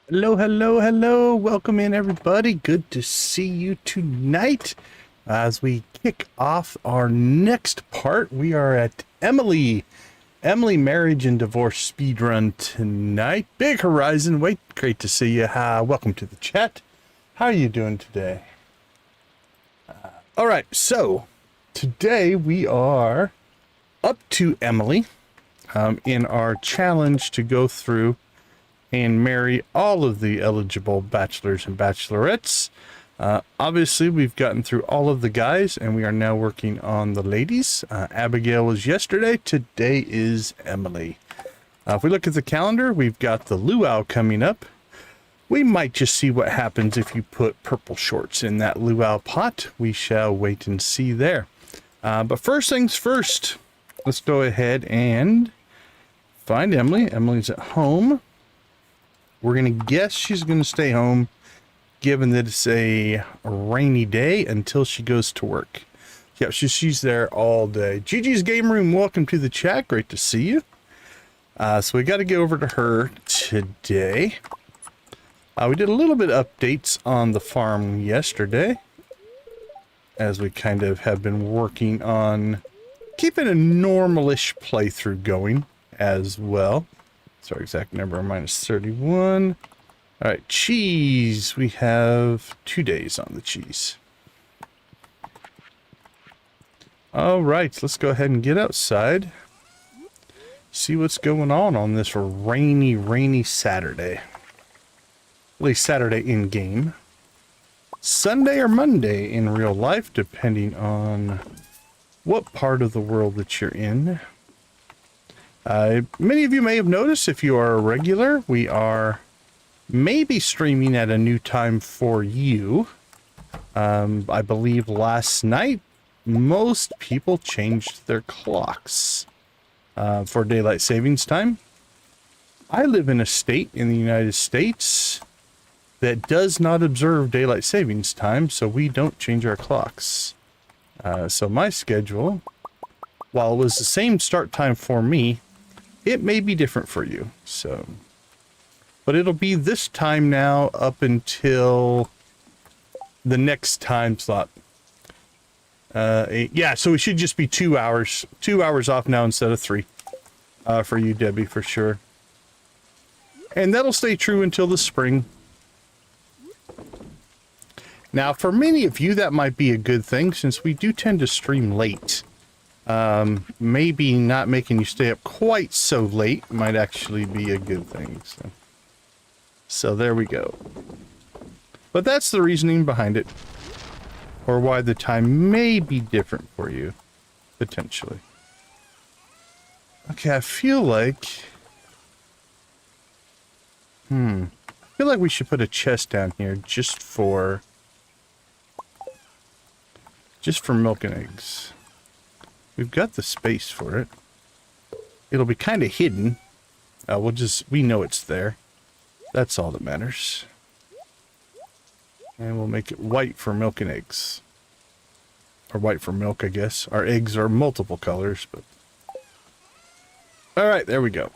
Hello, hello, hello. Welcome in, everybody. Good to see you tonight. As we kick off our next part, we are at Emily. Emily Marriage and Divorce Speedrun tonight. Big Horizon. Wait, great to see you. Welcome to the chat. How are you doing today? All right, so today we are up to Emily in our challenge to go through and marry all of the eligible bachelors and bachelorettes. Obviously, we've gotten through all of the guys, and we are now working on the ladies. Abigail was yesterday. Today is Emily. If we look at the calendar, we've got the luau coming up. We might just see what happens if you put purple shorts in that luau pot. We shall wait and see there. But first things first, let's go ahead and find Emily. Emily's at home. We're going to guess she's going to stay home, given that it's a rainy day until she goes to work. Yep, she's there all day. Gigi's Game Room, welcome to the chat. Great to see you. So we got to go over to her today. We did a little bit of updates on the farm yesterday, as we kind of have been working on keeping a normal-ish playthrough going as well. So our exact number, minus 31. All right, cheese. We have 2 days on the cheese. All right, let's go ahead and get outside. See what's going on this rainy Saturday. At least Saturday in-game. Sunday or Monday in real life, depending on what part of the world that you're in. Many of you may have noticed, if you are a regular, we are maybe streaming at a new time for you. I believe last night, most people changed their clocks for daylight savings time. I live in a state in the United States that does not observe daylight savings time, so we don't change our clocks. So my schedule, while it was the same start time for me, it may be different for you, so. But it'll be this time now up until the next time slot. Yeah, so it should just be 2 hours. 2 hours off now instead of 3. For you, Debbie, for sure. And that'll stay true until the spring. Now, for many of you, that might be a good thing, since we do tend to stream late. Maybe not making you stay up quite so late might actually be a good thing. So there we go. But that's the reasoning behind it, or why the time may be different for you, potentially. Okay, I feel like we should put a chest down here just for milk and eggs. We've got the space for it. It'll be kind of hidden. We know it's there. That's all that matters. And we'll make it white for milk and eggs. Or white for milk, I guess. Our eggs are multiple colors, but... Alright, there we go.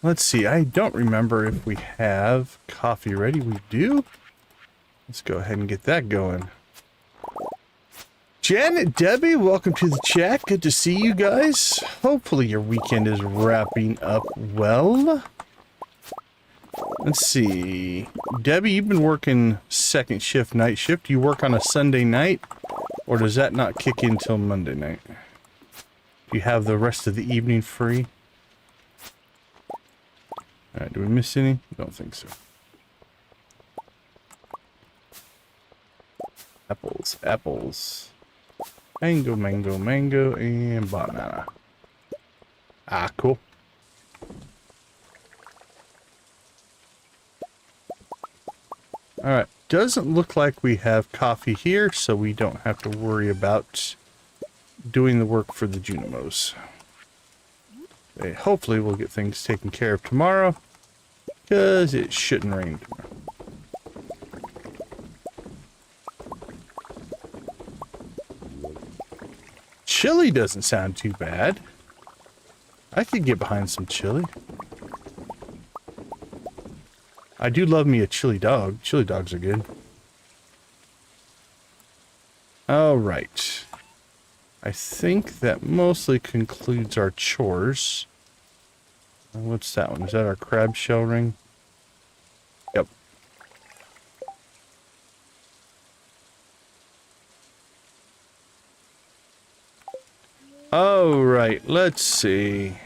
Let's see, I don't remember if we have coffee ready. We do. Let's go ahead and get that going. Janet, Debbie, welcome to the chat. Good to see you guys. Hopefully your weekend is wrapping up well. Let's see. Debbie, you've been working second shift, night shift. Do you work on a Sunday night? Or does that not kick in till Monday night? Do you have the rest of the evening free? Alright, do we miss any? Don't think so. Apples, apples. Mango, mango, mango, and banana. Ah, cool. Alright, doesn't look like we have coffee here, so we don't have to worry about doing the work for the Junimos. Okay, hopefully we'll get things taken care of tomorrow, because it shouldn't rain tomorrow. Chili doesn't sound too bad. I could get behind some chili. I do love me a chili dog. Chili dogs are good. All right. I think that mostly concludes our chores. What's that one? Is that our crab shell ring? Yep. All right, let's see.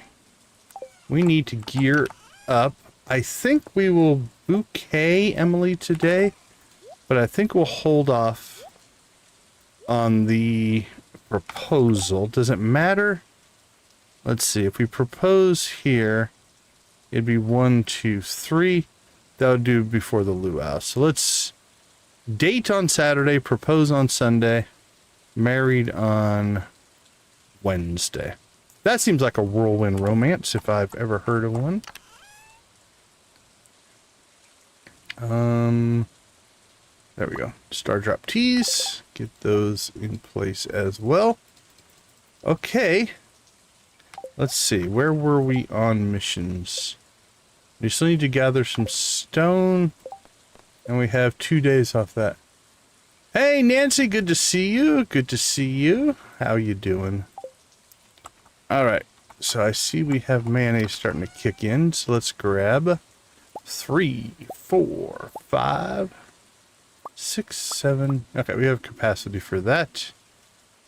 We need to gear up. I think we will bouquet Emily today, but I think we'll hold off on the proposal. Does it matter? Let's see. If we propose here, it'd be 1, 2, 3. That would do before the luau. So let's date on Saturday, propose on Sunday, married on Wednesday. That seems like a whirlwind romance if I've ever heard of one. There we go. Star drop teas. Get those in place as well. Okay. Let's see. Where were we on missions? We still need to gather some stone. And we have 2 days off that. Hey, Nancy. Good to see you. Good to see you. How you doing? All right. So I see we have mayonnaise starting to kick in. So let's grab 3, 4, 5, 6, 7. Okay, we have capacity for that.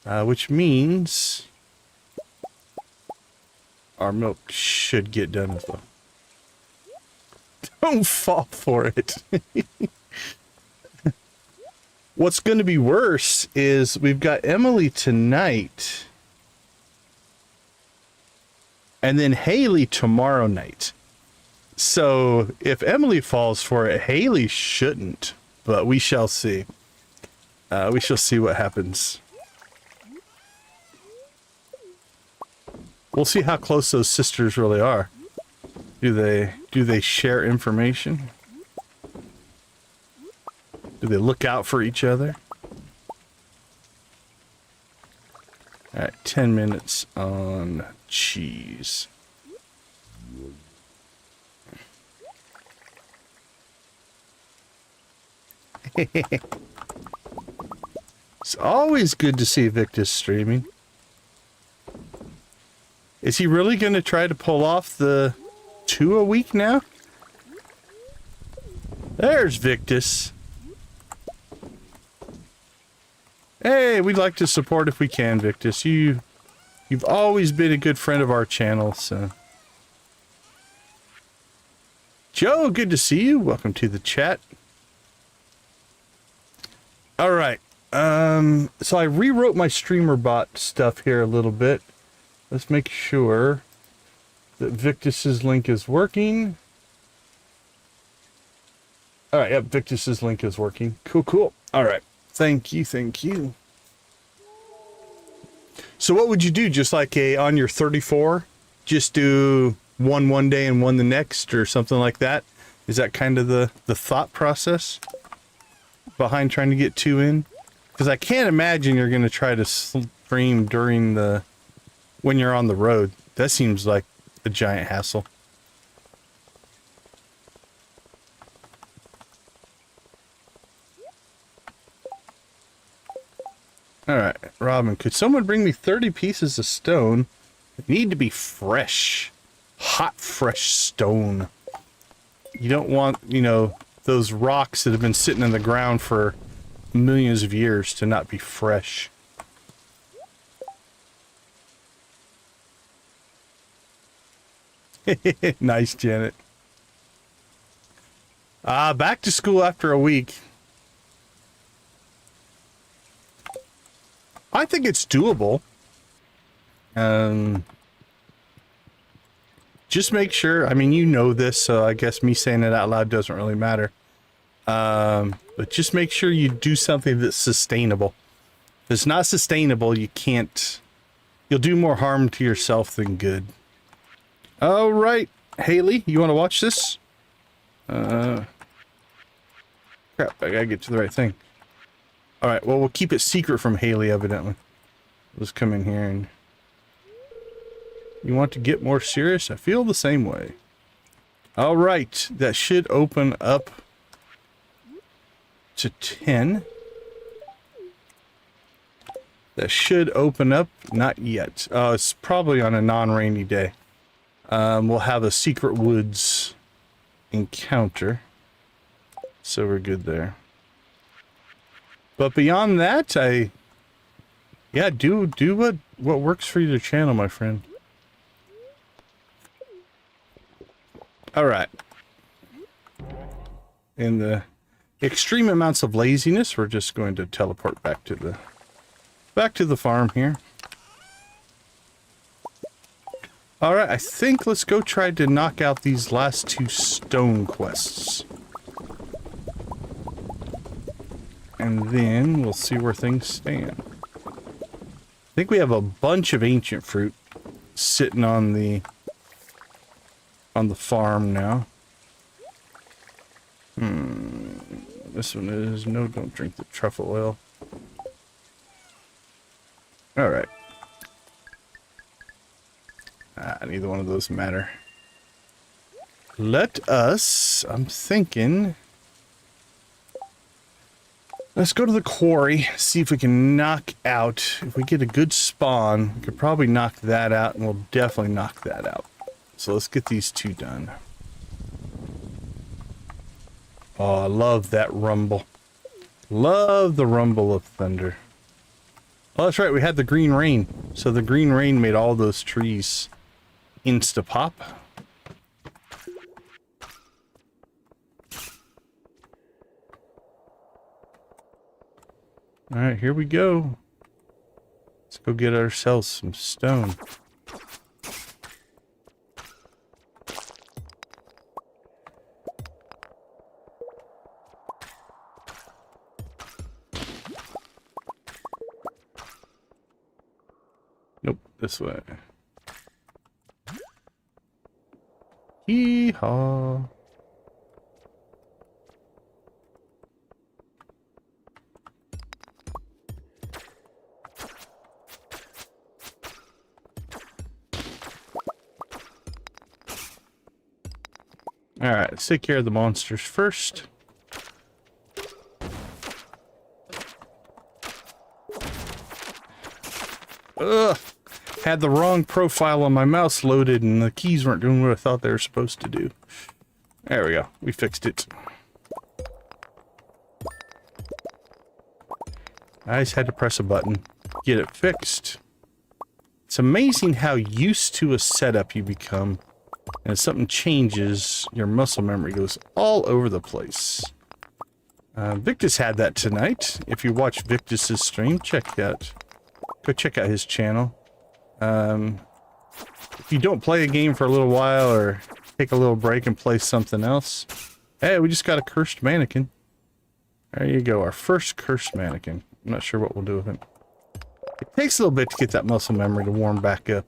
Which means our milk should get done as well. Don't fall for it. What's going to be worse is we've got Emily tonight and then Haley tomorrow night. So if Emily falls for it, Haley shouldn't, but we shall see. We shall see what happens. We'll see how close those sisters really are. Do they share information? Do they look out for each other? All right, 10 minutes on cheese. It's always good to see Victus streaming. Is he really going to try to pull off the 2 a week now? There's Victus. Hey, we'd like to support if we can, Victus. You've always been a good friend of our channel, so. Joe, good to see you. Welcome to the chat. All right. So I rewrote my streamer bot stuff here a little bit. Let's make sure that Victus's link is working. All right. Yep. Victus's link is working. Cool. Cool. All right. Thank you. Thank you. So what would you do? Just like on your 34, just do one day and one the next or something like that? Is that kind of the thought process behind trying to get 2 in? Because I can't imagine you're going to try to stream during when you're on the road. That seems like a giant hassle. All right, Robin, could someone bring me 30 pieces of stone? They need to be fresh. Hot, fresh stone. You don't want, those rocks that have been sitting in the ground for millions of years to not be fresh. Nice, Janet. Back to school after a week. I think it's doable. Just make sure, I mean, you know this, so I guess me saying it out loud doesn't really matter. But just make sure you do something that's sustainable. If it's not sustainable, you'll do more harm to yourself than good. All right, Haley, you want to watch this? Crap, I gotta get to the right thing. All right, well, we'll keep it secret from Haley, evidently. Let's come in here and... You want to get more serious? I feel the same way. All right, that should open up to 10. That should open up, not yet. It's probably on a non-rainy day. We'll have a secret woods encounter, so we're good there. But beyond that, yeah, do what works for your channel, my friend. All right. In the extreme amounts of laziness, we're just going to teleport back to the farm here. All right, I think let's go try to knock out these last 2 stone quests. And then we'll see where things stand. I think we have a bunch of ancient fruit sitting on the farm now. This one is no, don't drink the truffle oil. All right. Neither one of those matter. Let us, I'm thinking, let's go to the quarry, see if we can knock out, if we get a good spawn, we could probably knock that out, and we'll definitely knock that out. So let's get these 2 done. Oh, I love that rumble. Love the rumble of thunder. Oh, that's right, we had the green rain. So the green rain made all those trees insta-pop. Alright, here we go. Let's go get ourselves some stone. Nope, this way. Hee-haw. Alright, let's take care of the monsters first. Ugh! Had the wrong profile on my mouse loaded and the keys weren't doing what I thought they were supposed to do. There we go. We fixed it. I just had to press a button. Get it fixed. It's amazing how used to a setup you become. And if something changes, your muscle memory goes all over the place. Victus had that tonight. If you watch Victus's stream, go check out his channel. If you don't play a game for a little while or take a little break and play something else, hey, we just got a cursed mannequin. There you go, our first cursed mannequin. I'm not sure what we'll do with it. It takes a little bit to get that muscle memory to warm back up.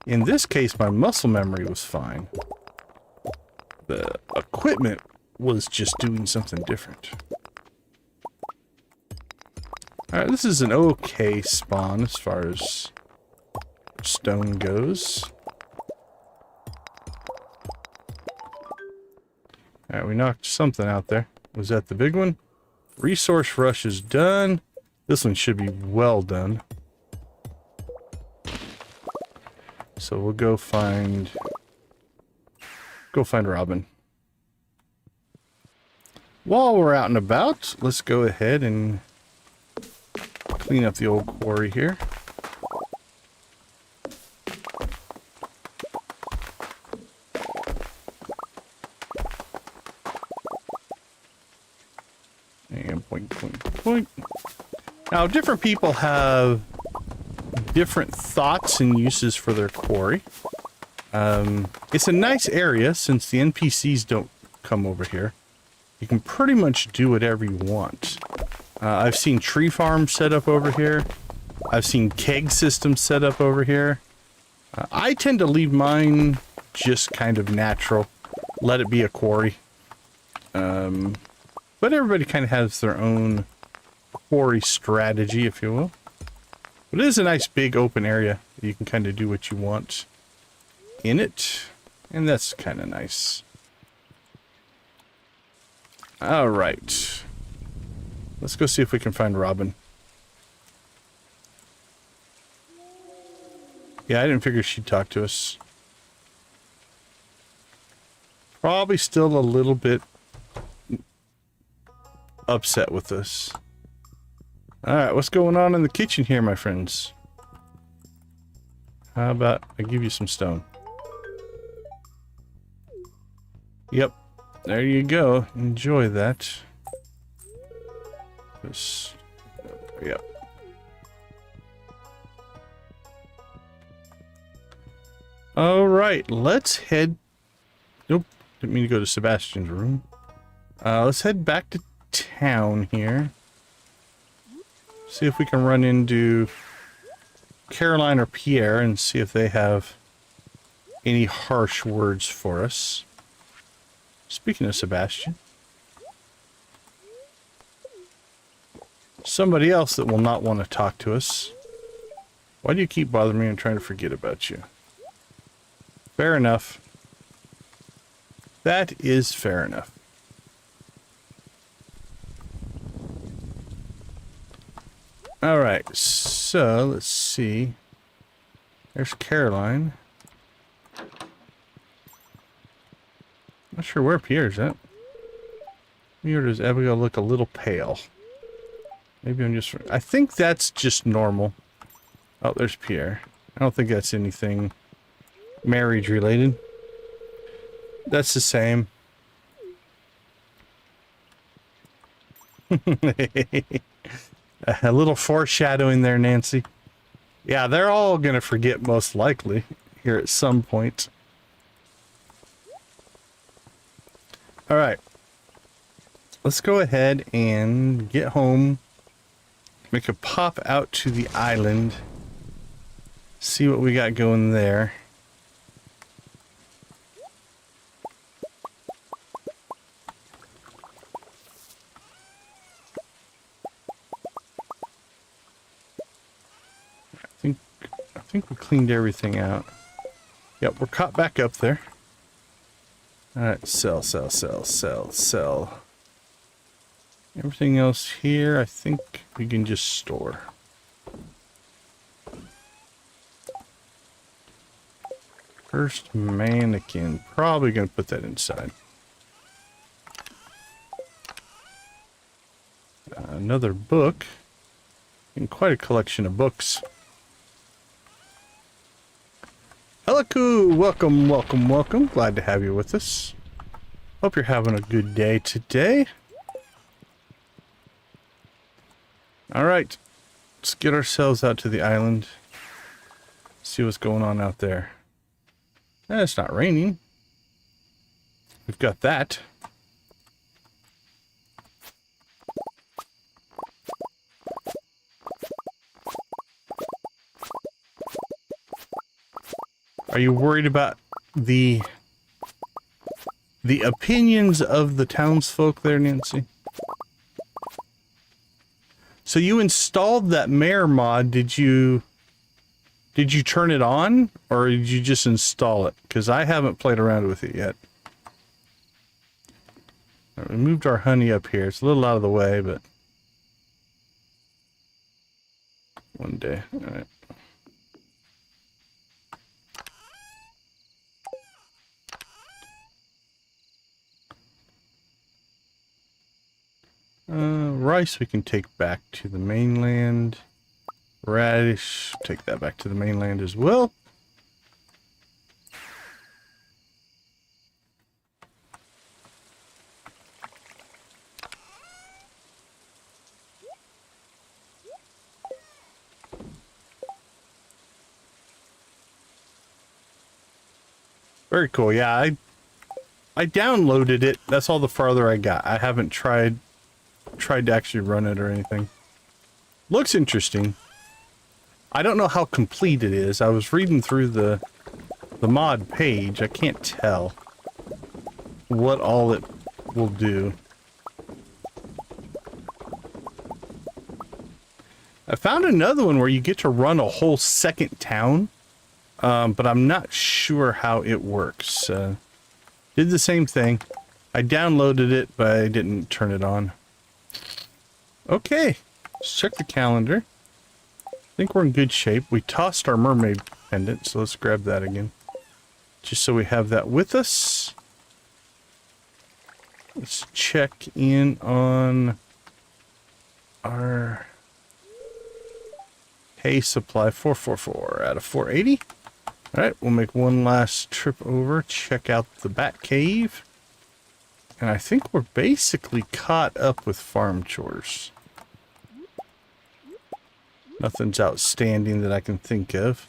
In this case, my muscle memory was fine. The equipment was just doing something different. Alright, this is an okay spawn as far as stone goes. Alright, we knocked something out there. Was that the big one? Resource rush is done. This one should be well done. So we'll go find Robin. While we're out and about, let's go ahead and clean up the old quarry here. And point. Now, different people have different thoughts and uses for their quarry. It's a nice area since the NPCs don't come over here. You can pretty much do whatever you want. I've seen tree farms set up over here. I've seen keg systems set up over here. I tend to leave mine just kind of natural. Let it be a quarry. But everybody kind of has their own quarry strategy, if you will. But it is a nice big open area. You can kind of do what you want. in it, and that's kind of nice. All right. Let's go see if we can find Robin. Yeah, I didn't figure she'd talk to us. Probably still a little bit upset with us. Alright, what's going on in the kitchen here, my friends? How about I give you some stone? Yep, there you go. Enjoy that. Just, yep. Alright, let's head... Nope, didn't mean to go to Sebastian's room. Let's head back to town here. See if we can run into Caroline or Pierre and see if they have any harsh words for us. Speaking of Sebastian. Somebody else that will not want to talk to us. Why do you keep bothering me and trying to forget about you? Fair enough. That is fair enough. Alright, so let's see. There's Caroline. Not sure where Pierre's at. Or does Abigail look a little pale? Maybe I'm just... I think that's just normal. Oh, there's Pierre. I don't think that's anything marriage related. That's the same. A little foreshadowing there, Nancy. Yeah, they're all gonna forget most likely here at some point. Alright. Let's go ahead and get home. Make a pop out to the island. See what we got going there. I think we cleaned everything out. Yep, we're caught back up there. Alright, sell. Everything else here, I think we can just store. First mannequin. Probably going to put that inside. Another book. And quite a collection of books. Hello, welcome. Glad to have you with us. Hope you're having a good day today. Alright. Let's get ourselves out to the island. See what's going on out there. It's not raining. We've got that. Are you worried about the opinions of the townsfolk there, Nancy? So you installed that mayor mod. Did you turn it on, or did you just install it? Because I haven't played around with it yet. We moved our honey up here. It's a little out of the way, but one day. All right. Rice we can take back to the mainland. Radish, take that back to the mainland as well. Very cool. Yeah, I downloaded it. That's all the farther I got. I haven't tried to actually run it or anything. Looks interesting. I don't know how complete it is. I was reading through the mod page. I can't tell what all it will do. I found another one where you get to run a whole second town. but I'm not sure how it works. Did the same thing. I downloaded it, but I didn't turn it on. Okay, let's check the calendar. I think we're in good shape. We tossed our mermaid pendant, so let's grab that again. Just so we have that with us. Let's check in on our hay supply. 444 out of 480. Alright, we'll make one last trip over, check out the bat cave. And I think we're basically caught up with farm chores. Nothing's outstanding that I can think of.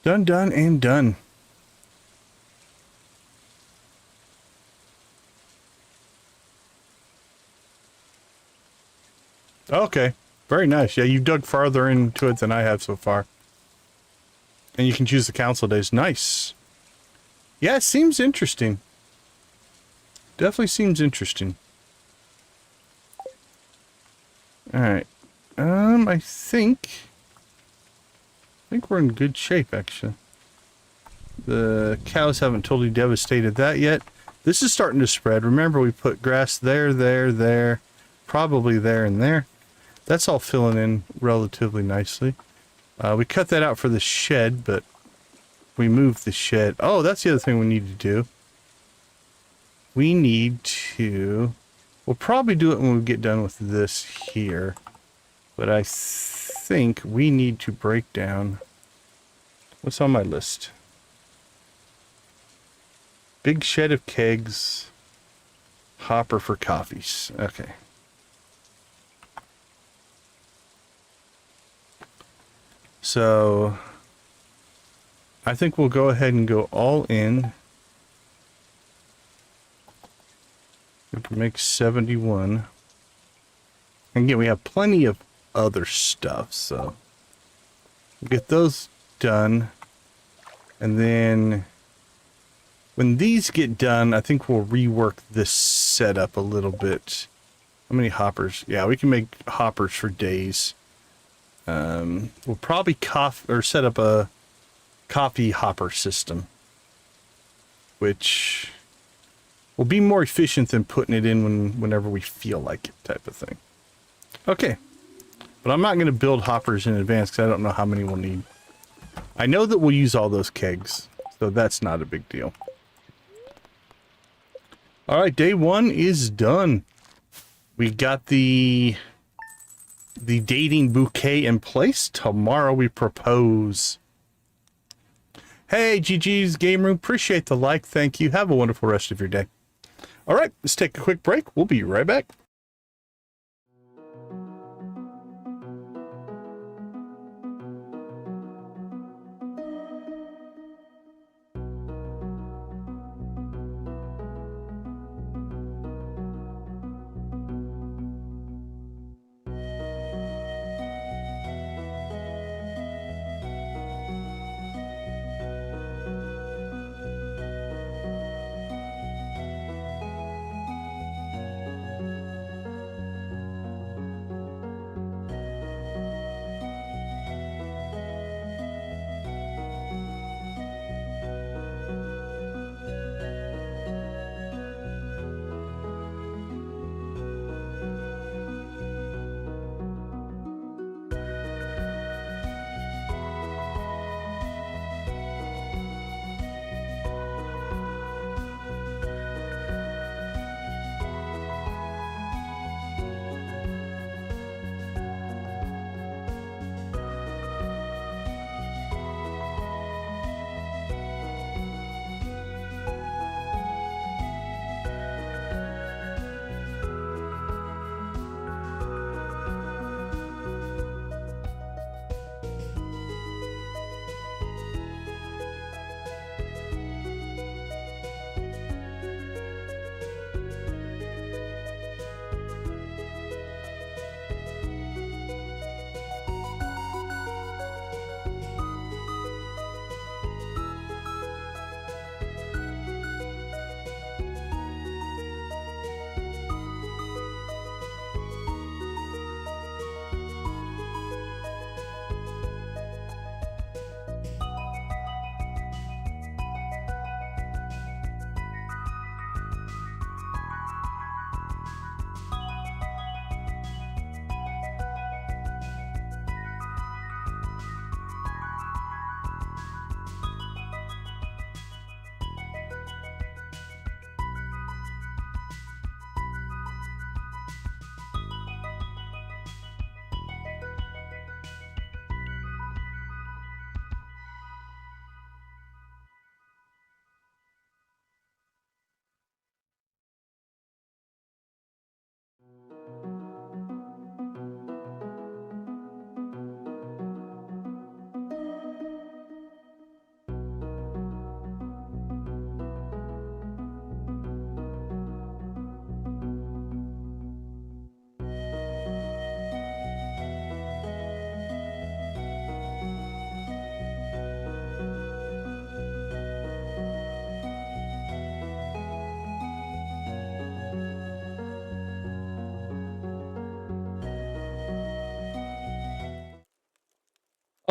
Done, done, and done. Okay, very nice. Yeah, you've dug farther into it than I have so far. And you can choose the council days. Nice. Yeah, it seems interesting. Definitely seems interesting. Alright. I think we're in good shape, actually. The cows haven't totally devastated that yet. This is starting to spread. Remember, we put grass there, there, probably there and there. That's all filling in relatively nicely. We cut that out for the shed, but we moved the shed. Oh, that's the other thing we need to do. We need to... We'll probably do it when we get done with this here. But I think we need to break down... What's on my list? Big shed of kegs. Hopper for coffees. Okay. So... I think we'll go ahead and go all in. We can make 71. And again, we have plenty of other stuff, so we'll get those done. And then when these get done, I think we'll rework this setup a little bit. How many hoppers? Yeah, we can make hoppers for days. We'll probably set up a coffee hopper system, which will be more efficient than putting it in whenever we feel like it, type of thing. Okay, but I'm not going to build hoppers in advance because I don't know how many we'll need. I know that we'll use all those kegs, so that's not a big deal. All right, day one is done. We got the dating bouquet in place. Tomorrow we propose. Hey, GG's Game Room, appreciate the like. Thank you. Have a wonderful rest of your day. All right, let's take a quick break. We'll be right back.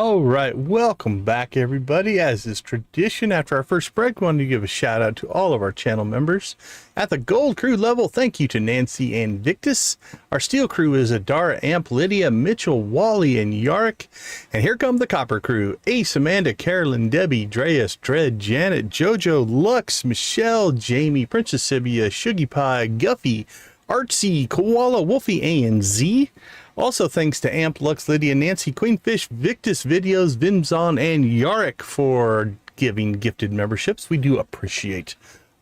All right, welcome back, everybody. As is tradition, after our first break, we wanted to give a shout out to all of our channel members. At the Gold Crew level, thank you to Nancy and Victus. Our Steel Crew is Adara, Amp, Lydia, Mitchell, Wally, and Yarrick. And here come the Copper Crew: Ace, Amanda, Carolyn, Debbie, Dreas, Dred, Janet, Jojo, Lux, Michelle, Jamie, Princess Sibia, Shuggy Pie, Guffy, Artsy, Koala, Wolfie, A, and Z. Also, thanks to Amp, Lux, Lydia, Nancy, Queenfish, Victus Videos, Vimzon, and Yarrick for giving gifted memberships. We do appreciate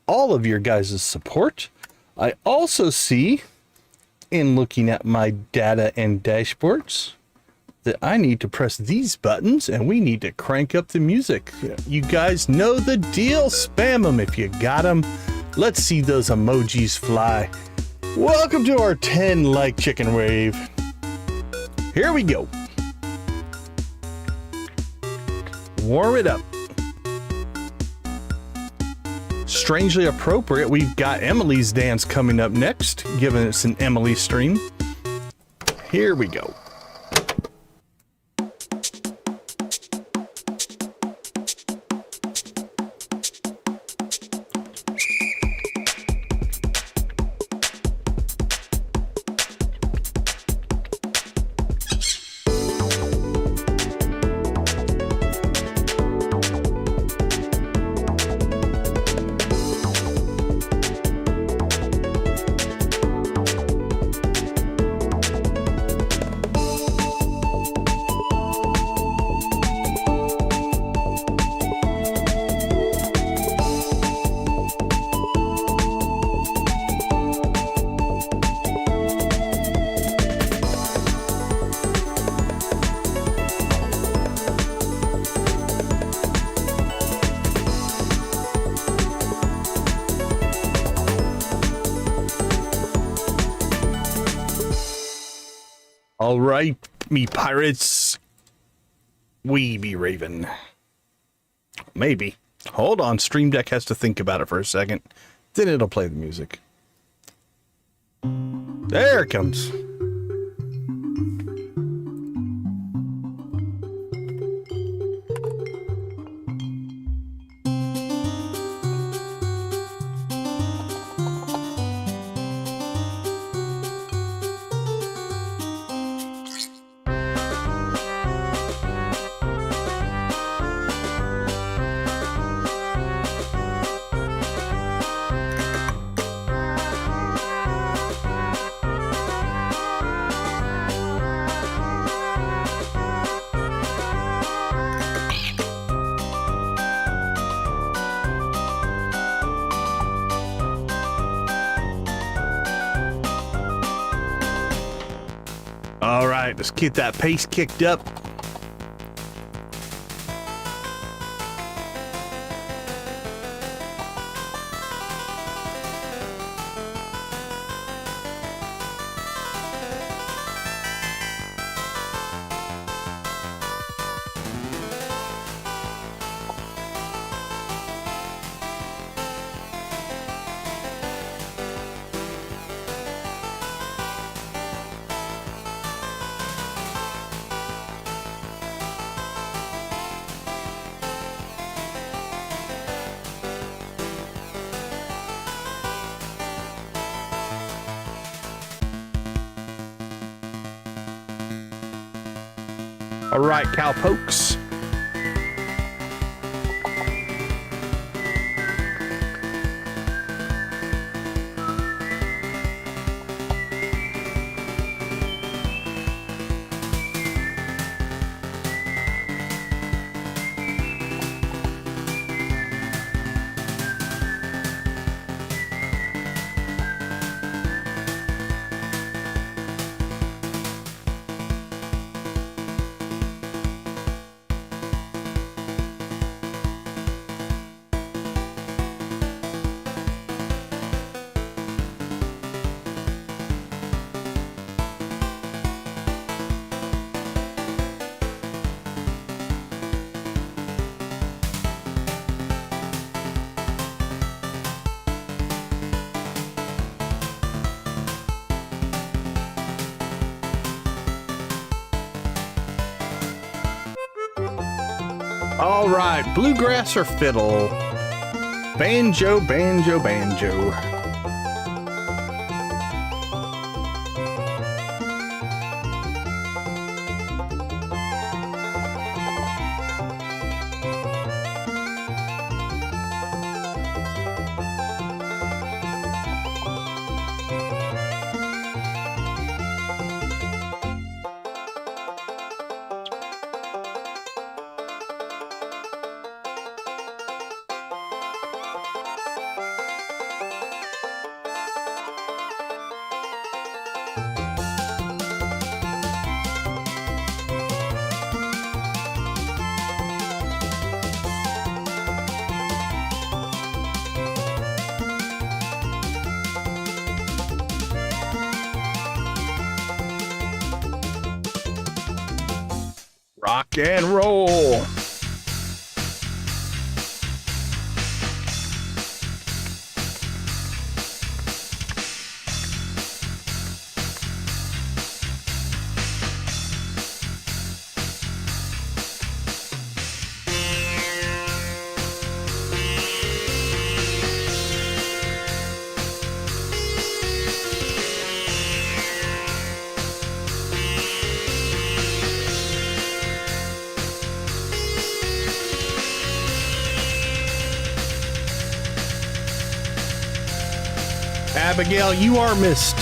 all of your guys' support. I also see, in looking at my data and dashboards, that I need to press these buttons and we need to crank up the music. You guys know the deal. Spam them if you got them. Let's see those emojis fly. Welcome to our 10 like chicken wave. Here we go. Warm it up. Strangely appropriate, we've got Emily's dance coming up next, giving us an Emily stream. Here we go. All right, me pirates. We be raving. Maybe. Hold on, Stream Deck has to think about it for a second. Then it'll play the music. There it comes. All right, let's get that pace kicked up. All right, cowpokes. All right, bluegrass or fiddle? Banjo, banjo, banjo. Rock and roll. Abigail, you are missed.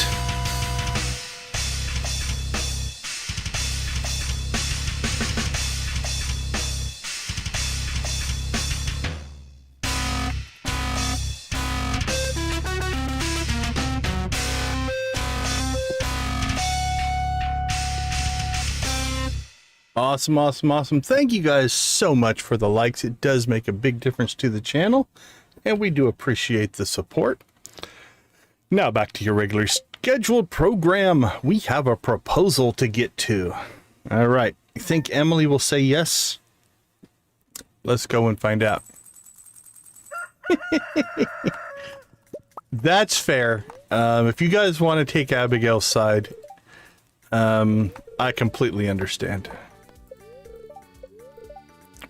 Awesome, awesome, awesome. Thank you guys so much for the likes. It does make a big difference to the channel, and we do appreciate the support. Now back to your regular scheduled program. We have a proposal to get to. All right. You think Emily will say yes? Let's go and find out. That's fair. If you guys want to take Abigail's side, I completely understand.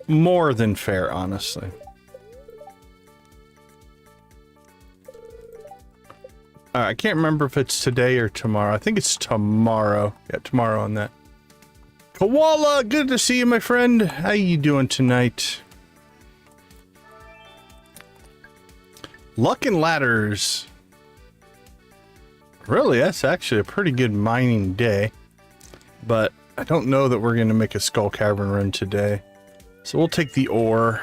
More than fair, honestly. I can't remember if it's today or tomorrow. I think it's tomorrow. Yeah, tomorrow on that. Koala, good to see you, my friend. How you doing tonight? Luck and ladders. Really, that's actually a pretty good mining day. But I don't know that we're going to make a skull cavern run today. So we'll take the ore.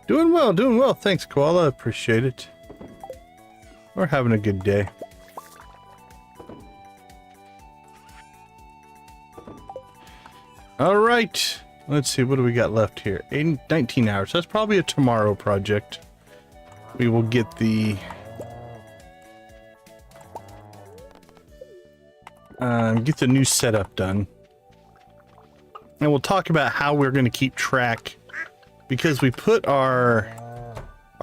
Doing well, doing well. Thanks, Koala. Appreciate it. We're having a good day. All right. Let's see. What do we got left here? 19 hours. That's probably a tomorrow project. We will get the... get the new setup done. And we'll talk about how we're going to keep track, because we put our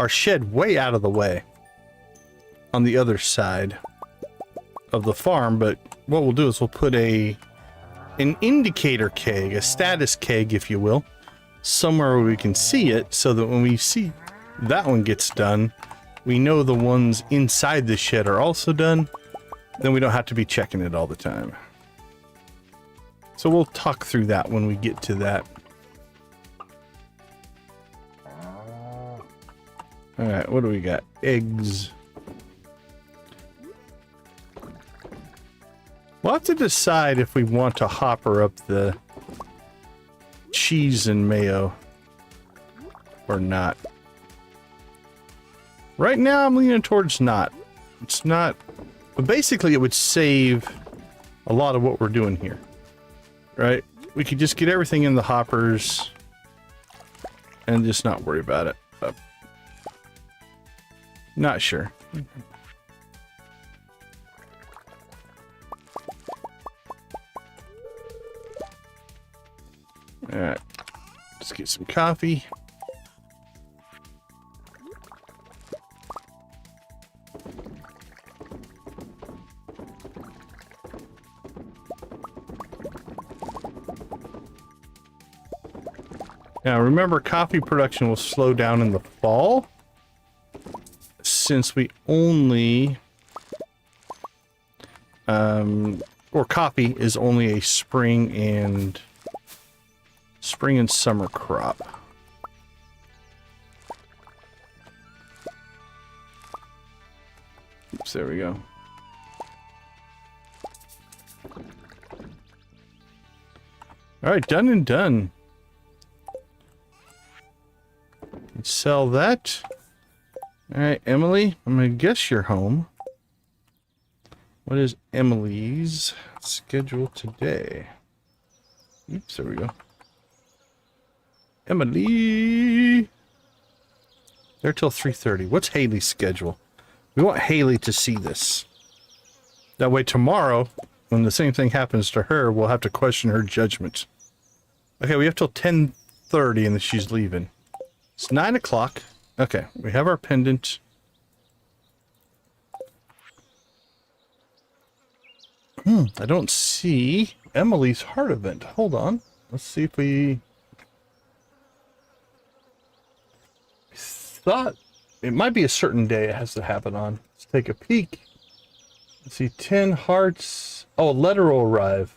shed way out of the way on the other side of the farm. But what we'll do is we'll put an indicator keg, a status keg, if you will, somewhere where we can see it, so that when we see that one gets done, we know the ones inside the shed are also done. Then we don't have to be checking it all the time. So we'll talk through that when we get to that. Alright, what do we got? Eggs. We'll have to decide if we want to hopper up the cheese and mayo or not. Right now I'm leaning towards not. It's not... But basically it would save a lot of what we're doing here. Right? We could just get everything in the hoppers and just not worry about it. But not sure. Alright. Let's get some coffee. Now remember, coffee production will slow down in the fall, since we only, or coffee is only a spring and summer crop. Oops, there we go. All right, done and done. Let's sell that. All right, Emily, I'm gonna guess you're home. What is Emily's schedule today? Oops, there we go. Emily! They're till 3:30. What's Haley's schedule? We want Haley to see this. That way tomorrow, when the same thing happens to her, we'll have to question her judgment. Okay, we have till 10:30 and then she's leaving. It's 9 o'clock. Okay, we have our pendant. I don't see Emily's heart event. Hold on. Let's see if we... thought it might be a certain day it has to happen on. Let's take a peek. Let's see, 10 hearts. Oh, a letter will arrive.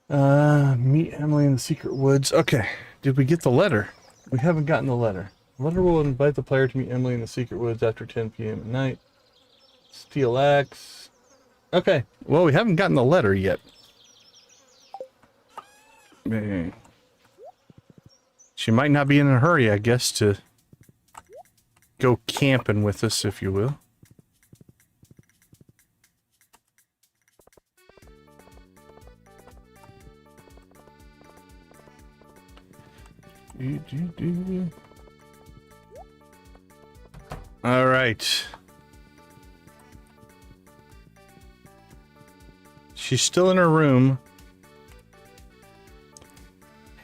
Meet Emily in the secret woods. Okay, did we get the letter? We haven't gotten the letter. The letter will invite the player to meet Emily in the secret woods after 10 p.m. at night. Steel axe. Okay, well, we haven't gotten the letter yet. She might not be in a hurry, I guess, to go camping with us, if you will. All right. She's still in her room.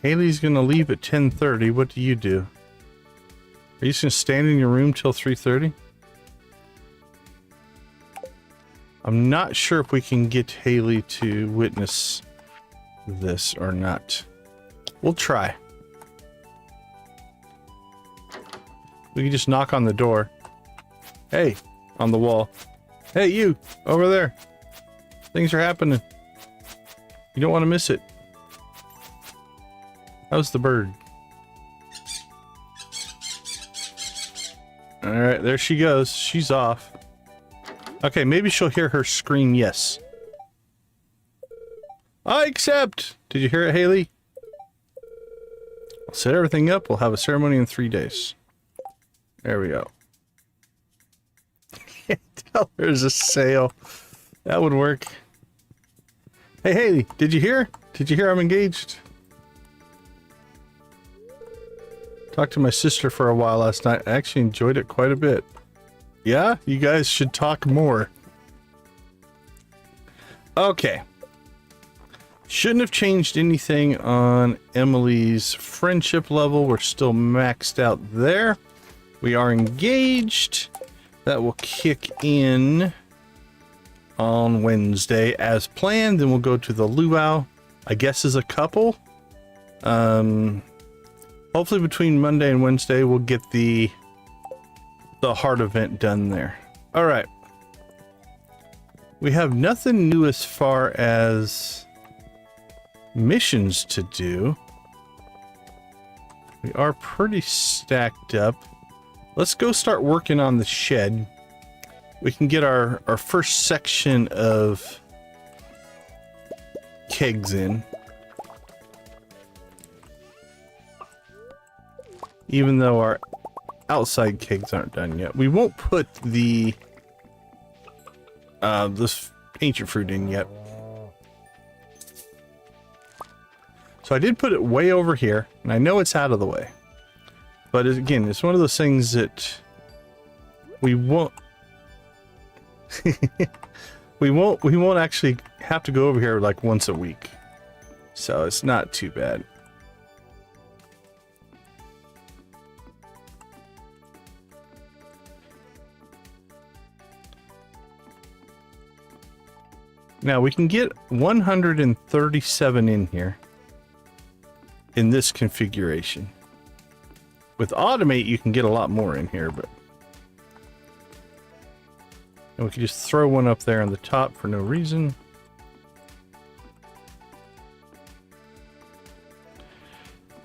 Haley's gonna leave at 10:30. What do you do? Are you just gonna stand in your room till 3:30? I'm not sure if we can get Haley to witness this or not. We'll try. We can just knock on the door. Hey, on the wall. Hey, you, over there. Things are happening. You don't want to miss it. How's the bird? Alright, there she goes. She's off. Okay, maybe she'll hear her scream yes. I accept! Did you hear it, Haley? I'll set everything up. We'll have a ceremony in 3 days. There we go. Tell her there's a sale. That would work. Hey, Haley, did you hear? Did you hear I'm engaged? Talked to my sister for a while last night. I actually enjoyed it quite a bit. Yeah? You guys should talk more. Okay. Shouldn't have changed anything on Emily's friendship level. We're still maxed out there. We are engaged. That will kick in on Wednesday as planned. Then we'll go to the luau, I guess, as a couple. Hopefully between Monday and Wednesday we'll get the heart event done there. All right. We have nothing new as far as missions to do. We are pretty stacked up. Let's go start working on the shed. We can get our first section of kegs in. Even though our outside kegs aren't done yet. We won't put the this ancient fruit in yet. So I did put it way over here, and I know it's out of the way. But again, it's one of those things that we won't we won't actually have to go over here like once a week. So it's not too bad. Now we can get 137 in here. in this configuration. With automate, you can get a lot more in here, but... And we can just throw one up there on the top for no reason.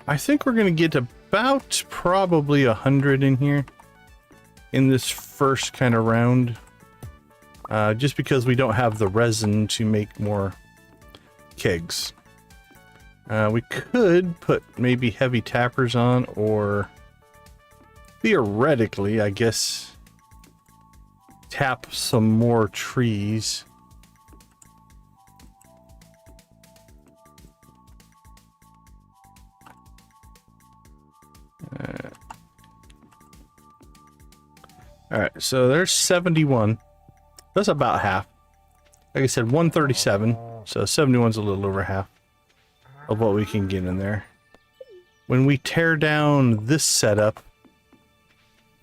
I think we're going to get about probably 100 in here in this first kind of round. Just because we don't have the resin to make more kegs. We could put maybe heavy tappers on, or theoretically, I guess, tap some more trees. All right, so there's 71. That's about half. Like I said, 137. So 71's a little over half of what we can get in there. When we tear down this setup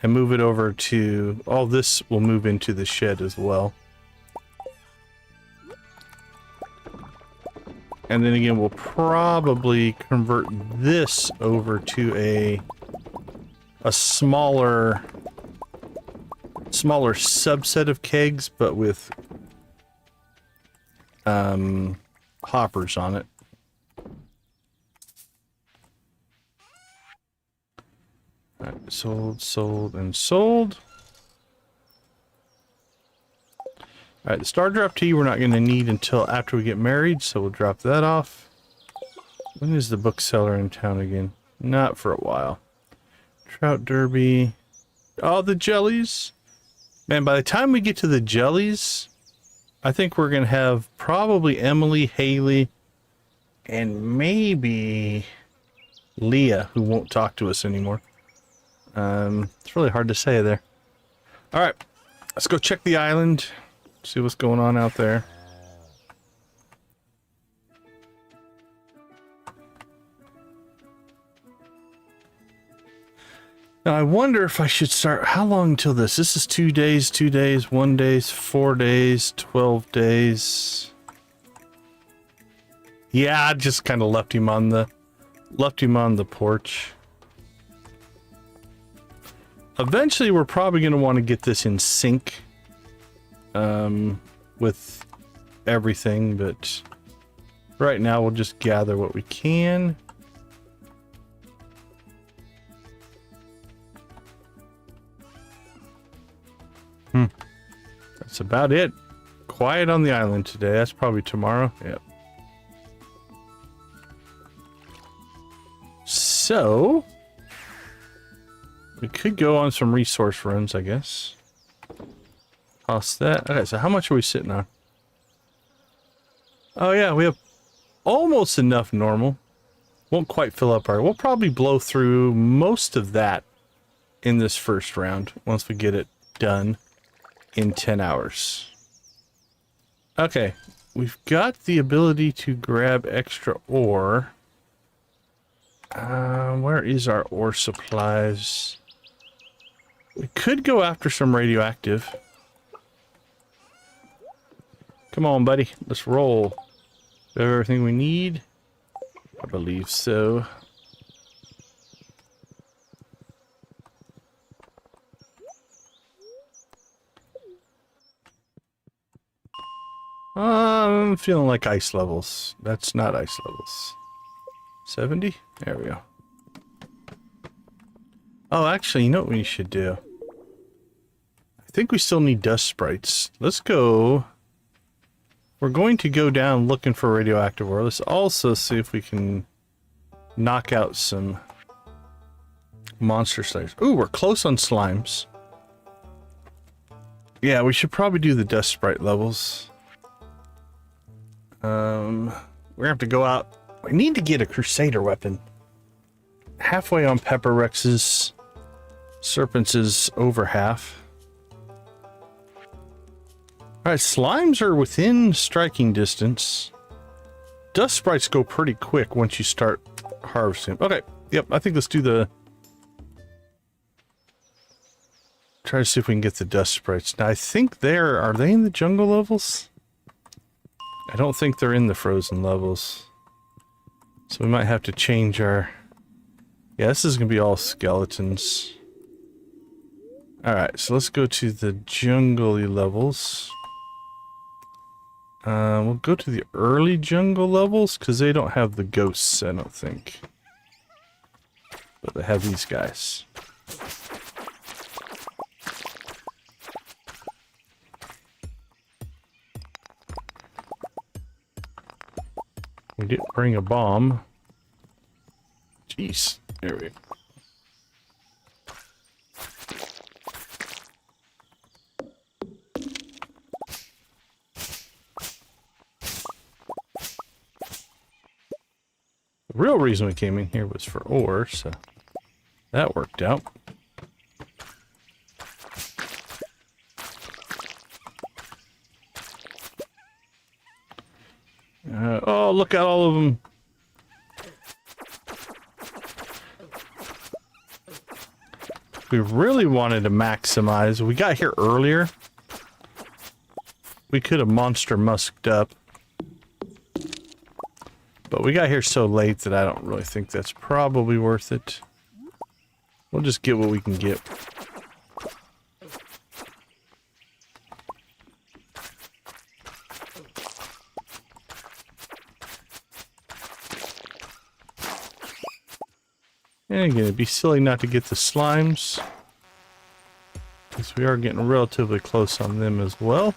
and move it over to... all this will move into the shed as well. And then again, we'll probably convert this over to a smaller subset of kegs, but with hoppers on it. All right, sold, and sold. All right, the star drop tea we're not going to need until after we get married, so we'll drop that off. When is the bookseller in town again? Not for a while. Trout derby. Oh, the jellies. Man, by the time we get to the jellies, I think we're going to have probably Emily, Haley, and maybe Leah, who won't talk to us anymore. It's really hard to say there. All right, let's go check the island, see what's going on out there. Now, I wonder if I should start... How long until this? This is 2 days, 2 days, 1 day, 4 days, 12 days. Yeah, I just kind of left him on the porch. Eventually, we're probably going to want to get this in sync with everything, but right now we'll just gather what we can. That's about it. Quiet on the island today. That's probably tomorrow. Yep. So we could go on some resource runs, I guess. Toss that. Okay, so how much are we sitting on? Oh yeah, we have almost enough normal. Won't quite fill up our... We'll probably blow through most of that in this first round once we get it done in 10 hours. Okay, we've got the ability to grab extra ore. Where is our ore supplies? We could go after some radioactive. Come on, buddy. Let's roll. Do we have everything we need? I believe so. I'm feeling like ice levels. That's not ice levels. 70? There we go. Oh, actually, you know what we should do? I think we still need dust sprites. Let's go. We're going to go down looking for radioactive ore. Let's also see if we can knock out some monster slayers. Ooh, we're close on slimes. Yeah, we should probably do the dust sprite levels. We're gonna have to go out. We need to get a Crusader weapon. Halfway on Pepper Rex's. Serpents is over half. Alright, slimes are within striking distance. Dust sprites go pretty quick once you start harvesting. Okay, yep, I think let's do the... Try to see if we can get the dust sprites. Now, I think are they in the jungle levels? I don't think they're in the frozen levels. So we might have to change our... Yeah, this is going to be all skeletons. Alright, so let's go to the jungle-y levels. We'll go to the early jungle levels, because they don't have the ghosts, I don't think. But they have these guys. We didn't bring a bomb. Jeez, there we go. The real reason we came in here was for ore, so that worked out. Oh, look at all of them. We really wanted to maximize. We got here earlier. We could have monster musked up. But we got here so late that I don't really think that's probably worth it. We'll just get what we can get. And again, it'd be silly not to get the slimes, because we are getting relatively close on them as well.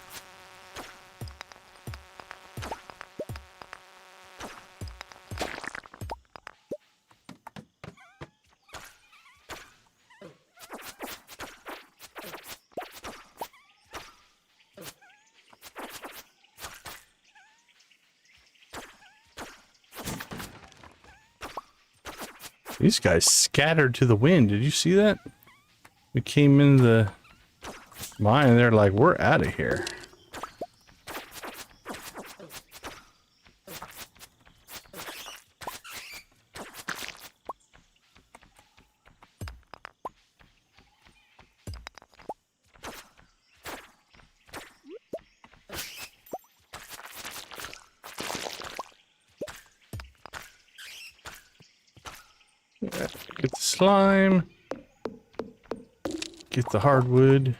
These guys scattered to the wind. Did you see that? We came in the mine and they're like, we're out of here. Get the slime, get the hardwood,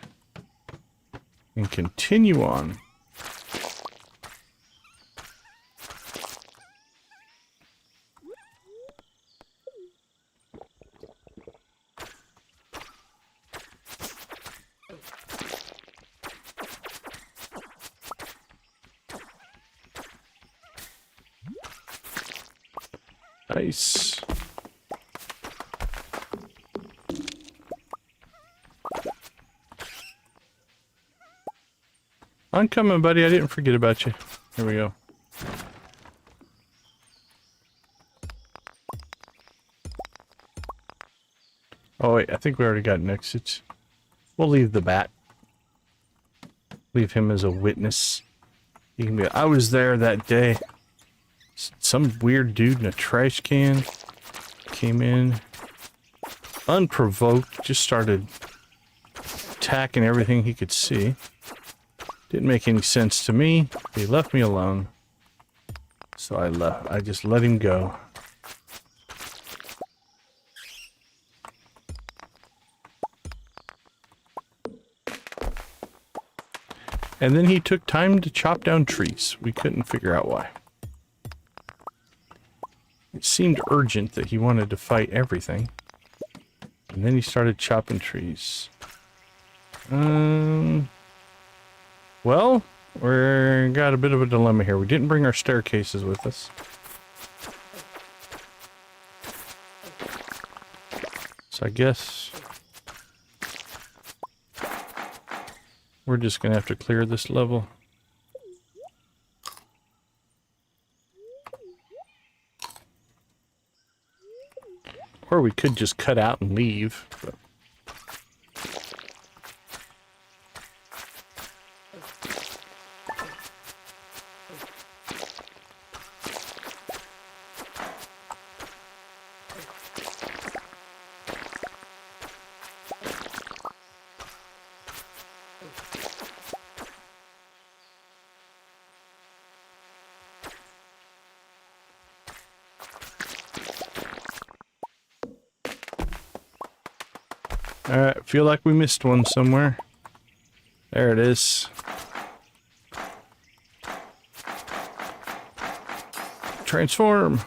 and continue on. Nice. I'm coming, buddy. I didn't forget about you. Here we go. Oh, wait. I think we already got an exit. We'll leave the bat. Leave him as a witness. He can be, I was there that day. Some weird dude in a trash can came in. Unprovoked. Just started attacking everything he could see. Didn't make any sense to me. He left me alone. So I left. I just let him go. And then he took time to chop down trees. We couldn't figure out why. It seemed urgent that he wanted to fight everything. And then he started chopping trees. Well, we're got a bit of a dilemma here. We didn't bring our staircases with us. So I guess we're just gonna have to clear this level. Or we could just cut out and leave, but Alright, feel like we missed one somewhere. There it is. Transform!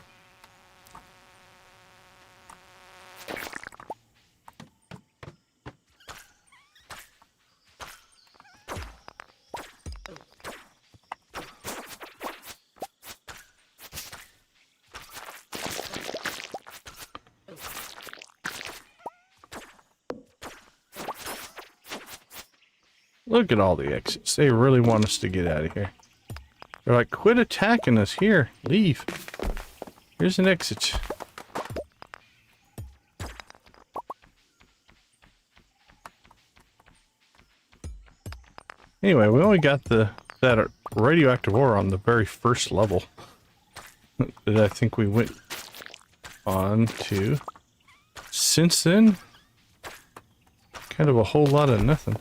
Look at all the exits. They really want us to get out of here. They're like, quit attacking us here. Leave. Here's an exit. Anyway, we only got that radioactive ore on the very first level that I think we went on to. Since then, kind of a whole lot of nothing.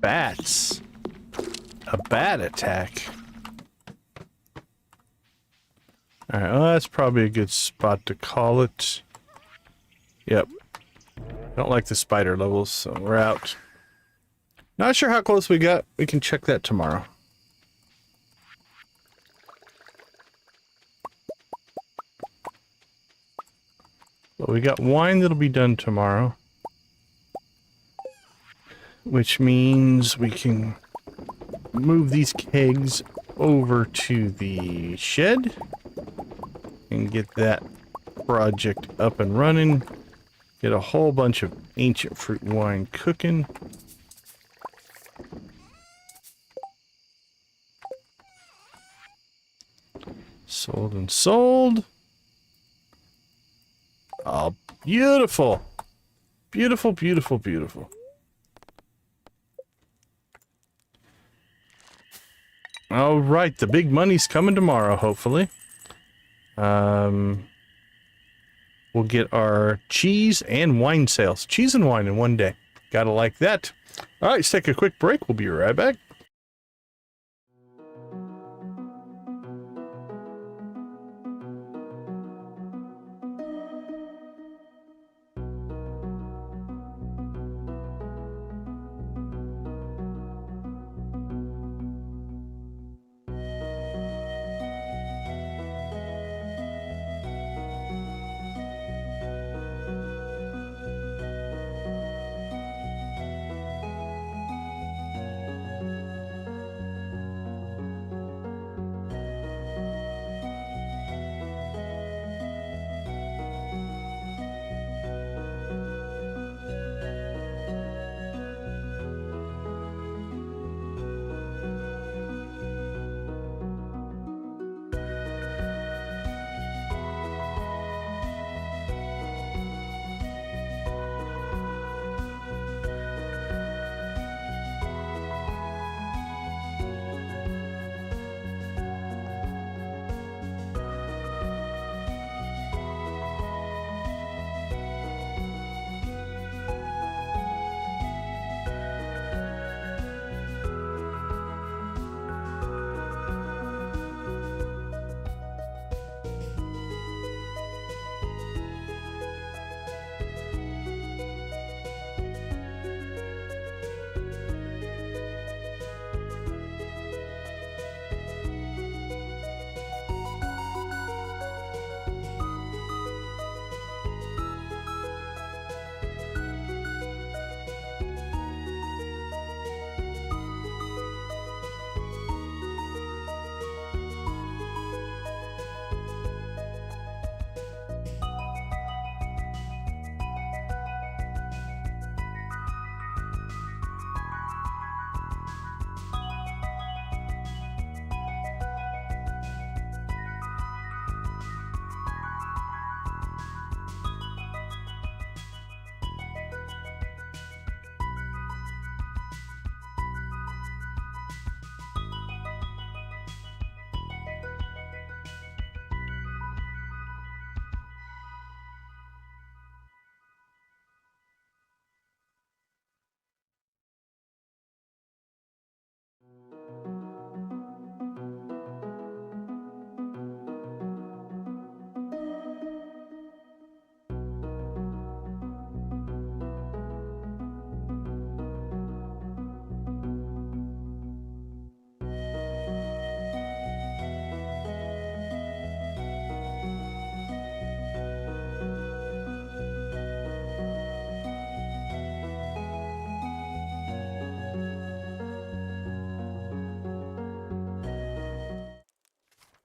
Bats. A bat attack. Alright, well, that's probably a good spot to call it. Yep. Don't like the spider levels, so we're out. Not sure how close we got. We can check that tomorrow. But we got wine that'll be done tomorrow. Which means we can move these kegs over to the shed and get that project up and running. Get a whole bunch of ancient fruit wine cooking. Sold and sold. Oh, beautiful. Beautiful, beautiful, beautiful. All right, the big money's coming tomorrow, hopefully. We'll get our cheese and wine sales. Cheese and wine in one day. Gotta like that. All right, let's take a quick break. We'll be right back.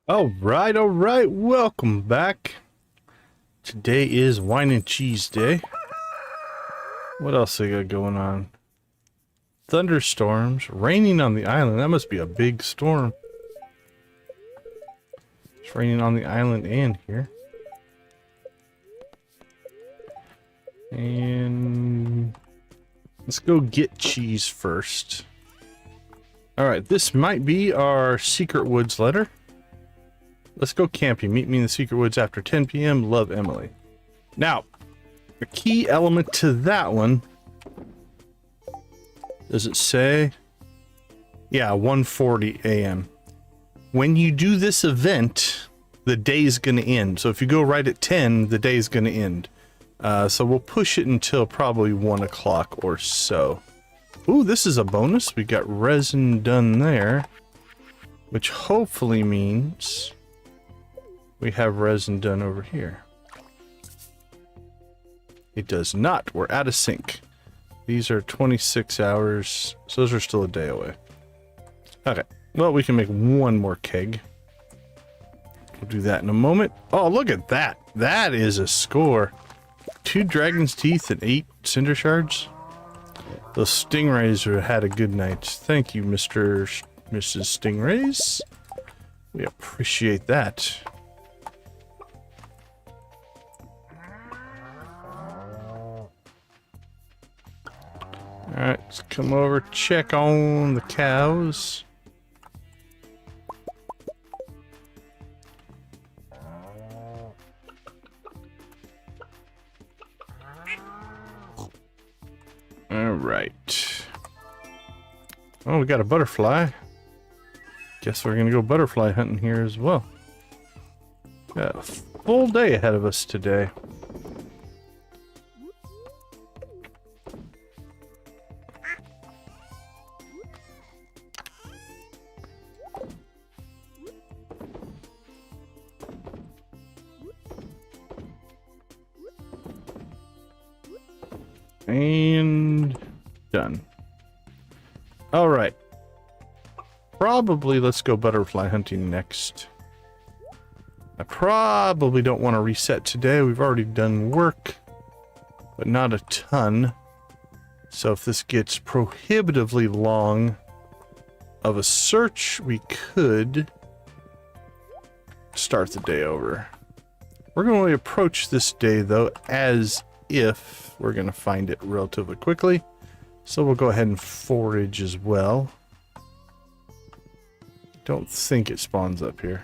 All right, welcome back. Today is wine and cheese day. What else I got going on? Thunderstorms, raining on the island. That must be a big storm. It's raining on the island and here. And let's go get cheese first. All right, this might be our Secret Woods letter. Let's go camping. Meet me in the Secret Woods after 10 p.m. Love, Emily. Now, the key element to that one, does it say? Yeah, 1:40 a.m. When you do this event, the day's going to end. So if you go right at 10, the day's going to end. So we'll push it until probably 1 o'clock or so. Ooh, this is a bonus. We got resin done there, which hopefully means we have resin done over here. It does not. We're out of sync. These are 26 hours, so those are still a day away. Okay, well, we can make one more keg. We'll do that in a moment. Oh, look at that. That is a score. 2 dragon's teeth and 8 cinder shards. Those stingrays had a good night. Thank you, Mrs. Stingrays. We appreciate that. Alright, let's come over, check on the cows. Alright. Oh, we got a butterfly. Guess we're gonna go butterfly hunting here as well. Got a full day ahead of us today. And done. All right. Probably let's go butterfly hunting next. I probably don't want to reset today. We've already done work, but not a ton. So if this gets prohibitively long of a search, we could start the day over. We're going to approach this day, though, as if we're going to find it relatively quickly. So we'll go ahead and forage as well. Don't think it spawns up here.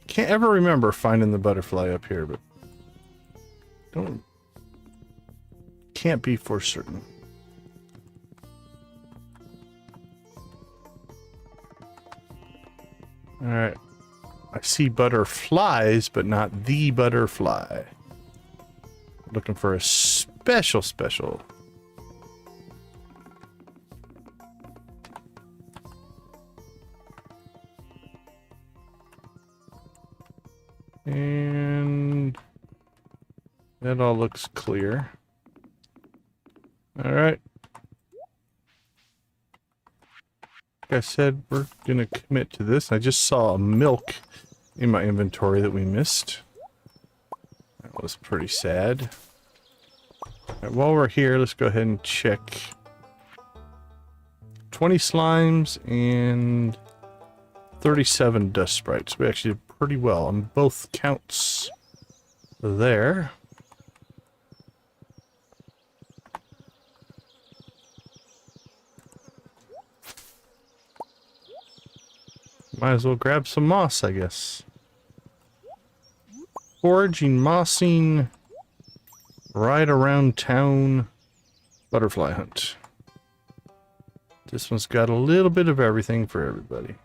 Can't ever remember finding the butterfly up here, but can't be for certain. All right. I see butterflies, but not the butterfly. Looking for a special. And that all looks clear. All right. Like I said, we're gonna commit to this. I just saw milk in my inventory that we missed. That was pretty sad. All right, while we're here, let's go ahead and check 20 slimes and 37 dust sprites. We actually did pretty well on both counts there. Might as well grab some moss, I guess. Foraging, mossing, right around town, butterfly hunt. This one's got a little bit of everything for everybody.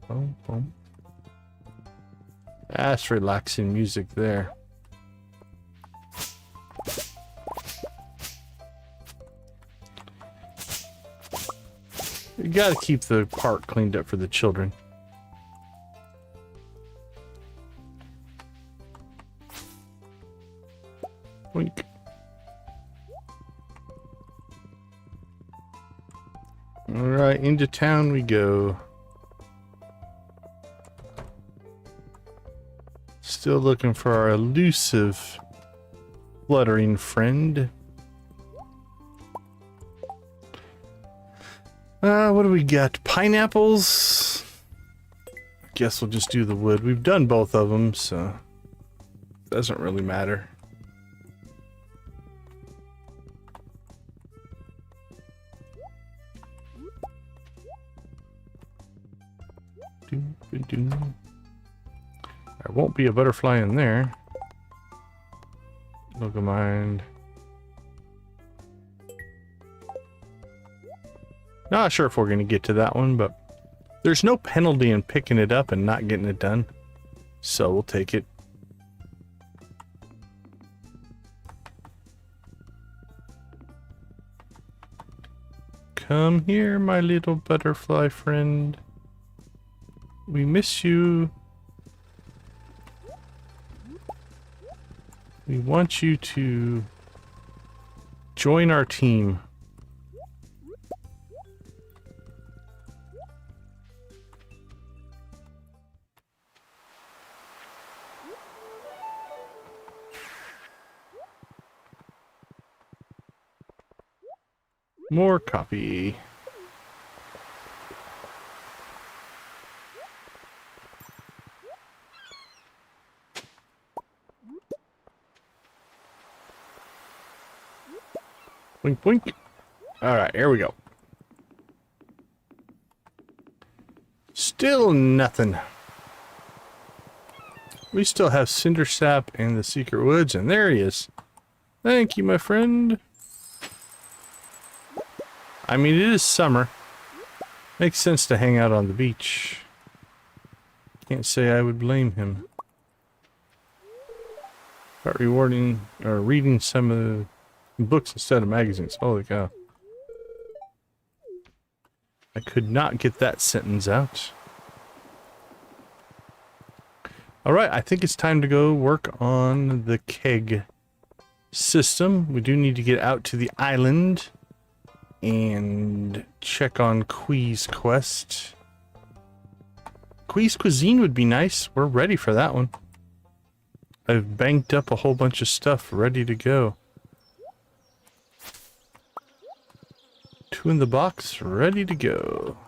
Boom, boom. That's relaxing music there. You gotta keep the park cleaned up for the children. Wink. Alright, into town we go. Still looking for our elusive fluttering friend. What do we got? Pineapples? Guess we'll just do the wood. We've done both of them, so it doesn't really matter. There won't be a butterfly in there. Look at mind. Not sure if we're going to get to that one, but there's no penalty in picking it up and not getting it done. So we'll take it. Come here, my little butterfly friend. We miss you. We want you to join our team. More copy. Blink, blink. Alright, here we go. Still nothing. We still have Cinder Sap in the Secret Woods, and there he is. Thank you, my friend. I mean, it is summer. Makes sense to hang out on the beach. Can't say I would blame him. About rewarding or reading some of the books instead of magazines. Holy cow. I could not get that sentence out. Alright, I think it's time to go work on the keg system. We do need to get out to the island and check on Quee's quest. Quee's cuisine would be nice. We're ready for that one. I've banked up a whole bunch of stuff ready to go. 2 in the box, ready to go.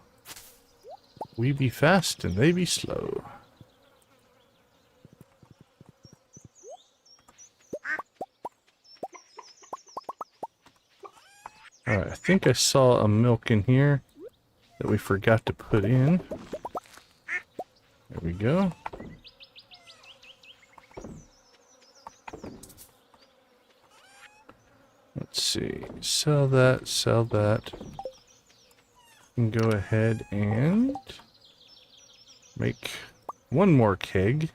We be fast and they be slow. Alright, I think I saw a milk in here that we forgot to put in. There we go. Let's see. Sell that, sell that. And go ahead and make one more keg.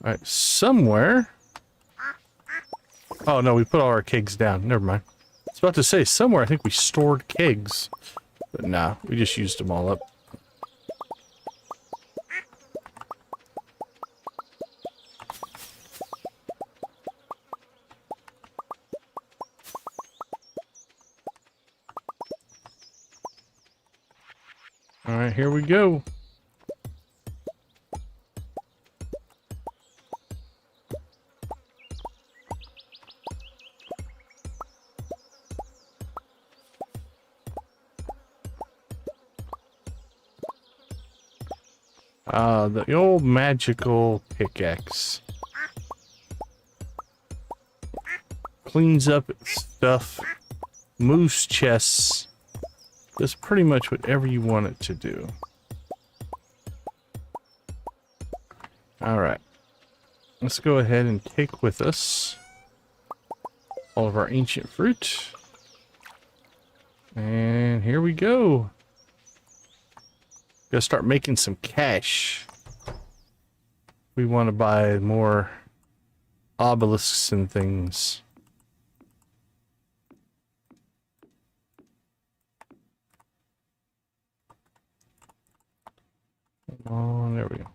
Alright, somewhere. Oh no, we put all our kegs down. Never mind. I was about to say, somewhere I think we stored kegs. But nah, we just used them all up. Alright, here we go. The old magical pickaxe. Cleans up stuff, moves chests, does pretty much whatever you want it to do. Alright. Let's go ahead and take with us all of our ancient fruit. And here we go. Gotta start making some cash. We want to buy more obelisks and things. Oh, there we go.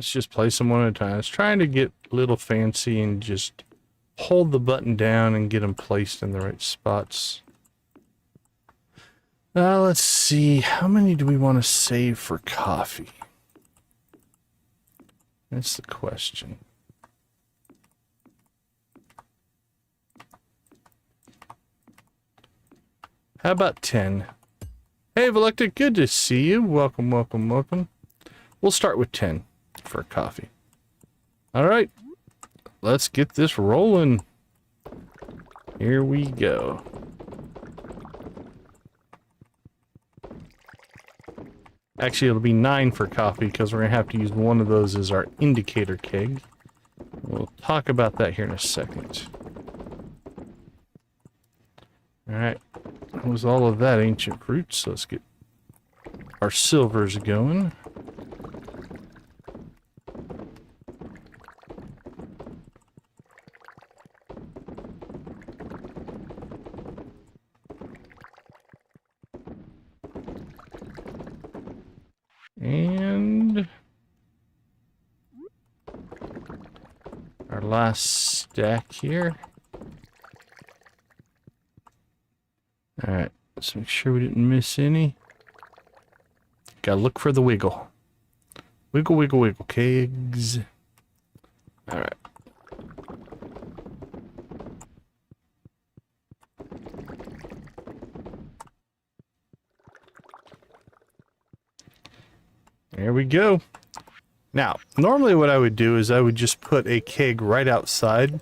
Let's just place them one at a time. I was trying to get a little fancy and just hold the button down and get them placed in the right spots. Let's see. How many do we want to save for coffee? That's the question. How about 10? Hey, Velectic, good to see you. Welcome, welcome, welcome. We'll start with 10 for coffee. All right, let's get this rolling. Here we go. Actually, it'll be 9 for coffee because we're going to have to use one of those as our indicator keg. We'll talk about that here in a second. All right, that was all of that ancient fruit, so let's get our silvers going. And our last stack here. All right, let's make sure we didn't miss any. Gotta look for the wiggle. Wiggle, wiggle, wiggle, kegs. All right. There we go. Now, normally what I would do is I would just put a keg right outside,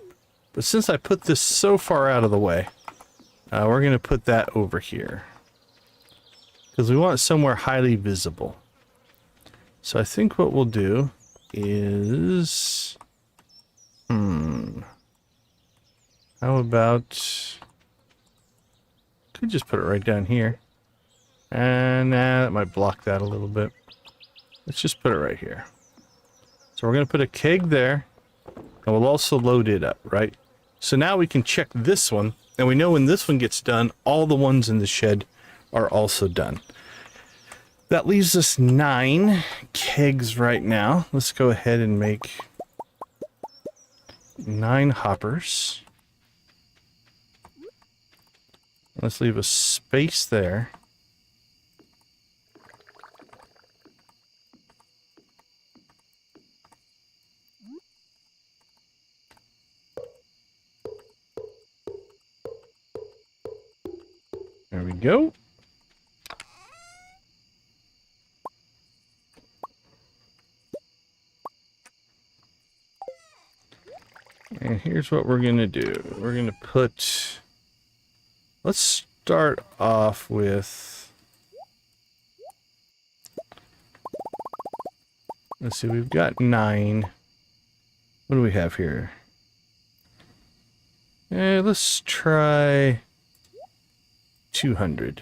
but since I put this so far out of the way, we're going to put that over here because we want it somewhere highly visible. So I think what we'll do is, how about, could just put it right down here, and that might block that a little bit. Let's just put it right here. So we're going to put a keg there, and we'll also load it up, right? So now we can check this one, and we know when this one gets done, all the ones in the shed are also done. That leaves us 9 kegs right now. Let's go ahead and make 9 hoppers. Let's leave a space there. There we go. And here's what we're going to do. We're going to put... Let's start off with... Let's see, we've got 9. What do we have here? Let's try 200.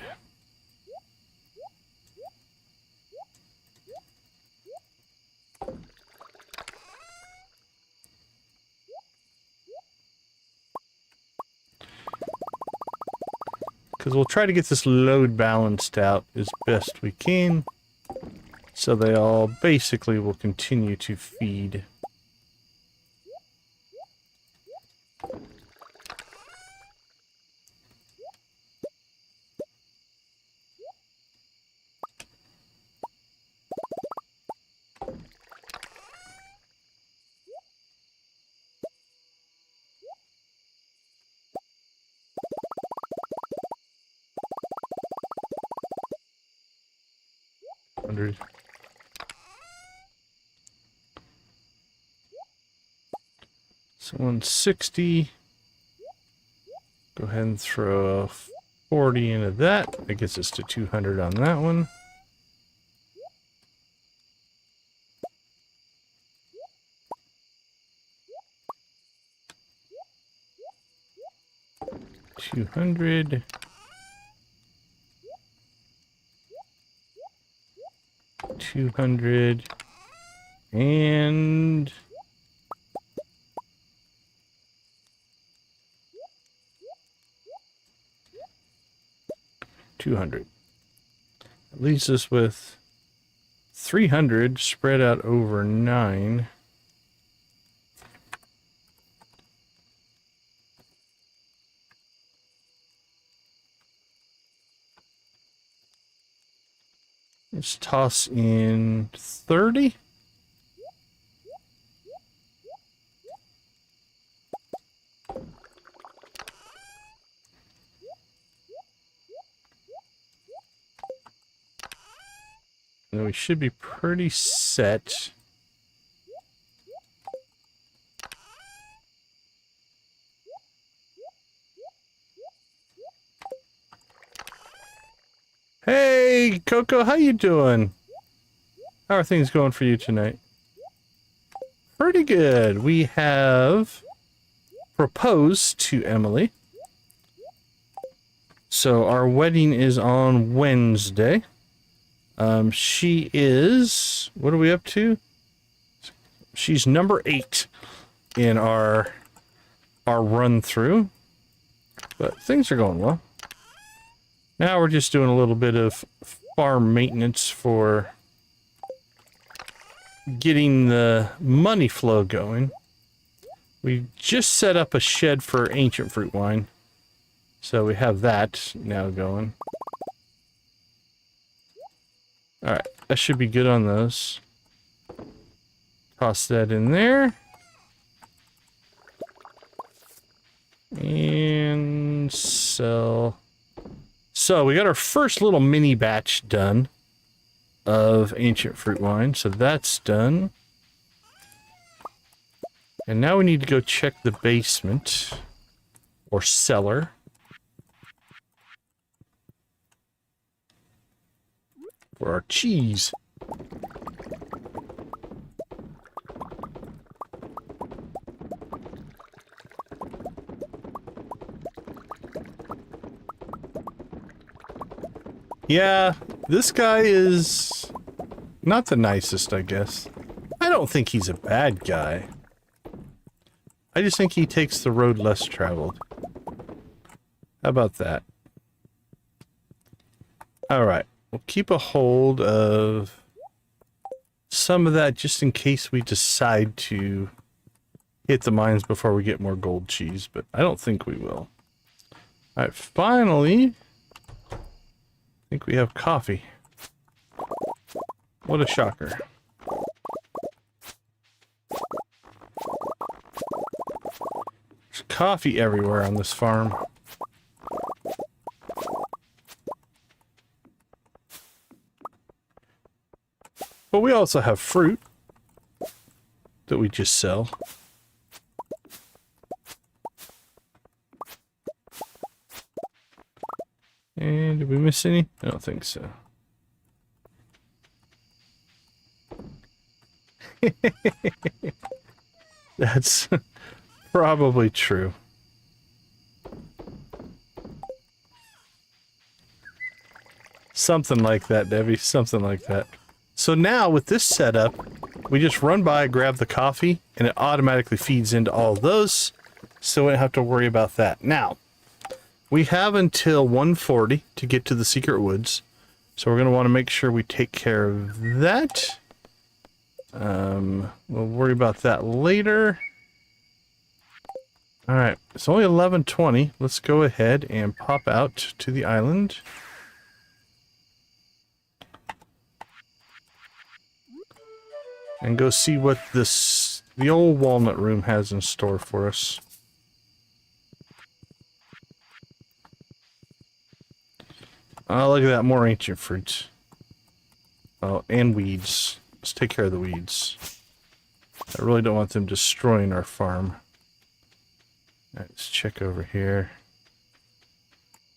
Because we'll try to get this load balanced out as best we can, so they all basically will continue to feed. So 160. Go ahead and throw a 40 into that. That gets us to 200 on that one. $200. $200 and $200. That leaves us with 300 spread out over 9. Let's toss in 30. And we should be pretty set. Hey, Coco, how you doing? How are things going for you tonight? Pretty good. We have proposed to Emily. So our wedding is on Wednesday. She is, what are we up to? She's number 8 in our run through, but things are going well. Now we're just doing a little bit of farm maintenance for getting the money flow going. We just set up a shed for ancient fruit wine, so we have that now going. Alright, that should be good on those. Toss that in there. And sell. So we got our first little mini batch done of ancient fruit wine, so that's done. And now we need to go check the basement or cellar. For our cheese. Yeah, this guy is not the nicest, I guess. I don't think he's a bad guy. I just think he takes the road less traveled. How about that? Alright, we'll keep a hold of some of that just in case we decide to hit the mines before we get more gold cheese, but I don't think we will. Alright, finally, I think we have coffee. What a shocker. There's coffee everywhere on this farm. But we also have fruit that we just sell. And did we miss any? I don't think so. That's probably true. Something like that, Debbie. Something like that. So now with this setup, we just run by, grab the coffee, and it automatically feeds into all of those. So we don't have to worry about that. Now, we have until 1:40 to get to the secret woods. So we're going to want to make sure we take care of that. We'll worry about that later. Alright, it's only 11:20. Let's go ahead and pop out to the island. And go see what the old walnut room has in store for us. Oh, look at that, more ancient fruit. Oh, and weeds. Let's take care of the weeds. I really don't want them destroying our farm. Alright, let's check over here.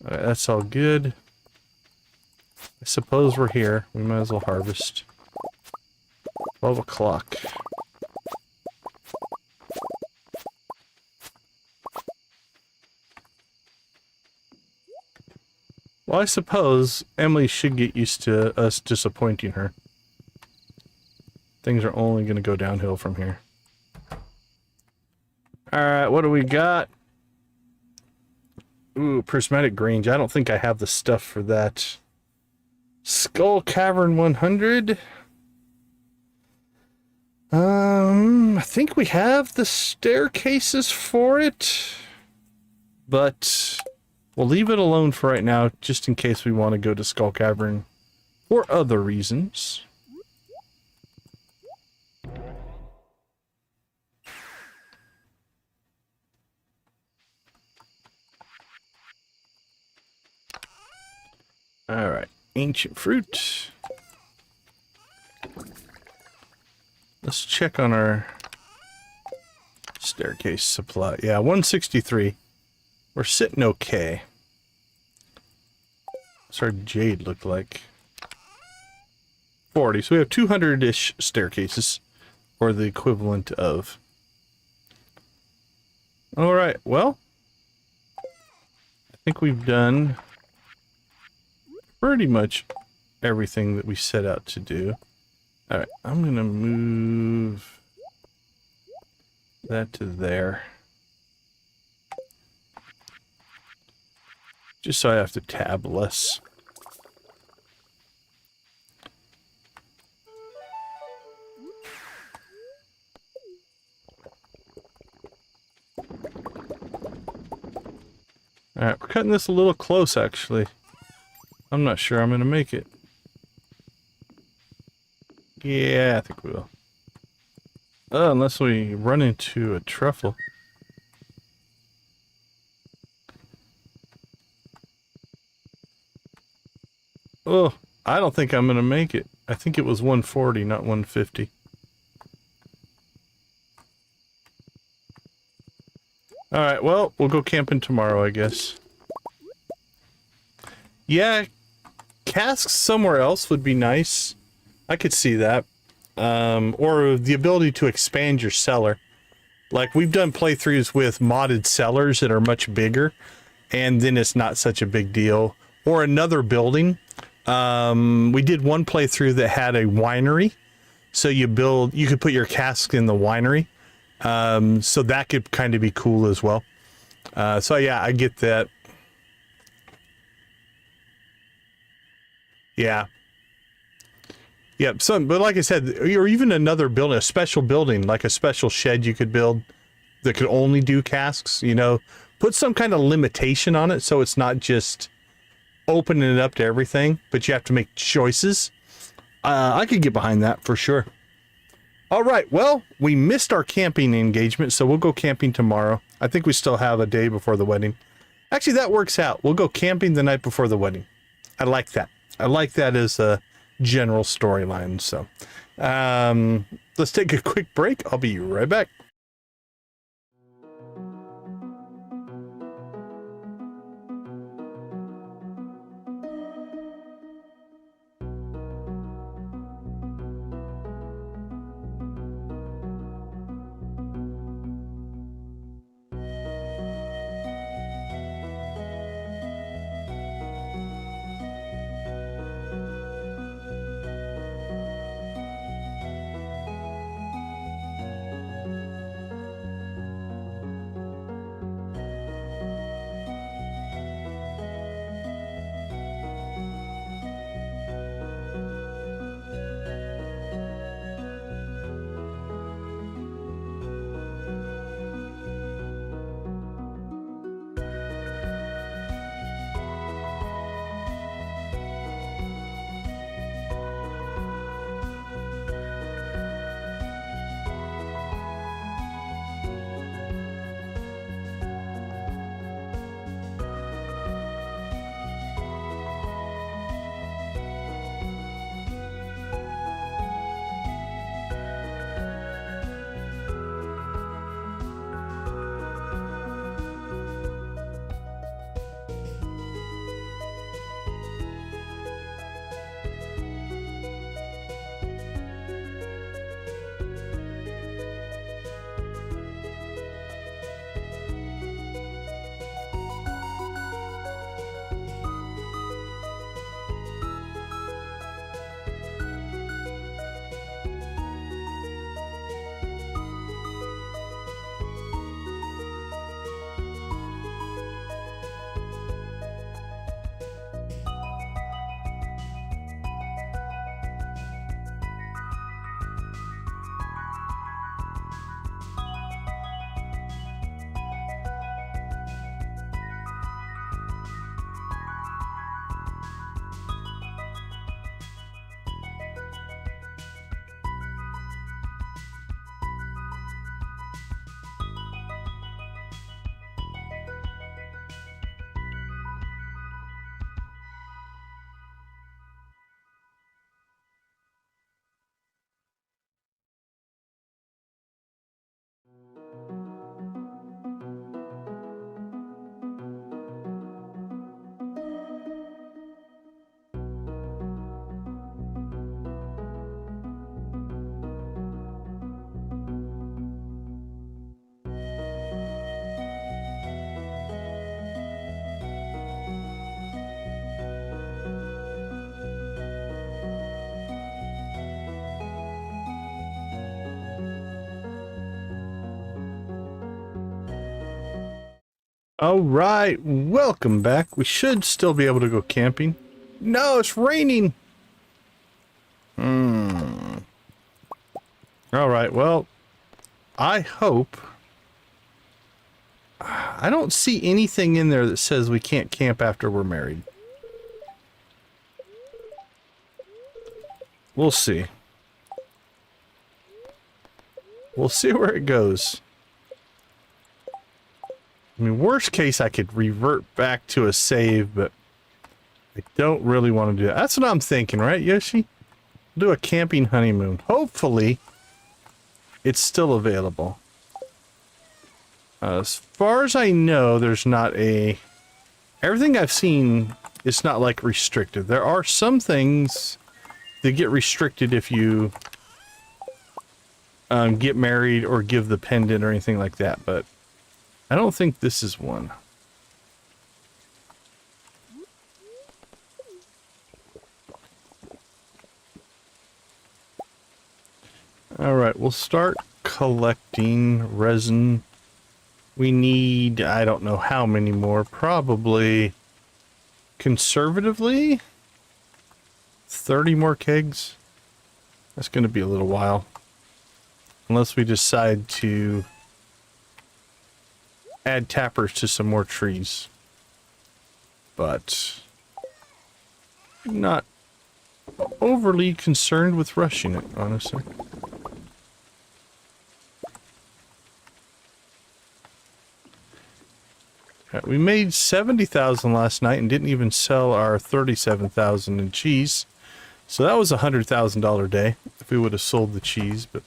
Alright, that's all good. I suppose we're here. We might as well harvest. 12 o'clock. Well, I suppose Emily should get used to us disappointing her. Things are only going to go downhill from here. Alright, what do we got? Ooh, prismatic grange. I don't think I have the stuff for that. Skull Cavern 100. I think we have the staircases for it, but we'll leave it alone for right now, just in case we want to go to Skull Cavern for other reasons. Alright, ancient fruit. Let's check on our staircase supply. Yeah, 163. We're sitting okay. What's our jade look like? 40. So we have 200-ish staircases, or the equivalent of. Alright, well, I think we've done pretty much everything that we set out to do. Alright, I'm gonna move that to there. Just so I have to tab less. Alright, we're cutting this a little close, actually. I'm not sure I'm gonna make it. Yeah, I think we will. Unless we run into a truffle. Oh, I don't think I'm gonna make it. I think it was 140, not 150. Alright, well, we'll go camping tomorrow, I guess. Yeah, casks somewhere else would be nice. I could see that. Or the ability to expand your cellar. Like, we've done playthroughs with modded cellars that are much bigger, and then it's not such a big deal. Or another building. We did one playthrough that had a winery. So you could put your cask in the winery. So that could kind of be cool as well. So yeah, I get that. Yeah. Yeah, but like I said, or even another building, a special building, like a special shed you could build that could only do casks, you know, put some kind of limitation on it so it's not just opening it up to everything, but you have to make choices. I could get behind that for sure. All right, well, we missed our camping engagement, so we'll go camping tomorrow. I think we still have a day before the wedding. Actually, that works out. We'll go camping the night before the wedding. I like that. I like that as a general storyline. So let's take a quick break. I'll be right back. All right, welcome back. We should still be able to go camping. No, it's raining. All right, well, I hope. I don't see anything in there that says we can't camp after we're married. We'll see. We'll see where it goes. I mean, worst case, I could revert back to a save, but I don't really want to do that. That's what I'm thinking, right, Yoshi? Do a camping honeymoon. Hopefully, it's still available. As far as I know, there's not a... Everything I've seen is not, like, restricted. There are some things that get restricted if you get married or give the pendant or anything like that, but I don't think this is one. Alright, we'll start collecting resin. We need, I don't know how many more, probably conservatively 30 more kegs. That's going to be a little while. Unless we decide to add tappers to some more trees. But not overly concerned with rushing it, honestly. We made 70,000 last night and didn't even sell our 37,000 in cheese. So that was a $100,000 day if we would have sold the cheese, but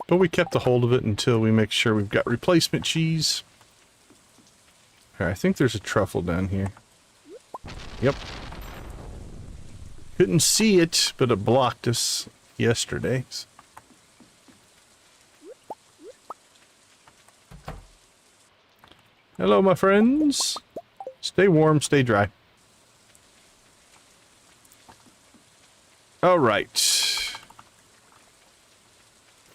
we kept a hold of it until we make sure we've got replacement cheese. Okay, I think there's a truffle down here. Yep. Couldn't see it, but it blocked us yesterday. Hello, my friends. Stay warm, stay dry. All right.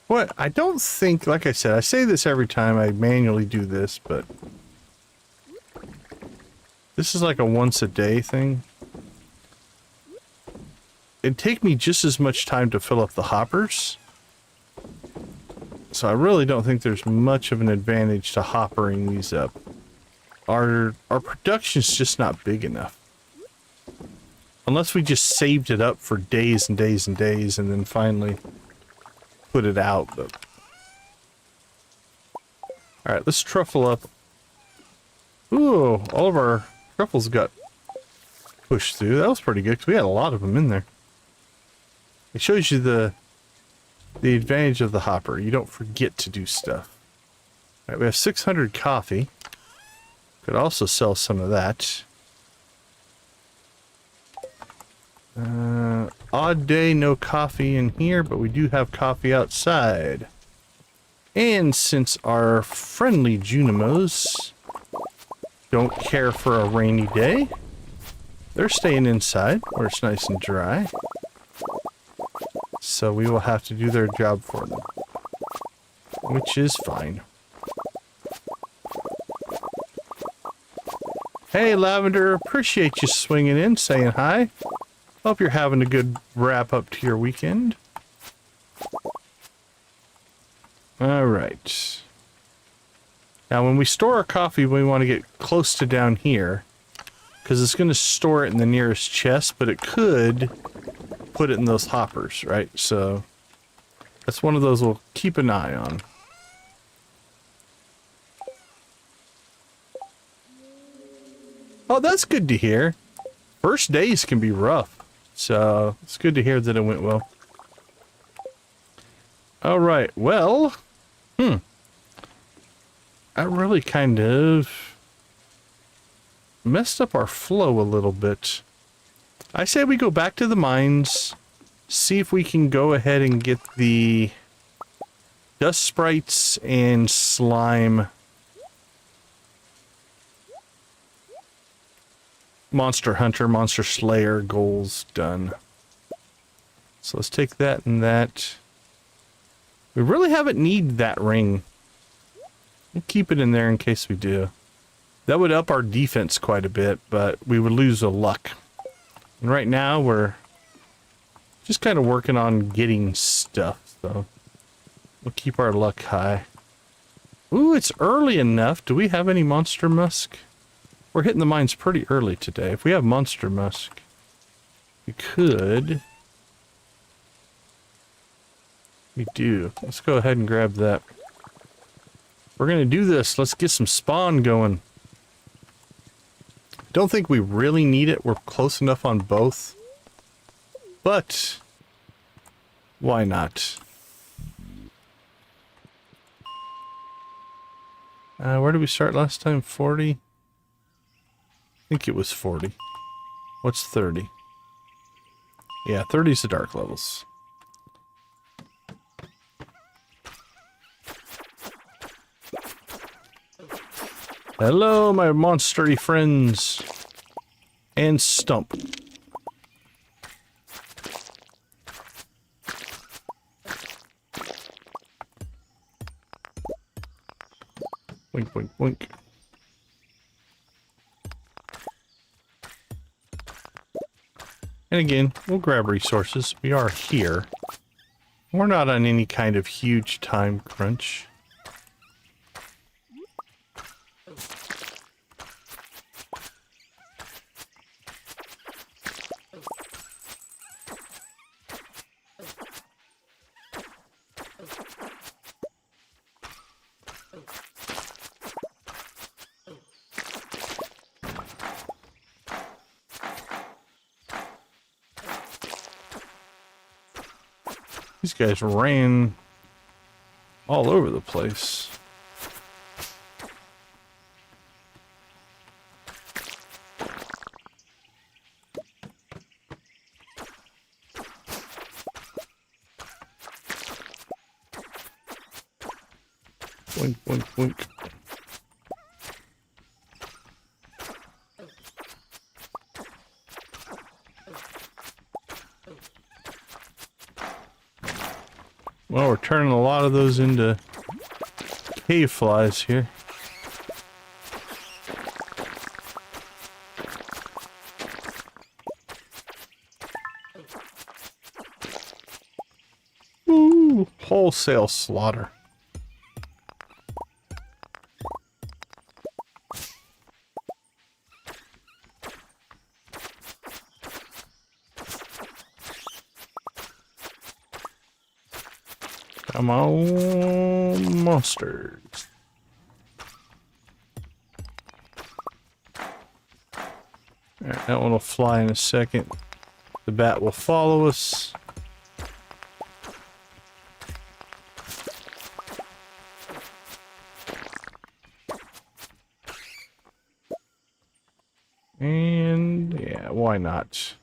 What? I don't think, like I said, I say this every time I manually do this, but this is like a once a day thing. It'd take me just as much time to fill up the hoppers. So I really don't think there's much of an advantage to hoppering these up. Our production's just not big enough. Unless we just saved it up for days and days and days and then finally put it out. But alright, let's truffle up. Ooh, all of our truffles got pushed through. That was pretty good because we had a lot of them in there. It shows you the advantage of the hopper. You don't forget to do stuff. All right, we have 600 coffee. Could also sell some of that. Odd day, no coffee in here, but we do have coffee outside. And since our friendly Junimos don't care for a rainy day, they're staying inside where it's nice and dry. So we will have to do their job for them, which is fine. Hey, Lavender, appreciate you swinging in, saying hi. Hope you're having a good wrap up to your weekend. All right. Now, when we store our coffee, we want to get close to down here because it's going to store it in the nearest chest, but it could put it in those hoppers, right? So that's one of those we'll keep an eye on. Oh, that's good to hear. First days can be rough, so it's good to hear that it went well. All right, well, I really kind of messed up our flow a little bit. I say we go back to the mines, see if we can go ahead and get the dust sprites and slime Monster Hunter, Monster Slayer goals done. So let's take that and that. We really haven't needed that ring. We'll keep it in there in case we do. That would up our defense quite a bit, but we would lose the luck. And right now we're just kind of working on getting stuff, so we'll keep our luck high. Ooh, it's early enough. Do we have any monster musk? We're hitting the mines pretty early today. If we have monster musk, we could. We do. Let's go ahead and grab that. We're gonna do this. Let's get some spawn going. Don't think we really need it. We're close enough on both. But why not? Where did we start last time? 40? I think it was 40. What's 30? Yeah, 30 is the dark levels. Hello, my monstery friends. And Stump. Boink, boink, boink. And again, we'll grab resources. We are here. We're not on any kind of huge time crunch. These guys ran all over the place. Boink, boink, boink. Well, we're turning a lot of those into cave flies here. Ooh, wholesale slaughter. Come on, monsters. Alright, that one will fly in a second. The bat will follow us. And yeah, why not?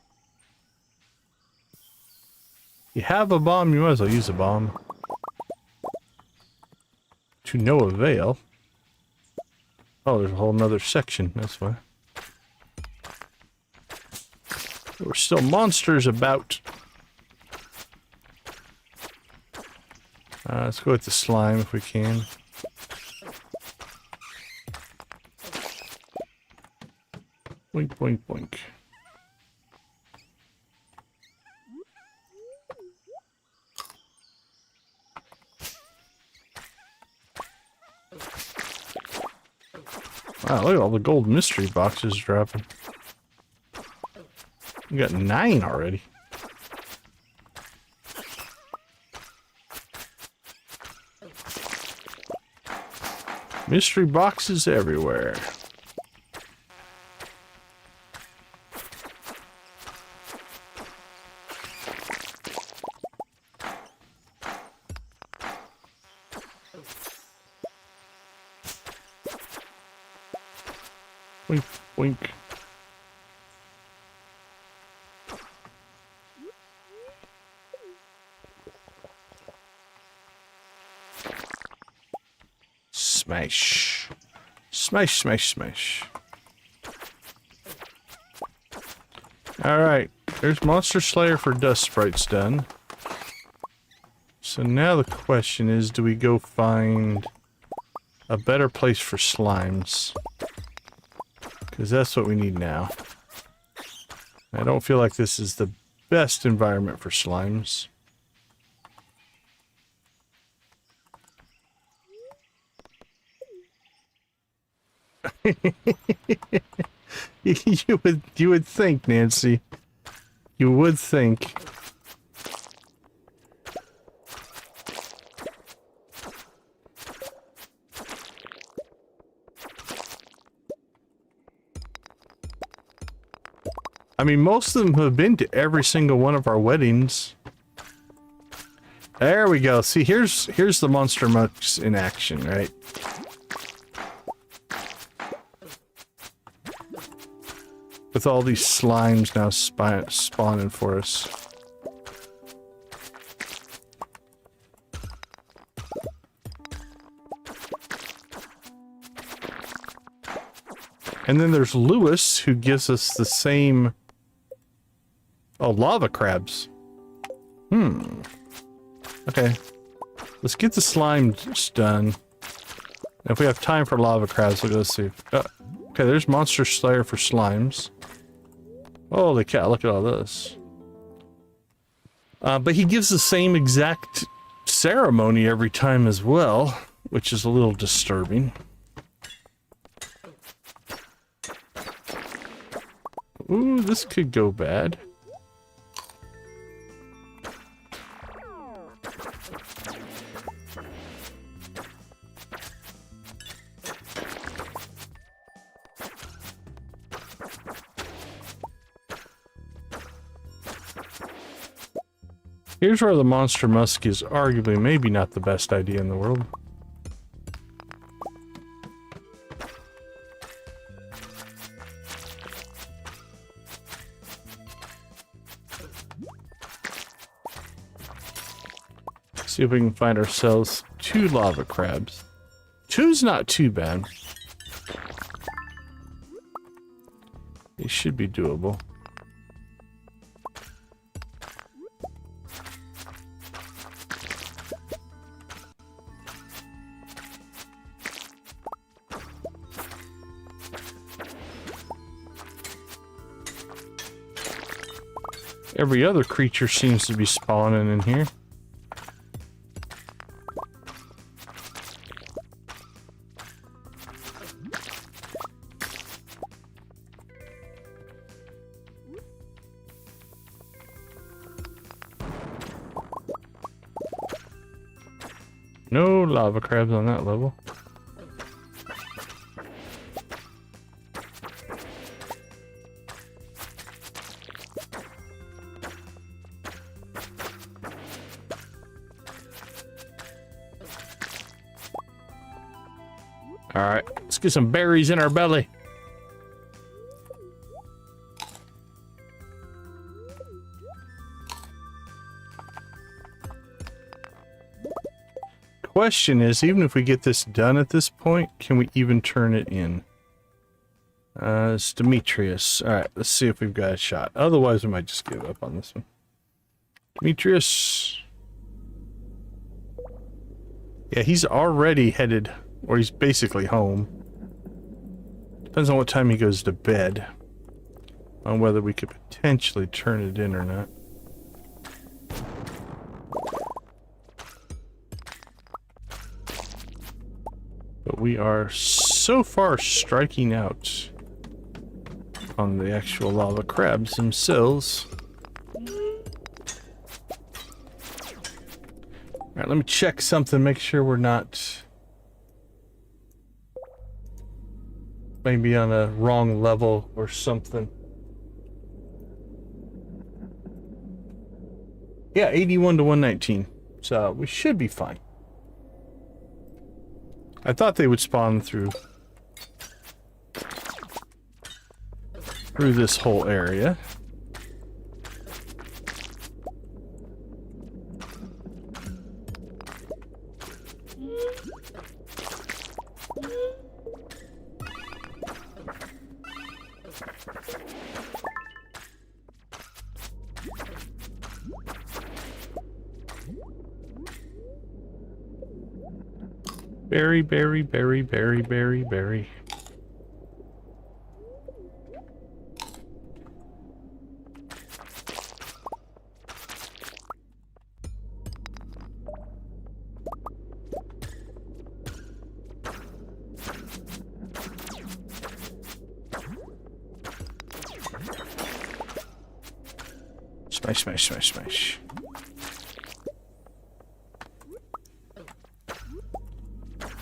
You have a bomb, you might as well use a bomb. To no avail. Oh, there's a whole nother section, that's why. There were still monsters about. Let's go with the slime if we can. Boink, boink, boink. Wow, look at all the gold mystery boxes dropping. We got 9 already. Mystery boxes everywhere. Wink, wink. Smash. Smash, smash, smash. Alright, there's Monster Slayer for Dust Sprites done. So now the question is, do we go find a better place for slimes. Because that's what we need now. I don't feel like this is the best environment for slimes. You would think, Nancy. You would think. I mean, most of them have been to every single one of our weddings. There we go. See, here's the monster mucks in action, right? With all these slimes now spawning for us. And then there's Lewis, who gives us the same... Oh, lava crabs. Okay. Let's get the slimes done. If we have time for lava crabs, we'll go see. Okay, there's Monster Slayer for slimes. Holy cow, look at all this. But he gives the same exact ceremony every time as well, which is a little disturbing. Ooh, this could go bad. Here's where the monster musk is arguably maybe not the best idea in the world. See if we can find ourselves 2 lava crabs. 2's not too bad. It should be doable. Every other creature seems to be spawning in here. No lava crabs on that level. Alright, let's get some berries in our belly. Question is, even if we get this done at this point, can we even turn it in? It's Demetrius. Alright, let's see if we've got a shot. Otherwise, we might just give up on this one. Demetrius. Yeah, he's already headed, or he's basically home. Depends on what time he goes to bed. On whether we could potentially turn it in or not. But we are so far striking out on the actual lava crabs themselves. Alright, let me check something, make sure we're not maybe on a wrong level or something. Yeah, 81 to 119. So we should be fine. I thought they would spawn through this whole area. Berry, berry, berry, berry, berry, berry. Smash, smash, smash, smash.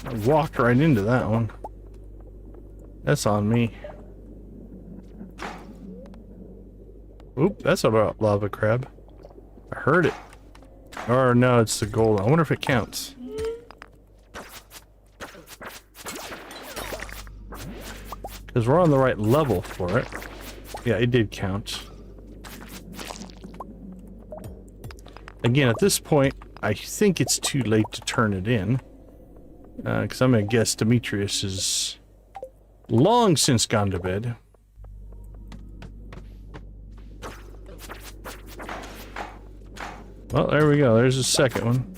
I walked right into that one. That's on me. Oop, that's a lava crab. I heard it. Or no, it's the gold. I wonder if it counts. Because we're on the right level for it. Yeah, it did count. Again, at this point, I think it's too late to turn it in. Because I'm going to guess Demetrius is long since gone to bed. Well, there we go. There's the second one.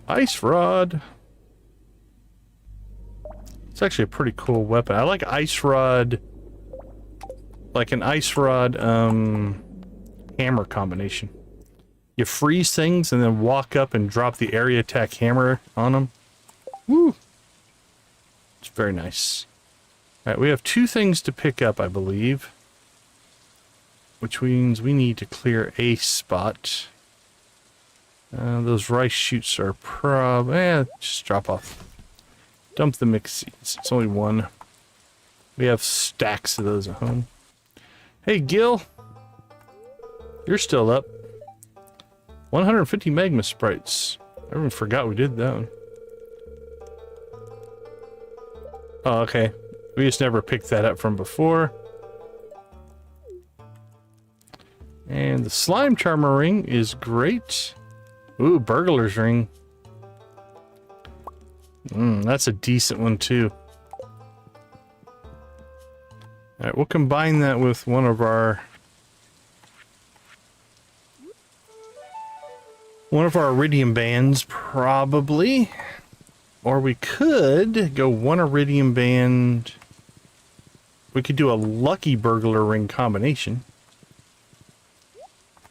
Ice rod. It's actually a pretty cool weapon. I like ice rod, like an ice rod hammer combination. You freeze things and then walk up and drop the area attack hammer on them. Woo! It's very nice. Alright, we have 2 things to pick up, I believe. Which means we need to clear a spot. Those rice shoots are just drop off. Dump the mixed seeds. It's only 1. We have stacks of those at home. Hey, Gil. You're still up. 150 magma sprites. I even forgot we did that one. Oh, okay. We just never picked that up from before. And the slime charmer ring is great. Ooh, burglar's ring. That's a decent one too. Alright, we'll combine that with one of our iridium bands, probably. Or we could go 1 iridium band. We could do a lucky burglar ring combination.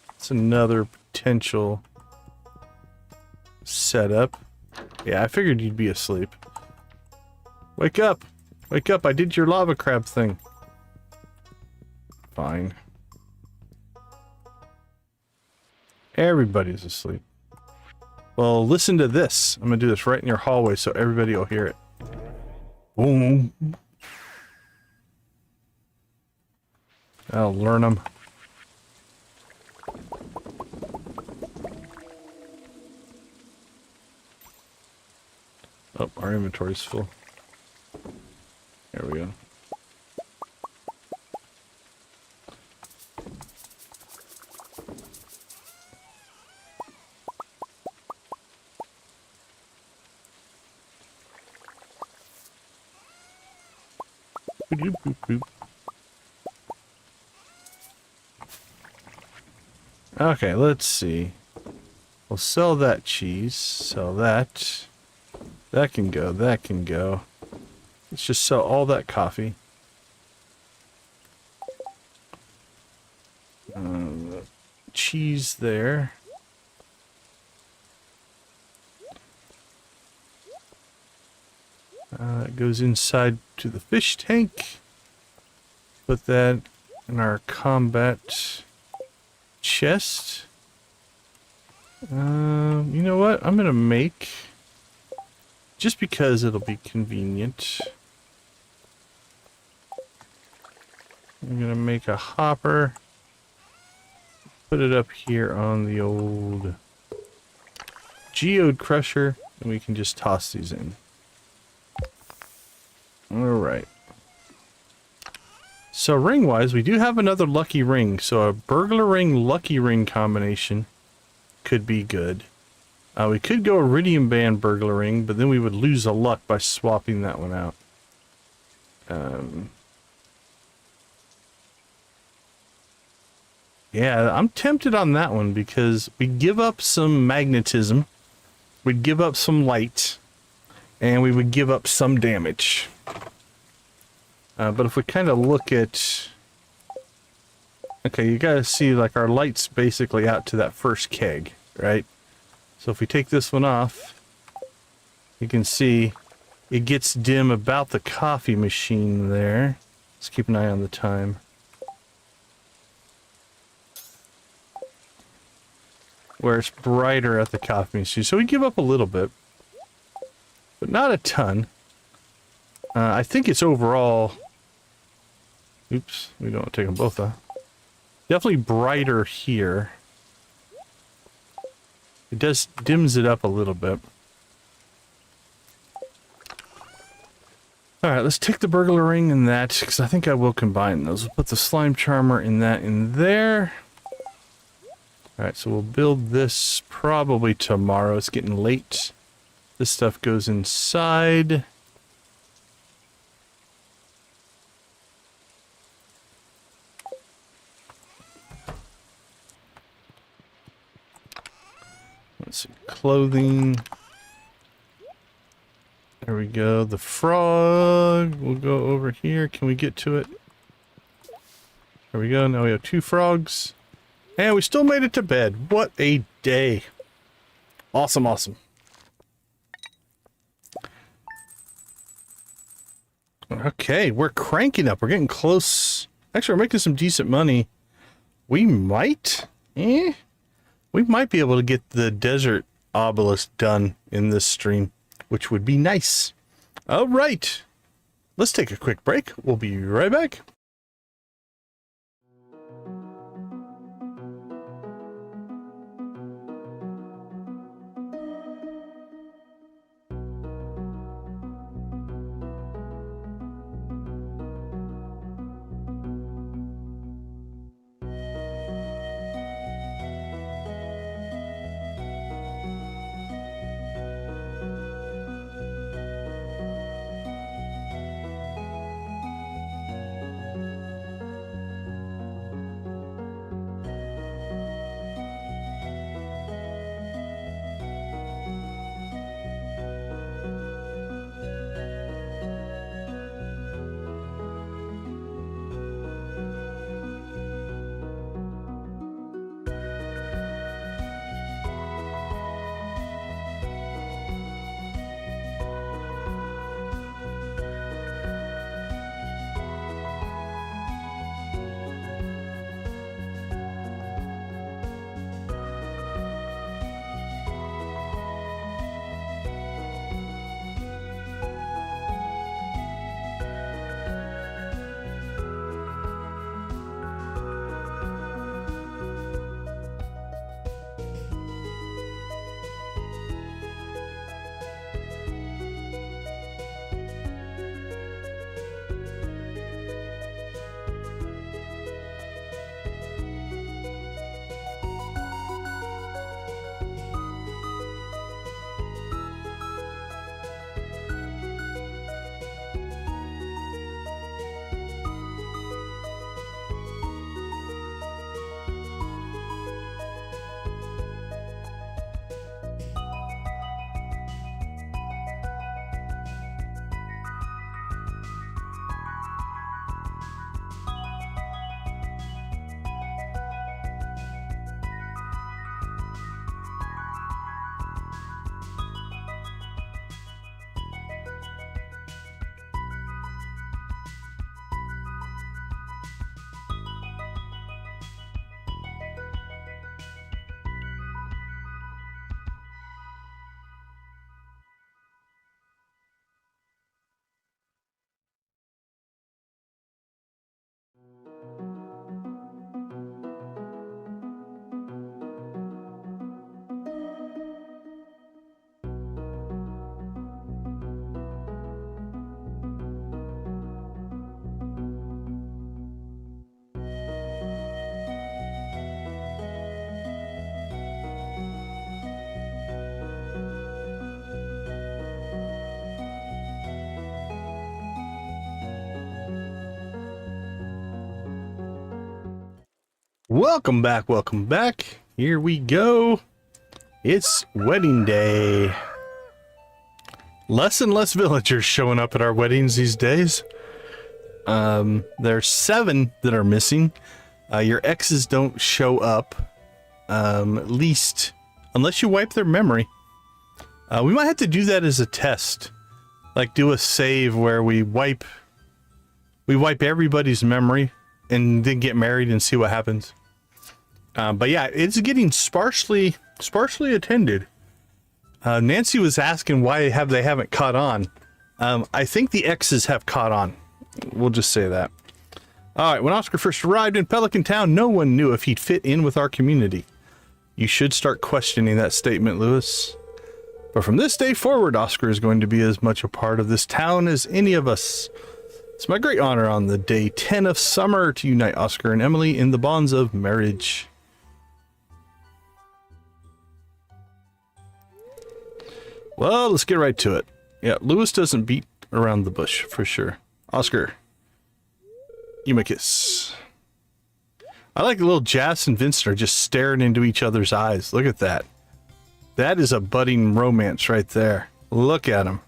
That's another potential setup. Yeah, I figured you'd be asleep. Wake up! Wake up, I did your lava crab thing. Fine. Everybody's asleep. Well, listen to this. I'm gonna do this right in your hallway so everybody will hear it. Boom. I'll learn them. Oh, our inventory's full. There we go. Boop, boop, boop. Okay, let's see. We'll sell that cheese, sell that. That can go, that can go. Let's just sell all that coffee. Cheese there. It goes inside to the fish tank. Put that in our combat chest. You know what? I'm gonna make, just because it'll be convenient, I'm gonna make a hopper. Put it up here on the old geode crusher, and we can just toss these in. Alright. So ring-wise, we do have another lucky ring. So a burglar ring, lucky ring combination could be good. We could go iridium band burglar ring, but then we would lose a luck by swapping that one out. Yeah, I'm tempted on that one because we give up some magnetism, we'd give up some light, and we would give up some damage. But if we kind of look at... Okay, you gotta see, like, our light's basically out to that first keg, right? So if we take this one off, you can see it gets dim about the coffee machine there. Let's keep an eye on the time. Where it's brighter at the coffee machine. So we give up a little bit, but not a ton. I think it's overall... Oops, we don't take them both off. Definitely brighter here. It does dims it up a little bit. Alright, let's take the burglar ring and that, because I think I will combine those. We'll put the slime charmer in that in there. Alright, so we'll build this probably tomorrow. It's getting late. This stuff goes inside. Let's see, clothing. There we go. The frog. We'll go over here. Can we get to it? There we go. Now we have 2 frogs. And we still made it to bed. What a day. Awesome, awesome. Okay, we're cranking up. We're getting close. Actually, we're making some decent money. We might... We might be able to get the desert obelisk done in this stream, which would be nice. All right. Let's take a quick break. We'll be right back. Welcome back, welcome back. Here we go. It's wedding day. Less and less villagers showing up at our weddings these days. There's 7 that are missing. Your exes don't show up, at least unless you wipe their memory. We might have to do that as a test, like do a save where we wipe everybody's memory and then get married and see what happens. But yeah, it's getting sparsely attended. Nancy was asking why they haven't caught on. I think the exes have caught on. We'll just say that. All right, when Oscar first arrived in Pelican Town, no one knew if he'd fit in with our community. You should start questioning that statement, Lewis. But from this day forward, Oscar is going to be as much a part of this town as any of us. It's my great honor on the day 10 of summer to unite Oscar and Emily in the bonds of marriage. Well, let's get right to it. Yeah, Lewis doesn't beat around the bush, for sure. Oscar, you may kiss. I like the little Jas and Vincent are just staring into each other's eyes. Look at that. That is a budding romance right there. Look at them.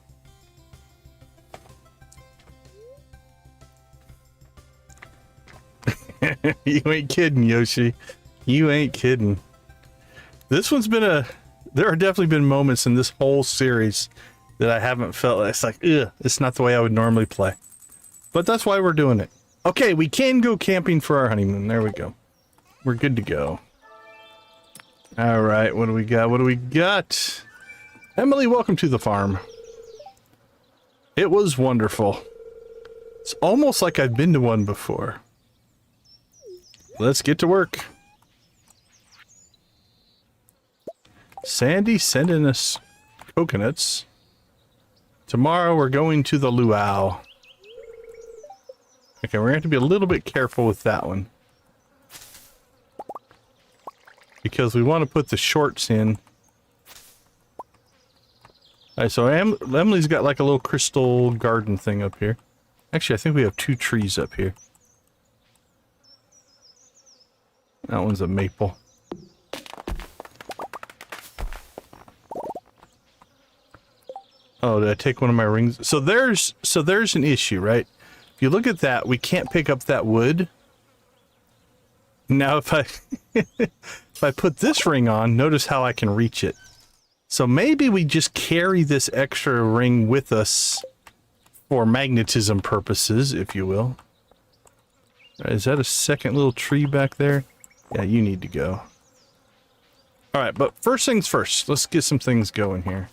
You ain't kidding, Yoshi. You ain't kidding. This one's been there are definitely been moments in this whole series that I haven't felt, it's like, ugh, it's not the way I would normally play. But that's why we're doing it. Okay, we can go camping for our honeymoon. There we go. We're good to go. All right, what do we got? What do we got? Emily, welcome to the farm. It was wonderful. It's almost like I've been to one before. Let's get to work. Sandy sending us coconuts. Tomorrow we're going to the luau. Okay, we're going to have to be a little bit careful with that one. Because we want to put the shorts in. Alright, so Emily's got like a little crystal garden thing up here. Actually, I think we have 2 trees up here. That one's a maple. Oh, did I take one of my rings? So there's an issue, right? If you look at that, we can't pick up that wood. Now if I if I put this ring on, notice how I can reach it. So maybe we just carry this extra ring with us for magnetism purposes, if you will. Is that a second little tree back there? Yeah, you need to go. Alright, but first things first, let's get some things going here.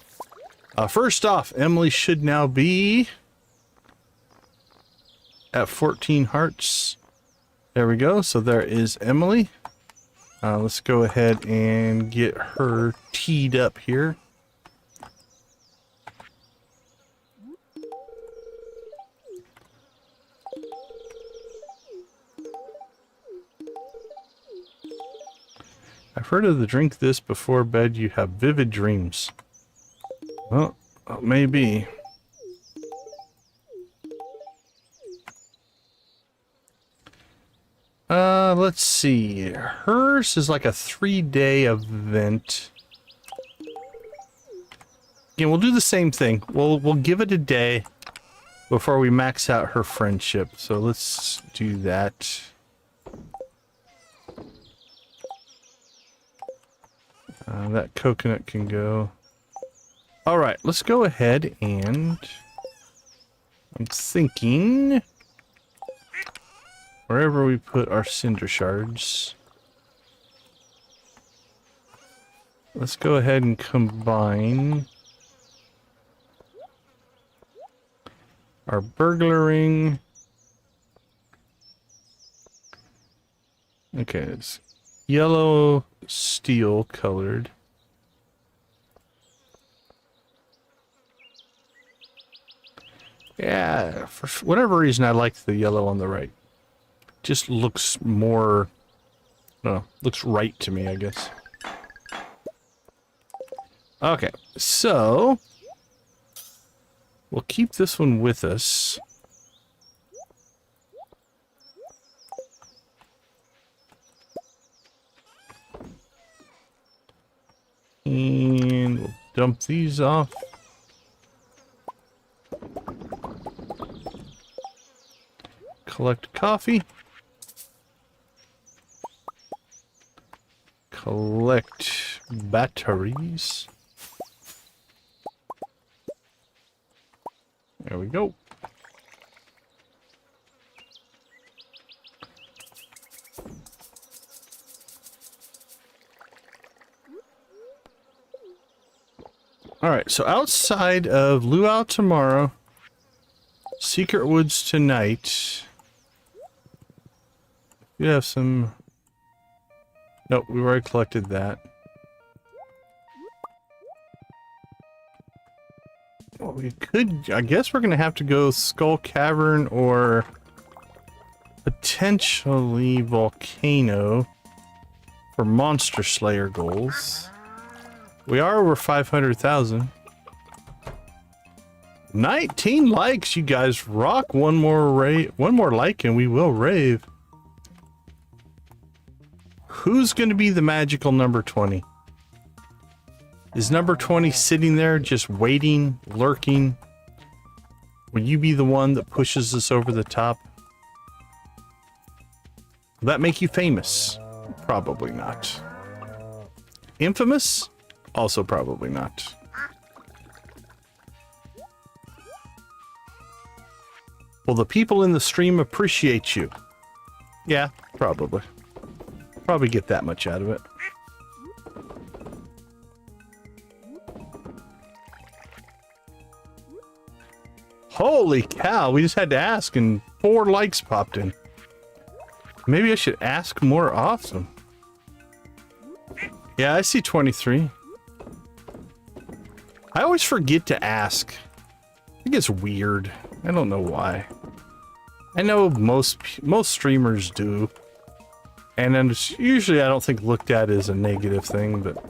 First off, Emily should now be at 14 hearts. There we go. So there is Emily. Let's go ahead and get her teed up here. I've heard of the drink this before bed. You have vivid dreams. Well, maybe. Let's see. Hers is like a 3-day event. Again, we'll do the same thing. We'll give it a day before we max out her friendship. So let's do that. That coconut can go. All right, let's go ahead and I'm thinking wherever we put our cinder shards, let's go ahead and combine our burglaring. Okay, it's yellow steel colored. Yeah, for whatever reason, I like the yellow on the right. Just looks more, looks right to me, I guess. Okay, so we'll keep this one with us. Dump these off. Collect coffee. Collect batteries. There we go. Alright, so outside of Luau tomorrow, Secret Woods tonight. You have some... Nope, we've already collected that. Well, we could... I guess we're going to have to go Skull Cavern or potentially Volcano for Monster Slayer goals. We are over 500,000. 19 likes, you guys rock. One more like and we will rave. Who's going to be the magical number 20? Is number 20 sitting there just waiting, lurking? Will you be the one that pushes us over the top? Will that make you famous? Probably not. Infamous? Also probably not. Will the people in the stream appreciate you? Yeah, probably. Probably get that much out of it. Holy cow, we just had to ask and 4 likes popped in. Maybe I should ask more often. Yeah, I see 23. I always forget to ask. I think it's weird. I don't know why. I know most streamers do. And then it's usually I don't think looked at as a negative thing, but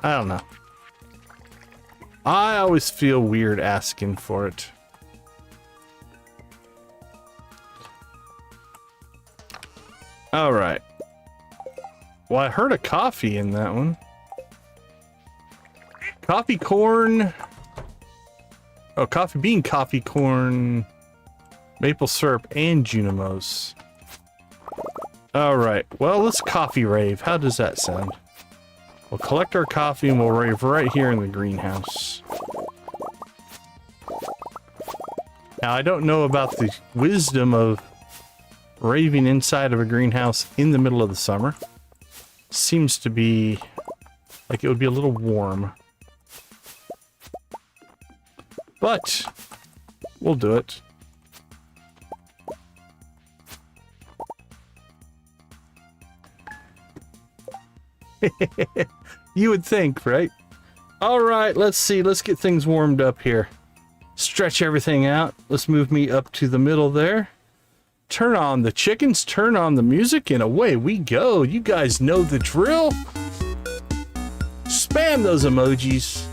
I don't know. I always feel weird asking for it. All right. Well, I heard a coffee in that one. Coffee corn. Oh, coffee bean, coffee corn, maple syrup, and Junimos. All right. Well, let's coffee rave. How does that sound? We'll collect our coffee and we'll rave right here in the greenhouse. Now, I don't know about the wisdom of raving inside of a greenhouse in the middle of the summer. Seems to be like it would be a little warm. But we'll do it. You would think, right? All right, let's see. Let's get things warmed up here. Stretch everything out. Let's move me up to the middle there. Turn on the chickens, turn on the music, and away we go. You guys know the drill. Spam those emojis.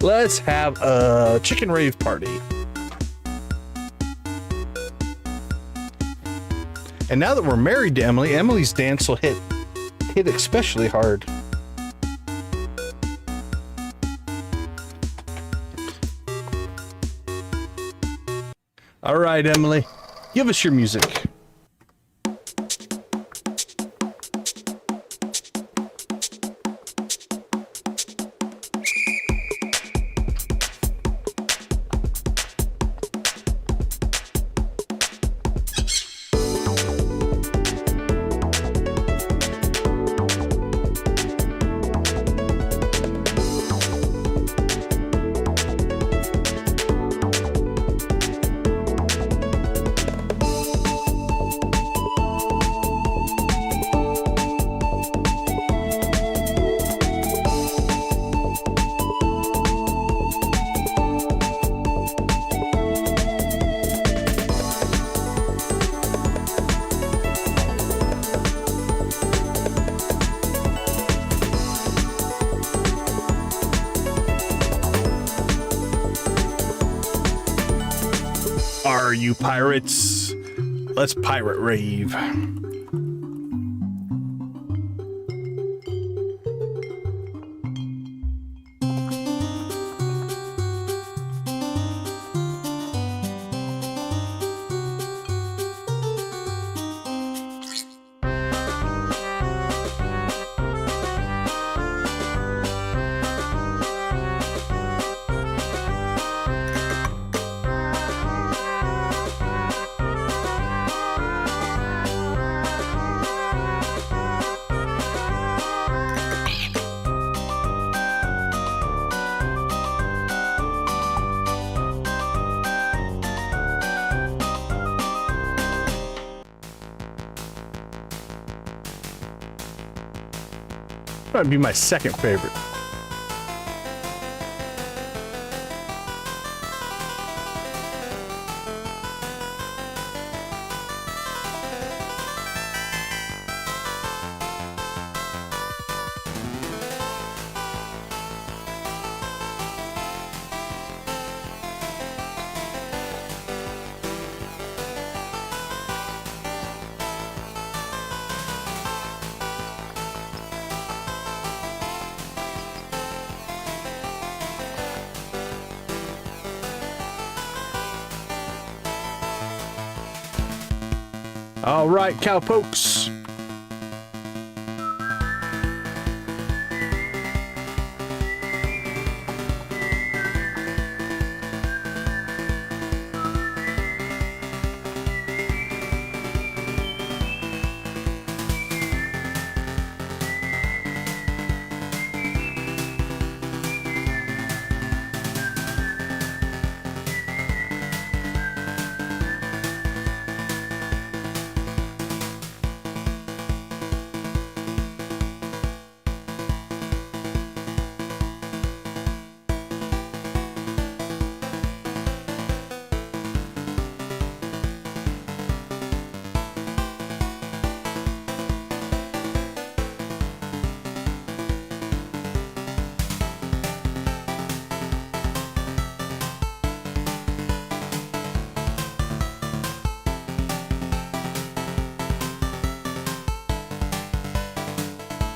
Let's have a chicken rave party. And now that we're married to Emily, Emily's dance will hit especially hard. All right, Emily, give us your music. Are you pirates? Let's pirate rave. might be my second favorite. All right, cowpokes.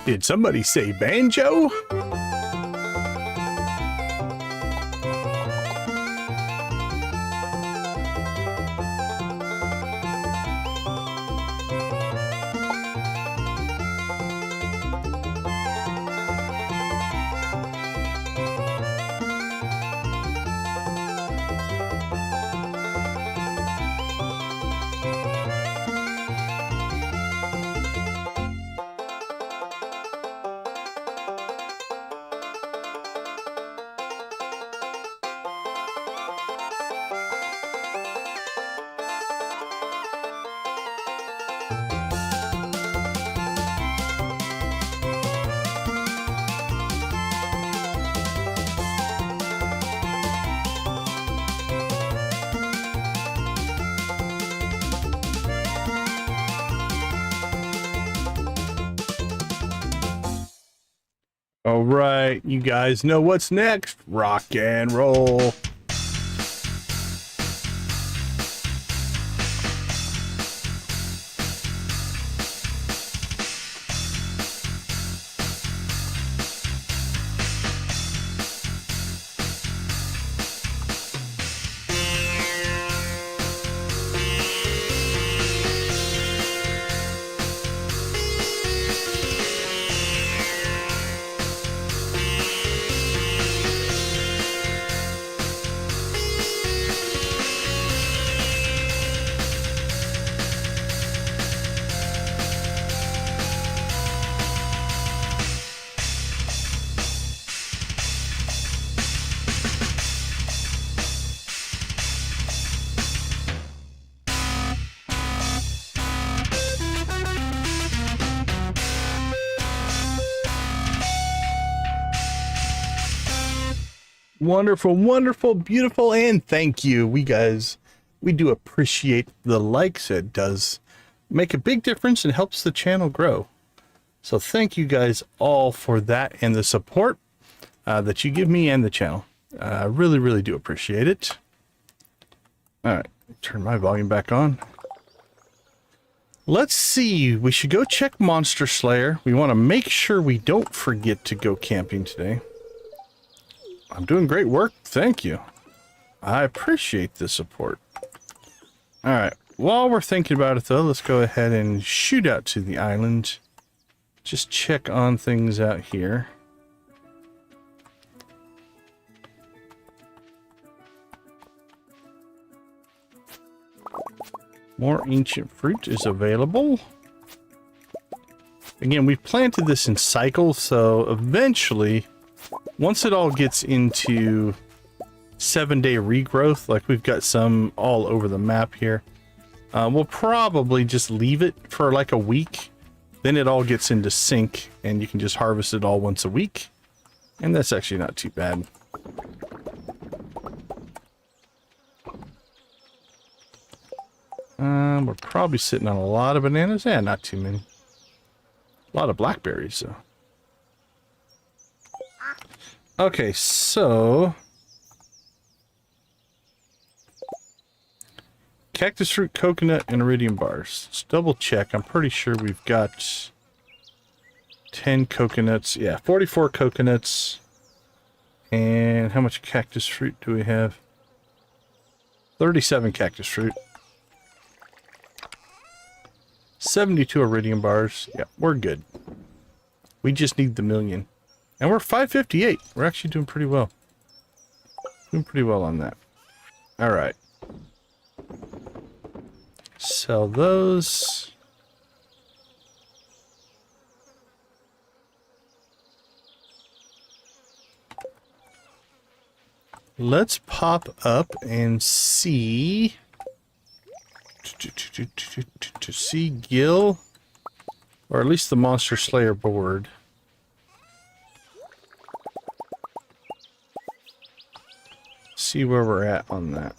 Did somebody say banjo? All right, you guys know what's next. Rock and roll. Wonderful, wonderful, beautiful, and thank you. We do appreciate the likes. It does make a big difference and helps the channel grow. So thank you guys all for that and the support that you give me and the channel. I really, really do appreciate it. All right, turn my volume back on. Let's see. We should go check Monster Slayer. We want to make sure we don't forget to go camping today. I'm doing great work. Thank you. I appreciate the support. All right. While we're thinking about it, though, let's go ahead and shoot out to the island. Just check on things out here. More ancient fruit is available. Again, we've planted this in cycles, so eventually, once it all gets into 7-day regrowth, like we've got some all over the map here, we'll probably just leave it for like a week Then it all gets into sync, and you can just harvest it all once a week. And that's actually not too bad. We're probably sitting on a lot of bananas. Yeah, not too many. A lot of blackberries, though. Okay, so... cactus fruit, coconut, and iridium bars. Let's double check. I'm pretty sure we've got 10 coconuts. Yeah, 44 coconuts. And how much cactus fruit do we have? 37 cactus fruit. 72 iridium bars. Yeah, we're good. We just need the million. And we're 558. We're actually doing pretty well. Doing pretty well on that. Alright. Sell those. Let's pop up and see... to see Gil, or at least the Monster Slayer board. See where we're at on that.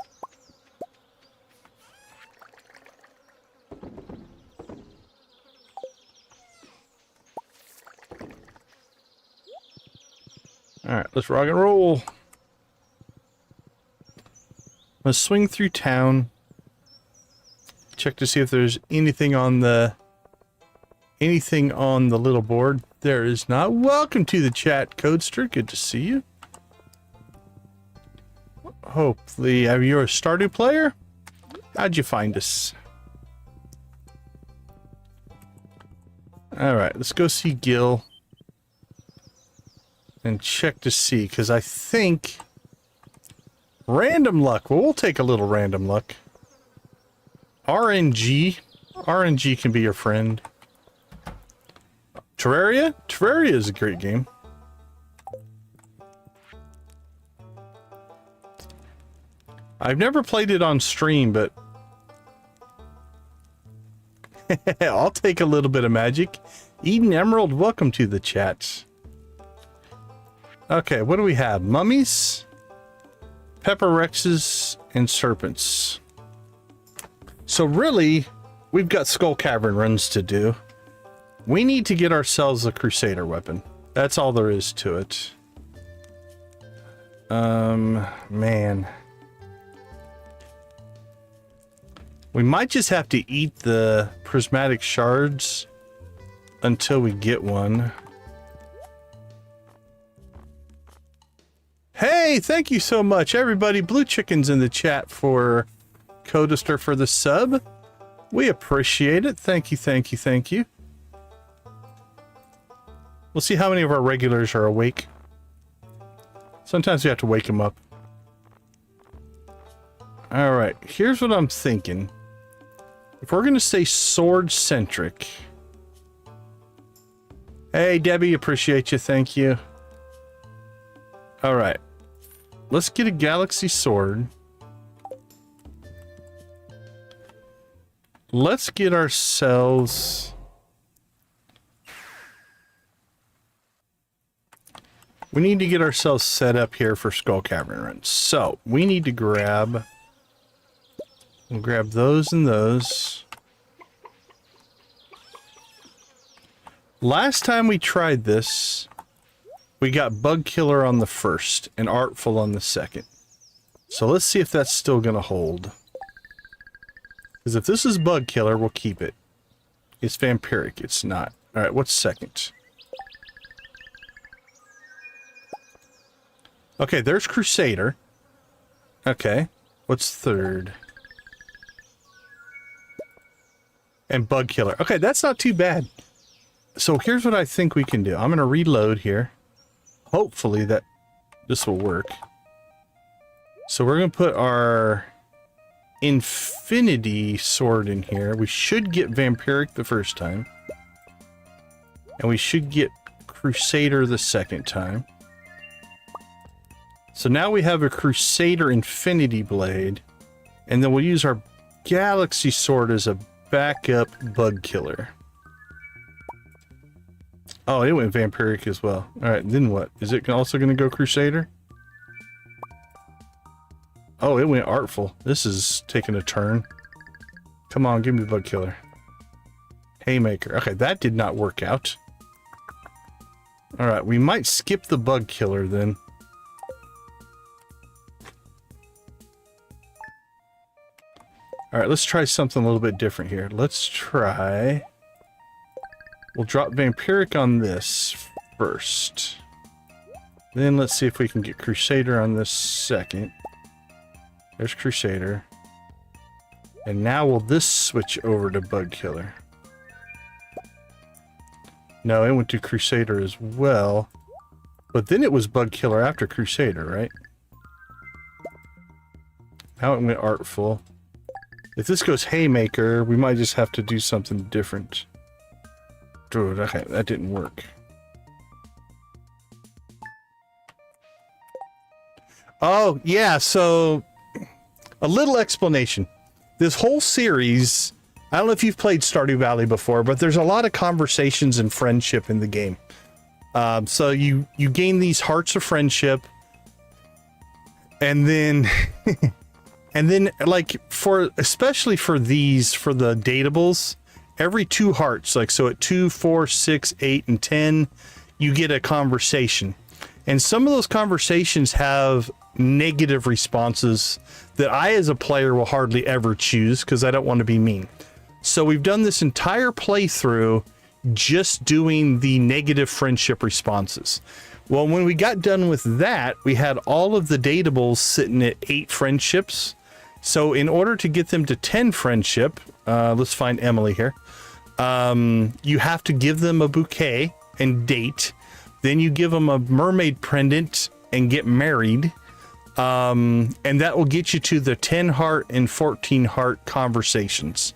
Alright, let's rock and roll. Let's swing through town. Check to see if there's anything on the little board. There is not. Welcome to the chat, Codester. Good to see you. Hopefully, you're a Stardew player? How'd you find us? Alright, let's go see Gil. And check to see, because I think... random luck. Well, we'll take a little random luck. RNG. RNG can be your friend. Terraria? Terraria is a great game. I've never played it on stream, but... I'll take a little bit of magic. Eden Emerald, welcome to the chat. Okay, what do we have? Mummies, Pepper Rexes, and Serpents. So really, we've got Skull Cavern runs to do. We need to get ourselves a Crusader weapon. That's all there is to it. Man. We might just have to eat the prismatic shards until we get one. Hey, thank you so much, everybody. Blue Chicken's in the chat for Codester for the sub. We appreciate it. Thank you, thank you, thank you. We'll see how many of our regulars are awake. Sometimes we have to wake them up. Alright, here's what I'm thinking. If we're going to stay sword-centric... Hey, Debbie, appreciate you. Thank you. Alright. Let's get a galaxy sword. Let's get ourselves... We need to get ourselves set up here for Skull Cavern runs. So, we need to grab... We'll grab those and those. Last time we tried this, we got Bug Killer on the first and Artful on the second. So let's see if that's still going to hold. Because if this is Bug Killer, we'll keep it. It's Vampiric. It's not. Alright, what's second? Okay, there's Crusader. Okay. What's third? And Bug Killer. Okay, that's not too bad. So here's what I think we can do. I'm going to reload here. Hopefully that this will work. So we're going to put our Infinity Sword in here. We should get Vampiric the first time. And we should get Crusader the second time. So now we have a Crusader Infinity Blade. And then we'll use our Galaxy Sword as a backup Bug Killer. Oh, it went vampiric as well. Alright, then what? Is it also going to go Crusader? Oh, it went artful. This is taking a turn. Come on, give me bug killer. Haymaker. Okay, that did not work out. Alright, we might skip the bug killer then. Alright, let's try something a little bit different here. Let's try... We'll drop vampiric on this first. Then let's see if we can get Crusader on this second. There's Crusader. And now will this switch over to bug killer? No, it went to Crusader as well. But then it was bug killer after Crusader, right? Now it went artful. If this goes Haymaker, we might just have to do something different. Dude, okay, that didn't work. Oh, yeah, so a little explanation. This whole series, I don't know if you've played Stardew Valley before, but there's a lot of conversations and friendship in the game. So you gain these hearts of friendship, and then and then like especially for the datables, every 2 hearts, like so at 2, 4, 6, 8, and 10, you get a conversation. And some of those conversations have negative responses that I as a player will hardly ever choose because I don't want to be mean. So we've done this entire playthrough just doing the negative friendship responses. Well, when we got done with that, we had all of the datables sitting at 8 friendships. So in order to get them to 10 friendship, let's find Emily here. You have to give them a bouquet and date. Then you give them a mermaid pendant and get married. And that will get you to the 10 heart and 14 heart conversations.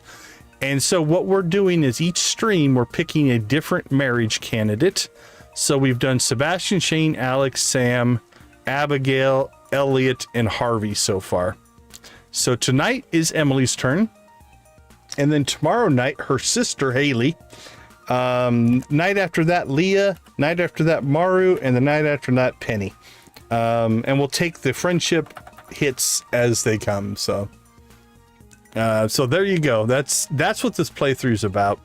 And so what we're doing is each stream, we're picking a different marriage candidate. So we've done Sebastian, Shane, Alex, Sam, Abigail, Elliot, and Harvey so far. So tonight is Emily's turn. And then tomorrow night, her sister, Haley. Night after that, Leah. Night after that, Maru. And the night after that, Penny. And we'll take the friendship hits as they come. So there you go. That's what this playthrough is about.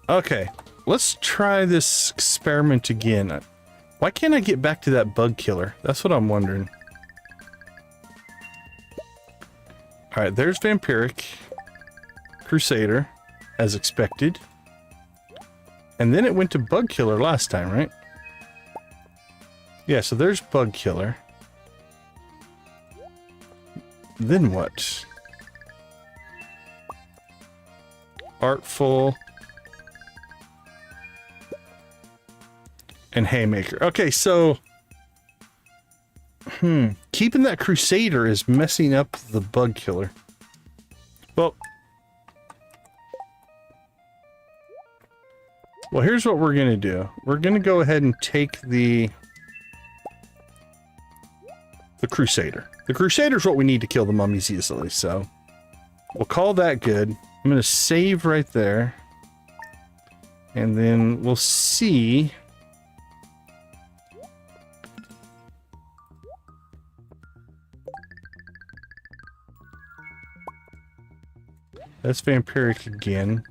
Okay, let's try this experiment again. Why can't I get back to that bug killer? That's what I'm wondering. All right, there's vampiric, Crusader, as expected. And then it went to bug killer last time, right? Yeah, so there's bug killer. Then what? Artful. And Haymaker. Okay, so... keeping that Crusader is messing up the bug killer. Well, here's what we're going to do. We're going to go ahead and take the Crusader. The Crusader is what we need to kill the mummies easily, so we'll call that good. I'm going to save right there. And then we'll see. That's vampiric again.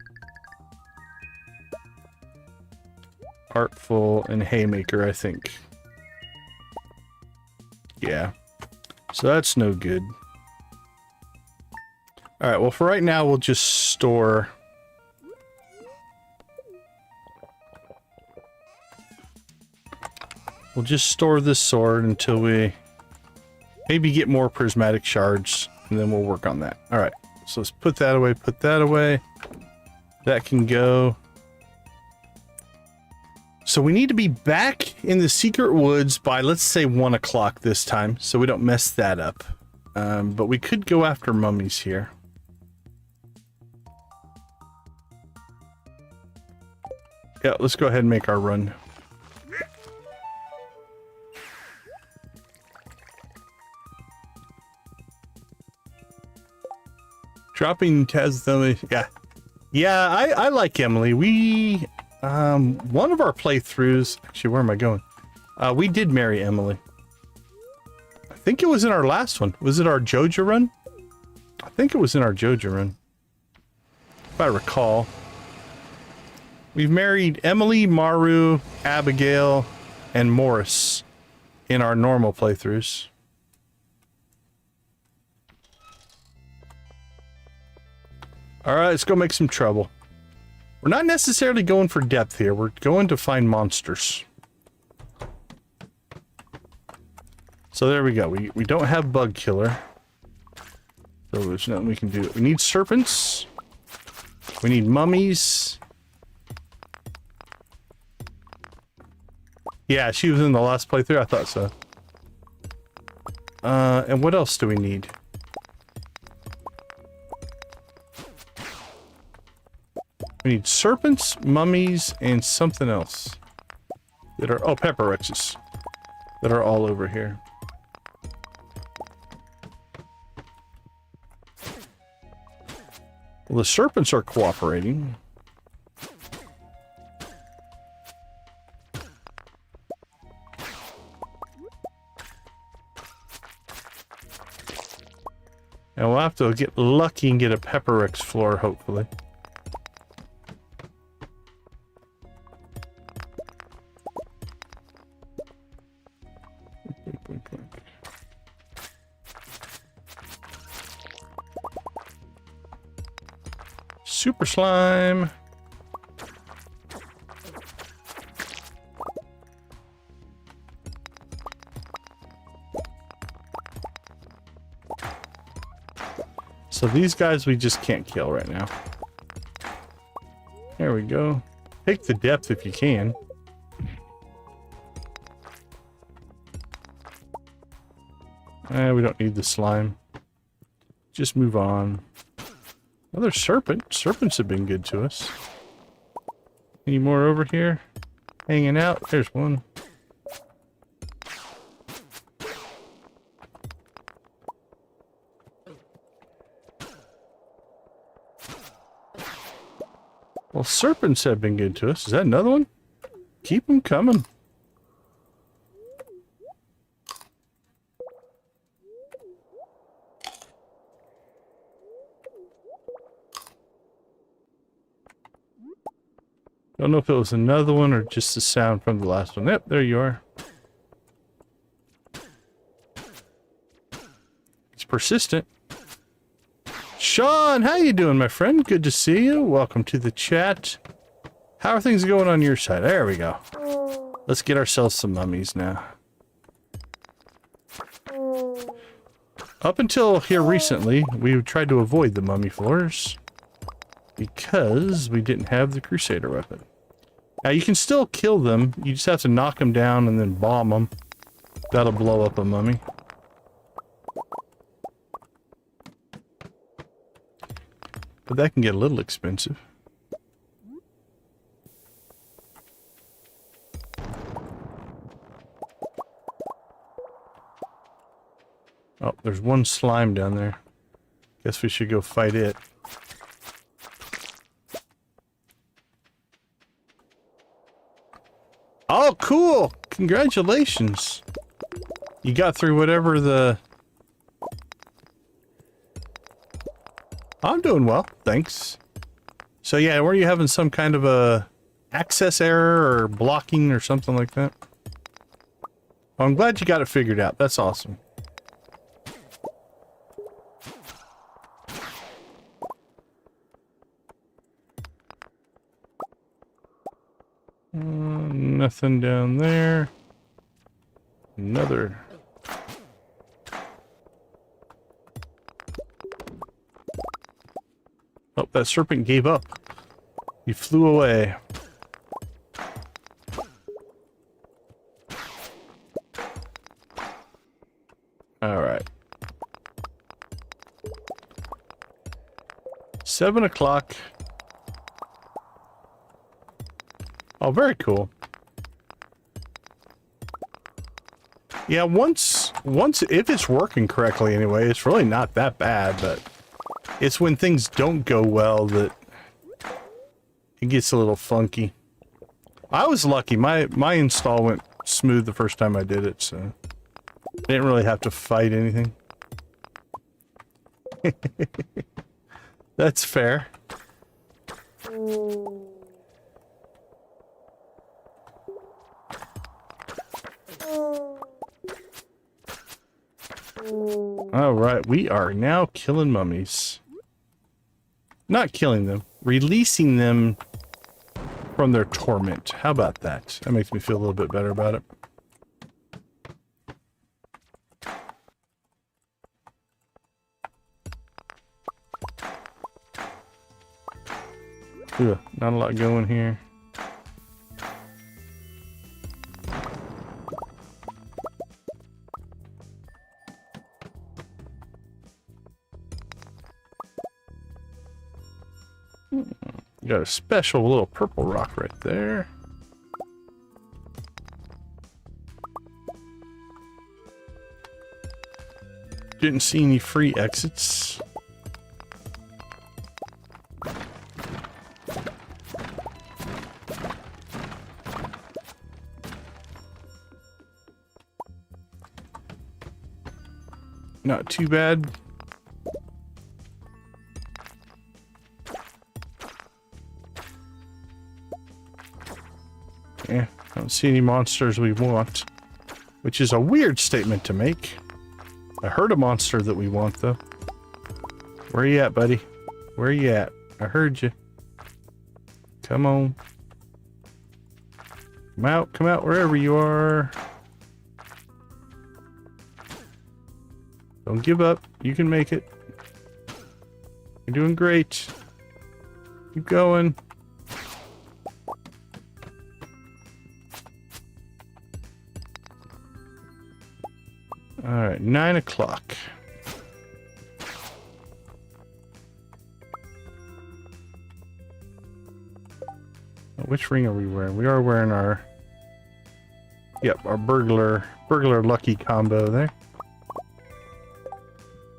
Artful and Haymaker, I think. Yeah. So that's no good. Alright, well for right now we'll just store... We'll just store this sword until we maybe get more prismatic shards, and then we'll work on that. Alright, so let's put that away, put that away. That can go. So we need to be back in the secret woods by, let's say, 1 o'clock this time, so we don't mess that up. But we could go after mummies here. Yeah, let's go ahead and make our run. Dropping Taz, yeah. Yeah, I like Emily. We, one of our playthroughs, actually, where am I going? We did marry Emily. I think it was in our last one. Was it our JoJo run? I think it was in our JoJo run. If I recall. We've married Emily, Maru, Abigail, and Morris in our normal playthroughs. Alright, let's go make some trouble. We're not necessarily going for depth here. We're going to find monsters. So there we go. We don't have bug killer. So there's nothing we can do. We need serpents. We need mummies. Yeah, she was in the last playthrough. I thought so. And what else do we need? We need serpents, mummies, and something else. That are, oh, pepper rexes. That are all over here. Well, the serpents are cooperating. And we'll have to get lucky and get a pepper rex floor, hopefully. Super slime. So these guys we just can't kill right now. There we go. Take the depth if you can. We don't need the slime. Just move on. Another serpent. Serpents have been good to us. Any more over here? Hanging out? There's one. Well, serpents have been good to us. Is that another one? Keep them coming. Don't know if it was another one or just the sound from the last one. Yep, there you are. It's persistent. Sean, how you doing, my friend? Good to see you. Welcome to the chat. How are things going on your side? There we go. Let's get ourselves some mummies now. Up until here recently, we tried to avoid the mummy floors because we didn't have the Crusader weapon. Now, you can still kill them. You just have to knock them down and then bomb them. That'll blow up a mummy. But that can get a little expensive. Oh, there's one slime down there. Guess we should go fight it. Oh, cool! Congratulations! You got through whatever the... I'm doing well, thanks. So yeah, were you having some kind of a access error or blocking or something like that? Well, I'm glad you got it figured out. That's awesome. Nothing down there. Another. Oh, that serpent gave up. He flew away. All right. 7 o'clock. Oh, very cool. Yeah, once if it's working correctly anyway, it's really not that bad, but it's when things don't go well that it gets a little funky. I was lucky. My install went smooth the first time I did it, so I didn't really have to fight anything. That's fair. Alright, we are now killing mummies. Not killing them, releasing them from their torment. How about that? That makes me feel a little bit better about it. Ugh, not a lot going here. Got a special little purple rock right there. Didn't see any free exits. Not too bad. Yeah, I don't see any monsters we want, which is a weird statement to make. I heard a monster that we want, though. Where you at, buddy? Where you at? I heard you. Come on. Come out wherever you are. Don't give up. You can make it. You're doing great. Keep going. Alright, 9 o'clock. Which ring are we wearing? We are wearing our... Yep, our burglar lucky combo there.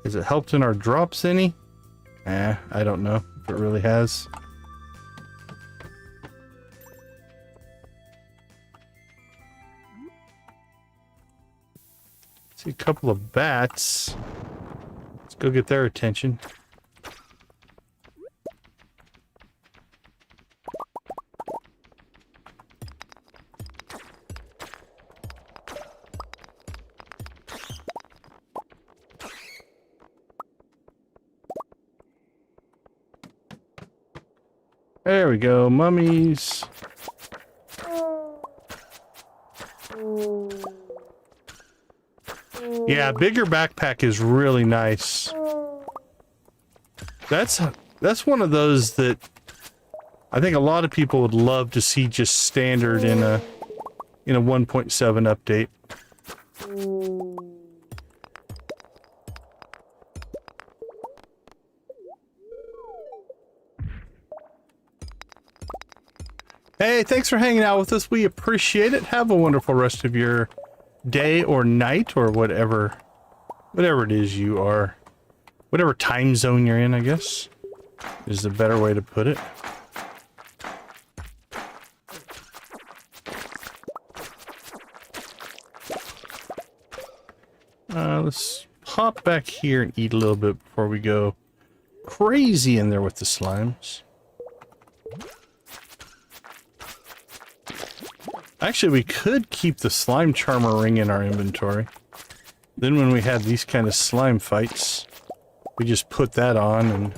Has it helped in our drops any? I don't know if it really has. See a couple of bats. Let's go get their attention. There we go, mummies. Yeah, bigger backpack is really nice. That's one of those that I think a lot of people would love to see just standard in a 1.7 update. Hey, thanks for hanging out with us. We appreciate it. Have a wonderful rest of your day or night or whatever it is you are. Whatever time zone you're in, I guess, is the better way to put it. Let's pop back here and eat a little bit before we go crazy in there with the slimes. Actually, we could keep the slime charmer ring in our inventory. Then when we had these kind of slime fights, we just put that on and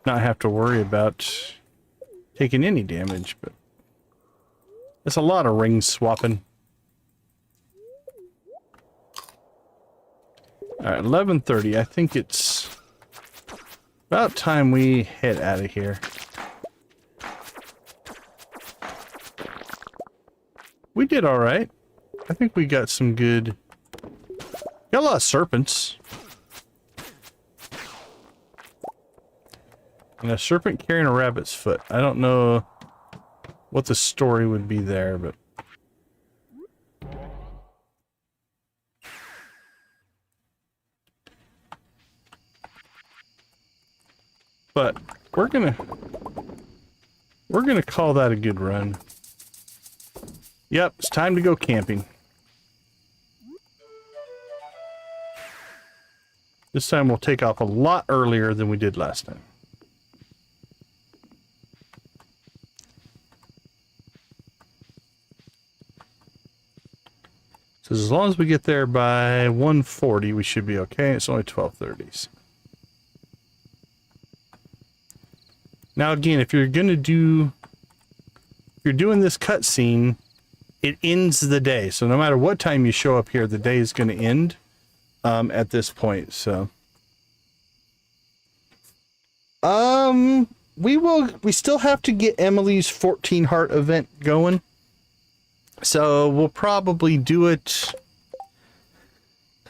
not have to worry about taking any damage. But it's a lot of ring swapping. Alright, 11:30. I think it's about time we head out of here. We did alright. I think we got some good... Got a lot of serpents. And a serpent carrying a rabbit's foot. I don't know what the story would be there, but... But we're gonna We're going to call that a good run. Yep, it's time to go camping. This time we'll take off a lot earlier than we did last time. So as long as we get there by 1:40, we should be okay. It's only 12:30. Now again, if you're doing this cutscene, it ends the day. So no matter what time you show up here, the day is going to end at this point. So we still have to get Emily's 14 heart event going. So we'll probably do it.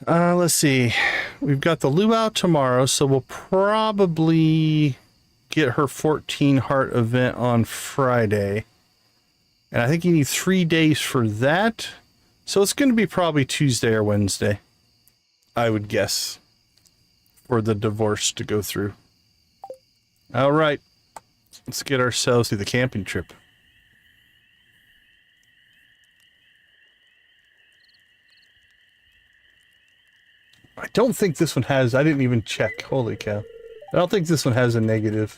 Let's see. We've got the luau tomorrow, so we'll probably get her 14 heart event on Friday. And I think you need 3 days for that. So it's going to be probably Tuesday or Wednesday, I would guess, for the divorce to go through. All right. Let's get ourselves through the camping trip. I don't think this one has... I didn't even check. Holy cow. I don't think this one has a negative.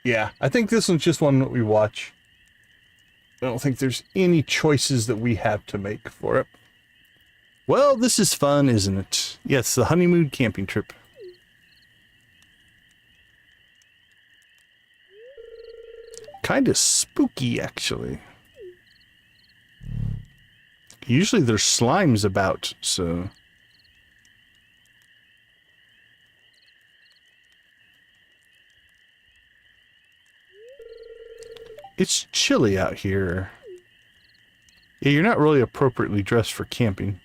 Yeah, I think this one's just one that we watch. I don't think there's any choices that we have to make for it. Well, this is fun, isn't it? Yes, the honeymoon camping trip. Kind of spooky, actually. Usually there's slimes about, so... It's chilly out here. Yeah, you're not really appropriately dressed for camping.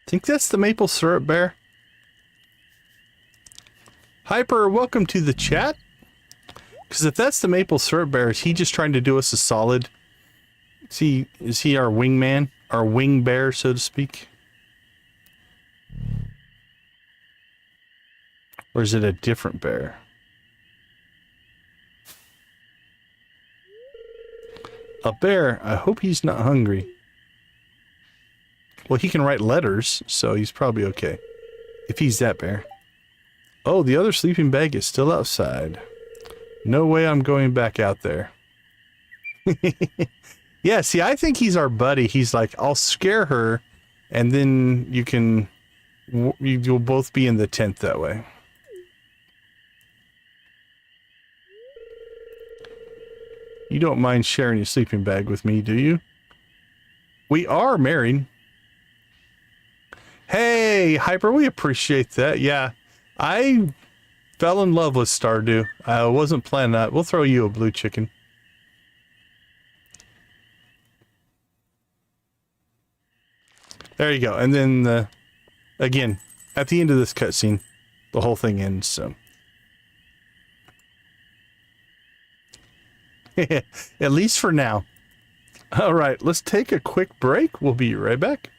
Think that's the maple syrup bear? Hyper, welcome to the chat. Because if that's the maple syrup bear, is he just trying to do us a solid? Is he our wingman? Our wing bear, so to speak? Or is it a different bear? A bear. I hope he's not hungry. Well, he can write letters, so he's probably okay. If he's that bear. Oh, the other sleeping bag is still outside. No way I'm going back out there. Yeah, see, I think he's our buddy. He's like, I'll scare her, and then you'll both be in the tent that way. You don't mind sharing your sleeping bag with me, do you? We are married. Hey, Hyper, we appreciate that. Yeah, I fell in love with Stardew. I wasn't planning that. We'll throw you a blue chicken. There you go. And then, again, at the end of this cutscene, the whole thing ends, so. At least for now. All right, let's take a quick break. We'll be right back.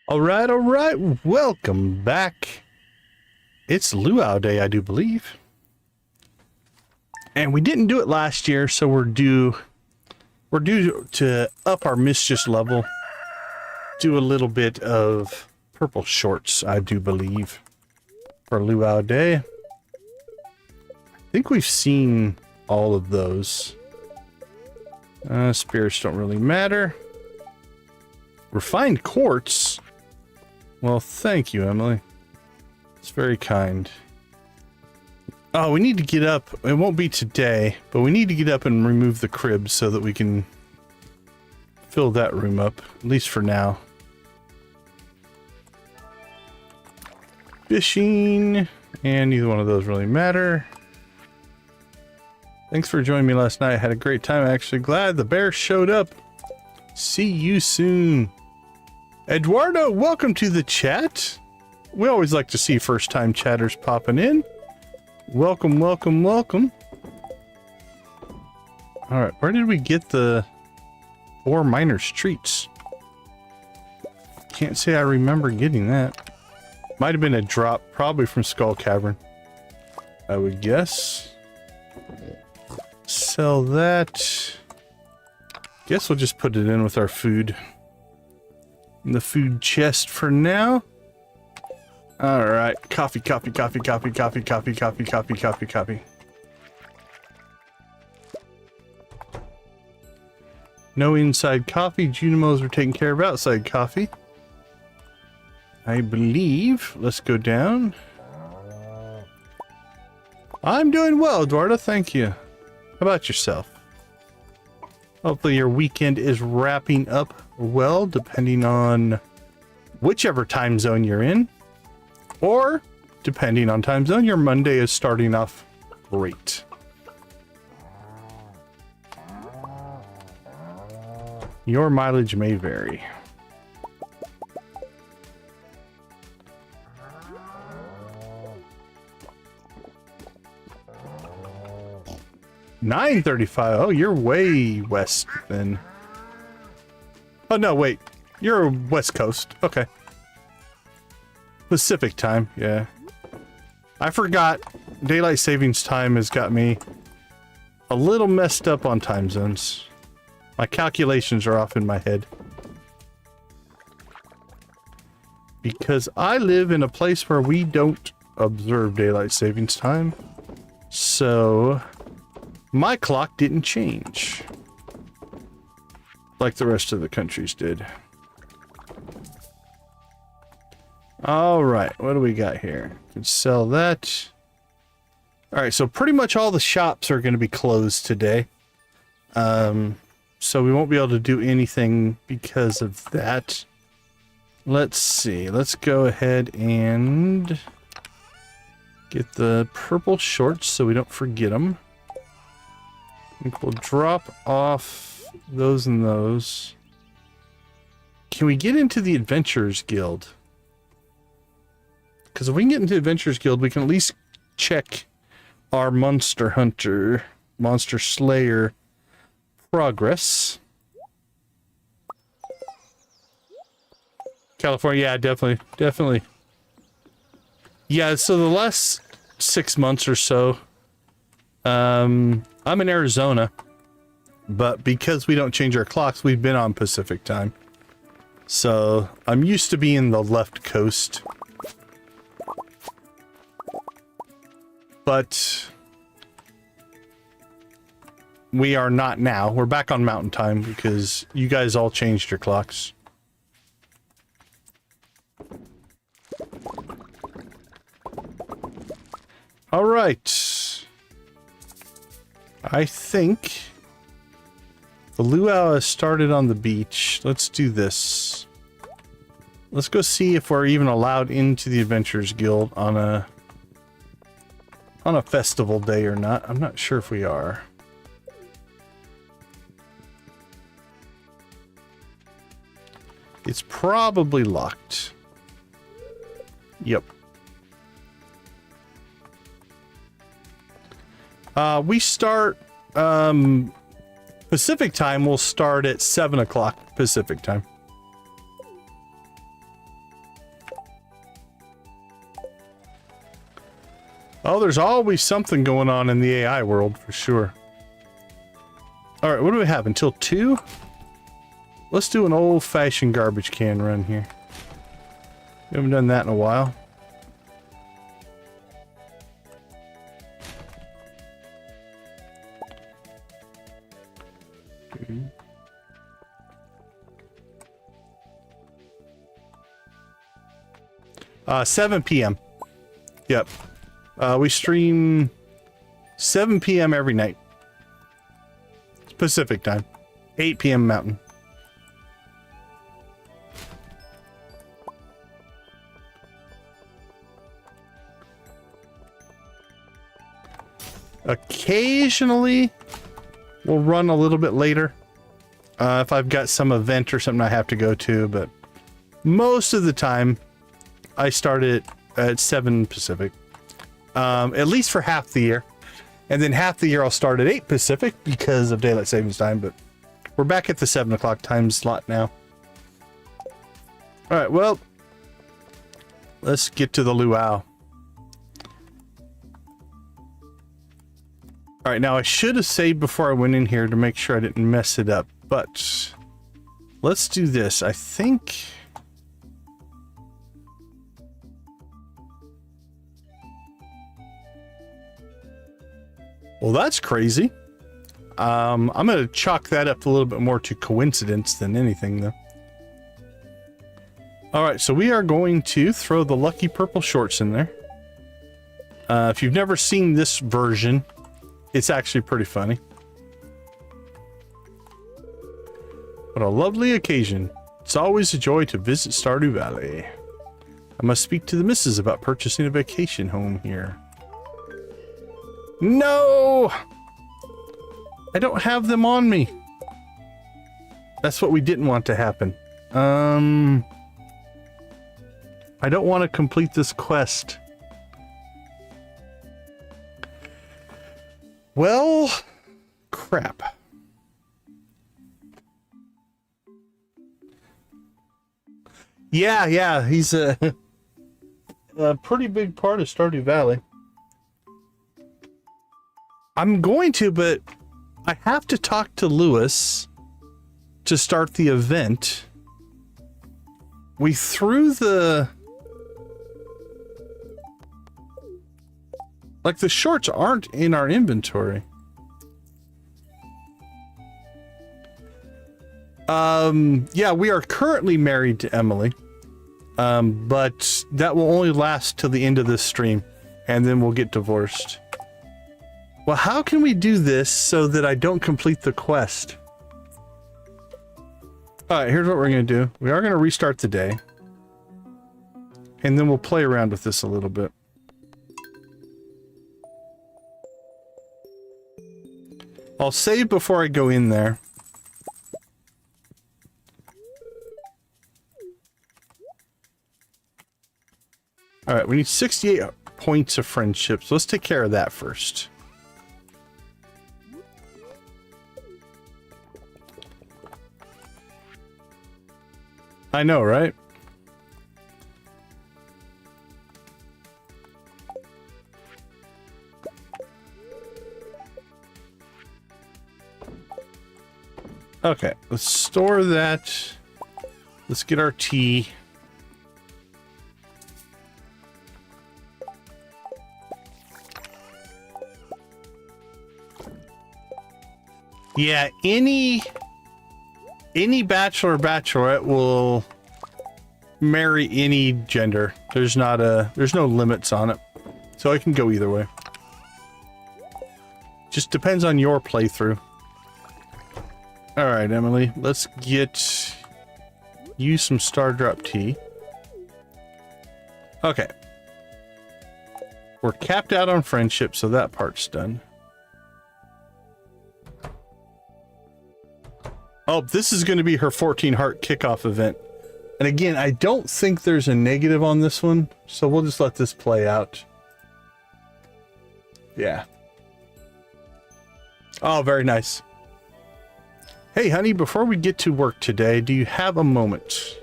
All right. Welcome back. It's Luau Day, I do believe. And we didn't do it last year, so we're due to up our mischief level. Do a little bit of purple shorts, I do believe, for Luau Day. I think we've seen all of those. Spirits don't really matter. Refined quartz. Well, thank you, Emily. It's very kind. Oh, we need to get up. It won't be today, but we need to get up and remove the crib so that we can fill that room up, at least for now. Fishing, and neither one of those really matter. Thanks for joining me last night. I had a great time. Actually, glad the bear showed up. See you soon. Eduardo, welcome to the chat. We always like to see first-time chatters popping in. Welcome. All right, where did we get the 4 miners treats? Can't say I remember getting that. Might have been a drop, probably from Skull Cavern, I would guess. Sell that. Guess we'll just put it in with our food. In the food chest for now. All right, coffee. No inside coffee. Junimos are taking care of outside coffee, I believe. Let's go down. I'm doing well, Eduardo. Thank you. How about yourself? Hopefully your weekend is wrapping up well, depending on whichever time zone you're in. Or, depending on time zone, your Monday is starting off great. Your mileage may vary. $9.35. Oh, you're way west then. Oh, no, wait. You're West Coast. Okay. Pacific time, yeah. I forgot. Daylight savings time has got me a little messed up on time zones. My calculations are off in my head. Because I live in a place where we don't observe daylight savings time. So my clock didn't change like the rest of the countries did. All right, what do we got here? Can sell that. All right, so pretty much all the shops are going to be closed today. So we won't be able to do anything because of that. Let's see. Let's go ahead and get the purple shorts so we don't forget them. I think we'll drop off those and those. Can we get into the Adventurers Guild? Because if we can get into the Adventurers Guild, we can at least check our Monster Hunter, Monster Slayer progress. California, yeah, definitely. Yeah, so the last 6 months or so, I'm in Arizona, but because we don't change our clocks, we've been on Pacific time. So I'm used to being the left coast. But we are not now. We're back on mountain time because you guys all changed your clocks. All right. I think the luau has started on the beach. Let's do this. Let's go see if we're even allowed into the Adventurers Guild on a festival day or not. I'm not sure if we are. It's probably locked. Yep. We start Pacific time. We'll start at 7 o'clock Pacific time. Oh, there's always something going on in the AI world, for sure. All right, what do we have? Until 2? Let's do an old-fashioned garbage can run here. We haven't done that in a while. Okay. 7 p.m. Yep. We stream 7 p.m. every night. Pacific time. 8 p.m. Mountain. Occasionally, we'll run a little bit later. If I've got some event or something I have to go to, but most of the time, I start at 7 Pacific. At least for half the year. And then half the year I'll start at 8 Pacific because of daylight savings time, but we're back at the 7 o'clock time slot now. All right, well, let's get to the luau. All right, now I should have saved before I went in here to make sure I didn't mess it up, but let's do this. I think... Well, that's crazy. I'm going to chalk that up a little bit more to coincidence than anything, though. All right, so we are going to throw the lucky purple shorts in there. If you've never seen this version, it's actually pretty funny. What a lovely occasion. It's always a joy to visit Stardew Valley. I must speak to the missus about purchasing a vacation home here. No! I don't have them on me. That's what we didn't want to happen. I don't want to complete this quest. Well, crap. Yeah, he's a pretty big part of Stardew Valley. I'm going to, but I have to talk to Lewis to start the event. We threw the... Like, the shorts aren't in our inventory. Yeah, we are currently married to Emily. But that will only last till the end of this stream, and then we'll get divorced. Well, how can we do this so that I don't complete the quest? All right, here's what we're going to do. We are going to restart the day. And then we'll play around with this a little bit. I'll save before I go in there. All right, we need 68 points of friendship, so let's take care of that first. I know, right? Okay, let's store that. Let's get our tea. Yeah, any bachelor or bachelorette will marry any gender. There's no limits on it. So it can go either way. Just depends on your playthrough. All right, Emily, let's get you some star drop tea. Okay. We're capped out on friendship, so that part's done. Oh, this is going to be her 14 heart kickoff event. And again, I don't think there's a negative on this one, so we'll just let this play out. Yeah. Oh, very nice. Hey, honey, before we get to work today, do you have a moment?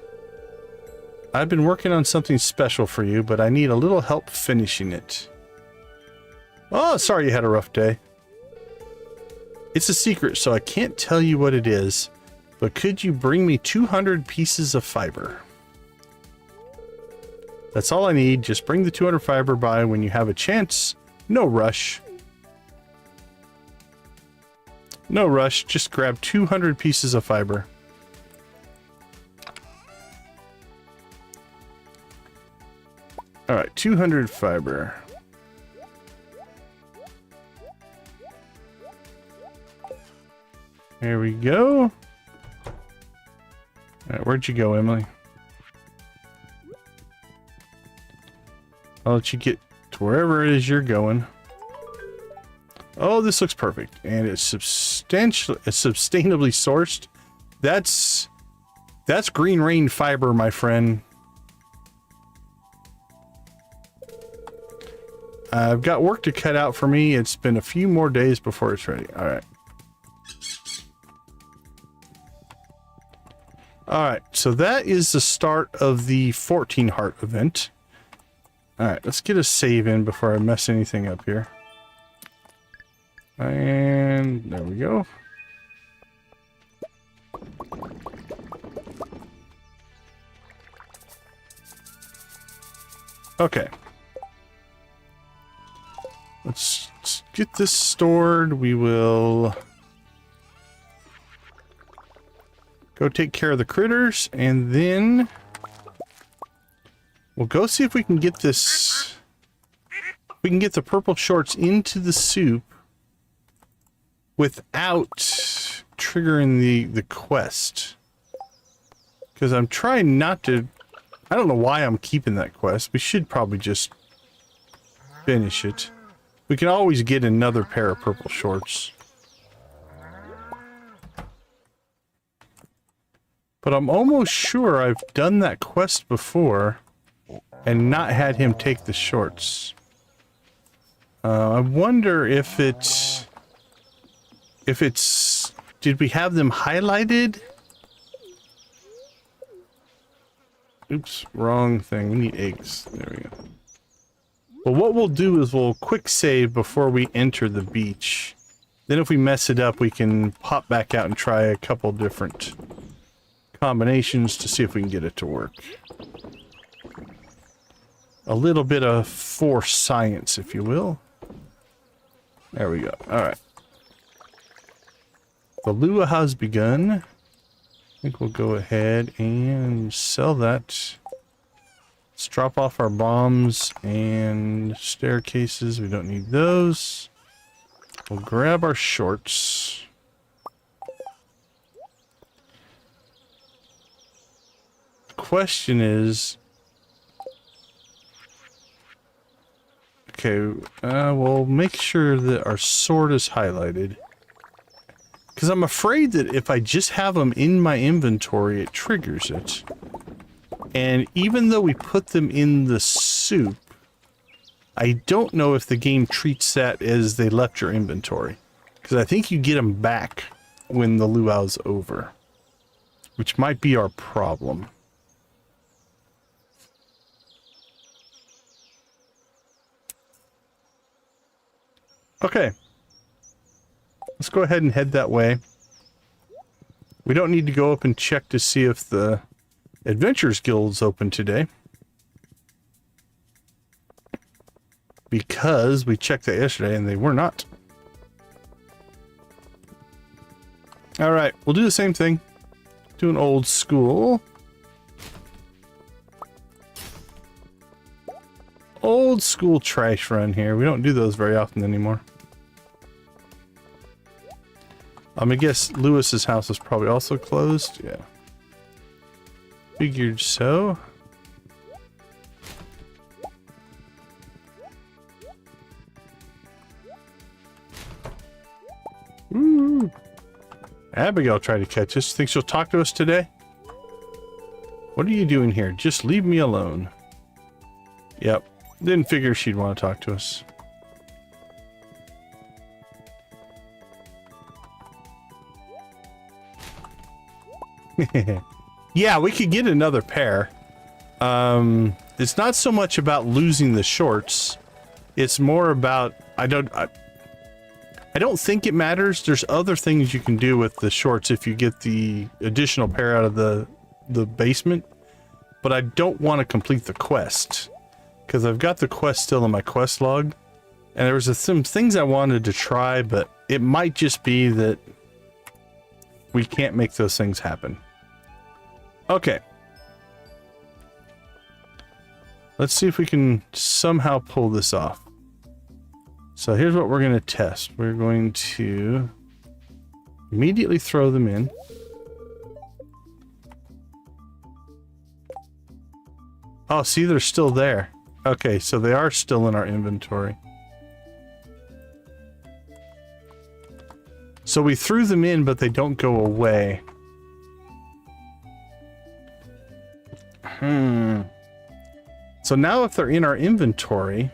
I've been working on something special for you, but I need a little help finishing it. Oh, sorry you had a rough day. It's a secret, so I can't tell you what it is. But could you bring me 200 pieces of fiber? That's all I need. Just bring the 200 fiber by when you have a chance. No rush. No rush. Just grab 200 pieces of fiber. All right, 200 fiber. There we go. All right, where'd you go, Emily? I'll let you get to wherever it is you're going. Oh, this looks perfect. And it's sustainably sourced. That's green rain fiber, my friend. I've got work to cut out for me. It's been a few more days before it's ready. All right. All right, so that is the start of the 14 heart event. All right, let's get a save in before I mess anything up here. And there we go. Okay. Let's get this stored. We will go take care of the critters, and then we'll go see if we can get this. We can get the purple shorts into the soup without triggering the quest. Because I'm trying not to. I don't know why I'm keeping that quest. We should probably just finish it. We can always get another pair of purple shorts. But I'm almost sure I've done that quest before and not had him take the shorts. I wonder if it's... Did we have them highlighted? Oops, wrong thing. We need eggs. There we go. Well, what we'll do is we'll quick save before we enter the beach. Then if we mess it up, we can pop back out and try a couple different combinations to see if we can get it to work. A little bit of force science, if you will. There we go. All right. The lure has begun. I think we'll go ahead and sell that. Let's drop off our bombs and staircases. We don't need those. We'll grab our shorts. The question is... Okay, we'll make sure that our sword is highlighted. Because I'm afraid that if I just have them in my inventory, it triggers it. And even though we put them in the soup, I don't know if the game treats that as they left your inventory. Because I think you get them back when the luau's over. Which might be our problem. Okay. Let's go ahead and head that way. We don't need to go up and check to see if the Adventurers Guild's open today. Because we checked that yesterday and they were not. Alright, we'll do the same thing. Do an old school. Old school trash run here. We don't do those very often anymore. I guess Lewis's house is probably also closed. Yeah. Figured so. Ooh. Abigail tried to catch us. Think she'll talk to us today? What are you doing here? Just leave me alone. Yep. Didn't figure she'd want to talk to us. Yeah, we could get another pair. It's not so much about losing the shorts. It's more about I don't think it matters. There's other things you can do with the shorts if you get the additional pair out of the basement. But I don't want to complete the quest because I've got the quest still in my quest log. And there was some things I wanted to try, but it might just be that we can't make those things happen. Okay. Let's see if we can somehow pull this off. So here's what we're going to test. We're going to immediately throw them in. Oh, see, they're still there. Okay, so they are still in our inventory. So we threw them in, but they don't go away. So now if they're in our inventory...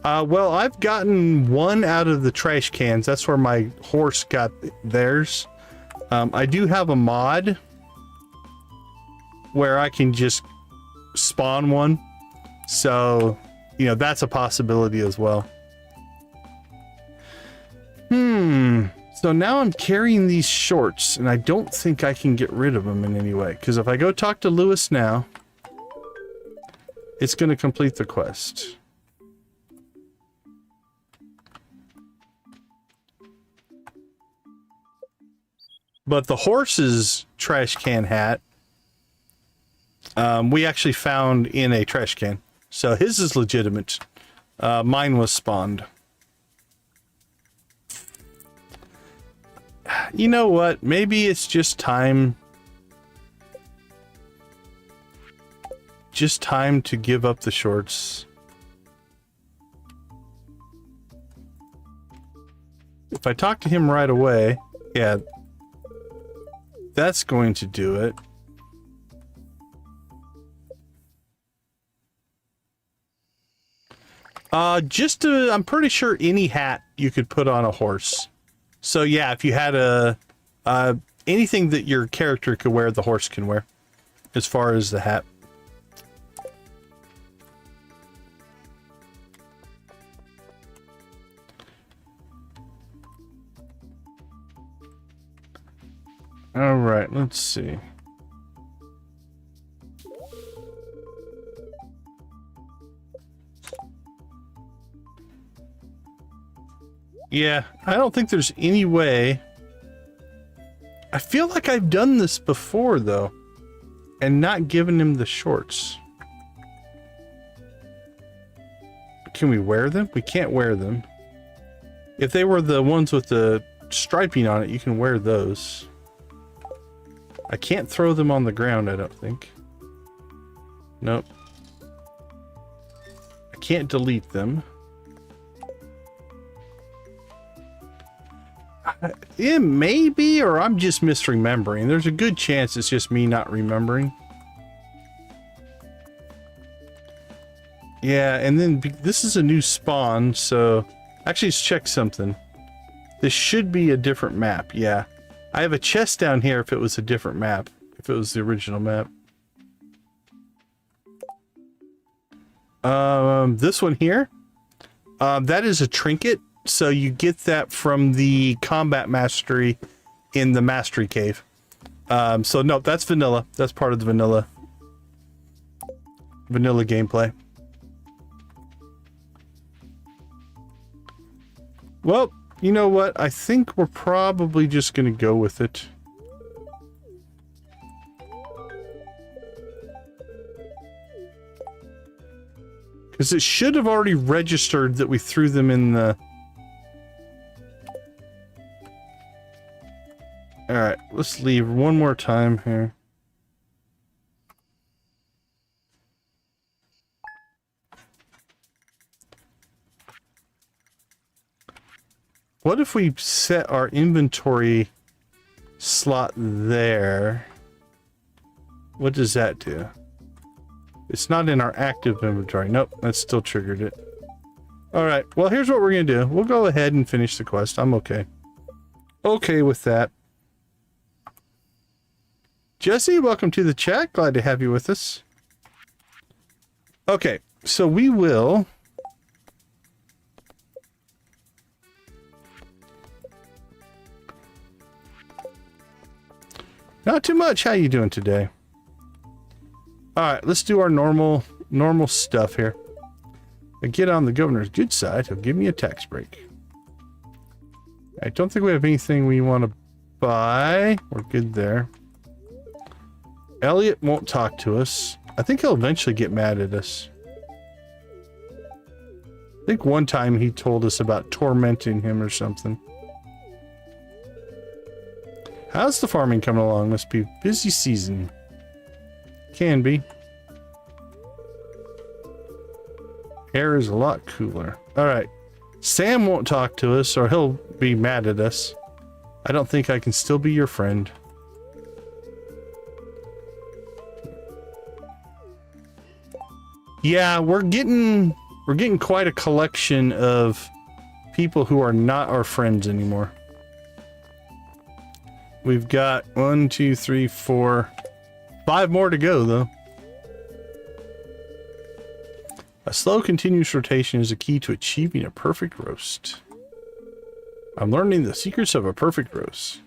well, I've gotten one out of the trash cans. That's where my horse got theirs. I do have a mod where I can just spawn one. So, you know, that's a possibility as well. So now I'm carrying these shorts, and I don't think I can get rid of them in any way. Because if I go talk to Lewis now, it's going to complete the quest. But the horse's trash can hat, we actually found in a trash can. So his is legitimate. Mine was spawned. You know what? Maybe it's just time. Just time to give up the shorts. If I talk to him right away, yeah, that's going to do it. I'm pretty sure any hat you could put on a horse. So yeah, if you had anything that your character could wear, the horse can wear, as far as the hat. All right, let's see. Yeah, I don't think there's any way. I feel like I've done this before, though, and not given him the shorts. Can we wear them? We can't wear them. If they were the ones with the striping on it, you can wear those. I can't throw them on the ground, I don't think. Nope. I can't delete them. It may be, or I'm just misremembering. There's a good chance it's just me not remembering. Yeah, and then this is a new spawn, so... Actually, let's check something. This should be a different map, yeah. I have a chest down here if it was a different map. If it was the original map. This one here. That is a trinket. So you get that from the combat mastery in the mastery cave. So no, that's vanilla. That's part of the vanilla gameplay. Well, you know what? I think we're probably just going to go with it. Because it should have already registered that we threw them in the... Alright, let's leave one more time here. What if we set our inventory slot there? What does that do? It's not in our active inventory. Nope, that still triggered it. Alright, well here's what we're going to do. We'll go ahead and finish the quest. I'm okay. Okay with that. Jesse, welcome to the chat. Glad to have you with us. Okay, so we will... Not too much. How you doing today? Alright, let's do our normal stuff here. I get on the governor's good side. He'll give me a tax break. I don't think we have anything we want to buy. We're good there. Elliot won't talk to us. I think he'll eventually get mad at us. I think one time he told us about tormenting him or something. How's the farming coming along? Must be busy season. Can be. Air is a lot cooler. Alright. Sam won't talk to us or he'll be mad at us. I don't think I can still be your friend. Yeah, we're getting quite a collection of people who are not our friends anymore. We've got 1, 2, 3, 4, 5 more to go though. A slow continuous rotation is a key to achieving a perfect roast. I'm learning the secrets of a perfect roast.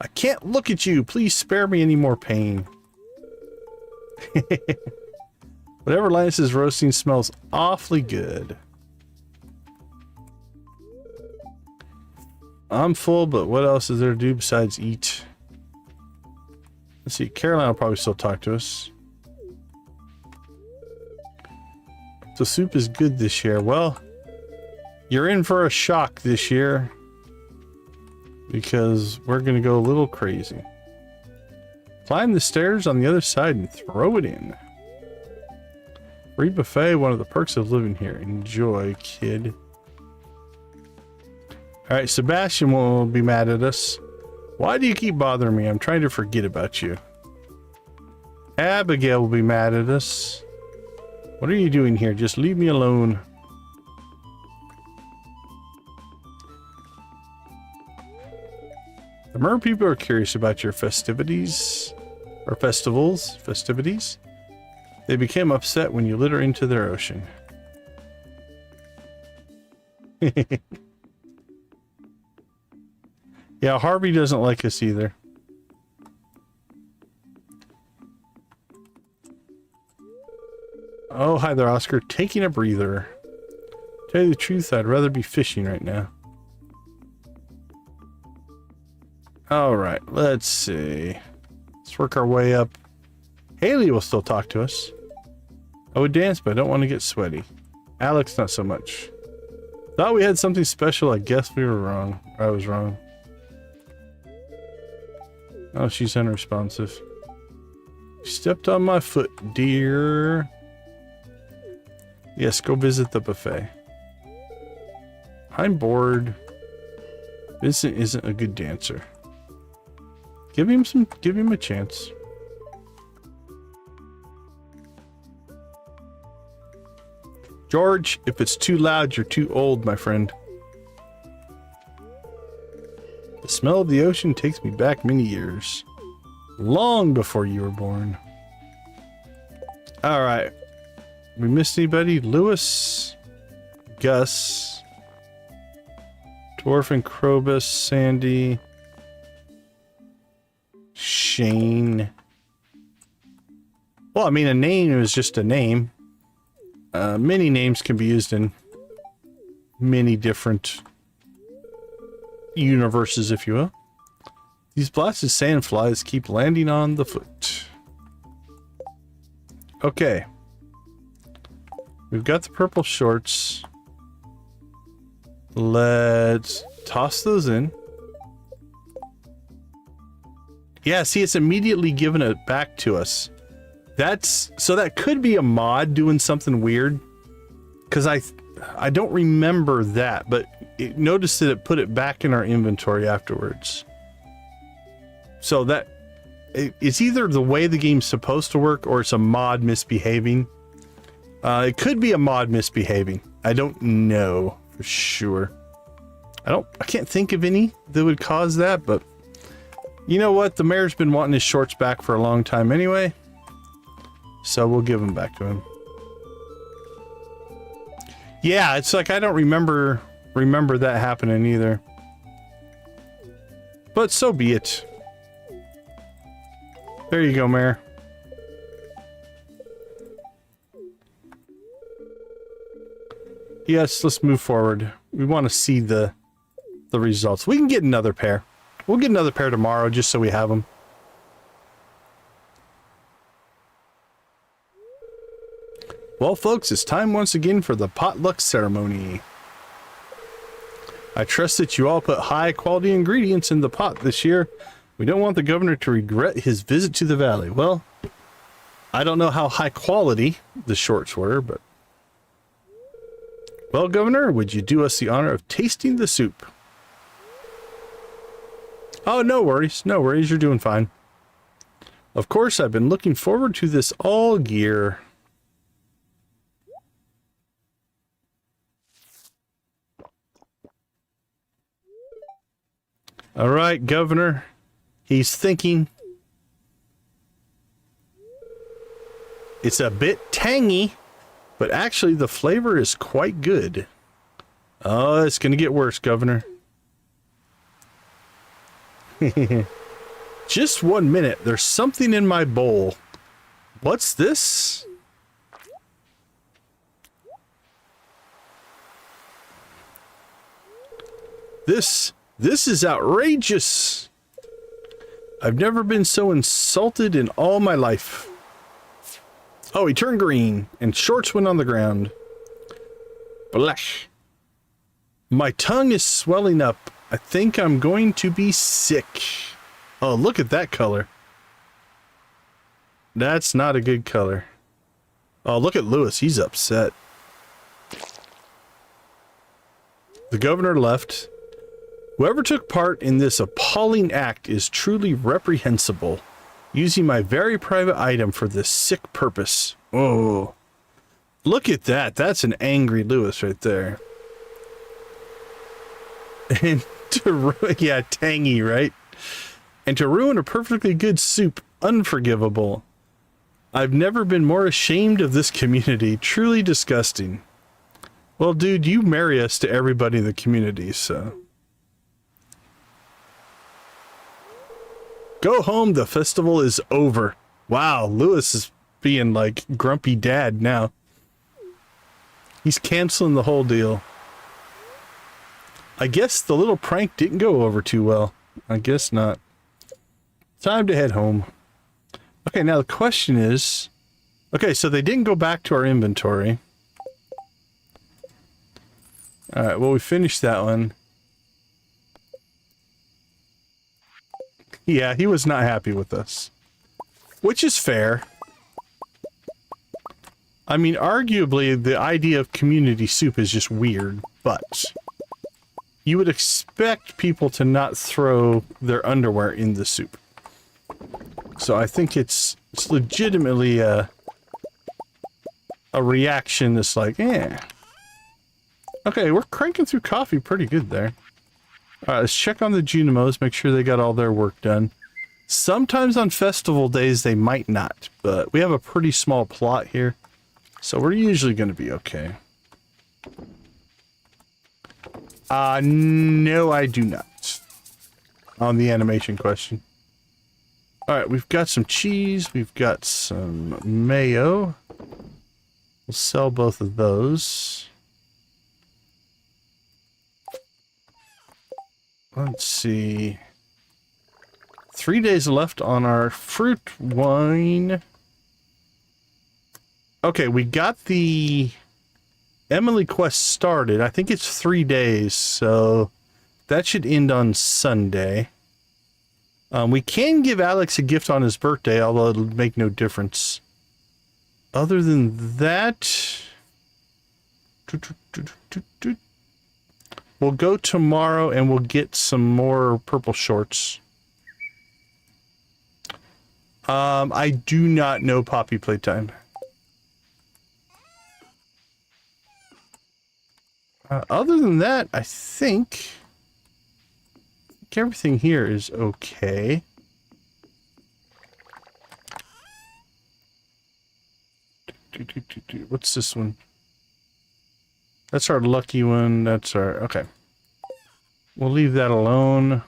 I can't look at you. Please spare me any more pain. Whatever Linus is roasting smells awfully good. I'm full, but what else is there to do besides eat? Let's see. Caroline will probably still talk to us. So soup is good this year. Well, you're in for a shock this year because we're going to go a little crazy. Climb the stairs on the other side and throw it in. Free buffet, one of the perks of living here. Enjoy, kid. Alright, Sebastian will be mad at us. Why do you keep bothering me? I'm trying to forget about you. Abigail will be mad at us. What are you doing here? Just leave me alone. The mer people are curious about your festivities. Or festivities. They became upset when you litter into their ocean. Yeah, Harvey doesn't like us either. Oh, hi there, Oscar. Taking a breather. Tell you the truth, I'd rather be fishing right now. Alright, let's see. Let's work our way up. Haley will still talk to us. I would dance, but I don't want to get sweaty. Alex, not so much. Thought we had something special. I guess we were wrong. I was wrong. Oh, she's unresponsive. You stepped on my foot, dear. Yes, go visit the buffet. I'm bored. Vincent isn't a good dancer. Give him a chance. George, if it's too loud, you're too old, my friend. The smell of the ocean takes me back many years. Long before you were born. Alright. We missed anybody? Lewis, Gus, Dwarf and Krobus, Sandy, Shane. Well, I mean, a name is just a name. Many names can be used in many different universes, if you will. These blasted sandflies keep landing on the foot. Okay. We've got the purple shorts. Let's toss those in. Yeah, see, it's immediately given it back to us. So that could be a mod doing something weird. Because I don't remember that, but notice that it put it back in our inventory afterwards. So that it's either the way the game's supposed to work or it's a mod misbehaving. It could be a mod misbehaving. I don't know for sure. I can't think of any that would cause that, but You know what? The mayor's been wanting his shorts back for a long time anyway. So we'll give them back to him. Yeah, it's like I don't remember that happening either. But so be it. There you go, Mayor. Yes, let's move forward. We want to see the results. We can get another pair. We'll get another pair tomorrow just so we have them. Well, folks, it's time once again for the potluck ceremony. I trust that you all put high quality ingredients in the pot this year. We don't want the governor to regret his visit to the valley. Well, I don't know how high quality the shorts were, but... Well, Governor, would you do us the honor of tasting the soup? Oh, no worries. No worries. You're doing fine. Of course, I've been looking forward to this all year. All right, Governor. He's thinking. It's a bit tangy, but actually the flavor is quite good. Oh, it's going to get worse, Governor. Just 1 minute. There's something in my bowl. What's this? This is outrageous. I've never been so insulted in all my life. Oh, he turned green and shorts went on the ground. Blech. My tongue is swelling up. I think I'm going to be sick. Oh, look at that color. That's not a good color. Oh, look at Lewis. He's upset. The governor left. Whoever took part in this appalling act is truly reprehensible. Using my very private item for this sick purpose. Oh. Look at that. That's an angry Lewis right there. And yeah, tangy, right? And to ruin a perfectly good soup, unforgivable. I've never been more ashamed of this community. Truly disgusting. Well, dude, you marry us to everybody in the community, so. Go home, the festival is over. Wow, Lewis is being like grumpy dad now. He's canceling the whole deal. I guess the little prank didn't go over too well. I guess not. Time to head home. Okay, now the question is... Okay, so they didn't go back to our inventory. Alright, well, we finished that one. Yeah, he was not happy with us. Which is fair. I mean, arguably, the idea of community soup is just weird, but... You would expect people to not throw their underwear in the soup. So I think it's legitimately a reaction that's like, eh. Okay, we're cranking through coffee pretty good there. Alright, let's check on the Junimos, make sure they got all their work done. Sometimes on festival days they might not, but we have a pretty small plot here. So we're usually going to be okay. No, I do not. On the animation question. Alright, we've got some cheese. We've got some mayo. We'll sell both of those. Let's see. 3 days left on our fruit wine. Okay, we got the... Emily quest started. I think it's 3 days, so that should end on Sunday. We can give Alex a gift on his birthday, although it'll make no difference. Other than that... We'll go tomorrow and we'll get some more purple shorts. I do not know Poppy playtime. Other than that, I think everything here is okay. What's this one? That's our lucky one. That's our... Okay. We'll leave that alone.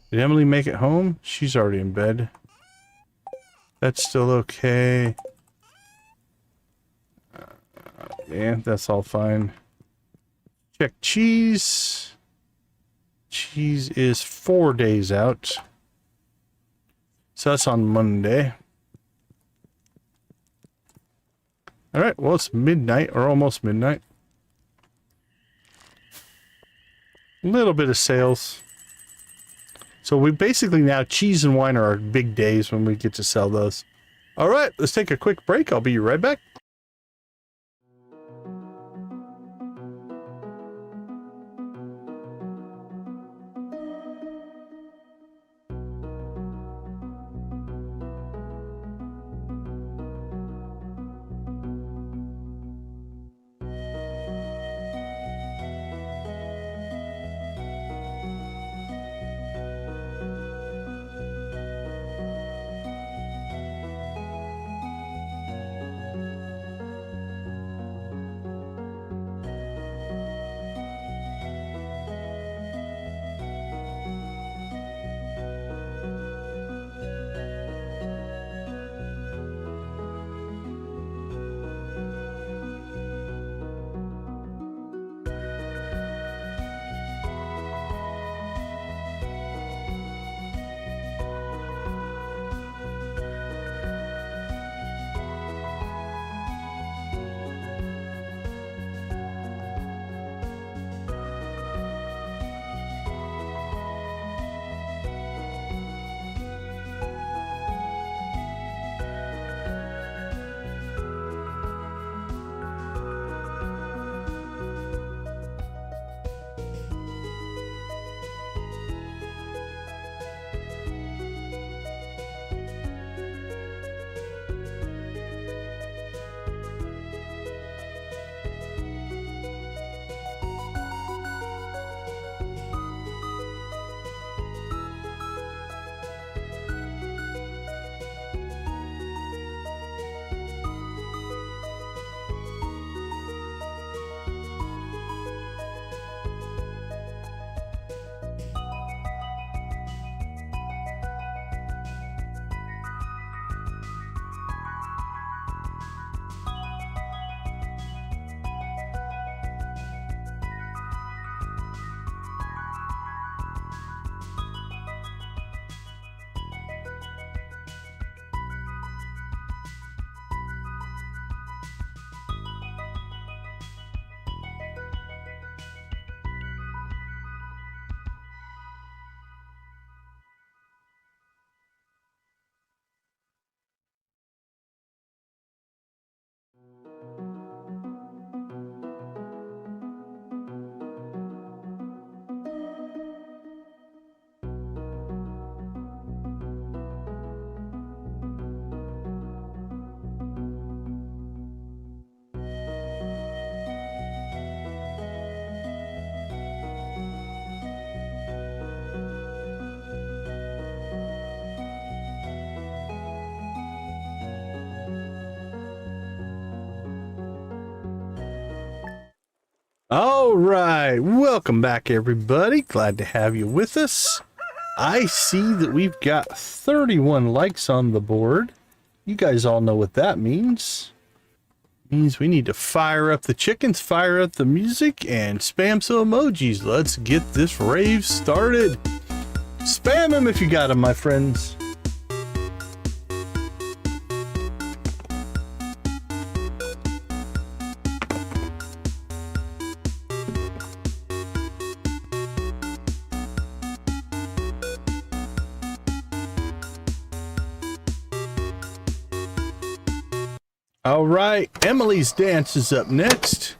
Did Emily make it home? She's already in bed. That's still okay. Yeah, that's all fine. Check cheese. Cheese is 4 days out. So that's on Monday. Alright, well, it's midnight, or almost midnight. A little bit of sales. So we basically now, cheese and wine are our big days when we get to sell those. Alright, let's take a quick break. I'll be right back. All right, welcome back everybody. Glad to have you with us. I see that we've got 31 likes on the board. You guys all know what that means. Means we need to fire up the chickens, fire up the music, and spam some emojis. Let's get this rave started. Spam them if you got them, my friends. All right, Emily's dance is up next.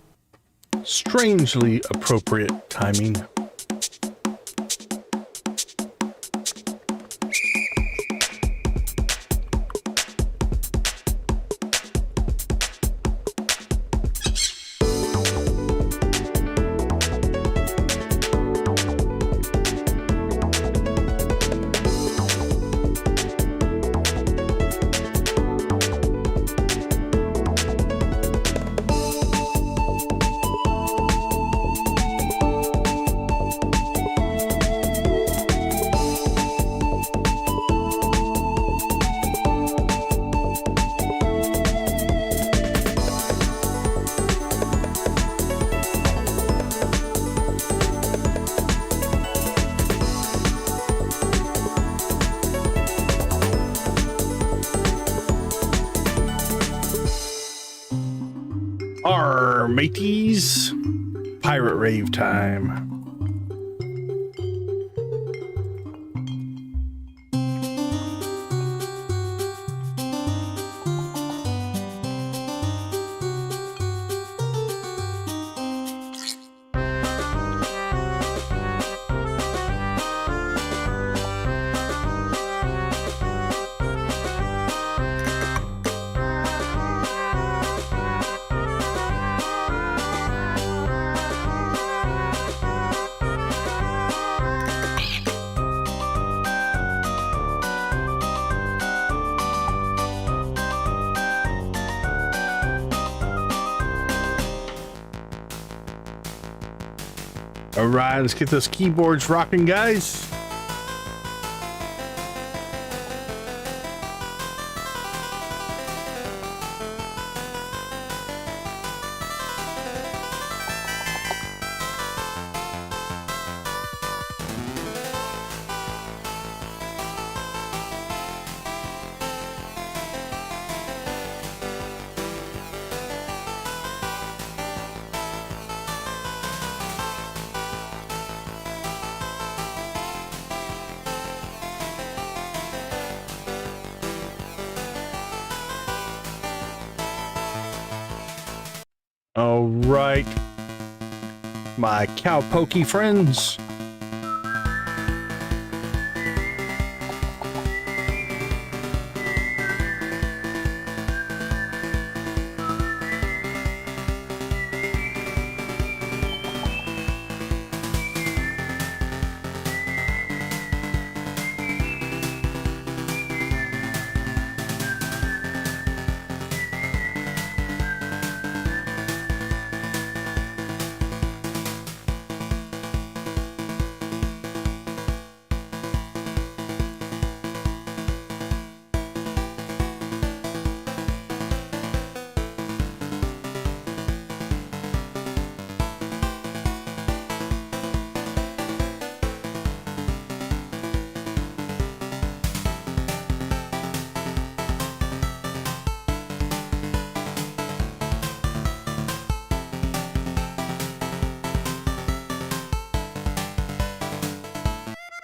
Strangely appropriate timing. Arr, mateys. Pirate rave time. All right, let's get those keyboards rocking, guys. All right, my cow pokey friends.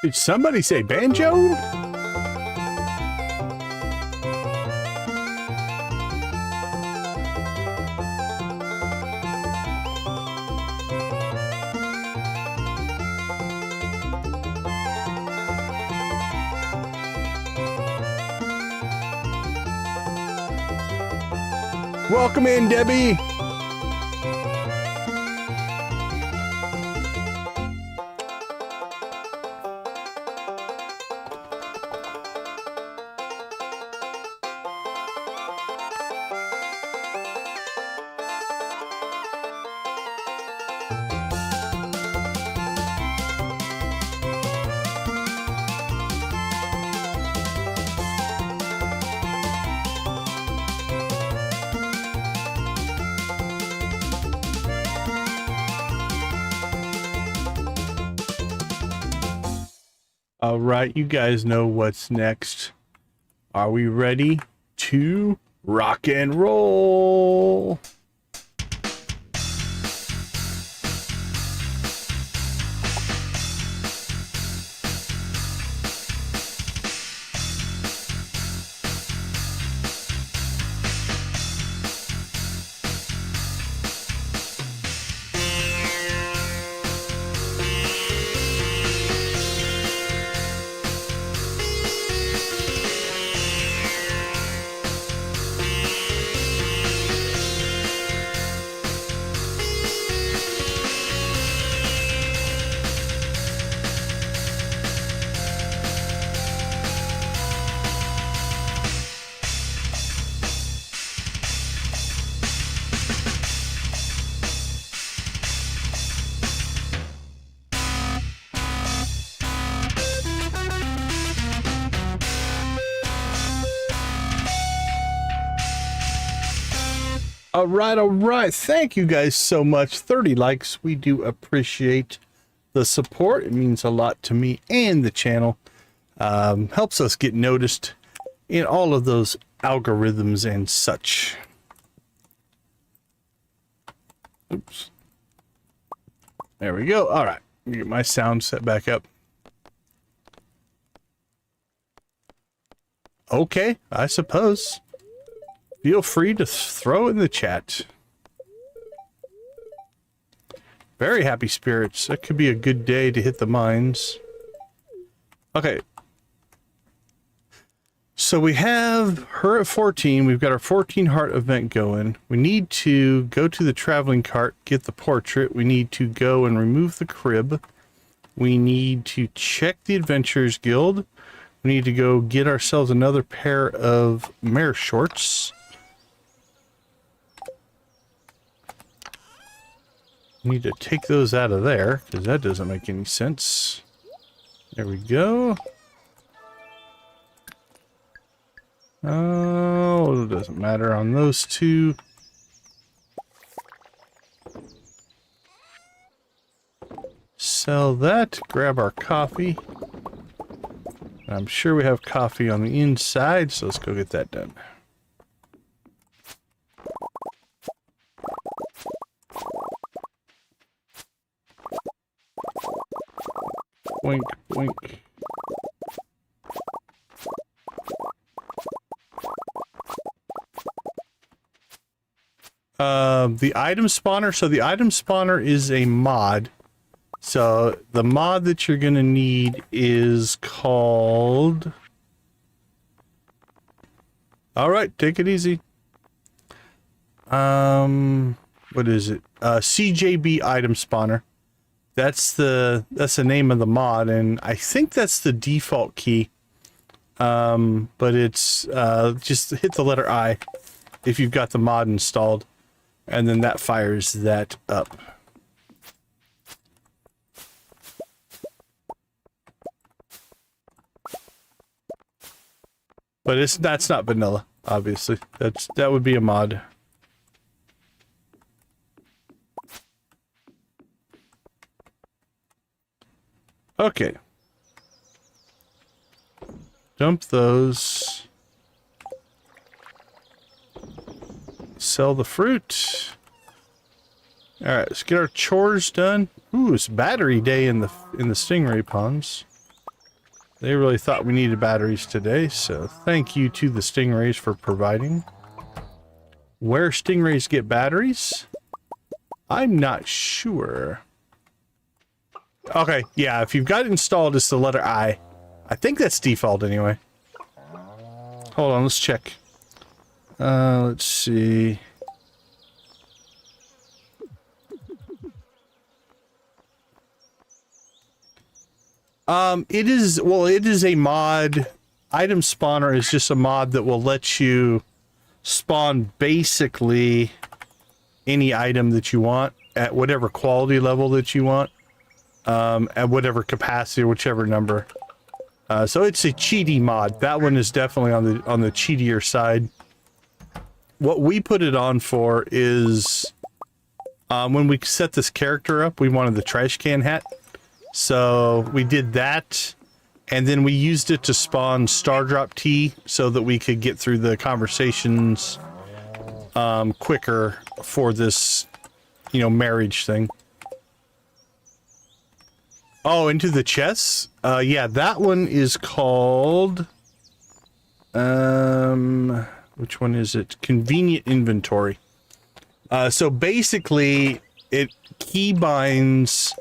Did somebody say banjo? Welcome in, Debbie. All right, you guys know what's next. Are we ready to rock and roll? All right. Thank you guys so much. 30 likes. We do appreciate the support. It means a lot to me and the channel. Helps us get noticed in all of those algorithms and such. Oops. There we go. All right. Get my sound set back up. Okay, I suppose. Feel free to throw in the chat. Very happy spirits. That could be a good day to hit the mines. Okay. So we have her at 14. We've got our 14 heart event going. We need to go to the traveling cart, get the portrait. We need to go and remove the crib. We need to check the Adventurers Guild. We need to go get ourselves another pair of mare shorts. We need to take those out of there, because that doesn't make any sense. There we go. Oh, it doesn't matter on those two. Sell that, grab our coffee. I'm sure we have coffee on the inside, so let's go get that done. Boink, boink. The item spawner. So the item spawner is a mod. So the mod that you're gonna need is called... All right, take it easy. What is it? CJB item spawner. That's the name of the mod, and I think that's the default key. But it's just hit the letter I if you've got the mod installed, and then that fires that up. But that's not vanilla, obviously. That would be a mod. Okay. Dump those. Sell the fruit. Alright, let's get our chores done. Ooh, it's battery day in the stingray ponds. They really thought we needed batteries today, so thank you to the stingrays for providing. Where stingrays get batteries? I'm not sure. Okay, yeah, if you've got it installed, it's the letter I. I think that's default anyway. Hold on, let's check. Let's see. It is a mod. Item spawner is just a mod that will let you spawn basically any item that you want at whatever quality level that you want. At whatever capacity or whichever number. So it's a cheaty mod. That one is definitely on the cheatier side. What we put it on for is when we set this character up, we wanted the trash can hat. So we did that, and then we used it to spawn Star Drop Tea so that we could get through the conversations quicker for this, marriage thing. Oh, into the chests? Yeah, that one is called... which one is it? Convenient inventory. So basically, it keybinds...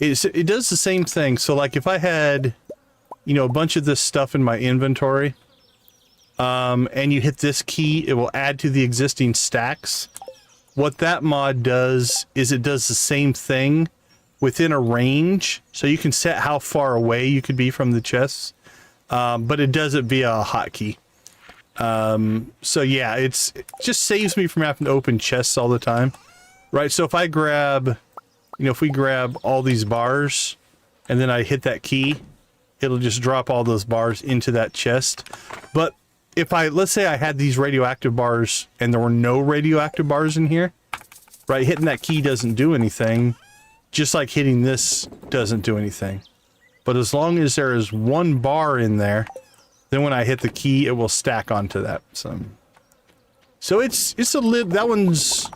It does the same thing. So, like, if I had, a bunch of this stuff in my inventory, and you hit this key, it will add to the existing stacks. What that mod does is it does the same thing within a range, so you can set how far away you could be from the chests, but it does it via a hotkey. So yeah, it just saves me from having to open chests all the time, right? So if I grab, if we grab all these bars, and then I hit that key, it'll just drop all those bars into that chest. But if let's say I had these radioactive bars, and there were no radioactive bars in here, right? Hitting that key doesn't do anything. Just like hitting this doesn't do anything. But as long as there is one bar in there, then when I hit the key, it will stack onto that. So it's that one's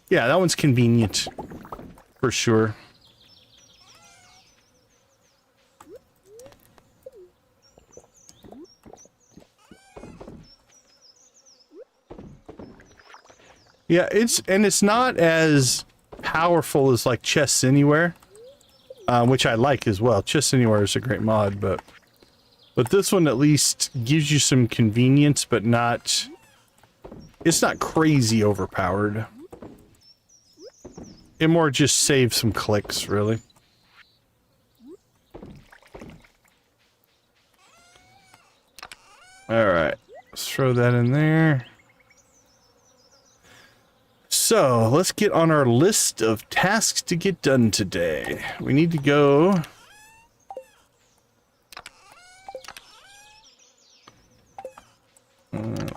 Yeah, that one's convenient. For sure. Yeah, it's not as powerful as like Chests Anywhere, which I like as well. Chests Anywhere is a great mod, but this one at least gives you some convenience, but not. It's not crazy overpowered. It more just saves some clicks, really. All right, let's throw that in there. So, let's get on our list of tasks to get done today. We need to go...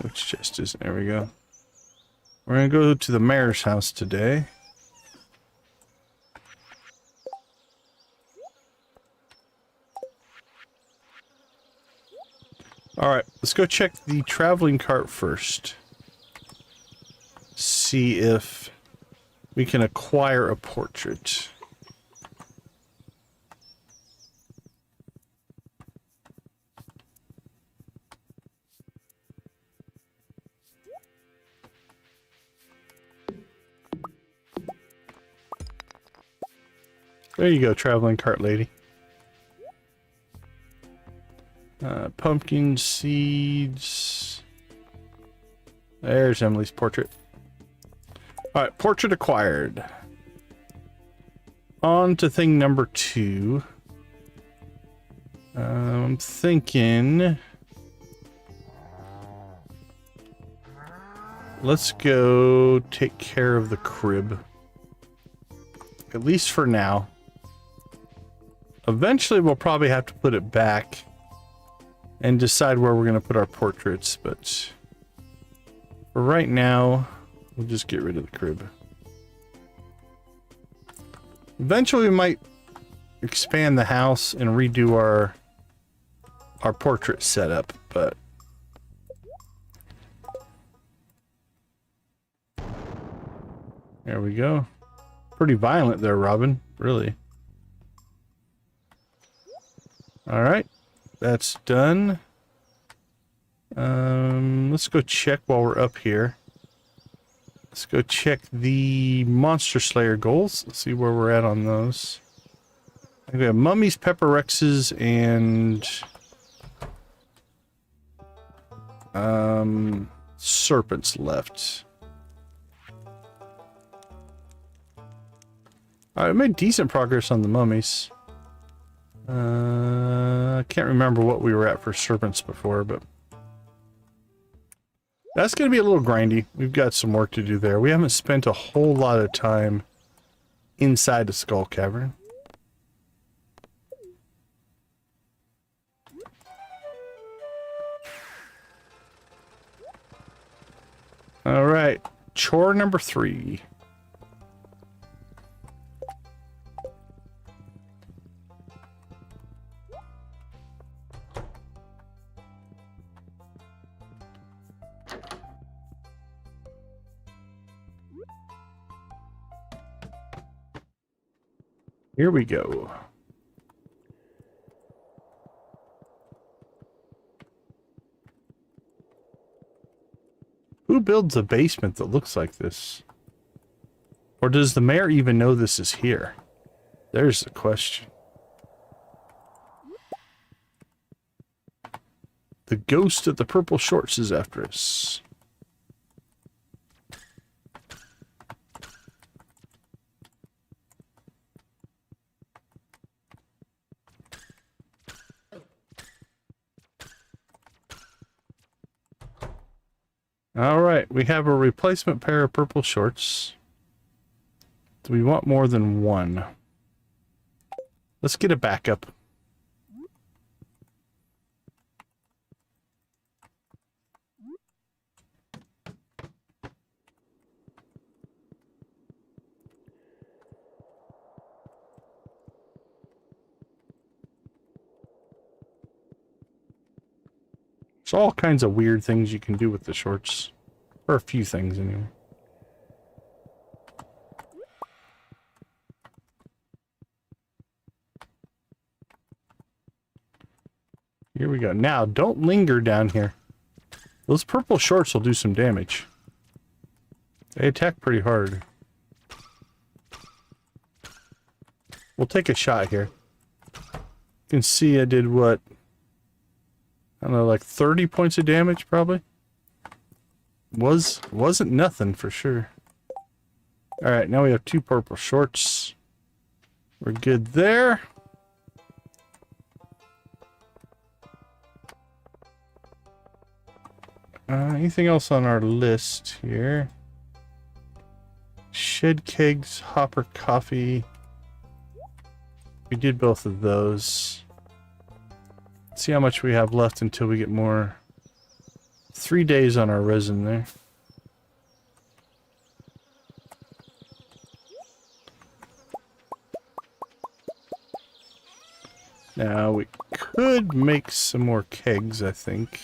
which chest is it? There we go. We're going to go to the mayor's house today. Alright, let's go check the traveling cart first. See if we can acquire a portrait. There you go, traveling cart lady. Pumpkin seeds. There's Emily's portrait. Alright, portrait acquired. On to thing number 2. I'm thinking... let's go take care of the crib. At least for now. Eventually we'll probably have to put it back and decide where we're going to put our portraits, but for right now, we'll just get rid of the crib. Eventually we might expand the house and redo our portrait setup, but there we go. Pretty violent there, Robin. Really. All right, that's done. Let's go check while we're up here. Let's go check the Monster Slayer goals. Let's see where we're at on those. We have mummies, pepper rexes, and serpents left. I made decent progress on the mummies. I can't remember what we were at for serpents before, but that's going to be a little grindy. We've got some work to do there. We haven't spent a whole lot of time inside the Skull Cavern. All right, chore number 3. Here we go. Who builds a basement that looks like this? Or does the mayor even know this is here? There's the question. The ghost of the purple shorts is after us. All right, we have a replacement pair of purple shorts. Do we want more than one? Let's get a backup. There's all kinds of weird things you can do with the shorts. Or a few things, anyway. Here we go. Now, don't linger down here. Those purple shorts will do some damage. They attack pretty hard. We'll take a shot here. You can see I did what? I don't know, like 30 points of damage probably. Wasn't nothing for sure. Alright, now we have 2 purple shorts. We're good there. Anything else on our list here? Shed kegs, hopper coffee. We did both of those. Let's see how much we have left until we get more. 3 days on our resin there. Now we could make some more kegs, I think.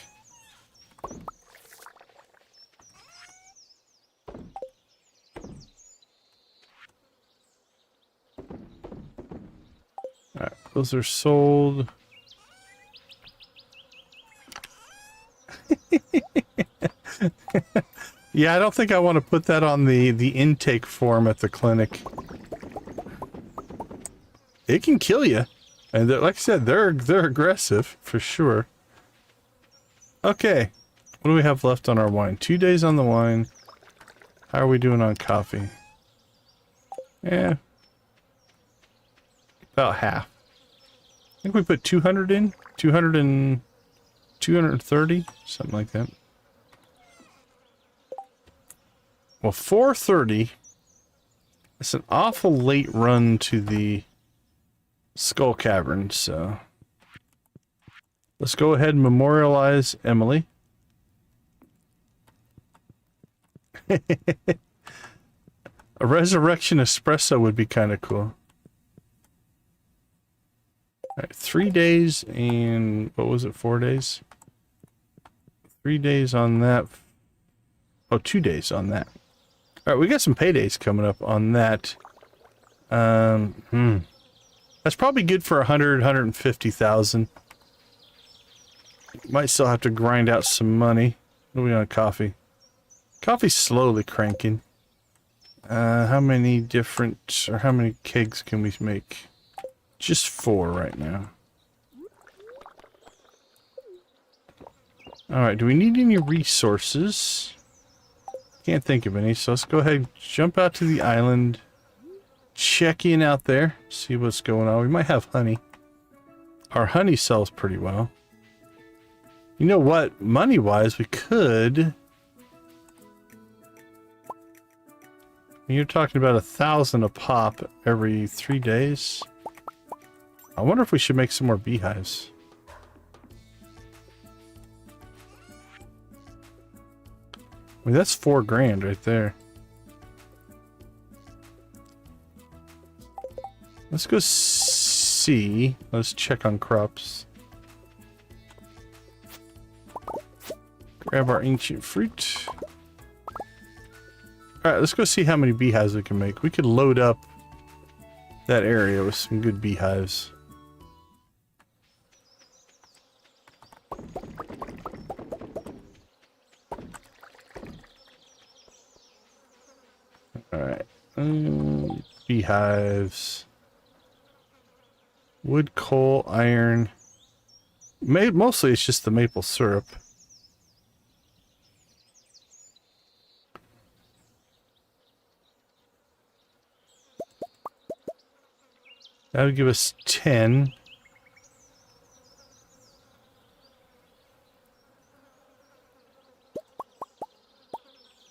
Alright, those are sold. Yeah, I don't think I want to put that on the intake form at the clinic. It can kill you. And like I said, they're aggressive for sure. Okay. What do we have left on our wine? 2 days on the wine. How are we doing on coffee? Yeah. About half. I think we put 200 in. 230, something like that. Well, 4:30. It's an awful late run to the Skull Cavern, so let's go ahead and memorialize Emily. A resurrection espresso would be kind of cool. All right, 3 days and what was it? 4 days? 3 days on that. Oh, 2 days on that. All right, we got some paydays coming up on that. That's probably good for 150,000. Might still have to grind out some money. What are we on coffee? Coffee's slowly cranking. How many different, or how many kegs can we make? Just 4 right now. Alright, do we need any resources? Can't think of any, so let's go ahead and jump out to the island. Check in out there, see what's going on. We might have honey. Our honey sells pretty well. You know what? Money-wise, we could... You're talking about 1,000 a pop every 3 days. I wonder if we should make some more beehives. I mean, that's 4 grand right there. Let's go see. Let's check on crops. Grab our ancient fruit. Alright, let's go see how many beehives we can make. We could load up that area with some good beehives. Alright. Beehives. Wood, coal, iron. Mostly it's just the maple syrup. That would give us 10.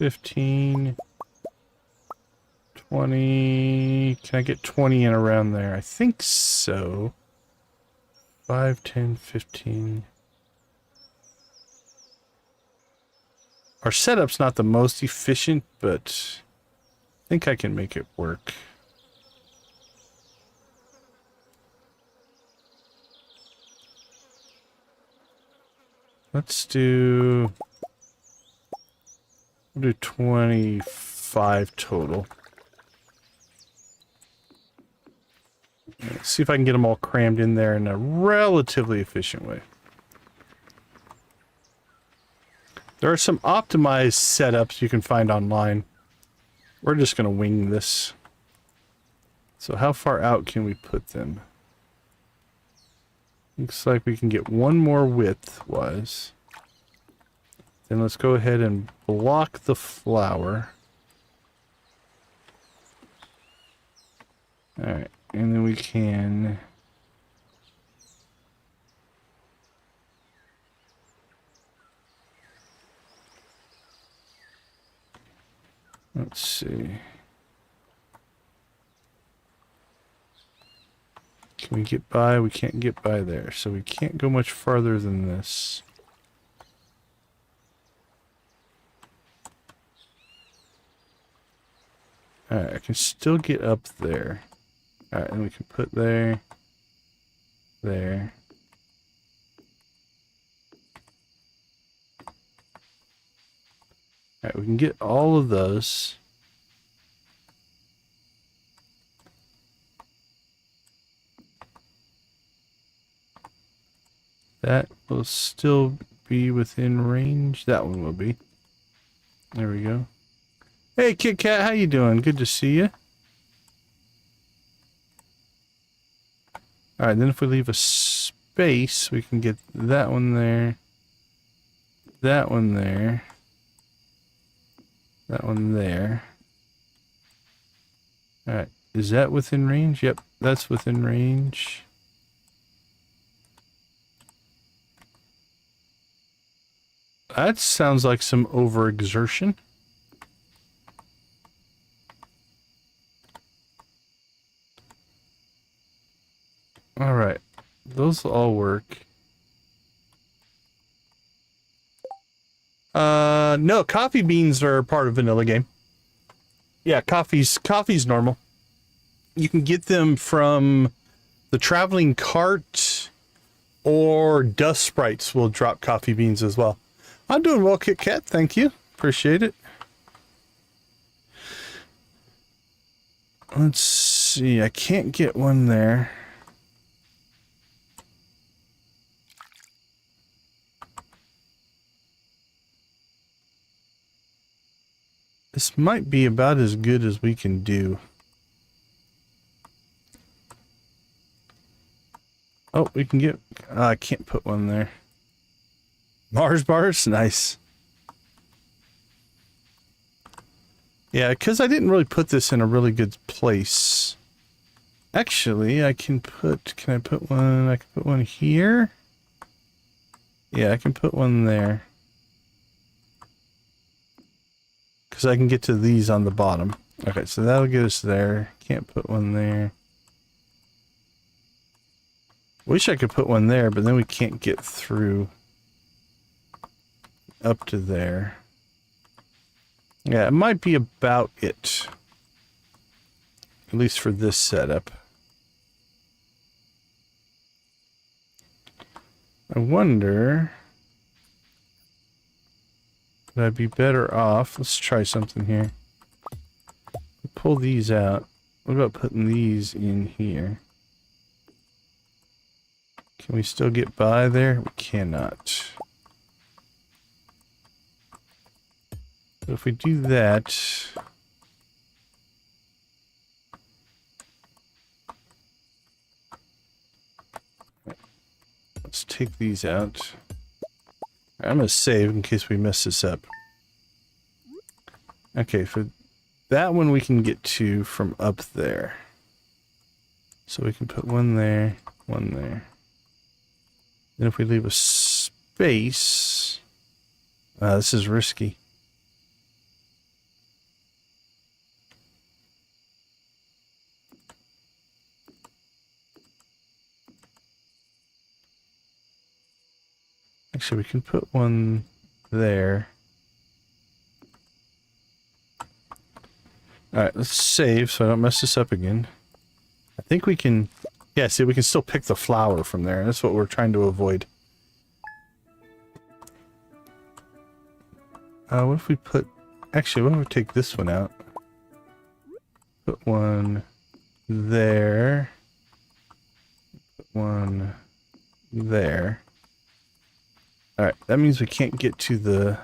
$15. 20. Can I get 20 in around there? I think so. 5, 10, 15. Our setup's not the most efficient, but I think I can make it work. Let's do... We'll do 25 total. Let's see if I can get them all crammed in there in a relatively efficient way. There are some optimized setups you can find online. We're just going to wing this. So how far out can we put them? Looks like we can get one more width-wise. Then let's go ahead and block the flower. Alright, and then we can... Let's see. Can we get by? We can't get by there, so we can't go much farther than this. Alright, I can still get up there. Alright, and we can put there. There. Alright, we can get all of those. That will still be within range. That one will be. There we go. Hey, Kit Kat, how you doing? Good to see you. Alright, then if we leave a space, we can get that one there. That one there. That one there. Alright, is that within range? Yep, that's within range. That sounds like some overexertion. Alright, those will all work. No, coffee beans are part of vanilla game. Yeah, coffee's normal. You can get them from the traveling cart, or dust sprites will drop coffee beans as well. I'm doing well, Kit Kat, thank you. Appreciate it. Let's see, I can't get one there. This might be about as good as we can do. Oh, we can get... I can't put one there. Mars bars? Nice. Yeah, because I didn't really put this in a really good place. Actually, I can put... Can I put one... I can put one here? Yeah, I can put one there. Because I can get to these on the bottom. Okay, so that'll get us there. Can't put one there. Wish I could put one there, but then we can't get through up to there. Yeah, it might be about it. At least for this setup. I wonder... Would I be better off? Let's try something here. Pull these out. What about putting these in here? Can we still get by there? We cannot. But if we do that... Let's take these out. I'm going to save in case we mess this up. Okay, for that one we can get to from up there. So we can put one there, one there. Then if we leave a space... this is risky. Actually, we can put one there. Alright, let's save so I don't mess this up again. I think we can... Yeah, see, we can still pick the flower from there. That's what we're trying to avoid. What if we put... Actually, what if we take this one out? Put one there. Put one there. Alright, that means we can't get to the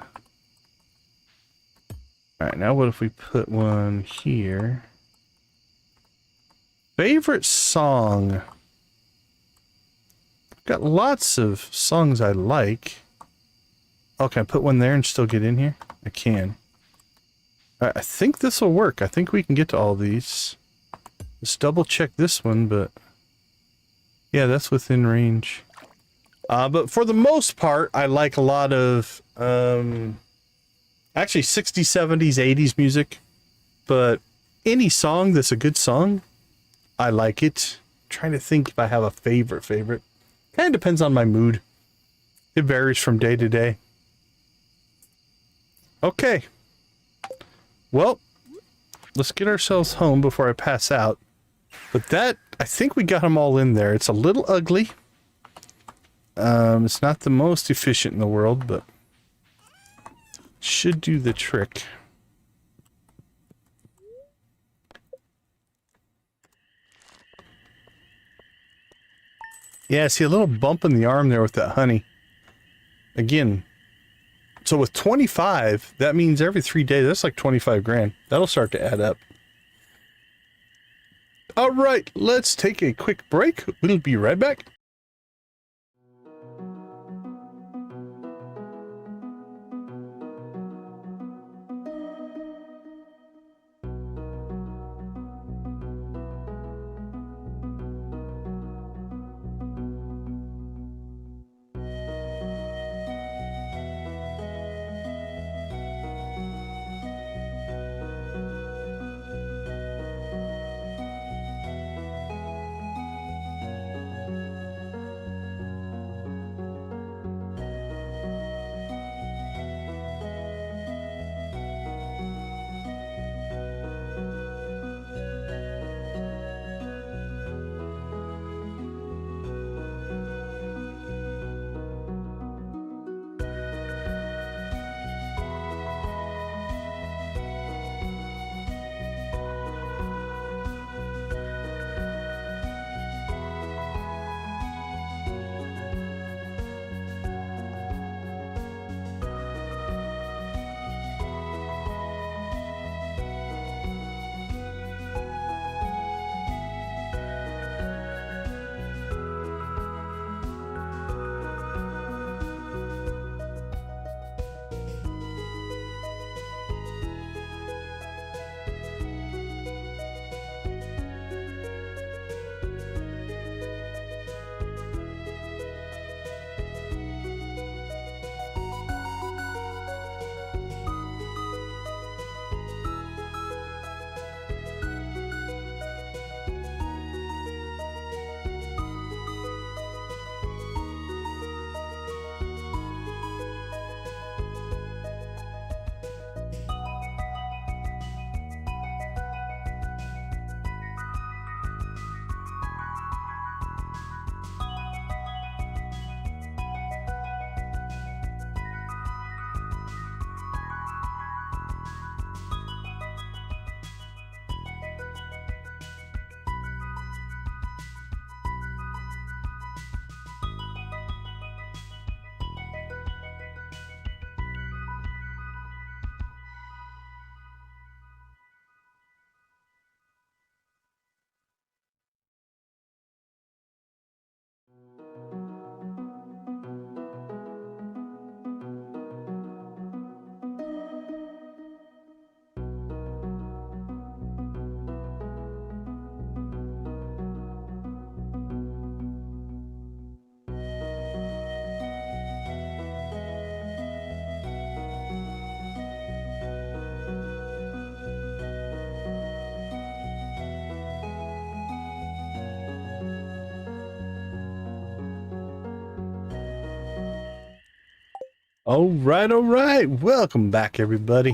Alright, now what if we put one here? Favorite song. Got lots of songs I like. Oh, can I put one there and still get in here? I can. Alright, I think this will work. I think we can get to all these. Let's double check this one, but... yeah, that's within range. But for the most part, I like a lot of... actually, 60s, 70s, 80s music. But any song that's a good song, I like it. I'm trying to think if I have a favorite. Kind of depends on my mood. It varies from day to day. Okay. Well, let's get ourselves home before I pass out. But that, I think we got them all in there. It's a little ugly. It's not the most efficient in the world, but should do the trick. Yeah, see a little bump in the arm there with that honey. Again, so with 25, that means every 3 days, that's like 25 grand. That'll start to add up. All right, let's take a quick break. We'll be right back. All right. Welcome back, everybody.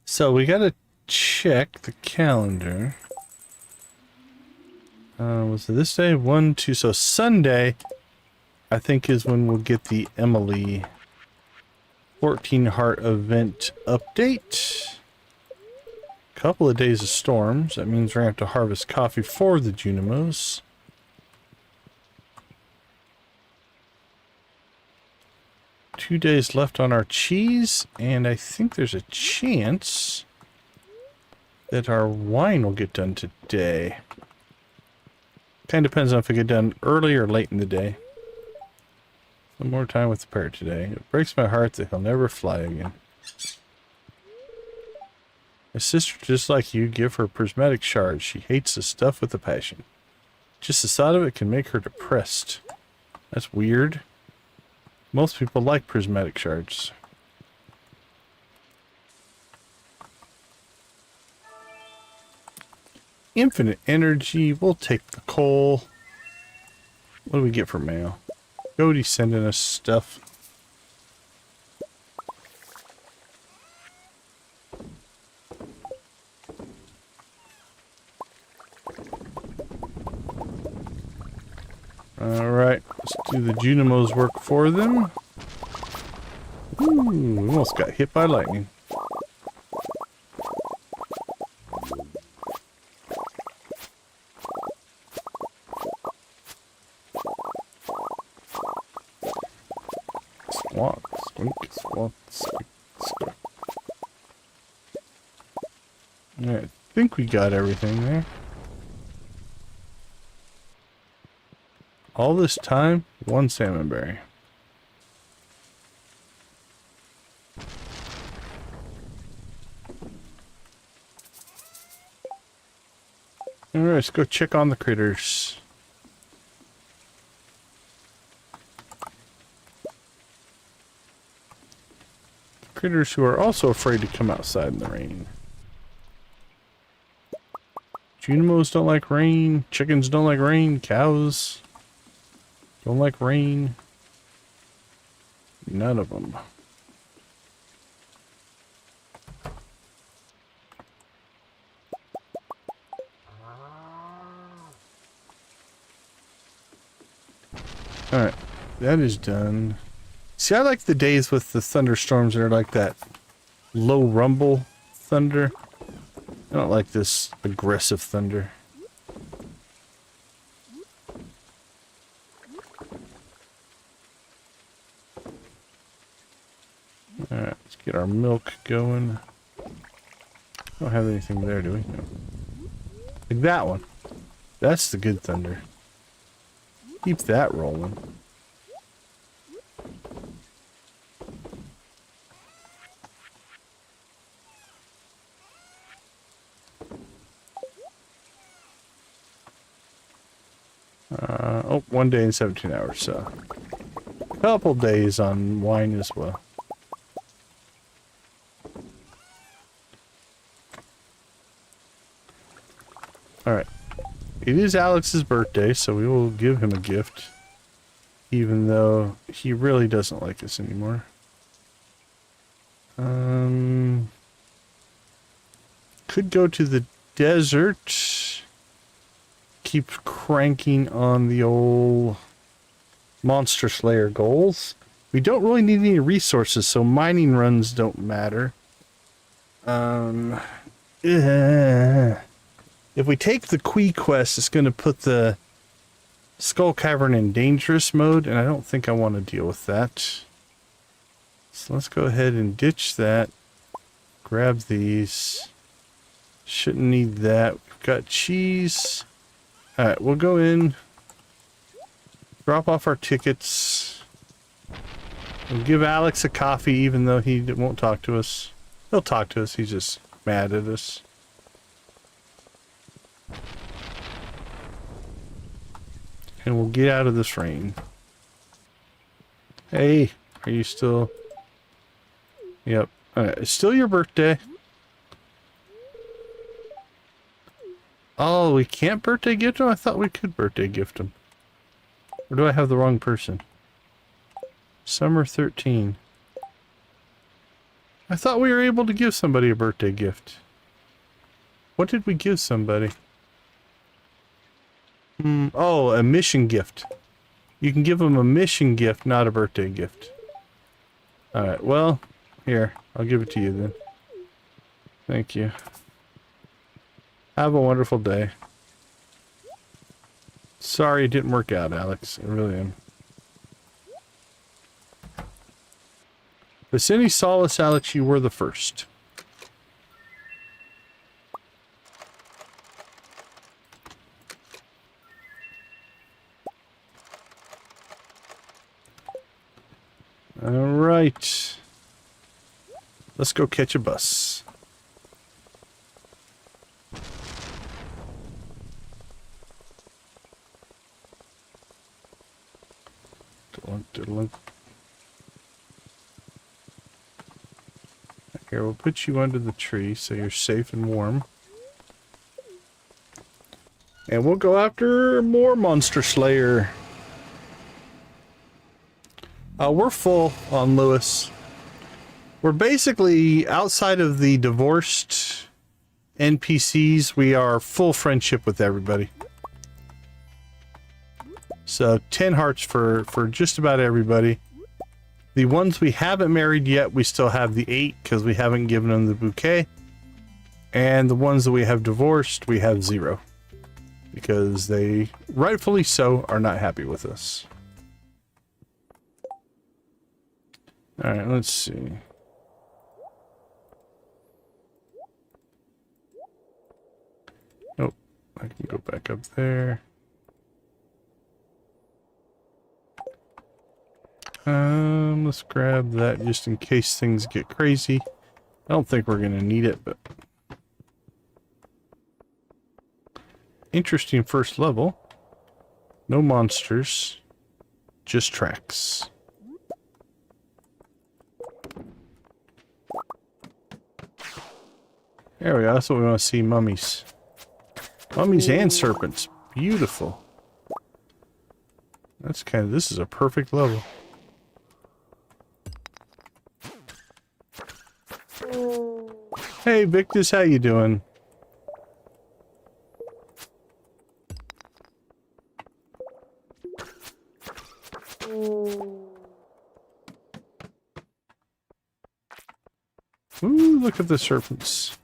So we gotta check the calendar. Was it this day? 1, 2. So Sunday, I think, is when we'll get the Emily 14 Heart event update. Couple of days of storms. That means we're gonna have to harvest coffee for the Junimos. few days left on our cheese, and I think there's a chance that our wine will get done today. Kind of depends on if it get done early or late in the day. One more time with the parrot today. It breaks my heart that he'll never fly again. My sister, just like you, give her prismatic shards. She hates the stuff with a passion. Just the thought of it can make her depressed. That's weird. Most people like prismatic shards. Infinite energy. We'll take the coal. What do we get for mail? Cody's sending us stuff. Alright, let's do the Junimos work for them. Ooh, almost got hit by lightning. Squawk, squink, squawk, squink, squawk. Alright, I think we got everything there. All this time, one salmon berry. Alright, let's go check on the critters. Critters who are also afraid to come outside in the rain. Junimos don't like rain. Chickens don't like rain. Cows don't like rain. None of them. Alright, that is done. See, I like the days with the thunderstorms that are like that low rumble thunder. I don't like this aggressive thunder. Alright, let's get our milk going. Don't have anything there, do we? No. Like that one. That's the good thunder. Keep that rolling. Oh, 1 day and 17 hours, so a couple days on wine as well. Alright. It is Alex's birthday, so we will give him a gift. Even though he really doesn't like us anymore. Could go to the desert. Keep cranking on the old Monster Slayer goals. We don't really need any resources, so mining runs don't matter. If we take the Quee quest, it's going to put the Skull Cavern in dangerous mode, and I don't think I want to deal with that. So let's go ahead and ditch that. Grab these. Shouldn't need that. We've got cheese. Alright, we'll go in. Drop off our tickets. We'll give Alex a coffee even though he won't talk to us. He'll talk to us, he's just mad at us. And we'll get out of this rain. Hey, are you still... Yep. Alright, it's still your birthday. Oh, we can't birthday gift him? I thought we could birthday gift him. Or do I have the wrong person? Summer 13. I thought we were able to give somebody a birthday gift. What did we give somebody? Oh, a mission gift. You can give them a mission gift, not a birthday gift. Alright, well, here. I'll give it to you then. Thank you. Have a wonderful day. Sorry it didn't work out, Alex. I really am. If it's any solace, Alex, you were the first. All right. Let's go catch a bus. Here, we'll put you under the tree so you're safe and warm. And we'll go after more Monster Slayer. We're full on Lewis. We're basically, outside of the divorced NPCs, we are full friendship with everybody. So 10 hearts for just about everybody. The ones we haven't married yet, we still have the 8 because we haven't given them the bouquet. And the ones that we have divorced, we have 0. Because they, rightfully so, are not happy with us. Alright, let's see. Oh, I can go back up there. Let's grab that just in case things get crazy. I don't think we're gonna need it, but interesting first level. No monsters, just tracks. There we go. That's what we want to see. Mummies. Mummies and serpents. Beautiful. That's kind of, this is a perfect level. Hey Victus, how you doing? Ooh, look at the serpents.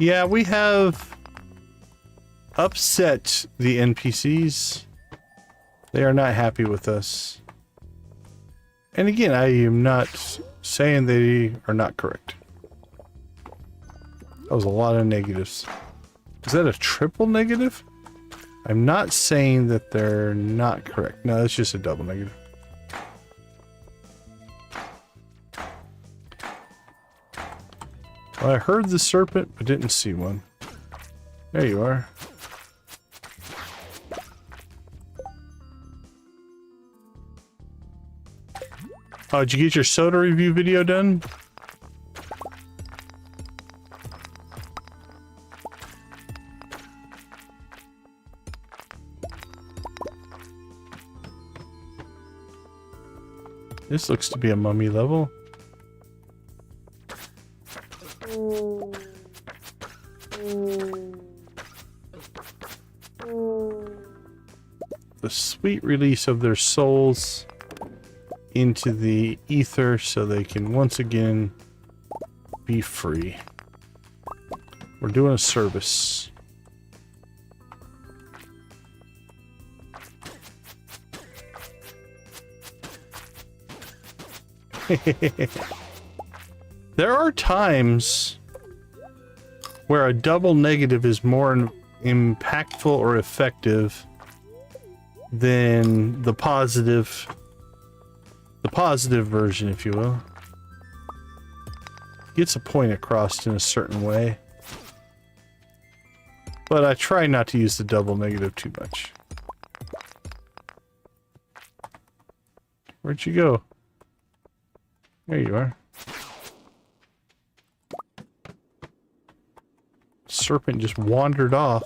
Yeah, we have upset the NPCs. They are not happy with us. And again, I am not saying they are not correct. That was a lot of negatives. Is that a triple negative? I'm not saying that they're not correct. No, it's just a double negative. Well, I heard the serpent, but didn't see one. There you are. Oh, did you get your soda review video done? This looks to be a mummy level. The sweet release of their souls into the ether so they can once again be free. We're doing a service. There are times where a double negative is more impactful or effective than the positive version, if you will. Gets a point across in a certain way. But I try not to use the double negative too much. Where'd you go? There you are. Serpent just wandered off.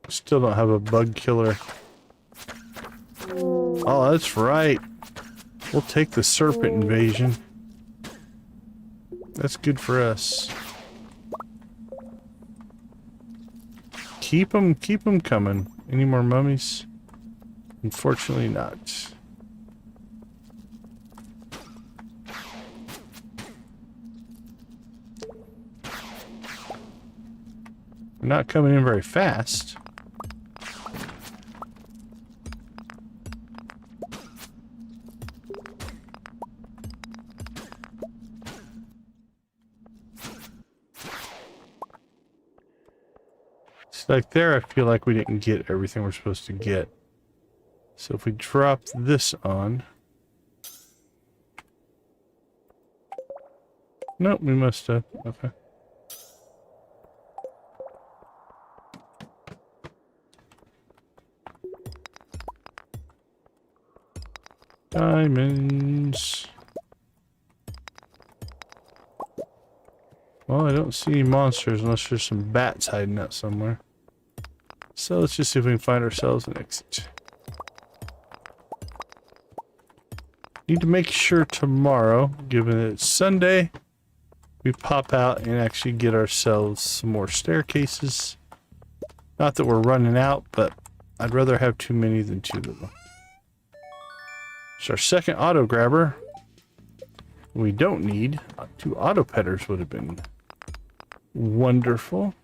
Still don't have a bug killer. Oh, that's right. We'll take the serpent invasion. That's good for us. Keep them coming. Any more mummies? Unfortunately not. We're not coming in very fast. It's like there, I feel like we didn't get everything we're supposed to get. So if we drop this on... Nope, we must have. Okay. Diamonds. Well, I don't see any monsters unless there's some bats hiding out somewhere. So let's just see if we can find ourselves an exit. Need to make sure tomorrow, given that it's Sunday, we pop out and actually get ourselves some more staircases. Not that we're running out, but I'd rather have too many than too little. It's our second auto grabber. We don't need 2 auto petters would have been wonderful.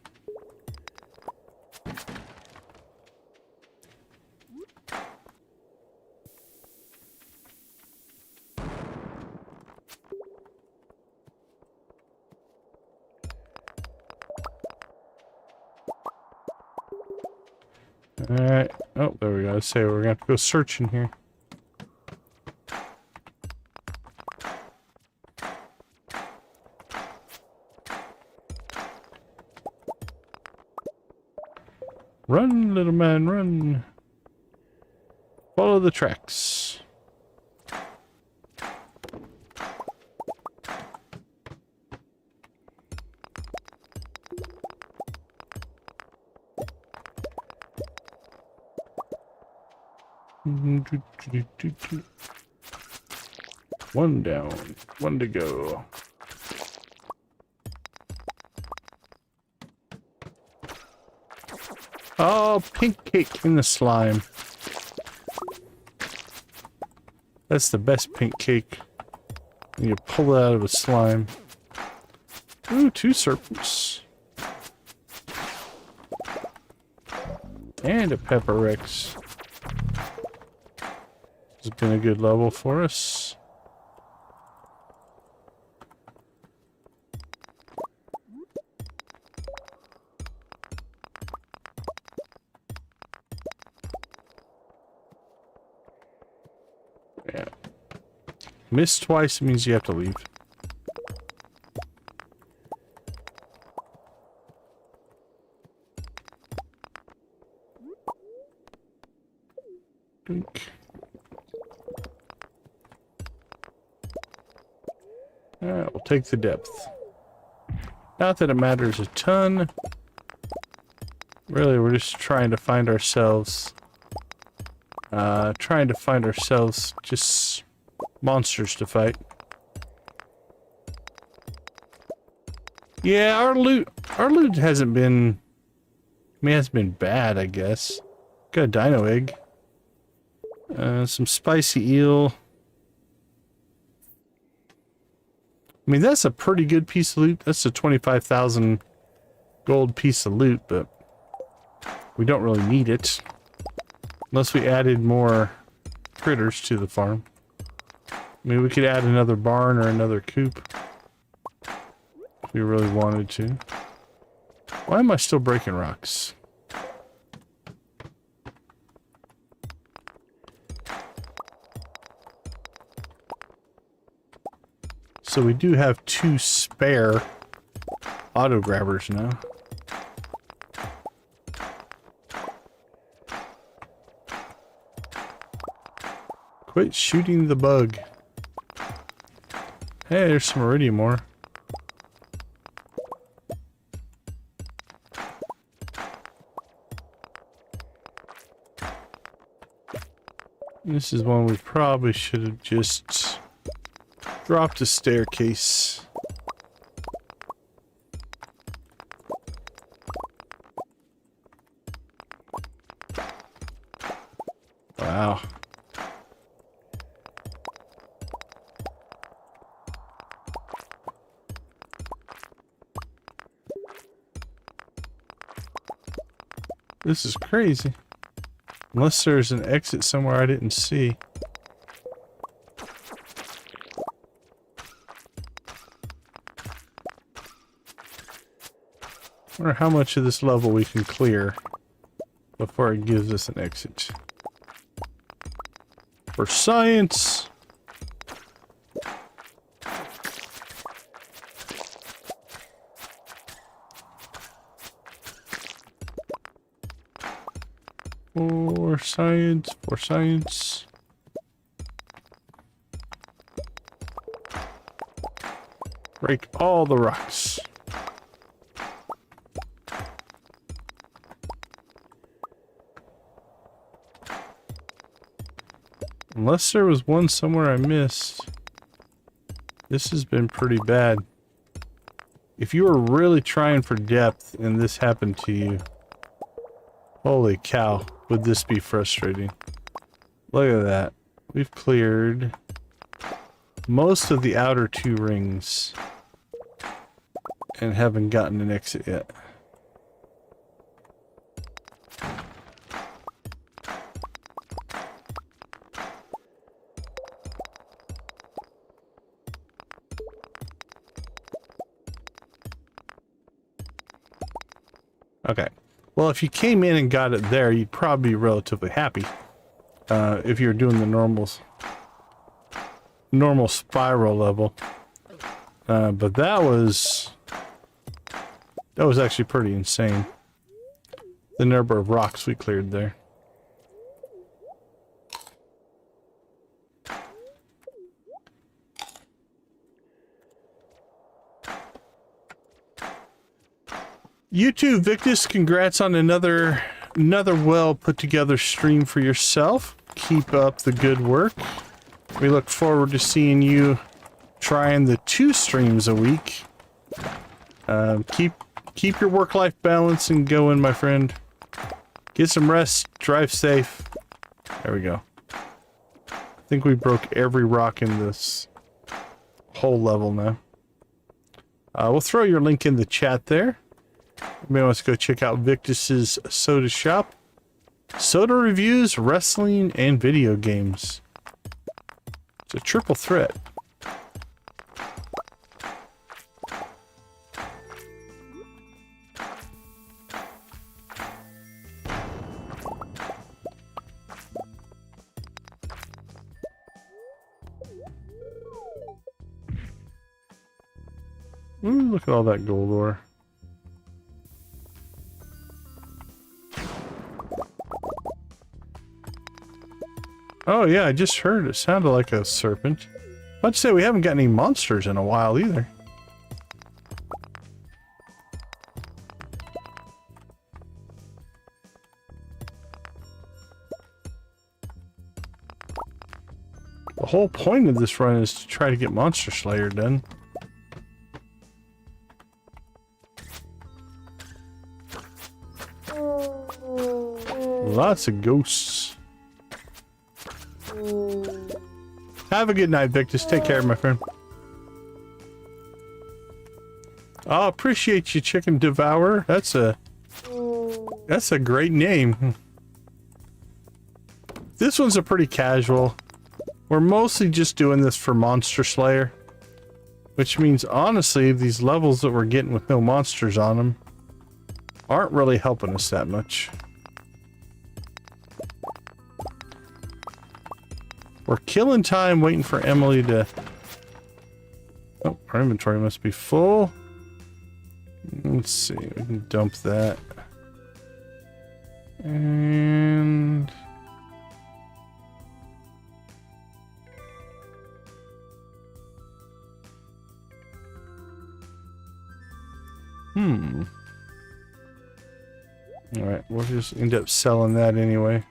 Alright. Oh, there we go. I say we're gonna have to go searching here. Run, little man, run. Follow the tracks. One down, one to go. Oh, pink cake in the slime. That's the best pink cake. When you pull it out of a slime. Ooh, 2 serpents. And a pepper Rex. It's been a good level for us. Yeah. Miss twice means you have to leave. Dink. Alright, we'll take the depth. Not that it matters a ton. Really, we're just trying to find ourselves... just monsters to fight. Yeah, our loot hasn't been... I mean, it hasn't been bad, I guess. Got a dino egg. Some spicy eel. I mean, that's a pretty good piece of loot. That's a 25,000 gold piece of loot, but we don't really need it. Unless we added more critters to the farm. I mean, we could add another barn or another coop. If we really wanted to. Why am I still breaking rocks? So we do have 2 spare auto grabbers now. Quit shooting the bug. Hey, there's some iridium ore. This is one we probably should have just dropped a staircase. Wow. This is crazy. Unless there's an exit somewhere I didn't see. I wonder how much of this level we can clear before it gives us an exit. For science! For science, for science. Break all the rocks. Unless there was one somewhere I missed. This has been pretty bad. If you were really trying for depth and this happened to you, holy cow, would this be frustrating. Look at that. We've cleared most of the outer 2 rings and haven't gotten an exit yet. Okay. Well, if you came in and got it there, you'd probably be relatively happy. If you're doing the normal spiral level. But that was actually pretty insane. The number of rocks we cleared there. You too, Victus. Congrats on another well put together stream for yourself. Keep up the good work. We look forward to seeing you trying the 2 streams a week. Keep your work-life balance and going, my friend. Get some rest. Drive safe. There we go. I think we broke every rock in this whole level now. We'll throw your link in the chat there. Anybody wants to go check out Victus's soda shop. Soda reviews, wrestling, and video games. It's a triple threat. Ooh, look at all that gold ore. Oh yeah, I just heard it sounded like a serpent. I'd say we haven't got any monsters in a while either. The whole point of this run is to try to get Monster Slayer done. Lots of ghosts. Have a good night, Victus. Take care, my friend. Oh, appreciate you, Chicken Devourer. That's a great name. This one's a pretty casual. We're mostly just doing this for Monster Slayer, which means honestly, these levels that we're getting with no monsters on them aren't really helping us that much. We're killing time waiting for Emily to... Oh, our inventory must be full. Let's see, we can dump that. And... Alright, we'll just end up selling that anyway.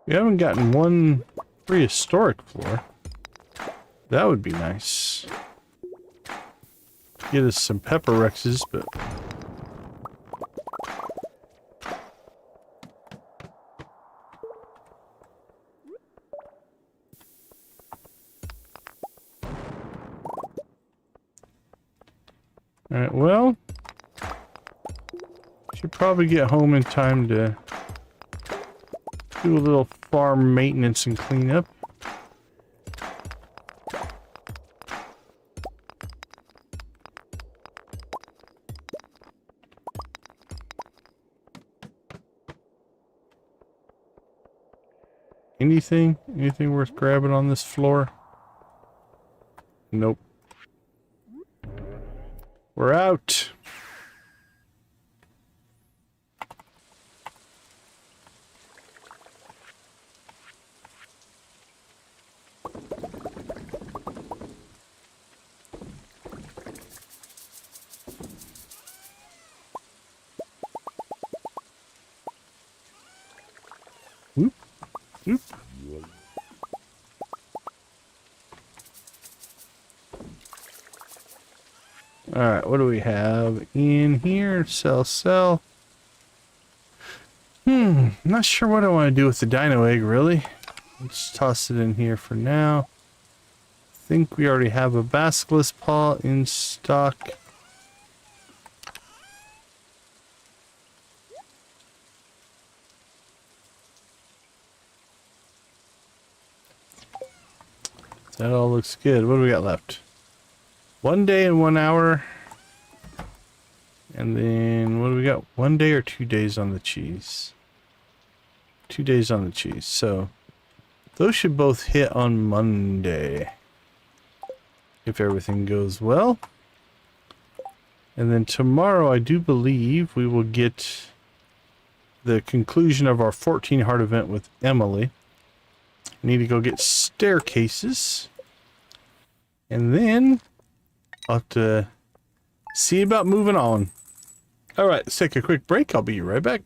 We haven't gotten one prehistoric floor. That would be nice. Get us some pepper rexes, but... Alright, well, should probably get home in time to do a little farm maintenance and cleanup. Anything worth grabbing on this floor? Nope. We're out. Whoop, whoop. Alright, what do we have in here? Sell. Not sure what I want to do with the dino egg, really. Let's toss it in here for now. I think we already have a basilisk paw in stock. That all looks good. What do we got left? 1 day and 1 hour. And then what do we got? 1 day or 2 days on the cheese? 2 days on the cheese. So those should both hit on Monday, if everything goes well. And then tomorrow, I do believe we will get the conclusion of our 14 heart event with Emily. I need to go get staircases. And then I'll have to see about moving on. All right, let's take a quick break. I'll be right back.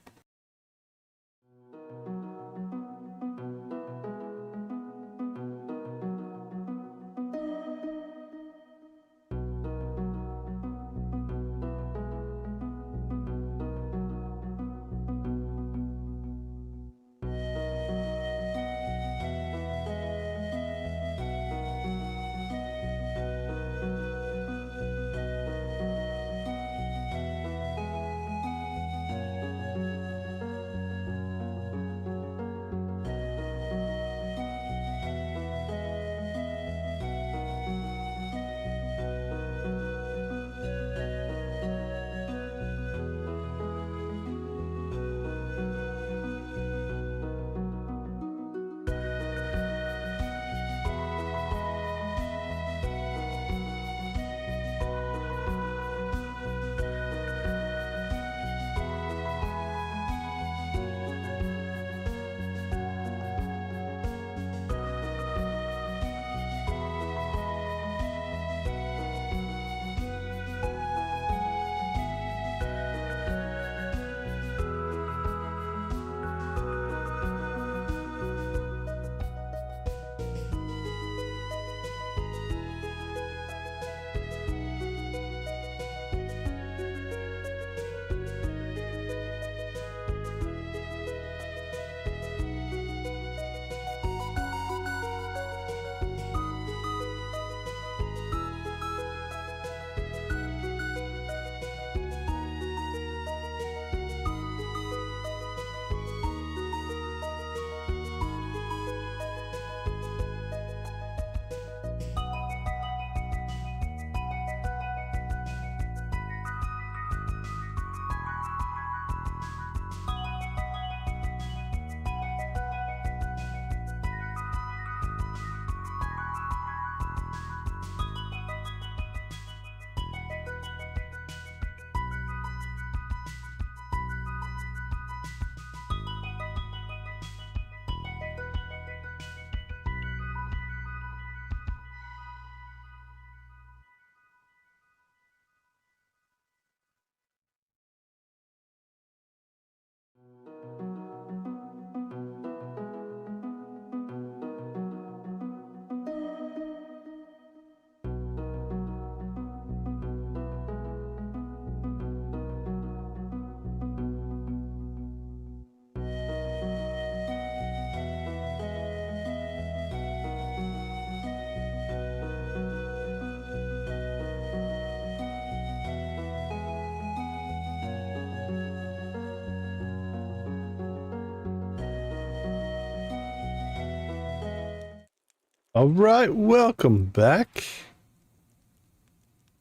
All right, welcome back.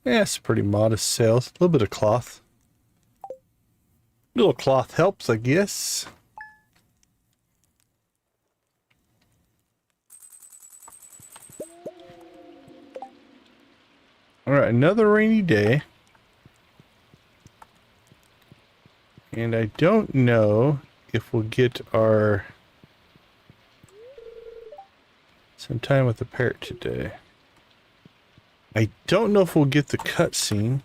Yeah, it's pretty modest sales. A little bit of cloth. A little cloth helps, I guess. All right, another rainy day. And I don't know if we'll get our some time with the parrot today. I don't know if we'll get the cutscene.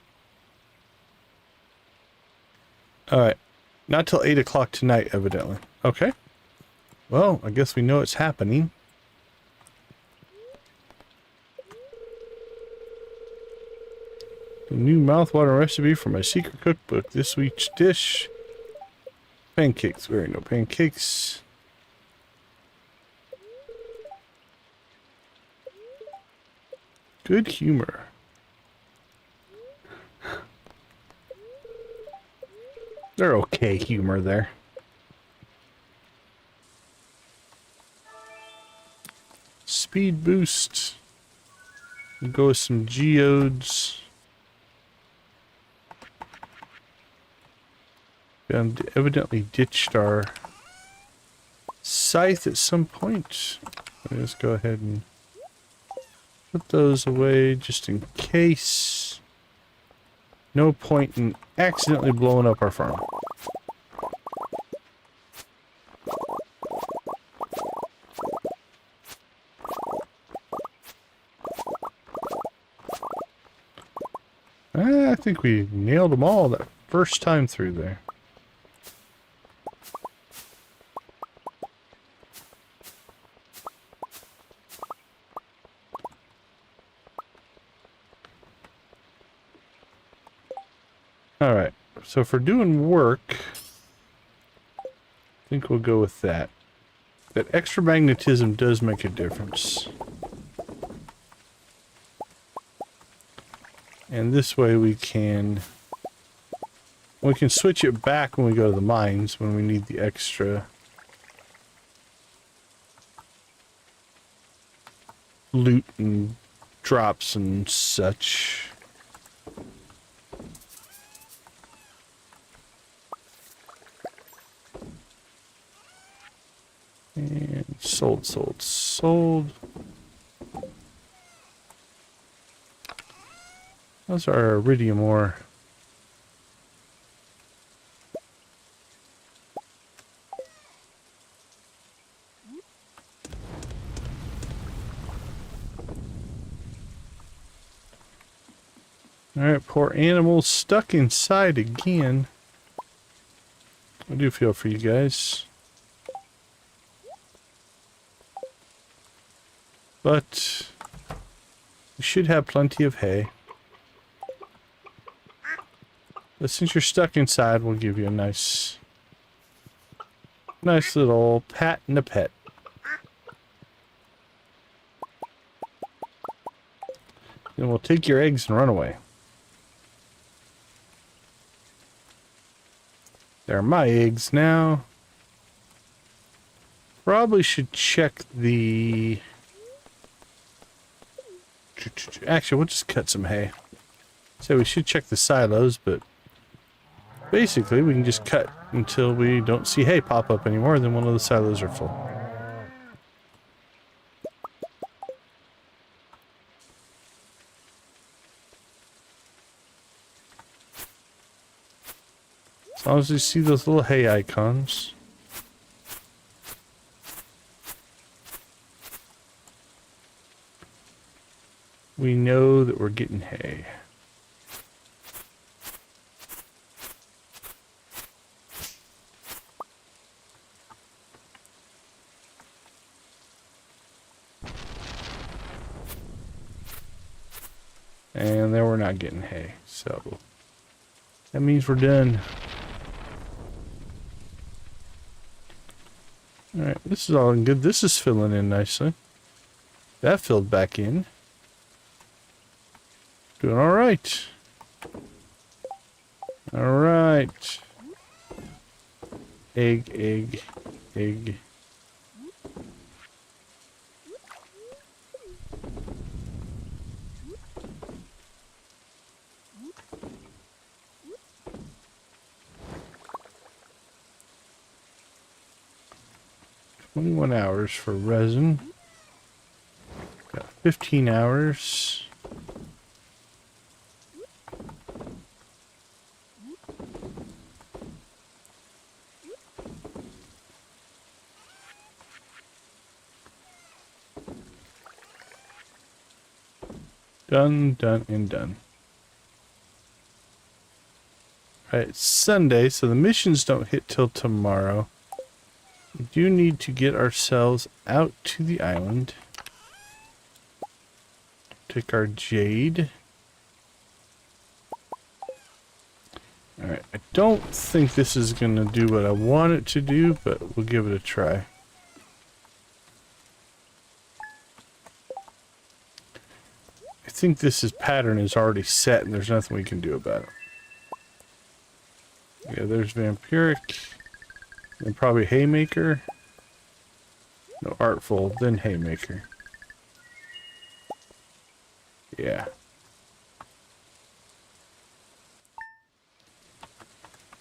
Alright. Not till 8 o'clock tonight, evidently. Okay. Well, I guess we know it's happening. The new mouthwatering recipe for my secret cookbook. This week's dish. Pancakes. There ain't no pancakes. Good humor. They're okay humor there. Speed boost. We'll go with some geodes. And evidently ditched our scythe at some point. Let's go ahead and put those away just in case. No point in accidentally blowing up our farm. I think we nailed them all that first time through there. Alright, so if we're doing work, I think we'll go with that. That extra magnetism does make a difference. And this way we can switch it back when we go to the mines, when we need the extra loot and drops and such. And sold. Those are iridium ore. Alright, poor animals stuck inside again. I do feel for you guys. But we should have plenty of hay. But since you're stuck inside, we'll give you a nice little pat and a pet. Then we'll take your eggs and run away. They're my eggs now. Probably should check the... Actually, we'll just cut some hay. So we should check the silos, but basically we can just cut until we don't see hay pop up anymore, then one of the silos are full. As long as you see those little hay icons. We know that we're getting hay. And then we're not getting hay, so that means we're done. Alright, this is all good. This is filling in nicely. That filled back in. Doing alright. Alright. Egg. 21 hours for resin. Got 15 hours. Done, done, and done. Alright, it's Sunday, so the missions don't hit till tomorrow. We do need to get ourselves out to the island. Take our jade. Alright, I don't think this is going to do what I want it to do, but we'll give it a try. I think this pattern is already set and there's nothing we can do about it. Yeah, there's Vampiric. Then probably Haymaker. No, Artful, then Haymaker. Yeah.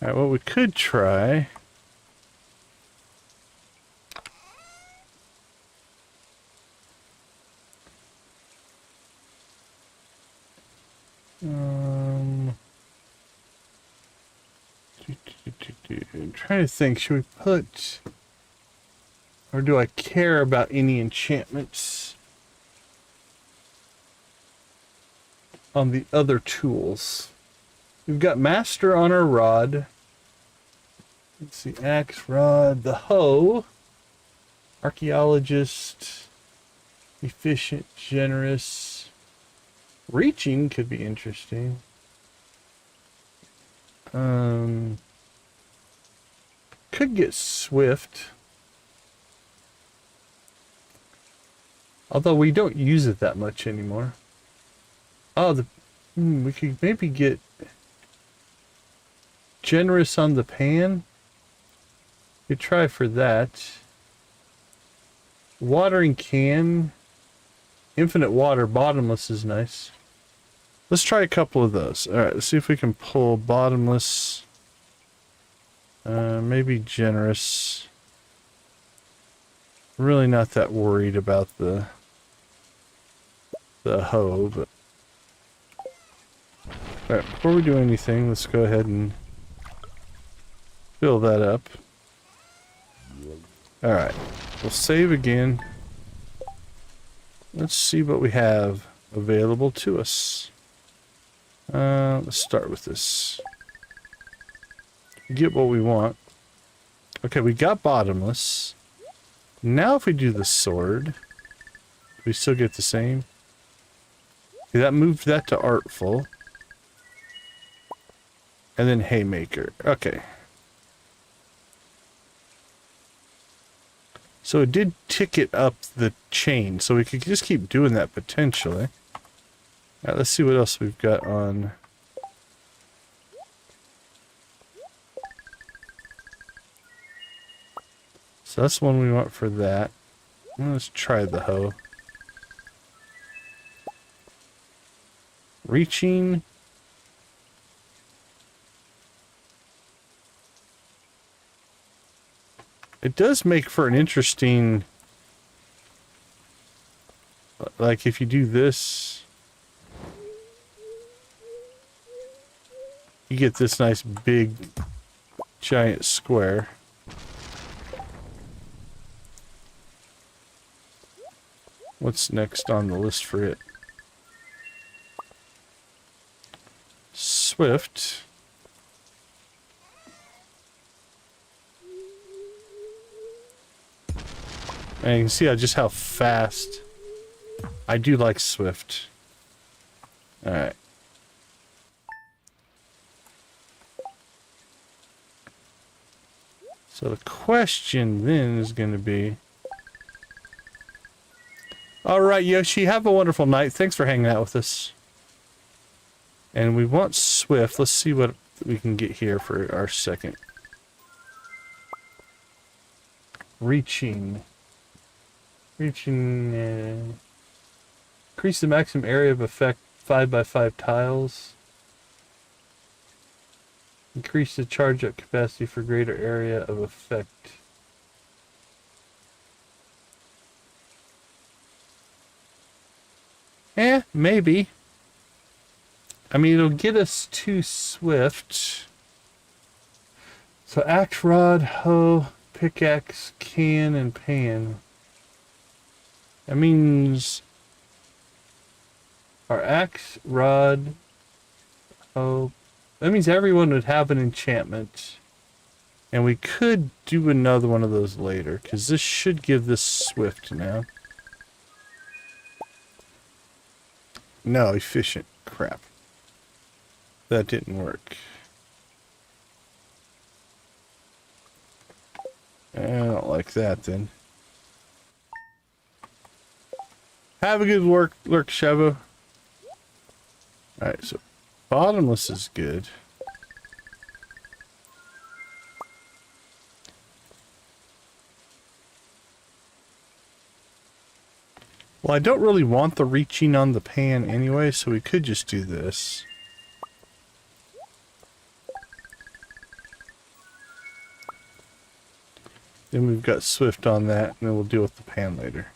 Alright, what we could try... I'm trying to think, should we put... Or do I care about any enchantments on the other tools? We've got Master on our rod. Let's see, Axe, Rod, the Hoe. Archaeologist. Efficient, generous. Reaching could be interesting. Could get Swift. Although we don't use it that much anymore. Oh, we could maybe get Generous on the Pan. Could try for that. Watering Can. Infinite Water, Bottomless is nice. Let's try a couple of those. Alright, let's see if we can pull Bottomless. Maybe Generous. Really not that worried about the hoe, but... Alright, before we do anything, let's go ahead and fill that up. Alright, we'll save again. Let's see what we have available to us. Let's start with this. Get what we want. Okay, we got Bottomless. Now if we do the sword, we still get the same. Okay, that moved that to Artful. And then Haymaker. Okay. So it did ticket up the chain, so we could just keep doing that potentially. Alright, let's see what else we've got on. So that's the one we want for that. Let's try the hoe. Reaching. It does make for an interesting... Like if you do this... You get this nice big giant square. What's next on the list for it? Swift. And you can see just how fast. I do like Swift. Alright. So the question then is going to be... Alright, Yoshi, have a wonderful night. Thanks for hanging out with us. And we want Swift. Let's see what we can get here for our second. Reaching. Increase the maximum area of effect 5x5 tiles. Increase the charge up capacity for greater area of effect. Maybe. I mean, it'll get us to Swift. So axe, rod, hoe, pickaxe, can, and pan. That means our axe, rod, hoe. That means everyone would have an enchantment. And we could do another one of those later, because this should give this Swift now. No, efficient. Crap. That didn't work. I don't like that then. Have a good lurk, Shavo. Alright, so bottomless is good. Well, I don't really want the reaching on the pan anyway, so we could just do this. Then we've got Swift on that, and then we'll deal with the pan later.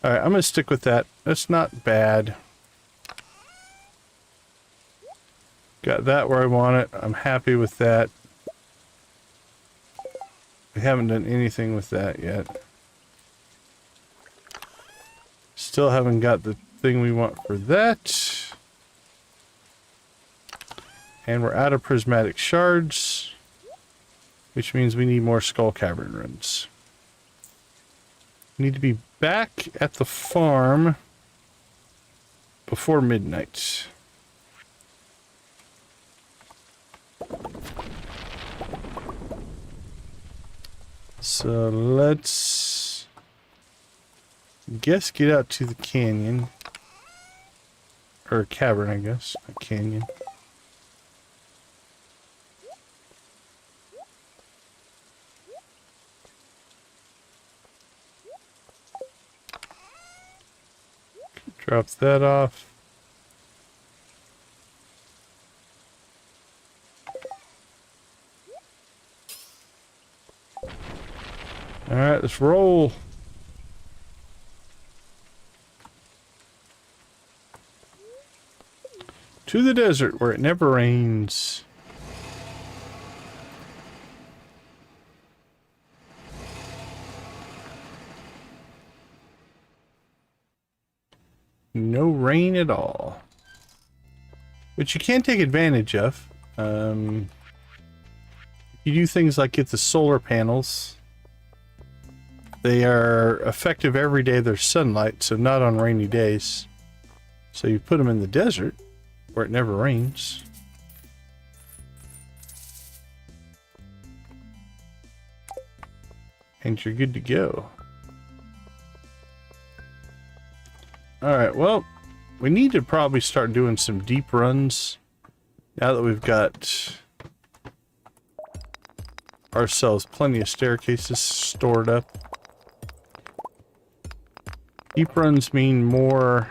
Alright, I'm going to stick with that. That's not bad. Got that where I want it. I'm happy with that. We haven't done anything with that yet. Still haven't got the thing we want for that. And we're out of prismatic shards, which means we need more skull cavern runs. We need to be back at the farm before midnight. So let's get out to the canyon. Or cavern, I guess. A canyon. Drops that off. Alright, let's roll. To the desert where it never rains. No rain at all. Which you can take advantage of. You do things like get the solar panels. They are effective every day there's sunlight, so not on rainy days. So you put them in the desert where it never rains. And you're good to go. Alright, well, we need to probably start doing some deep runs now that we've got ourselves plenty of staircases stored up. Deep runs mean more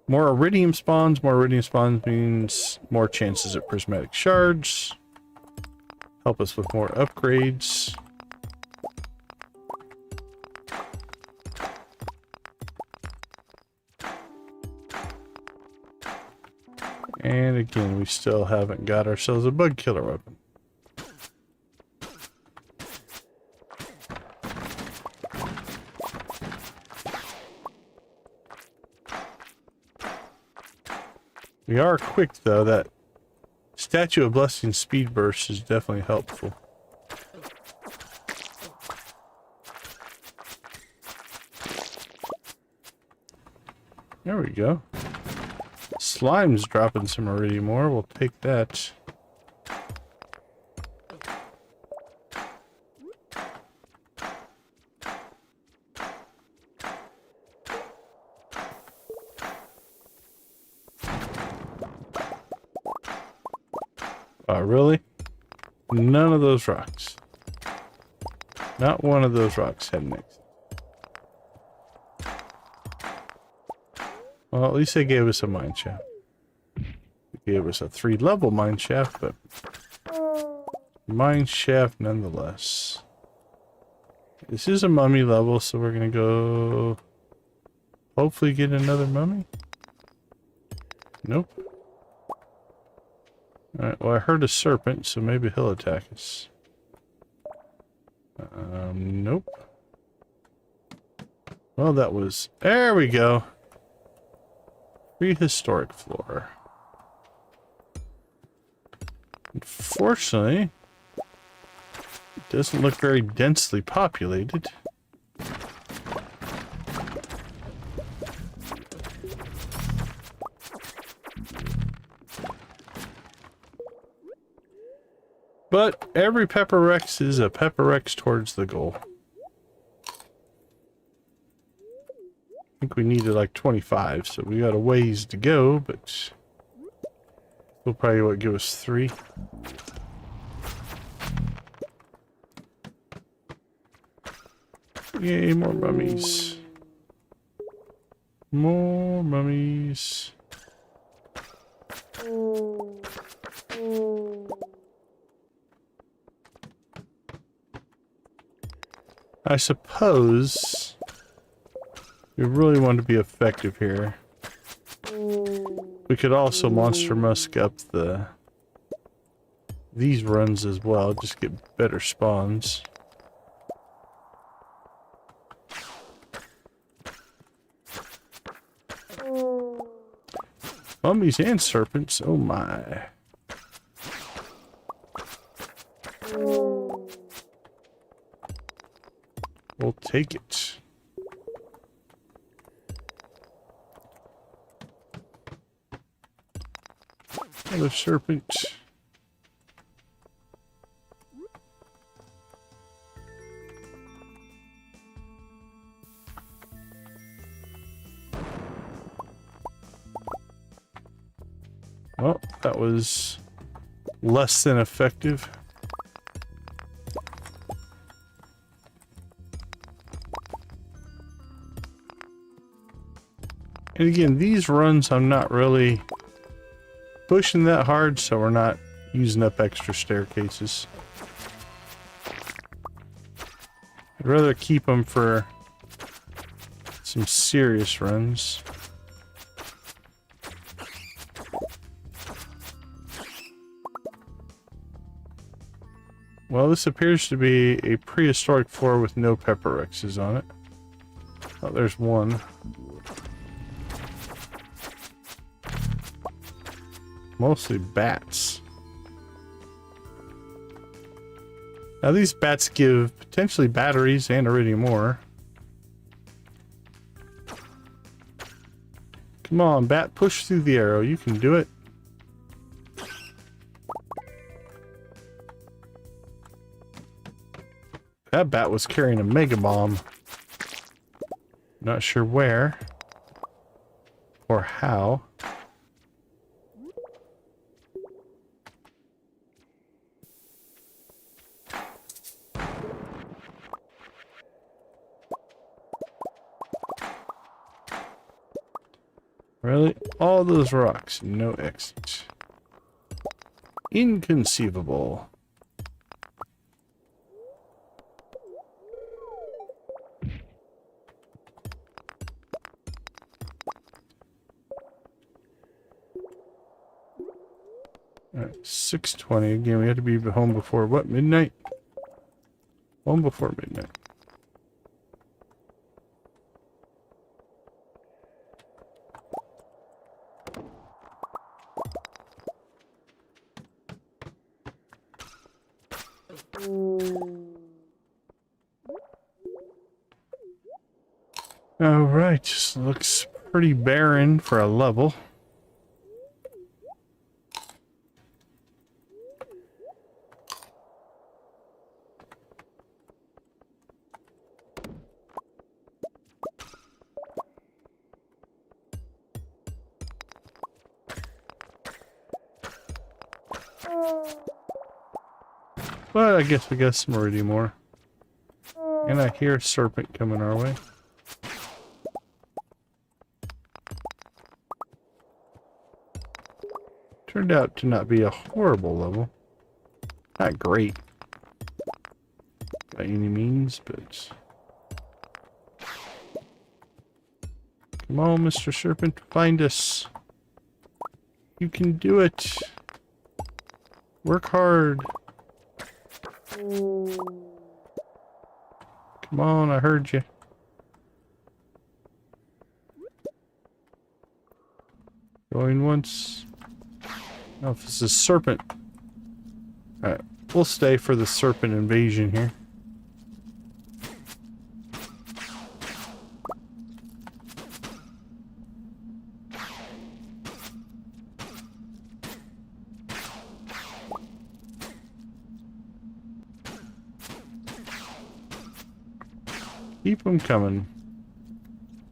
more iridium spawns. More iridium spawns means more chances at prismatic shards. Help us with more upgrades. And again, we still haven't got ourselves a bug killer weapon. We are quick though. That Statue of Blessing speed burst is definitely helpful. There we go. Slime's dropping some iridium ore. We'll take that. Oh, really? None of those rocks. Not one of those rocks had an exit. Well, at least they gave us a mine shaft. They gave us a 3-level mine shaft, but mine shaft nonetheless. This is a mummy level, so we're gonna go hopefully get another mummy. Nope. Alright, well I heard a serpent, so maybe he'll attack us. Nope. Well, that was... There we go. Prehistoric floor. Unfortunately, it doesn't look very densely populated. But every Pepper Rex is a Pepper Rex towards the goal. I think we needed like 25, so we got a ways to go, but we'll probably what, give us 3. Yay, more mummies. More mummies. I suppose we really want to be effective here. We could also Monster Musk up these runs as well, just get better spawns. Mummies and serpents, oh my. We'll take it. Another serpent. Well, that was less than effective. And again, these runs I'm not really pushing that hard, so we're not using up extra staircases. I'd rather keep them for some serious runs. Well, this appears to be a prehistoric floor with no Pepper Rexes on it. Oh, there's one. Mostly bats. Now these bats give potentially batteries and iridium ore. Come on, bat, push through the arrow. You can do it. That bat was carrying a mega bomb. Not sure where or how. Really? All those rocks, no exit. Inconceivable. Alright, 6:20. Again, we had to be home before what? Midnight? Home before midnight. Alright, just looks pretty barren for a level. But I guess we got some iridium ore. And I hear a serpent coming our way. Turned out to not be a horrible level. Not great by any means, but Come on, Mr. Serpent, find us. You can do it. Work hard. Come on, I heard you. Going once. Oh, if this is serpent. Alright, we'll stay for the serpent invasion here. Keep them coming.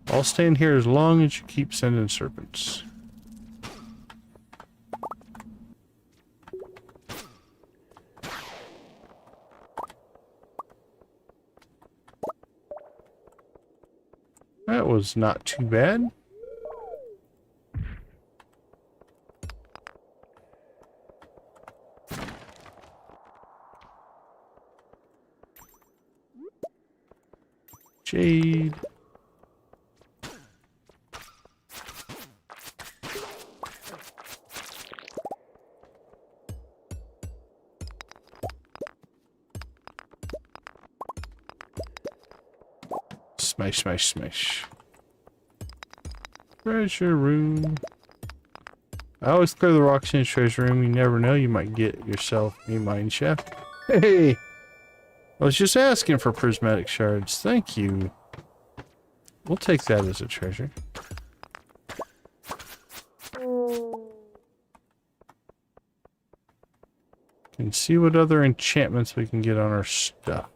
I'll stand here as long as you keep sending serpents. That was not too bad. Jade. Smash, smash, smash. Treasure room. I always clear the rocks in the treasure room. You never know, you might get yourself a mine shaft. Hey! I was just asking for prismatic shards. Thank you. We'll take that as a treasure. And see what other enchantments we can get on our stuff.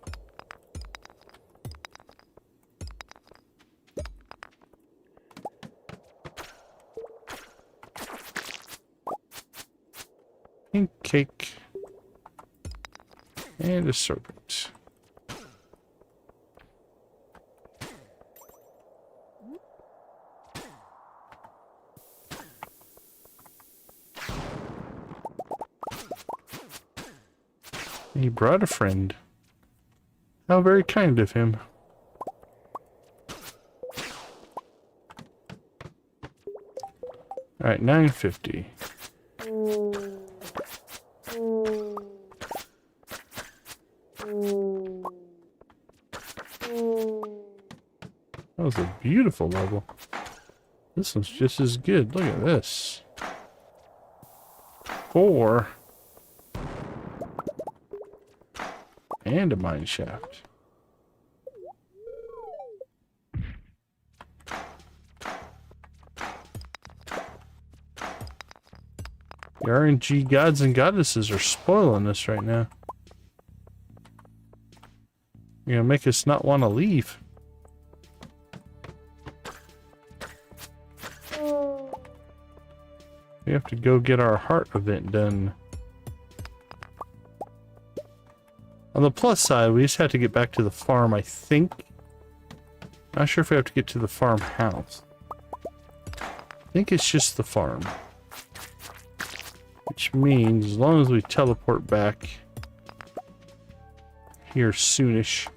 Pink cake. And a serpent. He brought a friend. How very kind of him. Alright, 950. That was a beautiful level. This one's just as good. Look at this. 4. And a mine shaft. The RNG gods and goddesses are spoiling us right now. You're gonna make us not want to leave. We have to go get our heart event done. On the plus side, we just have to get back to the farm, I think. Not sure if we have to get to the farmhouse. I think it's just the farm. Which means, as long as we teleport back here soonish,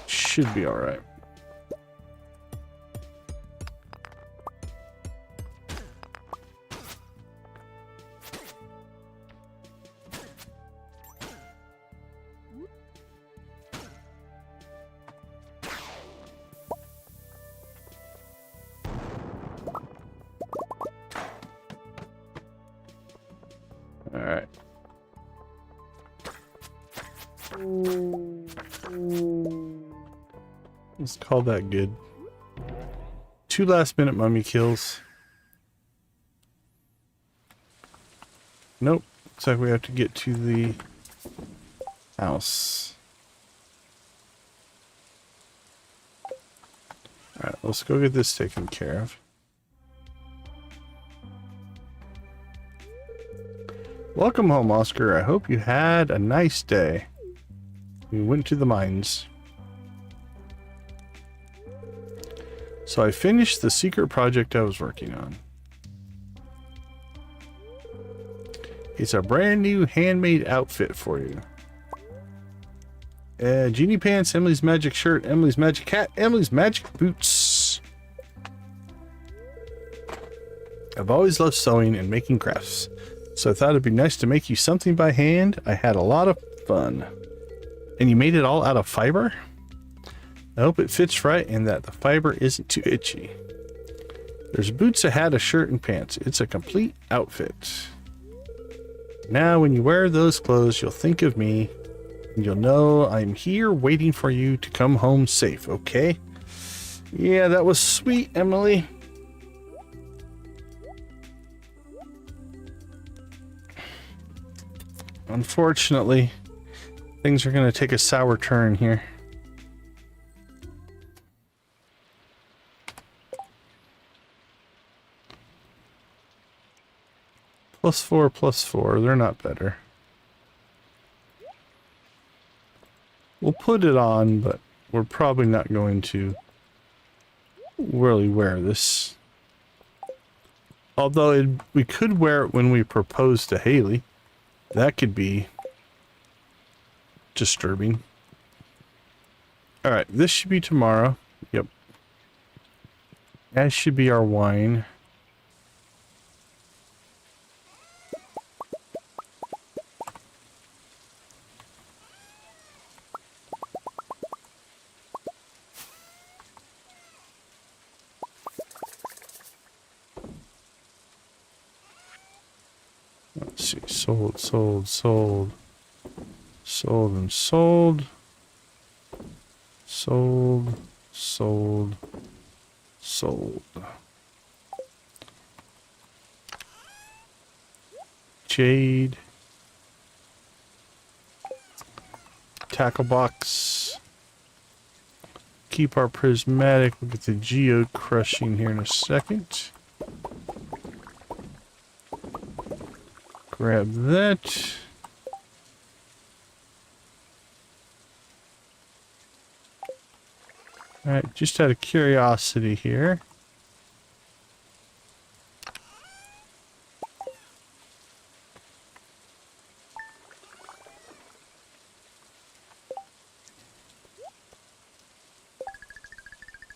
should be alright. Alright. Let's call that good. 2 last-minute mummy kills. Nope. Looks like we have to get to the house. Alright, let's go get this taken care of. Welcome home, Oscar. I hope you had a nice day. We went to the mines. So I finished the secret project I was working on. It's a brand new handmade outfit for you. Genie pants, Emily's magic shirt, Emily's magic hat, Emily's magic boots. I've always loved sewing and making crafts, so I thought it'd be nice to make you something by hand. I had a lot of fun. And you made it all out of fiber? I hope it fits right and that the fiber isn't too itchy. There's boots, a hat, a shirt, and pants. It's a complete outfit. Now when you wear those clothes, you'll think of me, and you'll know I'm here waiting for you to come home safe, okay? Yeah, that was sweet, Emily. Unfortunately, things are going to take a sour turn here. +4, +4. They're not better. We'll put it on, but we're probably not going to really wear this. Although we could wear it when we propose to Haley. That could be disturbing. Alright, this should be tomorrow. Yep. That should be our wine. Let's see, sold, sold, sold, sold and sold, sold, sold, sold. Jade, tackle box, keep our prismatic, we'll get the geode crushing here in a second. Grab that. Alright, just out of curiosity here.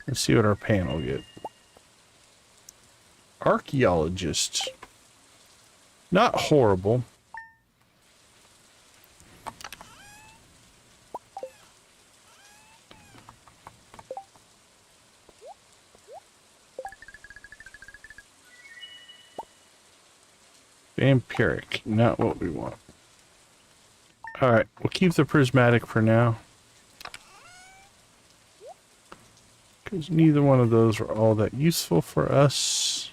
Let's see what our panel get. Archaeologist. Not horrible. Vampiric, not what we want. Alright, we'll keep the prismatic for now. Because neither one of those are all that useful for us.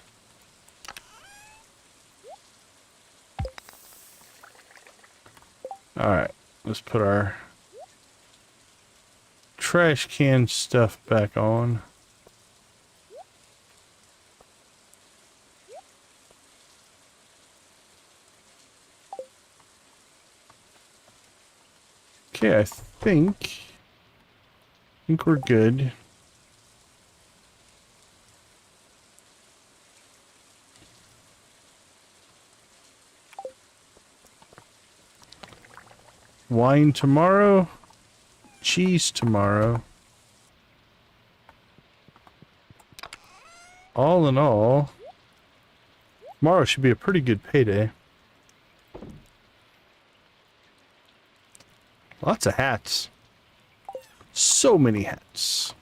Alright, let's put our trash can stuff back on. Okay, I think we're good. Wine tomorrow, cheese tomorrow. All in all, tomorrow should be a pretty good payday. Lots of hats. So many hats.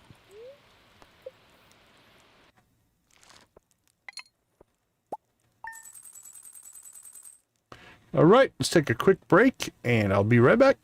All right, let's take a quick break and I'll be right back.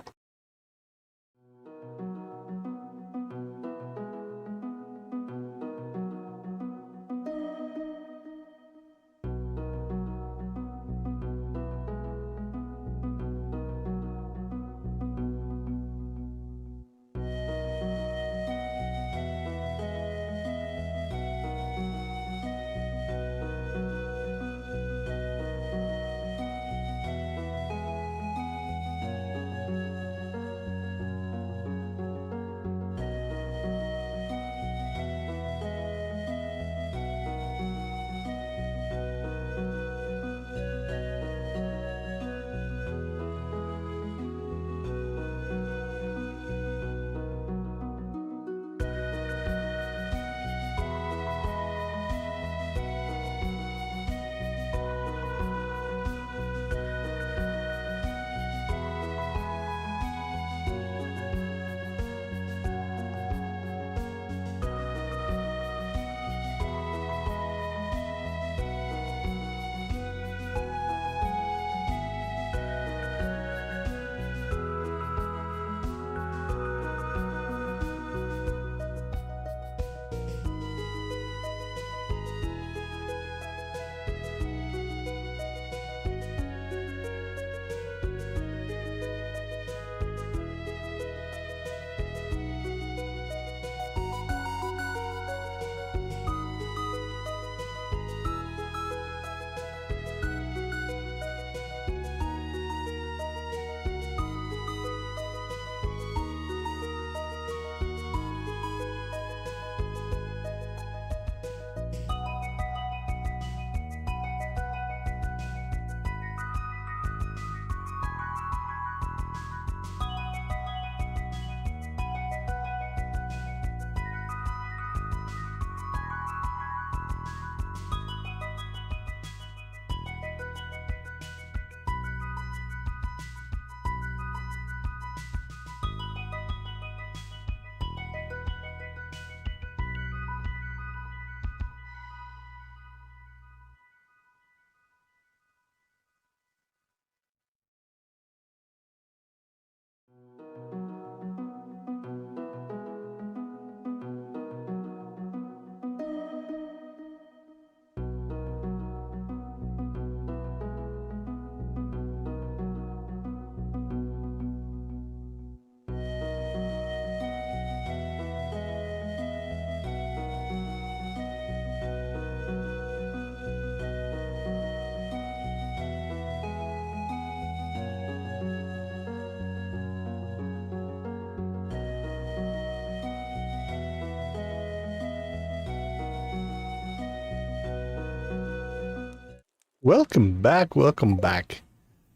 Welcome back, welcome back.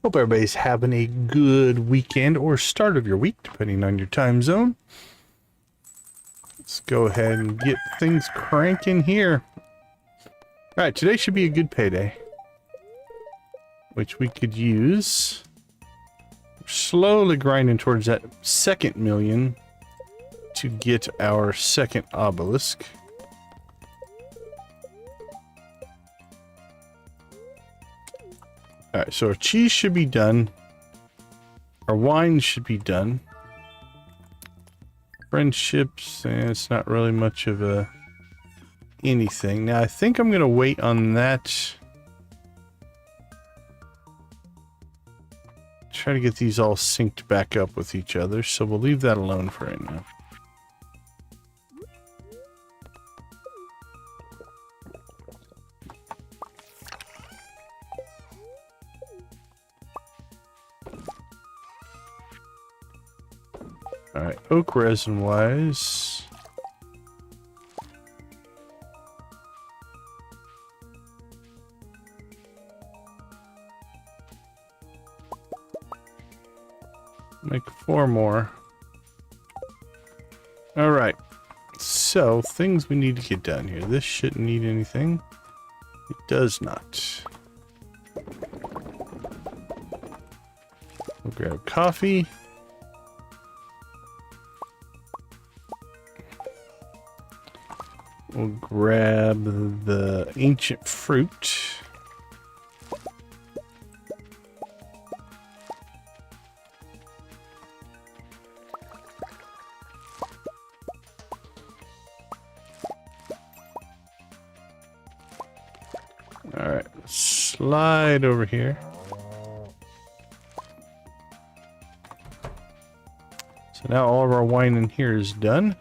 Hope everybody's having a good weekend or start of your week, depending on your time zone. Let's go ahead and get things cranking here. Alright, today should be a good payday, which we could use. We're slowly grinding towards that second million to get our second obelisk. Alright, so our cheese should be done. Our wine should be done. Friendships, it's not really much of a anything. Now, I think I'm going to wait on that. Try to get these all synced back up with each other, so we'll leave that alone for right now. Alright, oak resin wise. Make 4 more. Alright, so things we need to get done here. This shouldn't need anything. It does not. We'll grab coffee. We'll grab the ancient fruit. Alright, slide over here. So now all of our wine in here is done.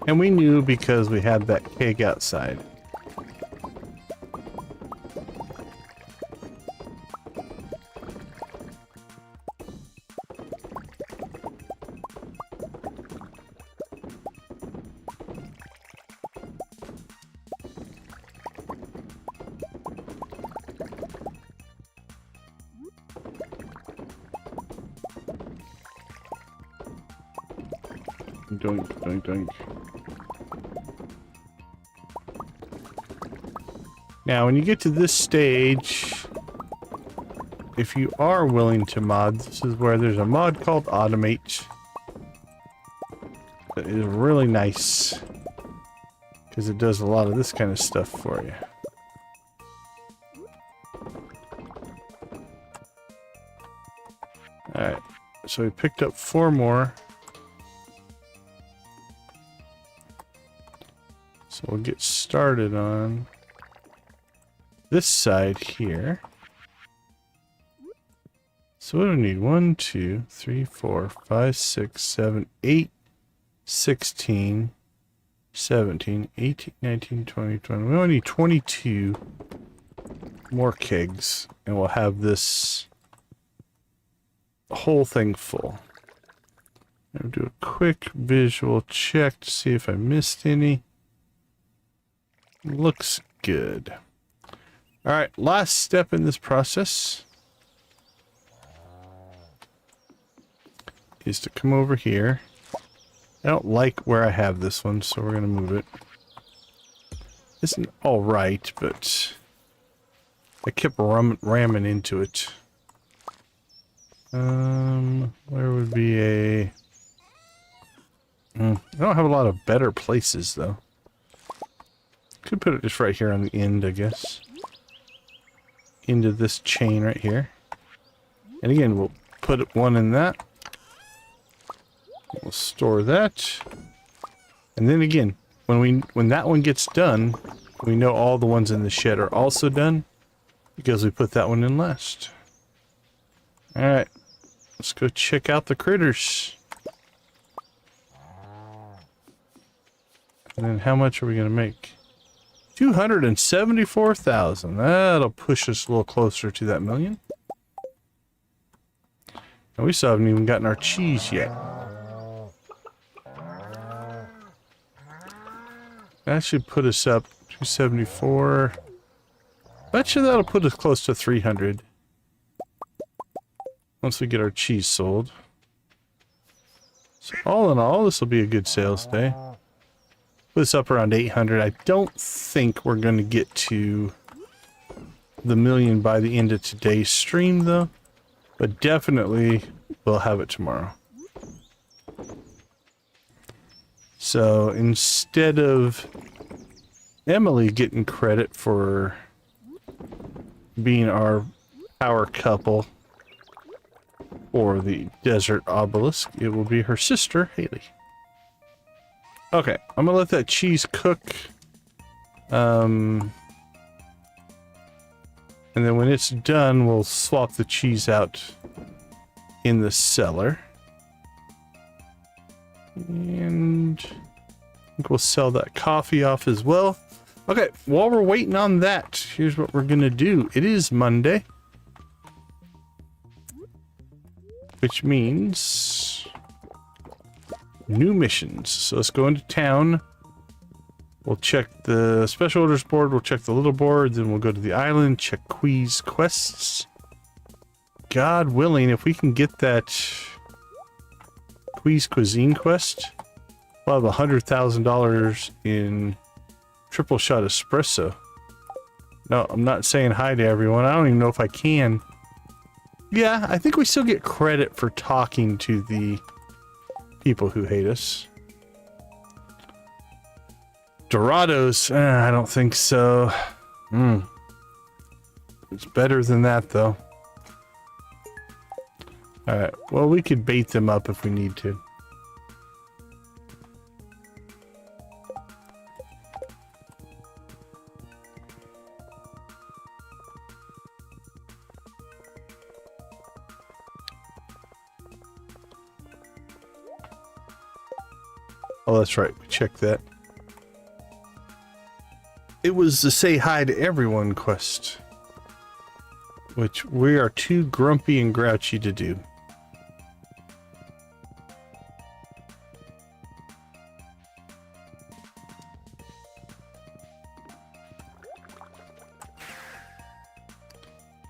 And we knew because we had that keg outside. Doink, doink, doink. Now, when you get to this stage, if you are willing to mod, this is where there's a mod called Automate. That is really nice, because it does a lot of this kind of stuff for you. Alright, so we picked up 4 more. So we'll get started on this side here. So what do we need? 1, 2, 3, 4, 5, 6, 7, 8, 16, 17, 18, 19, 20, 20. We only need 22 more kegs, and we'll have this whole thing full. I'll do a quick visual check to see if I missed any. Looks good. Alright, last step in this process is to come over here. I don't like where I have this one, so we're going to move it. Isn't alright, but I kept ramming into it. Where would be a... I don't have a lot of better places, though. Could put it just right here on the end, I guess. Into this chain right here. And again, we'll put one in that. We'll store that. And then again, when that one gets done, we know all the ones in the shed are also done because we put that one in last. Alright, let's go check out the critters. And then how much are we going to make? 274,000. That'll push us a little closer to that million. And we still haven't even gotten our cheese yet. That should put us up 274. Bet you that'll put us close to 300. Once we get our cheese sold. So all in all, this will be a good sales day. Put us up around 800. I don't think we're going to get to the million by the end of today's stream, though. But definitely we'll have it tomorrow. So instead of Emily getting credit for being our power couple or the desert obelisk, it will be her sister, Haley. Okay, I'm gonna let that cheese cook. And then when it's done, we'll swap the cheese out in the cellar. And I think we'll sell that coffee off as well. Okay, while we're waiting on that, here's what we're gonna do. It is Monday. Which means new missions. So let's go into town. We'll check the special orders board, we'll check the little board, then we'll go to the island, check quiz quests. God willing, if we can get that quiz cuisine quest, we'll have $100,000 in triple shot espresso. No, I'm not saying hi to everyone. I don't even know if I can. Yeah, I think we still get credit for talking to the people who hate us. Dorados, I don't think so. It's better than that, though. Alright, well, we could bait them up if we need to. Oh, that's right. We checked that. It was the say hi to everyone quest, which we are too grumpy and grouchy to do.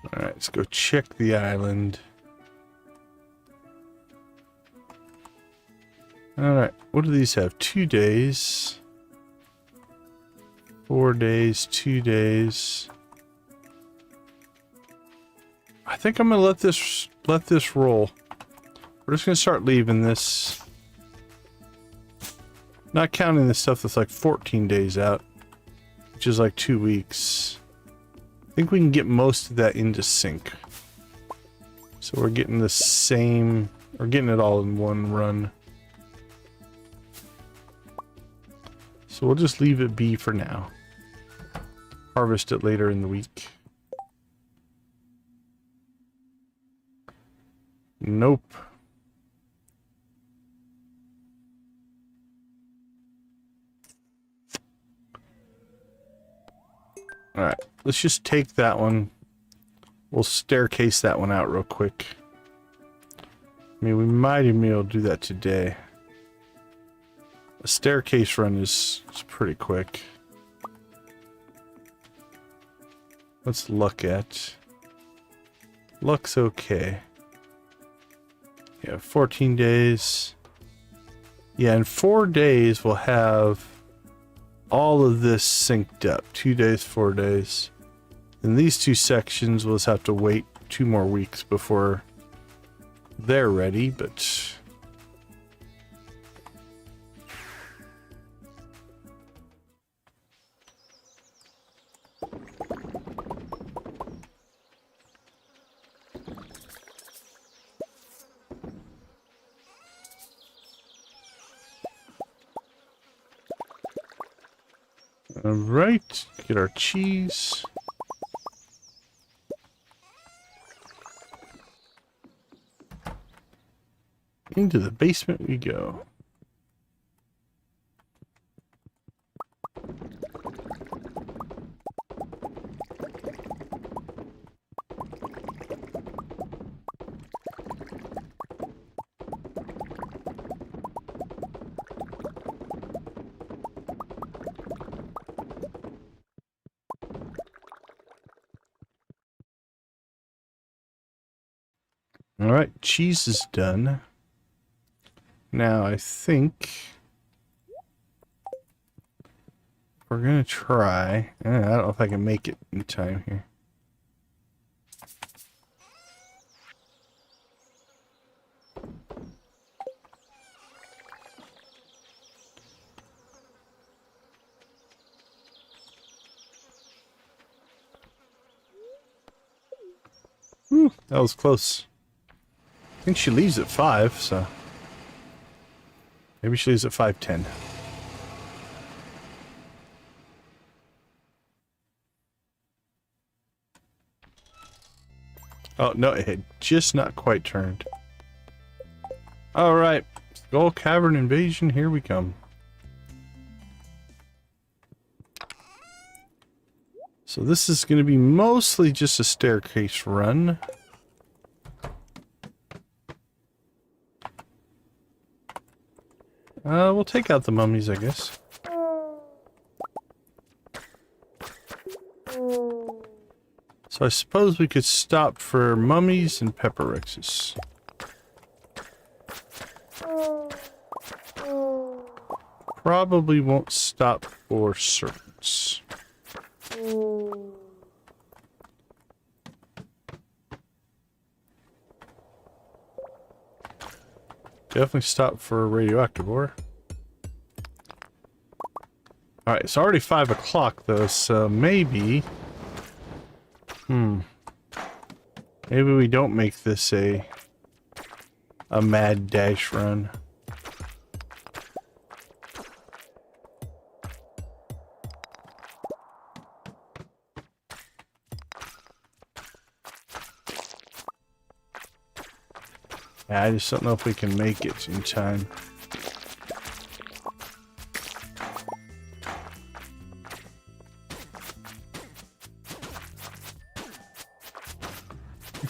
All right, let's go check the island. All right, what do these have? 2 days. 4 days, 2 days. I think I'm gonna let this roll. We're just gonna start leaving this. Not counting the stuff that's like 14 days out, which is like 2 weeks. I think we can get most of that into sync. So we're getting the same, we're getting it all in one run. So we'll just leave it be for now. Harvest it later in the week. Nope. Alright, let's just take that one. We'll staircase that one out real quick. I mean, we might even be able to do that today. A staircase run is pretty quick. Let's look at. Luck's okay. Yeah, 14 days. Yeah, in 4 days we'll have all of this synced up. 2 days, 4 days. And these two sections we'll just have to wait 2 more weeks before they're ready, but all right, get our cheese. Into the basement we go. All right, cheese is done. Now I think we're gonna try. I don't know if I can make it in time here. Whew, that was close. I think she leaves at 5, so maybe she leaves at 5:10. Oh, no, it had just not quite turned. Alright, Skull Cavern Invasion, here we come. So this is going to be mostly just a staircase run. We'll take out the mummies, I guess. So I suppose we could stop for mummies and pepper rexes. Probably won't stop for serpents. Definitely stop for a radioactive ore. Alright, it's already 5 o'clock though, so maybe... Maybe we don't make this a mad dash run. Yeah, I just don't know if we can make it in time.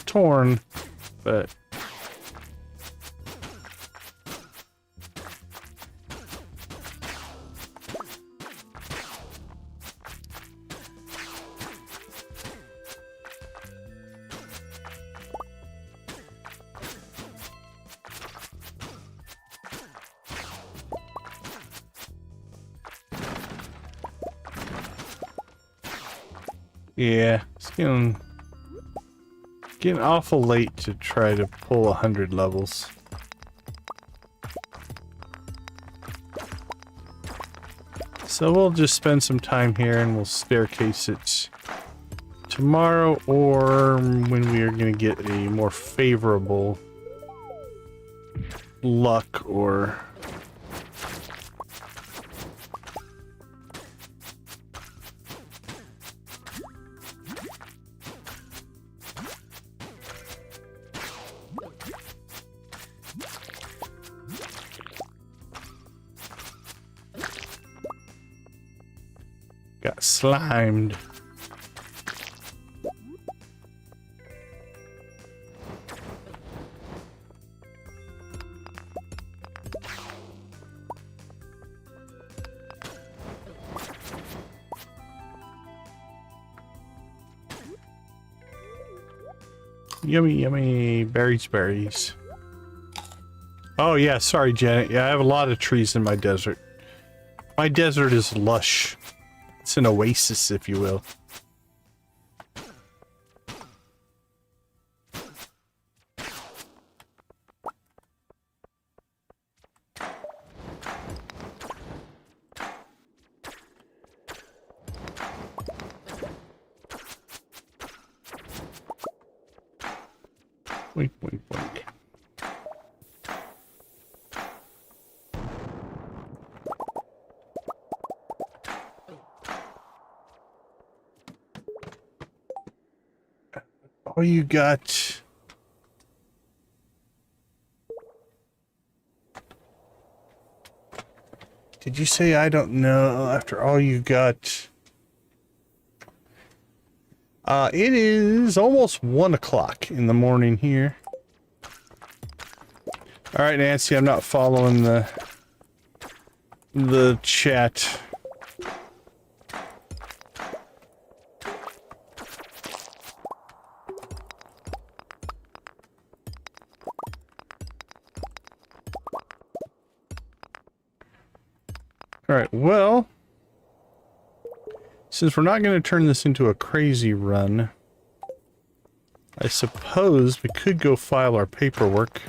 Torn, but yeah, it's getting awful late to try to pull 100 levels. So we'll just spend some time here and we'll staircase it tomorrow or when we are going to get a more favorable luck or... Got slimed. Yummy, yummy. Berries. Oh yeah, sorry Janet. Yeah, I have a lot of trees in my desert. My desert is lush. It's an oasis, if you will. Wink, wink, wink. Oh, you got... Did you say I don't know after all you got? It is almost 1 o'clock in the morning here. Alright, Nancy, I'm not following the chat. Alright, well, since we're not going to turn this into a crazy run, I suppose we could go file our paperwork.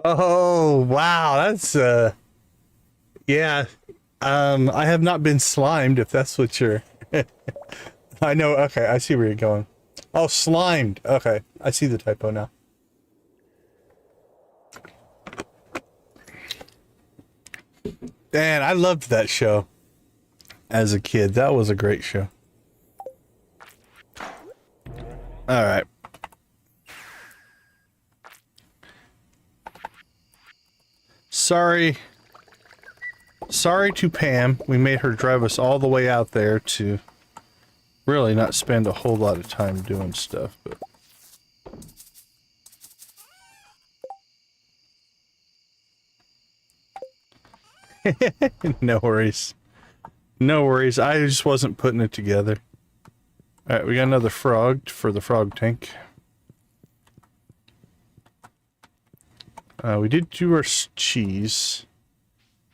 Oh, wow, that's, yeah, I have not been slimed, if that's what you're... I know, okay, I see where you're going. Oh, slimed, okay, I see the typo now. Man, I loved that show as a kid. That was a great show. Alright. Sorry to Pam. We made her drive us all the way out there to really not spend a whole lot of time doing stuff, but... No worries. No worries. I just wasn't putting it together. Alright, we got another frog for the frog tank. We did do our cheese.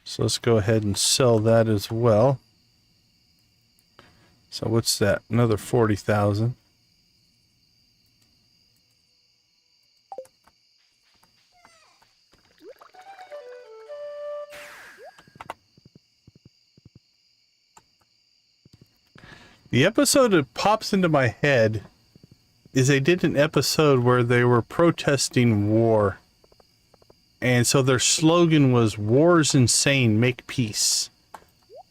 So let's go ahead and sell that as well. So what's that? Another 40,000. The episode that pops into my head is they did an episode where they were protesting war. And so their slogan was, "War's insane, make peace."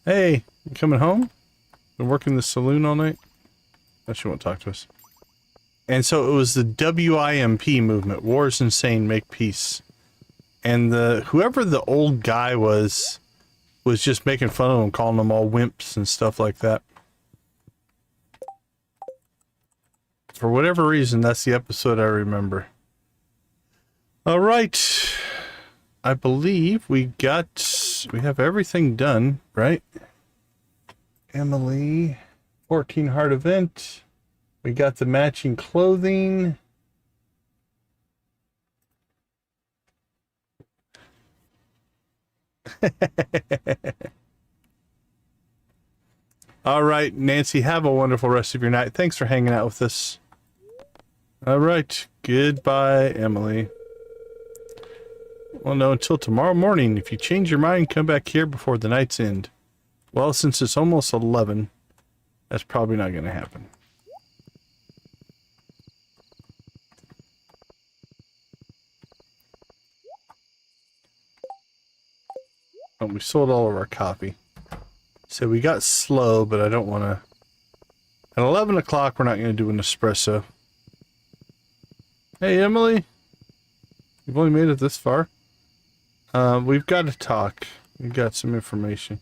Hey, you coming home? Been working the saloon all night? Oh, she won't talk to us. And so it was the WIMP movement, War's insane, make peace. And whoever the old guy was just making fun of them, calling them all wimps and stuff like that. For whatever reason, that's the episode I remember. All right. I believe we have everything done, right? Emily, 14 heart event. We got the matching clothing. All right, Nancy, have a wonderful rest of your night. Thanks for hanging out with us. All right, goodbye, Emily. Well, no, until tomorrow morning. If you change your mind, come back here before the night's end. Well, since it's almost 11, that's probably not going to happen. Oh, we sold all of our coffee. So we got slow, but I don't want to... At 11 o'clock, we're not going to do an espresso. Hey, Emily. You've only made it this far. We've got to talk. We've got some information.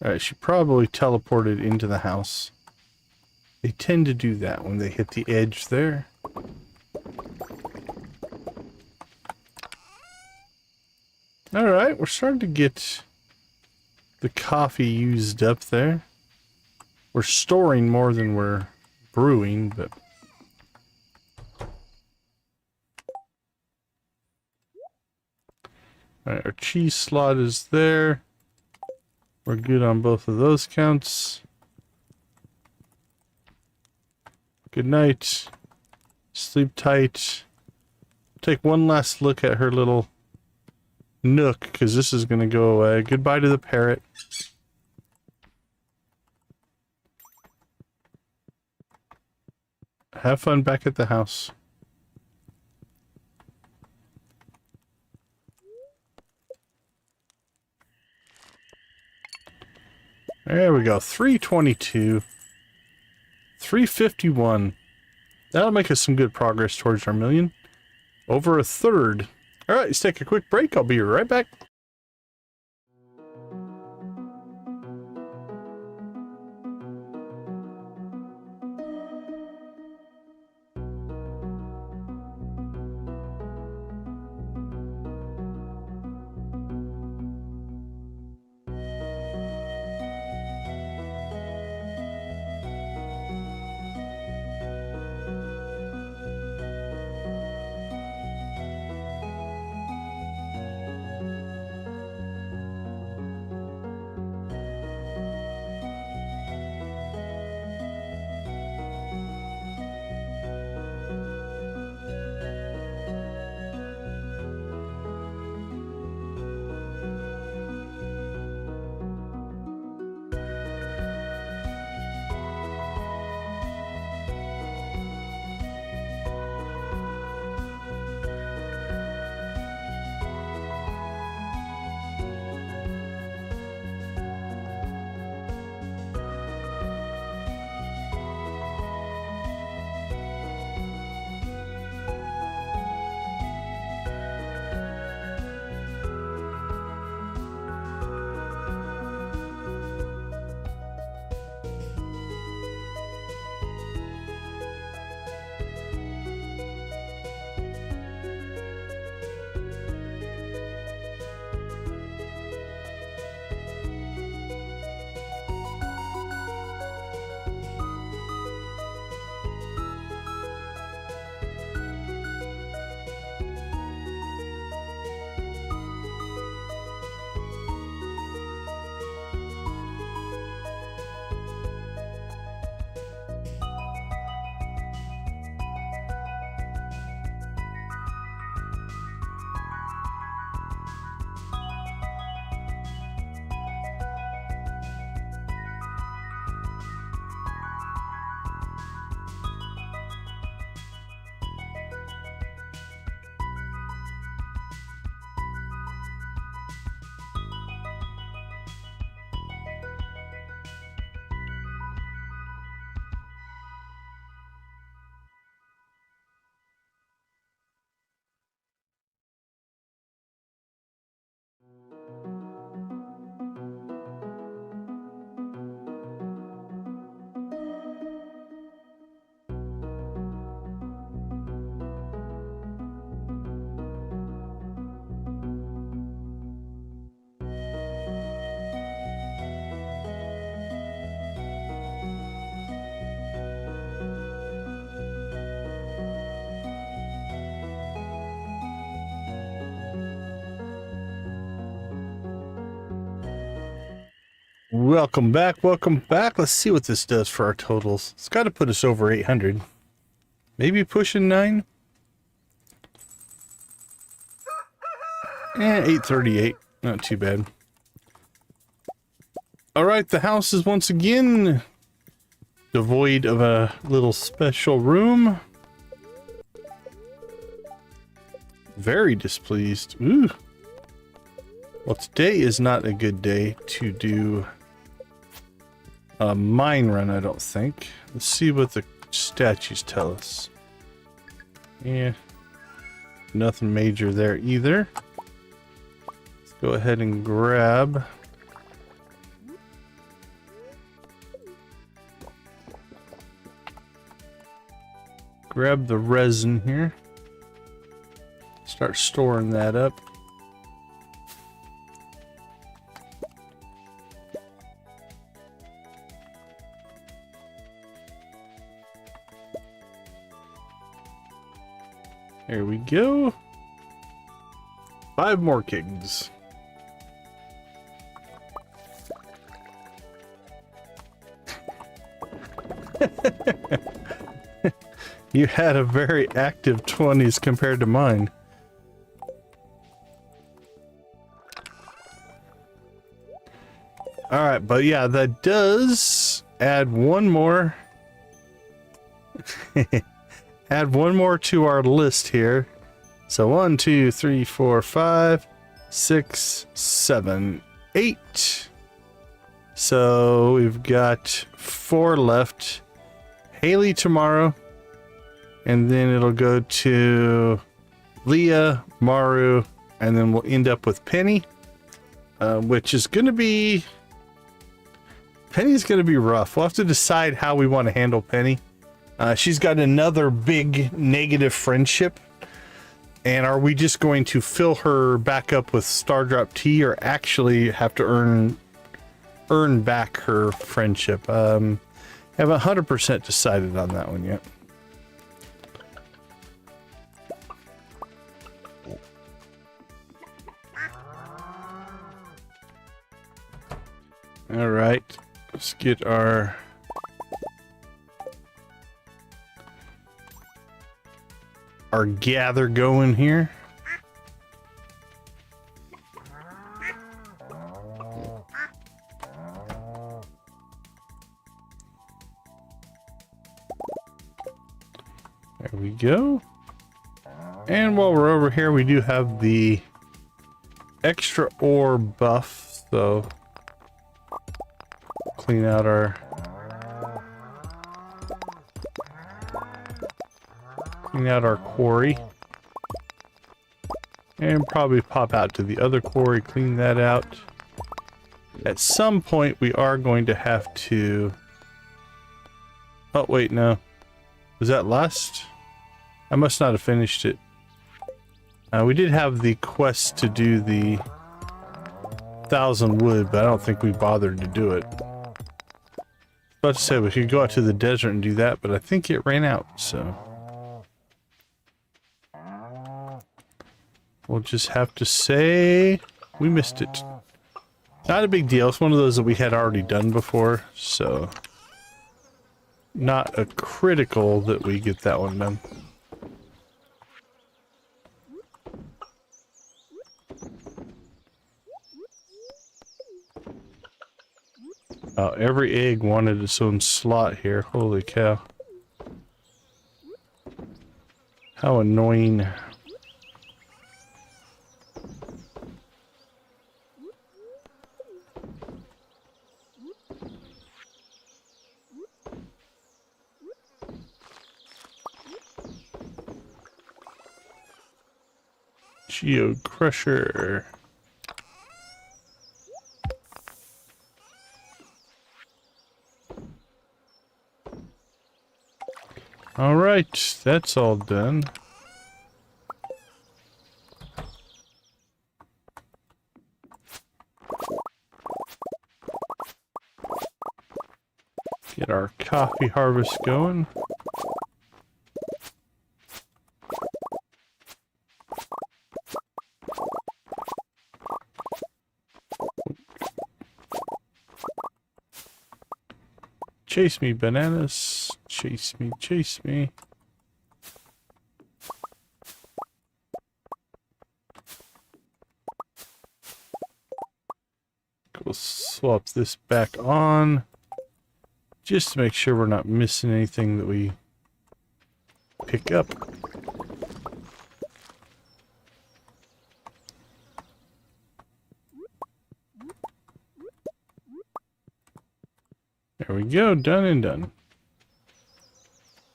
Alright, she probably teleported into the house. They tend to do that when they hit the edge there. Alright, we're starting to get the coffee used up there. We're storing more than we're brewing, but... Alright, our cheese slot is there. We're good on both of those counts. Good night. Sleep tight. Take one last look at her little nook, because this is going to go away. Goodbye to the parrot. Have fun back at the house. There we go. 322. 351. That'll make us some good progress towards our million. Over a third. Alright, let's take a quick break. I'll be right back. Welcome back, welcome back. Let's see what this does for our totals. It's got to put us over 800. Maybe pushing 9? 838. Not too bad. Alright, the house is once again devoid of a little special room. Very displeased. Ooh. Well, today is not a good day to do a mine run, I don't think. Let's see what the statues tell us. Yeah. Nothing major there either. Let's go ahead and grab the resin here. Start storing that up. There we go. 5 more kegs. You had a very active 20s compared to mine. Alright, but yeah, that does add one more. Add one more to our list here. So 1, 2, 3, 4, 5, 6, 7, 8. So we've got 4 left. Haley tomorrow. And then it'll go to Leah, Maru, and then we'll end up with Penny. Which is going to be... Penny's going to be rough. We'll have to decide how we want to handle Penny. She's got another big negative friendship. And are we just going to fill her back up with Stardrop Tea or actually have to earn back her friendship? Haven't 100% decided on that one yet. All right, let's get our gather going here. There we go. And while we're over here, we do have the extra ore buff, so clean out our quarry and probably pop out to the other quarry, clean that out. At some point we are going to have to... Oh wait, no. Was that last? I must not have finished it. We did have the quest to do the 1,000 wood, but I don't think we bothered to do it. About to say we could go out to the desert and do that, but I think it ran out, so we'll just have to say we missed it. Not a big deal. It's one of those that we had already done before, so not a critical that we get that one done. Oh, every egg wanted its own slot here. Holy cow. How annoying. Geo Crusher. All right, that's all done. Get our coffee harvest going. Chase me, bananas. Chase me, chase me. We'll swap this back on just to make sure we're not missing anything that we pick up. There we go, done and done.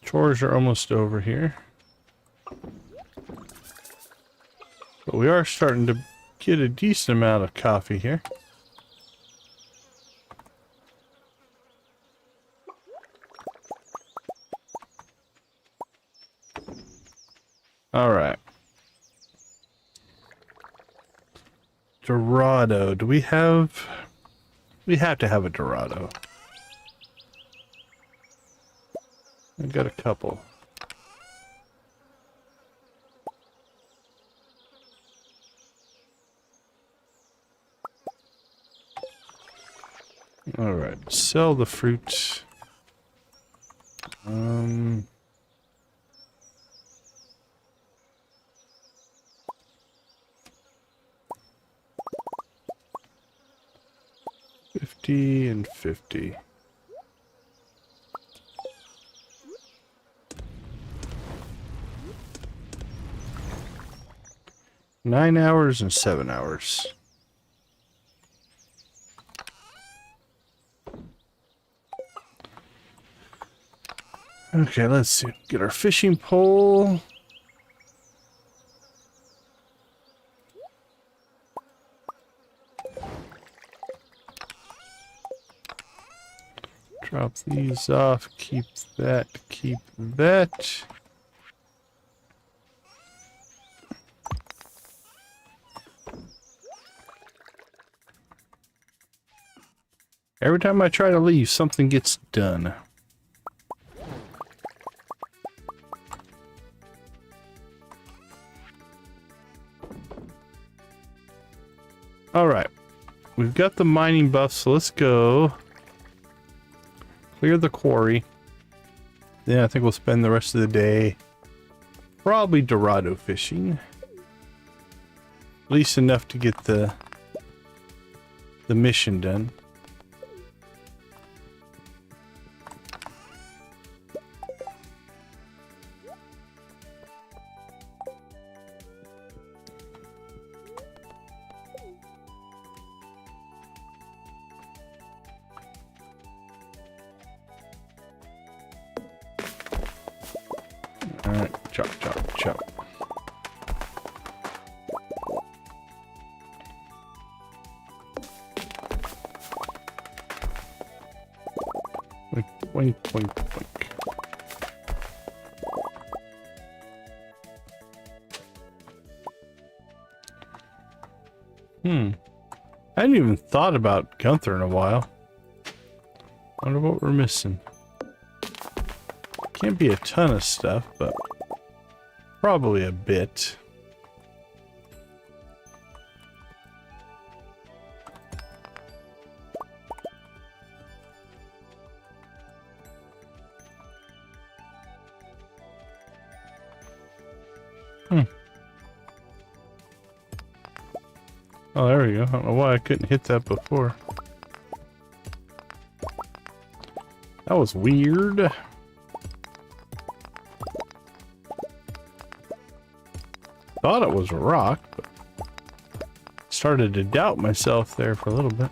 Chores are almost over here. But we are starting to get a decent amount of coffee here. All right. Dorado. Do we have... We have to have a Dorado. I've got a couple. All right. Sell the fruit. 50 and 50. Nine hours and 7 hours. Okay, let's see. Get our fishing pole. Drop these off. Keep that. Keep that. Every time I try to leave, something gets done. Alright. We've got the mining buff, so let's go clear the quarry. Then I think we'll spend the rest of the day probably Dorado fishing. At least enough to get the mission done. Alright, chop, chop, chop. Boink, boink, boink, boink. I hadn't even thought about Gunther in a while. Wonder what we're missing. Can't be a ton of stuff, but probably a bit. Oh, there we go. I don't know why I couldn't hit that before. That was weird. Thought it was a rock, but started to doubt myself there for a little bit.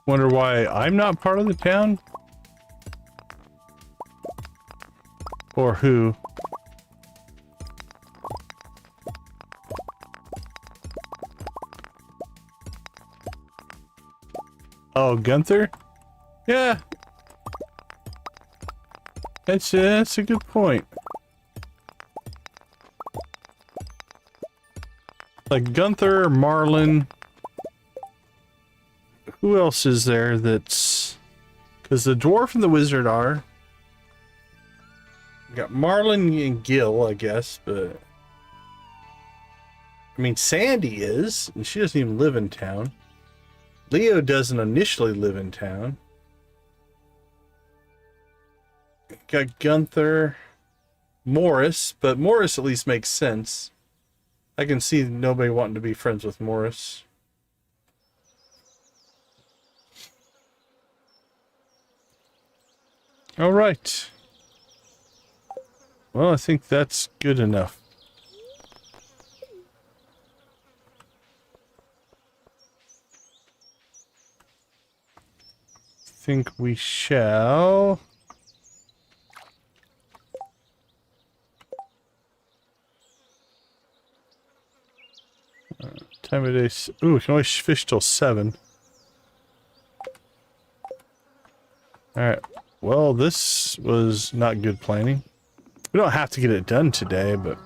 Wonder why I'm not part of the town? Or who? Oh, Gunther? Yeah. That's a good point. Like Gunther, Marlin. Who else is there that's... Because the dwarf and the wizard are. We got Marlin and Gil, I guess, but... I mean, Sandy is, and she doesn't even live in town. Leo doesn't initially live in town. Got Gunther, Morris, but Morris at least makes sense. I can see nobody wanting to be friends with Morris. All right. Well, I think that's good enough. Think we shall... time of day... Ooh, we can only fish till 7. Alright. Well, this was not good planning. We don't have to get it done today, but...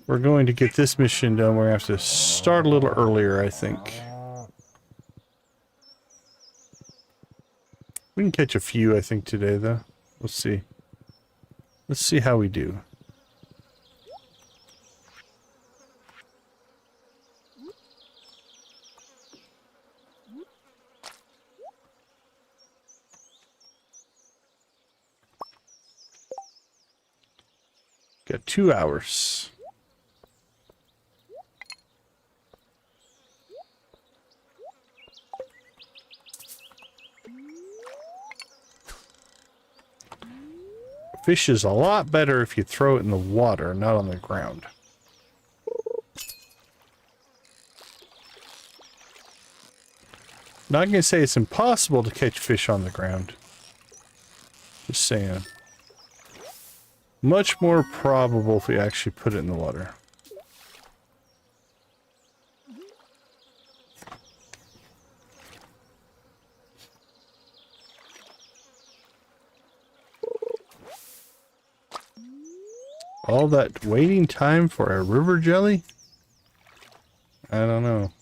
we're going to get this mission done. We're going to have to start a little earlier, I think. We can catch a few, I think, today, though. Let's see. Let's see how we do. Got 2 hours. Fish is a lot better if you throw it in the water, not on the ground. Not going to say it's impossible to catch fish on the ground. Just saying. Much more probable if we actually put it in the water. All that waiting time for a river jelly? I don't know.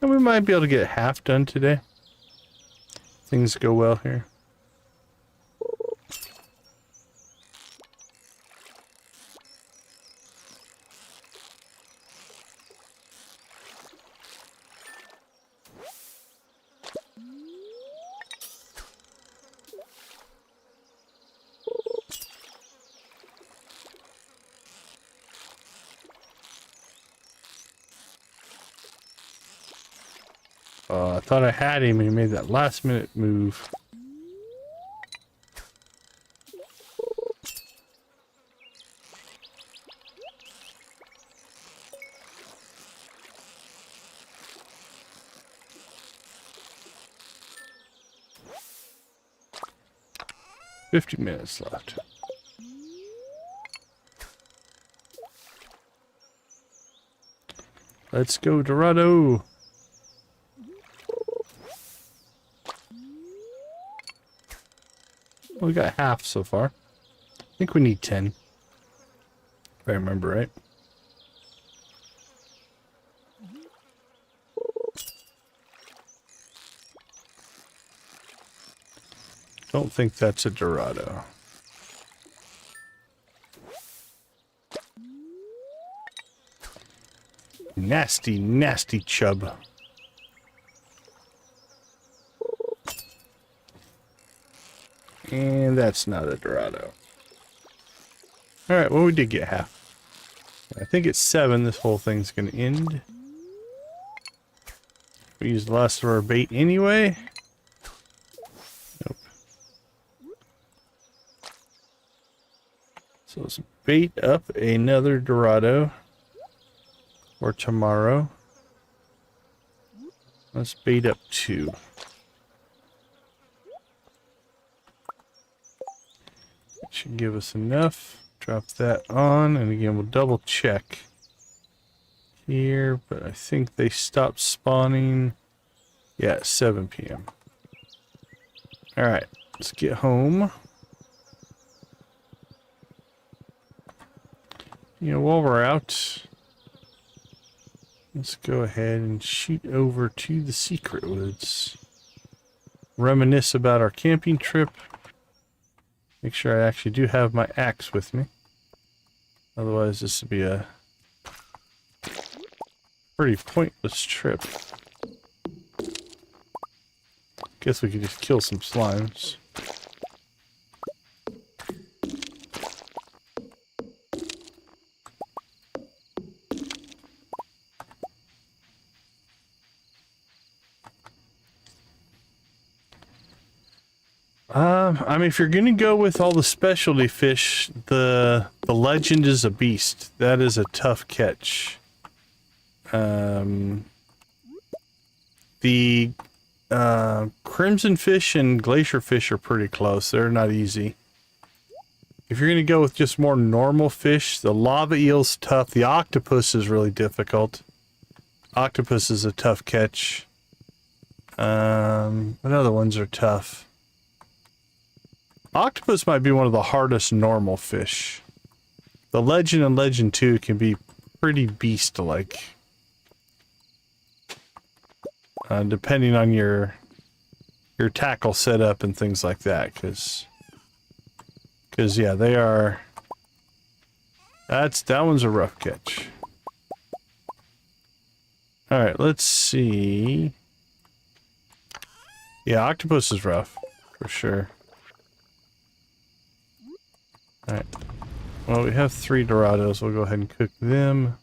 And we might be able to get half done today. Things go well here. I thought I had him and he made that last minute move. "50 minutes left. Let's go, Dorado. We got half so far. I think we need 10. If I remember right. Don't think that's a Dorado. Nasty, nasty chub. And that's not a Dorado. Alright, well, we did get half. I think it's 7. This whole thing's going to end. We used the last of our bait anyway. Nope. So let's bait up another Dorado. For tomorrow. Let's bait up 2. Should give us enough. Drop that on, and again, we'll double check here, but I think they stopped spawning. Yeah, at 7 p.m. Alright, let's get home. You know, while we're out, let's go ahead and shoot over to the secret woods. Reminisce about our camping trip. Make sure I actually do have my axe with me. Otherwise, this would be a pretty pointless trip. Guess we could just kill some slimes. I mean, if you're gonna go with all the specialty fish, the legend is a beast. That is a tough catch. The crimson fish and glacier fish are pretty close. They're not easy. If you're gonna go with just more normal fish, the lava eel's tough. The octopus is really difficult. Octopus is a tough catch. What other ones are tough? Octopus might be one of the hardest normal fish. The Legend and Legend 2 can be pretty beast-like. Depending on your tackle setup and things like that, because yeah, they are... That one's a rough catch. Alright, let's see... Yeah, octopus is rough, for sure. Alright. Well, we have 3 Dorados. We'll go ahead and cook them.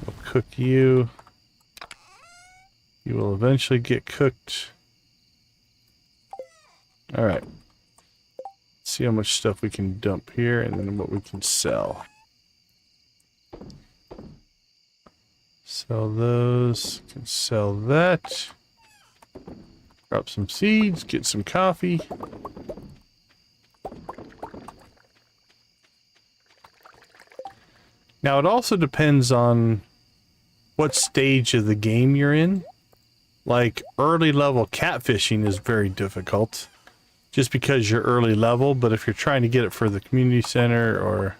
We'll cook you. You will eventually get cooked. Alright. Let's see how much stuff we can dump here and then what we can sell. Sell those. Can sell that. Drop some seeds. Get some coffee. Now, it also depends on what stage of the game you're in. Like, early level catfishing is very difficult. Just because you're early level, but if you're trying to get it for the community center or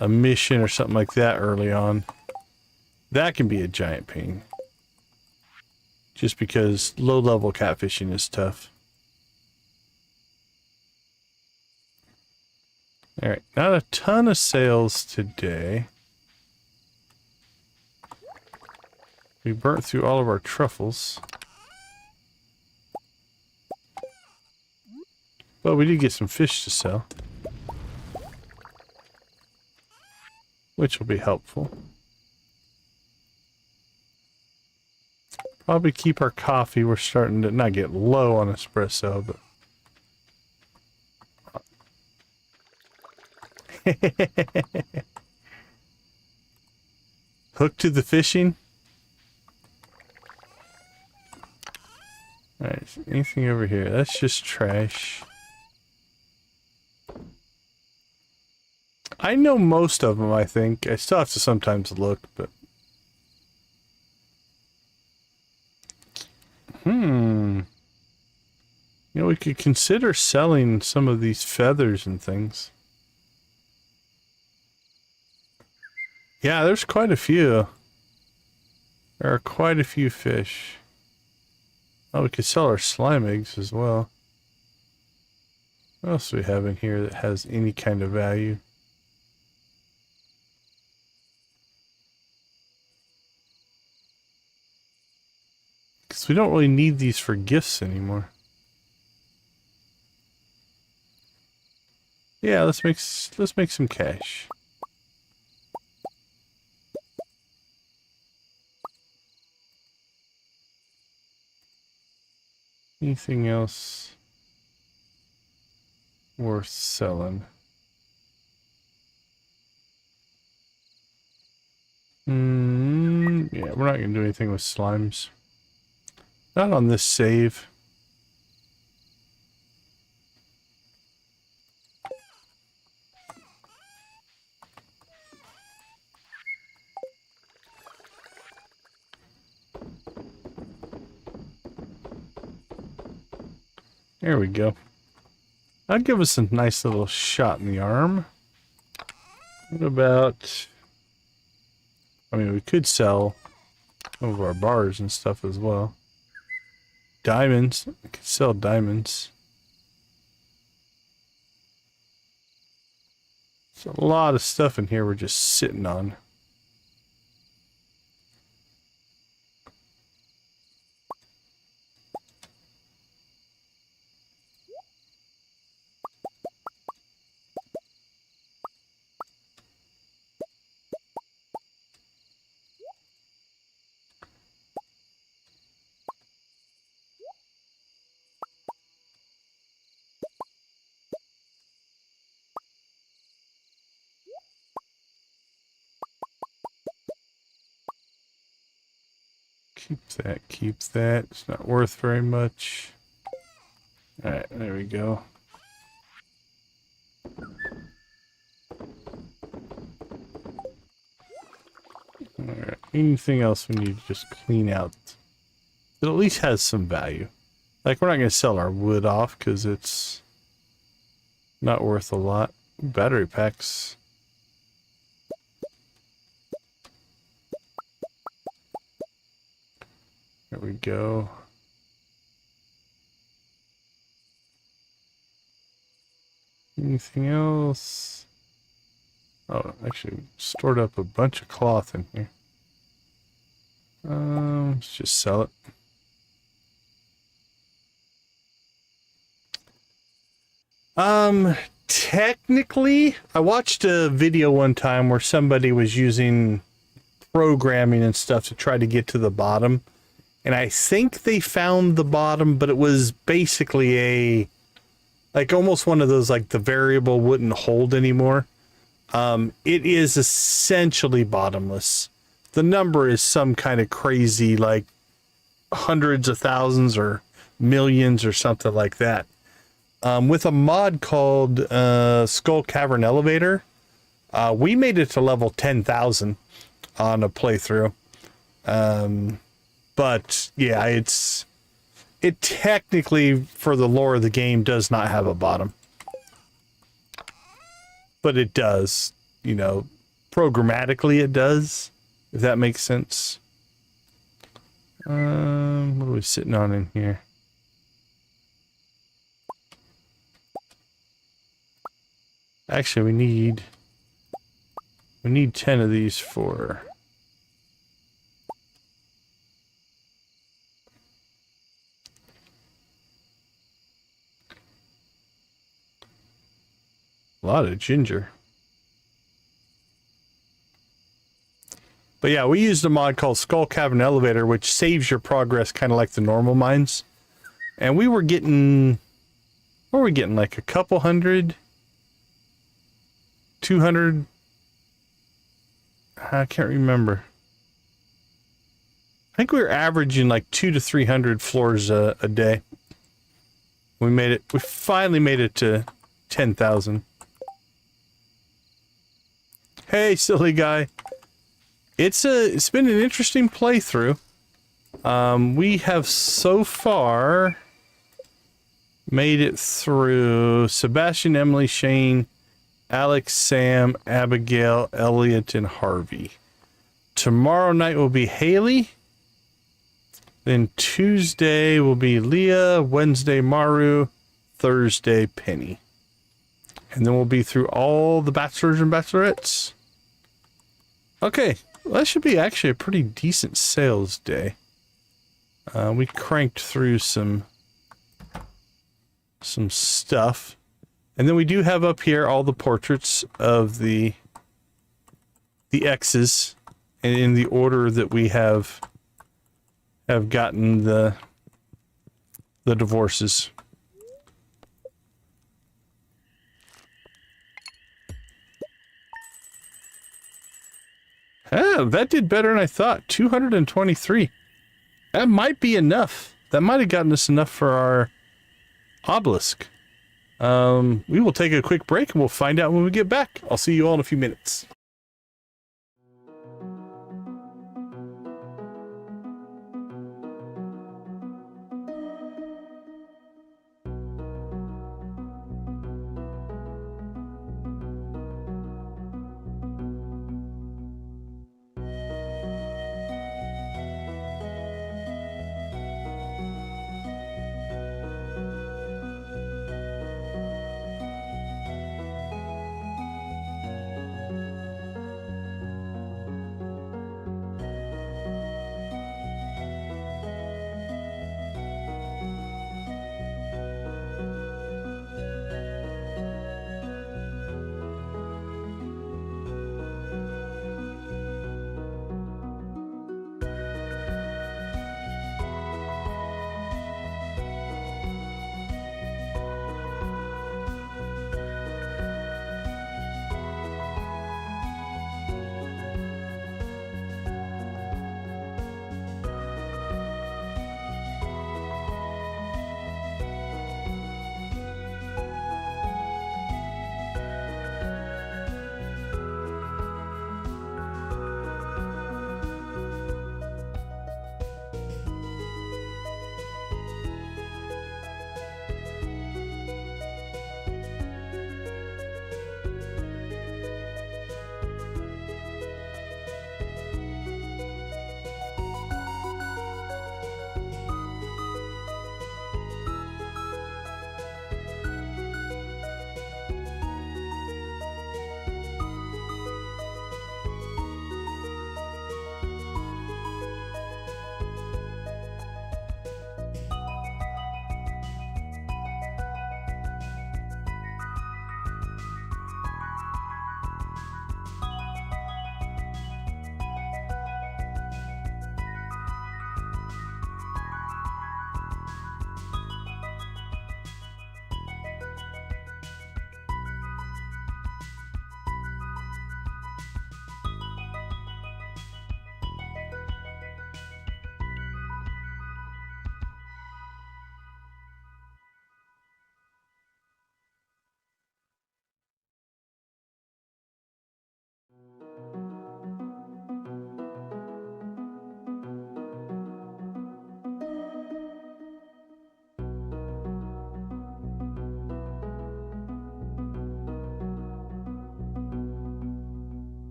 a mission or something like that early on, that can be a giant pain. Just because low level catfishing is tough. Alright, not a ton of sales today. We burnt through all of our truffles. But we did get some fish to sell. Which will be helpful. Probably keep our coffee. We're starting to not get low on espresso, but... Hooked to the fishing? Alright, anything over here? That's just trash. I know most of them, I think. I still have to sometimes look, but... You know, we could consider selling some of these feathers and things. Yeah, there's quite a few. There are quite a few fish. Oh, we could sell our slime eggs as well. What else do we have in here that has any kind of value? Because we don't really need these for gifts anymore. Yeah, let's make some cash. Anything else worth selling? Yeah, we're not going to do anything with slimes. Not on this save. There we go. That'll give us a nice little shot in the arm. What about... I mean, we could sell some of our bars and stuff as well. Diamonds. We could sell diamonds. There's a lot of stuff in here we're just sitting on. Keep that. It's not worth very much. Alright, there we go. Alright, anything else we need to just clean out? It at least has some value. Like, we're not going to sell our wood off because it's not worth a lot. Battery packs. There we go. Anything else? Oh, actually, stored up a bunch of cloth in here. Let's just sell it. Technically, I watched a video one time where somebody was using programming and stuff to try to get to the bottom. And I think they found the bottom, but it was basically like almost one of those, like the variable wouldn't hold anymore. It is essentially bottomless. The number is some kind of crazy, like hundreds of thousands or millions or something like that. With a mod called Skull Cavern Elevator, we made it to level 10,000 on a playthrough. But yeah, it technically, for the lore of the game, does not have a bottom. But it does, you know, programmatically it does, if that makes sense. What are we sitting on in here? Actually, we need 10 of these for... a lot of ginger. But yeah, we used a mod called Skull Cavern Elevator, which saves your progress kind of like the normal mines. And we were getting... what were we getting? Like a couple hundred? 200? I can't remember. I think we were averaging like 200 to 300 floors a day. We finally made it to 10,000. Hey, silly guy. It's been an interesting playthrough. We have so far made it through Sebastian, Emily, Shane, Alex, Sam, Abigail, Elliot, and Harvey. Tomorrow night will be Haley. Then Tuesday will be Leah, Wednesday Maru, Thursday Penny. And then we'll be through all the Bachelors and Bachelorettes. Okay, well, that should be actually a pretty decent sales day. We cranked through some stuff. And then we do have up here all the portraits of the exes, and in the order that we have gotten the divorces. Ah, that did better than I thought. 223. That might be enough. That might have gotten us enough for our obelisk. We will take a quick break and we'll find out when we get back. I'll see you all in a few minutes.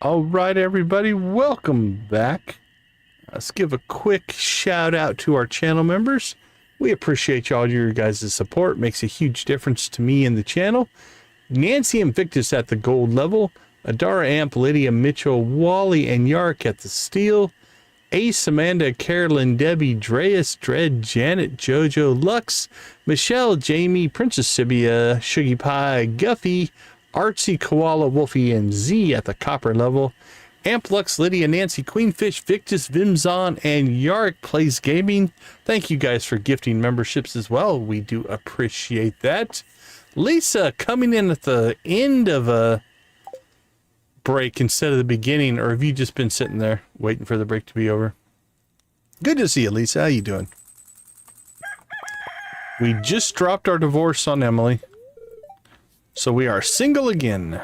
All right, everybody, welcome back. Let's give a quick shout out to our channel members. We appreciate all your guys' support. It makes a huge difference to me and the channel. Nancy Invictus at the gold level. Adara Amp, Lydia Mitchell, Wally, and Yark at the steel. Ace, Amanda, Carolyn, Debbie, Dreas, Dread, Janet, Jojo, Lux, Michelle, Jamie, Princess Sibia, Shuggy Pie, Guffy, Artsy, Koala, Wolfie, and Z at the copper level. Amplux, Lydia, Nancy, Queenfish, Victus, Vimzon, and Yark Plays Gaming. Thank you guys for gifting memberships as well. We do appreciate that. Lisa coming in at the end of a break instead of the beginning, or have you just been sitting there waiting for the break to be over? Good to see you, Lisa. How you doing? We just dropped our divorce on Emily, so we are single again.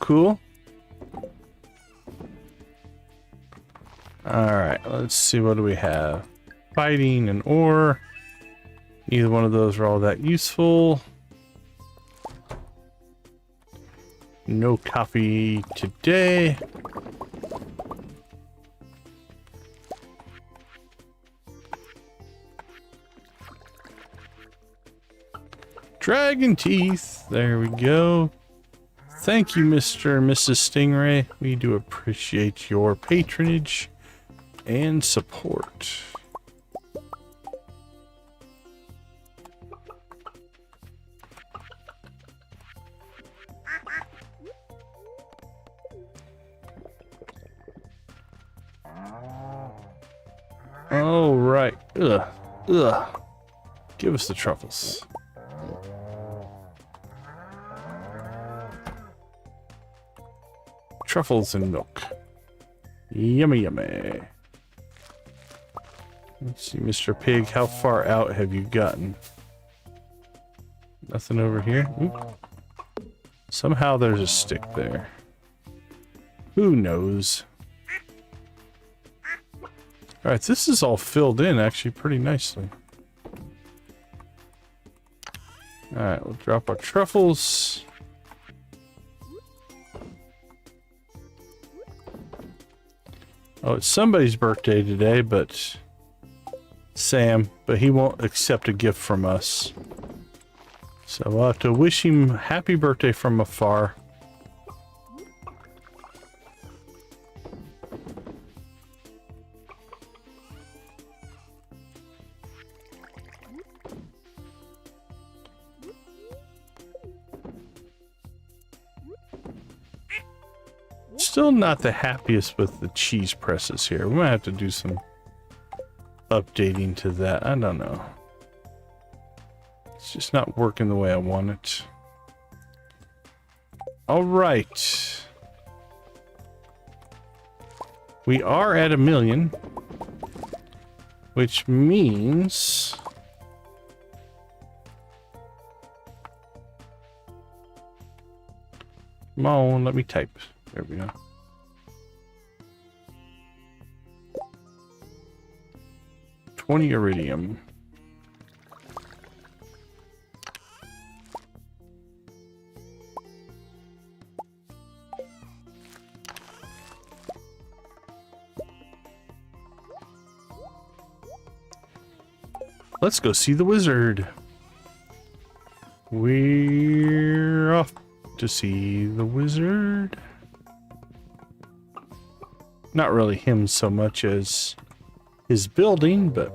Cool. Alright, let's see, what do we have? Fighting and ore. Neither one of those are all that useful. No coffee today. Dragon teeth. There we go. Thank you, Mr. and Mrs. Stingray. We do appreciate your patronage and support. All right. Ugh. Give us the truffles. Truffles and milk. Yummy. Let's see, Mr. Pig, how far out have you gotten? Nothing over here? Oop. Somehow there's a stick there. Who knows? Alright, this is all filled in actually pretty nicely. Alright, we'll drop our truffles. Oh, it's somebody's birthday today, but Sam, but he won't accept a gift from us. So we'll have to wish him happy birthday from afar. Still not the happiest with the cheese presses here. We might have to do some updating to that. I don't know. It's just not working the way I want it. All right. We are at 1 million, which means come on, let me type. There we go. $20 iridium. Let's go see the wizard. We're off to see the wizard. Not really him so much as his building, but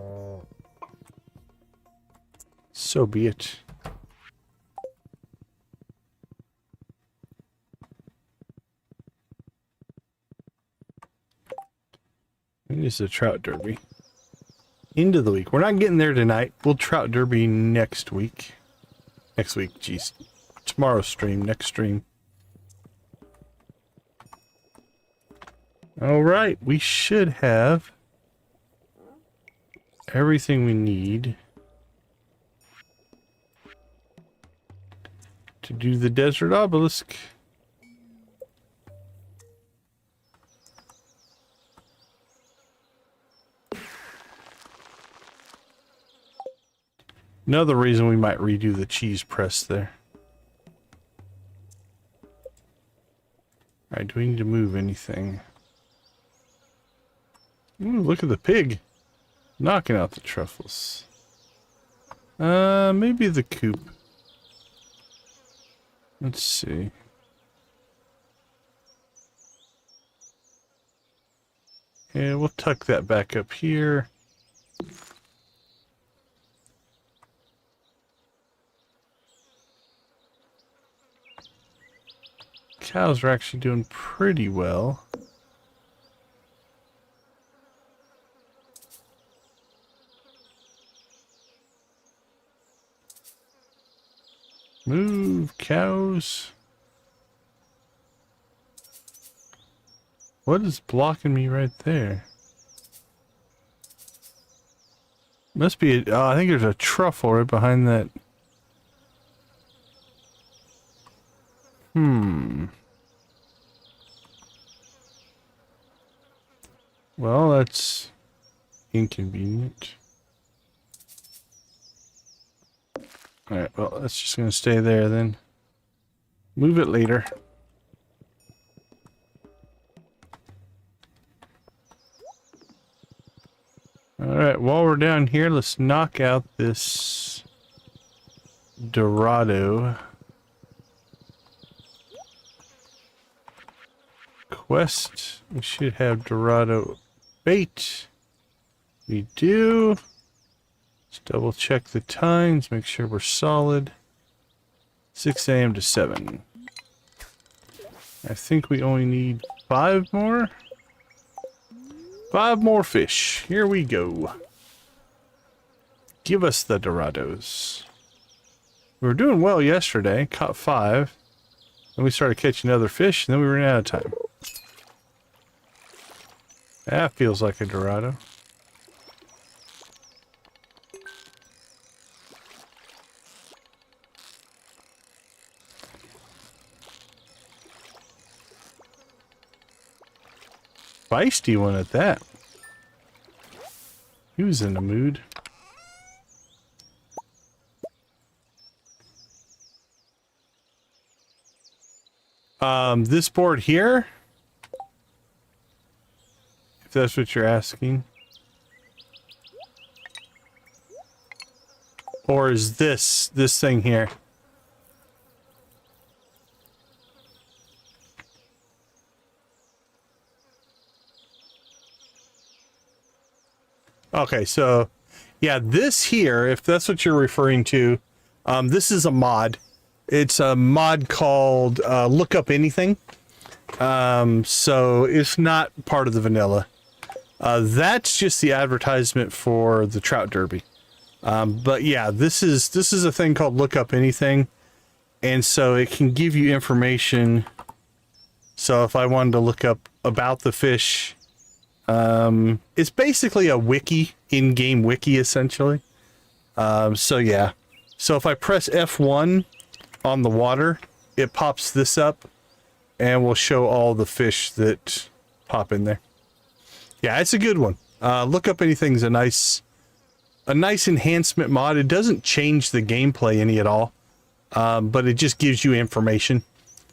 so be it. It is a trout derby. End of the week. We're not getting there tonight. We'll trout derby next week. Next week, geez. Tomorrow's stream, next stream. All right, we should have everything we need to do the desert obelisk. Another reason we might redo the cheese press there. Alright, do we need to move anything? Ooh, look at the pig. Knocking out the truffles. Maybe the coop. Let's see. Yeah, we'll tuck that back up here. Cows are actually doing pretty well. Move, cows. What is blocking me right there? Must be, I think there's a truffle right behind that. Well, that's inconvenient. Alright, well, that's just gonna stay there then. Move it later. Alright, while we're down here, let's knock out this Dorado. Quest. We should have Dorado bait. We do. Let's double check the times, make sure we're solid. 6 a.m. to 7. I think we only need 5 more. 5 more fish. Here we go. Give us the Dorados. We were doing well yesterday. Caught 5. Then we started catching other fish, and then we ran out of time. That feels like a Dorado. Feisty one at that. He was in the mood. This board here, if that's what you're asking. Or is this thing here? Okay, so yeah, this here, if that's what you're referring to, this is a mod. It's a mod called Look Up Anything. So it's not part of the vanilla. That's just the advertisement for the Trout Derby. But yeah, this is a thing called Look Up Anything, and so it can give you information. So if I wanted to look up about the fish, it's basically a wiki, in-game wiki essentially. So yeah, so if I press F1 on the water, it pops this up and will show all the fish that pop in there. Yeah, it's a good one. Look Up Anything's a nice enhancement mod. It doesn't change the gameplay any at all, but it just gives you information.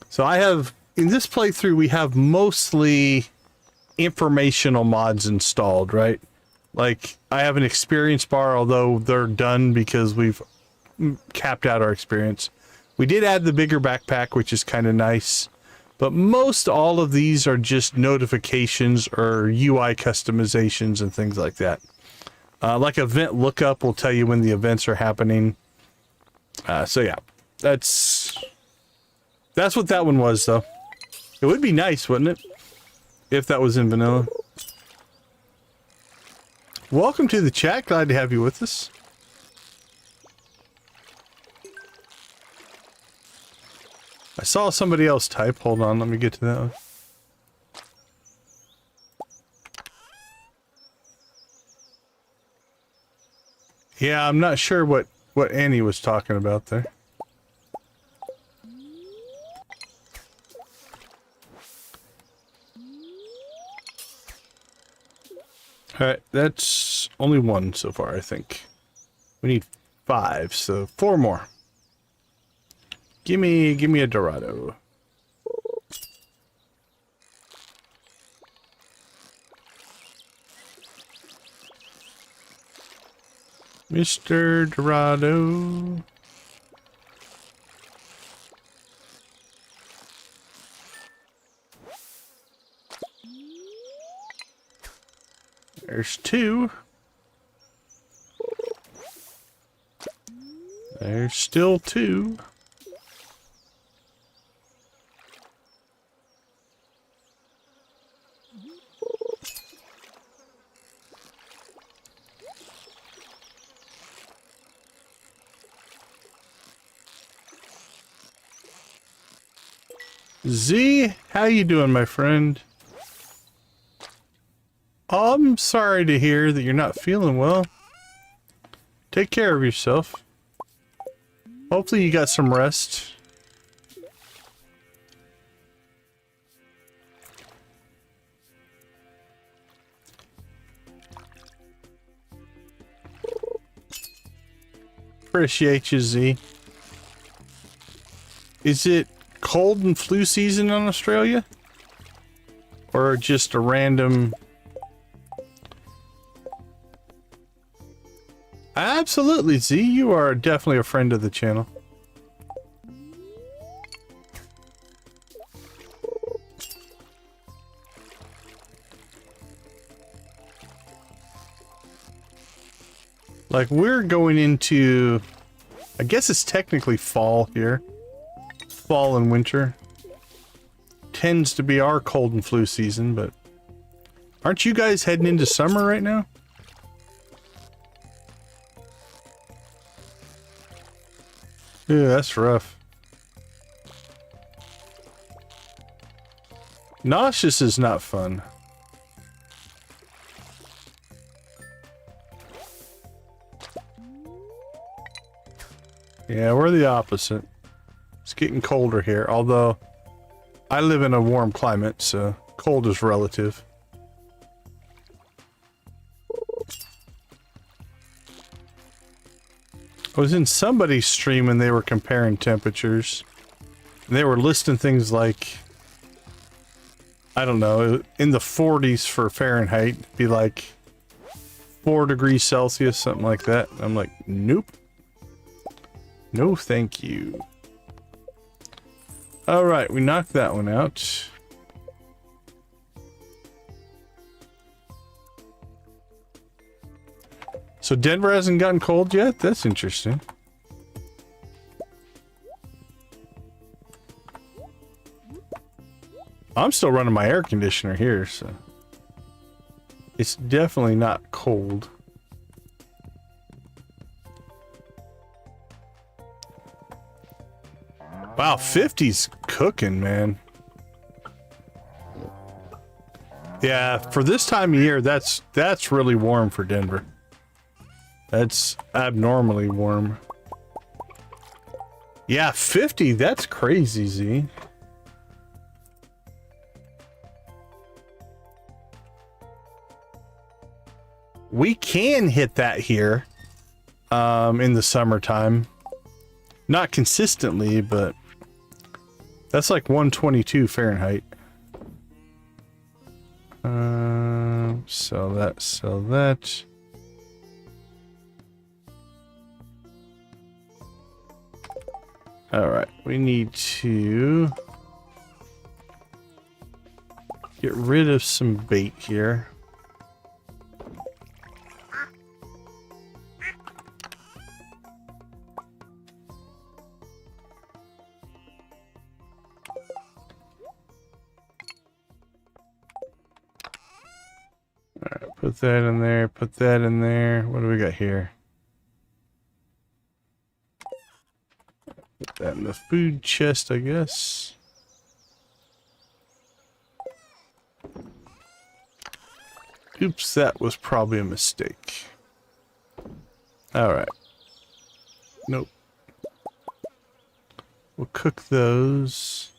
So I have, in this playthrough, we have mostly informational mods installed, right? Like, I have an experience bar, although they're done because we've capped out our experience. We did add the bigger backpack, which is kind of nice, but most all of these are just notifications or UI customizations and things like that. Like event lookup will tell you when the events are happening. So yeah, that's what that one was, though. It would be nice, wouldn't it, if that was in vanilla? Welcome to the chat. Glad to have you with us. I saw somebody else type. Hold on, let me get to that one. Yeah, I'm not sure what Annie was talking about there. Alright, that's only one so far, I think. We need 5, so 4 more. Give me a Dorado. Mr. Dorado. There's 2. There's still 2. Z, how you doing, my friend? I'm sorry to hear that you're not feeling well. Take care of yourself. Hopefully you got some rest. Appreciate you, Z. Is it cold and flu season in Australia? Or just a random... Absolutely, Z. You are definitely a friend of the channel. Like, we're going into... I guess it's technically fall here. Fall and winter. Tends to be our cold and flu season, but... Aren't you guys heading into summer right now? Yeah, that's rough. Nauseous is not fun. Yeah, we're the opposite. It's getting colder here, although I live in a warm climate, so cold is relative. I was in somebody's stream and they were comparing temperatures. And they were listing things like, I don't know, in the 40s for Fahrenheit, be like 4 degrees Celsius, something like that. I'm like, nope. No, thank you. Alright, we knocked that one out. So Denver hasn't gotten cold yet? That's interesting. I'm still running my air conditioner here, so... It's definitely not cold. Wow, 50's cooking, man. Yeah, for this time of year, that's really warm for Denver. That's abnormally warm. Yeah, 50, that's crazy, Z. We can hit that here in the summertime. Not consistently, but that's like 122 Fahrenheit. Sell that, sell that. Alright, we need to get rid of some bait here. Alright, put that in there, put that in there. What do we got here? Put that in the food chest, I guess. Oops, that was probably a mistake. Alright. Nope. We'll cook those.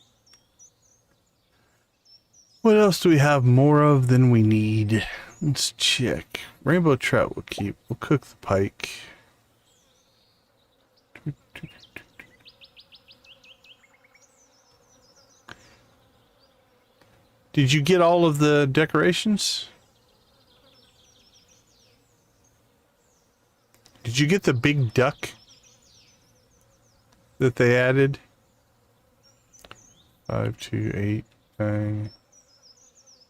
What else do we have more of than we need? Let's check. Rainbow trout we'll keep. We'll cook the pike. Did you get all of the decorations? Did you get the big duck that they added? 5, 2, 8, 9,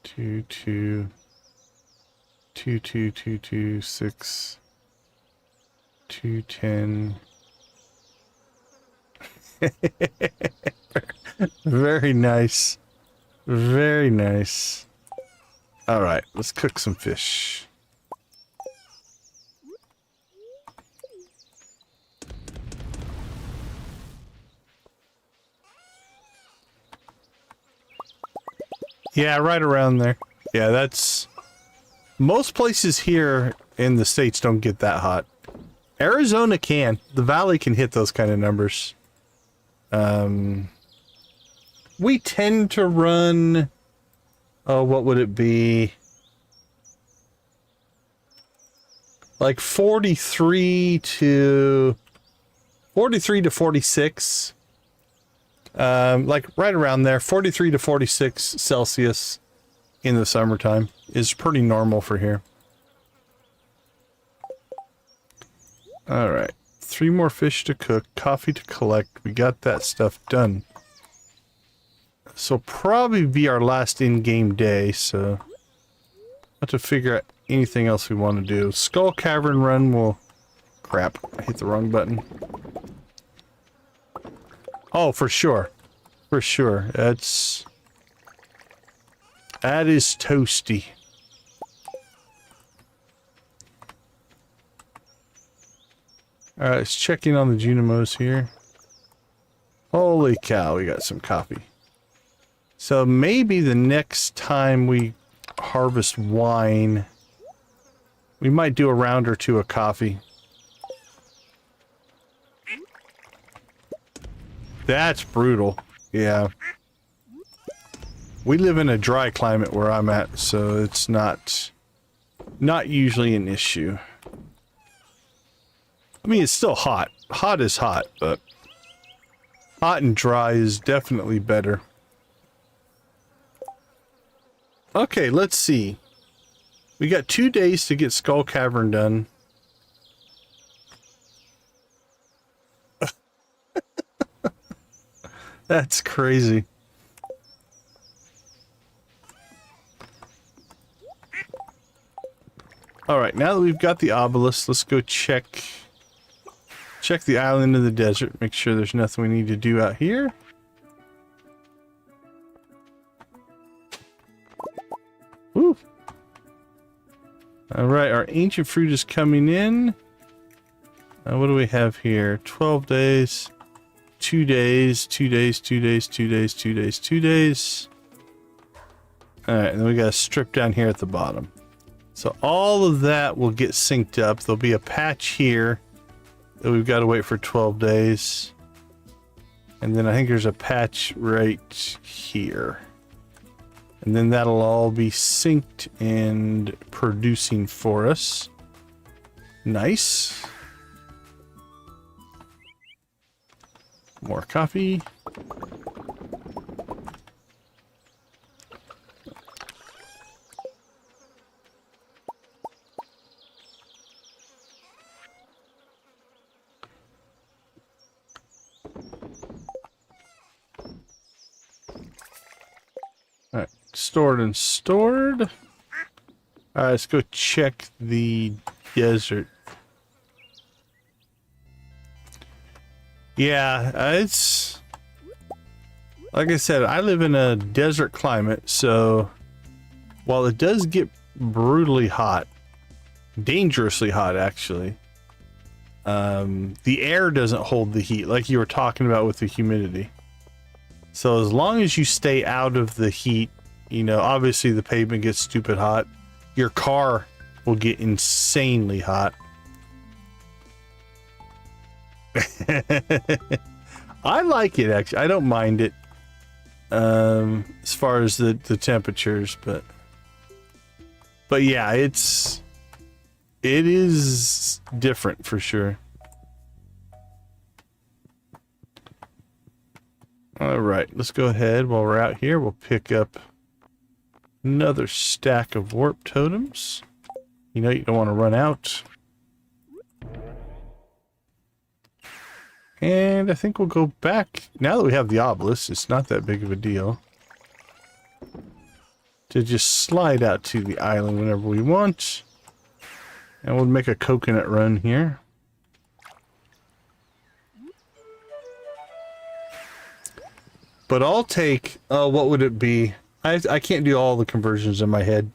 2, 2, 2, 2, 2, 2, 6, 2, 10. Very nice. Very nice. All right, let's cook some fish. Yeah, right around there. Yeah, that's... Most places here in the States don't get that hot. Arizona can. The Valley can hit those kind of numbers. We tend to run... Oh, what would it be? Like 43 to 46. Like right around there, 43 to 46 Celsius in the summertime is pretty normal for here. All right, 3 more fish to cook, coffee to collect. We got that stuff done. So probably be our last in-game day, so have to figure out anything else we want to do. Skull Cavern Run will... Crap, I hit the wrong button. Oh, for sure. For sure. That is toasty. Alright, let's check in on the Junimos here. Holy cow, we got some coffee. So maybe the next time we harvest wine, we might do a round or two of coffee. That's brutal. Yeah. We live in a dry climate where I'm at, so it's not usually an issue. I mean, it's still hot. Hot is hot, but hot and dry is definitely better. Okay, let's see. We got 2 days to get Skull Cavern done. That's crazy. Alright, now that we've got the obelisk, let's go check the island in the desert. Make sure there's nothing we need to do out here. Woo! Alright, our ancient fruit is coming in. What do we have here? 12 days. 2 days, 2 days, 2 days, 2 days, 2 days, 2 days. Alright, and then we got a strip down here at the bottom. So all of that will get synced up. There'll be a patch here that we've got to wait for 12 days. And then I think there's a patch right here. And then that'll all be synced and producing for us. Nice. More coffee. Alright, stored and stored. Alright, let's go check the desert. Yeah, it's... Like I said, I live in a desert climate, so... While it does get brutally hot, dangerously hot actually, the air doesn't hold the heat like you were talking about with the humidity. So as long as you stay out of the heat, you know, obviously the pavement gets stupid hot. Your car will get insanely hot. I like it actually. I don't mind it. As far as the temperatures, but yeah, it is different for sure. All right, let's go ahead while we're out here. We'll pick up Another stack of warp totems. You know you don't want to run out. And I think we'll go back. Now that we have the obelisk, it's not that big of a deal to just slide out to the island whenever we want. And we'll make a coconut run here. But I'll take, what would it be? I can't do all the conversions in my head.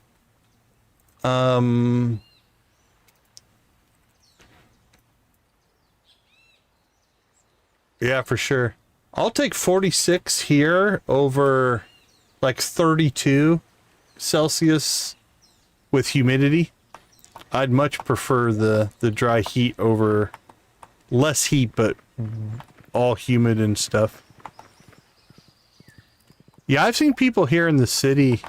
Yeah, for sure. I'll take 46 here over like 32 Celsius with humidity. I'd much prefer the dry heat over less heat, but all humid and stuff. Yeah, I've seen people here in the city.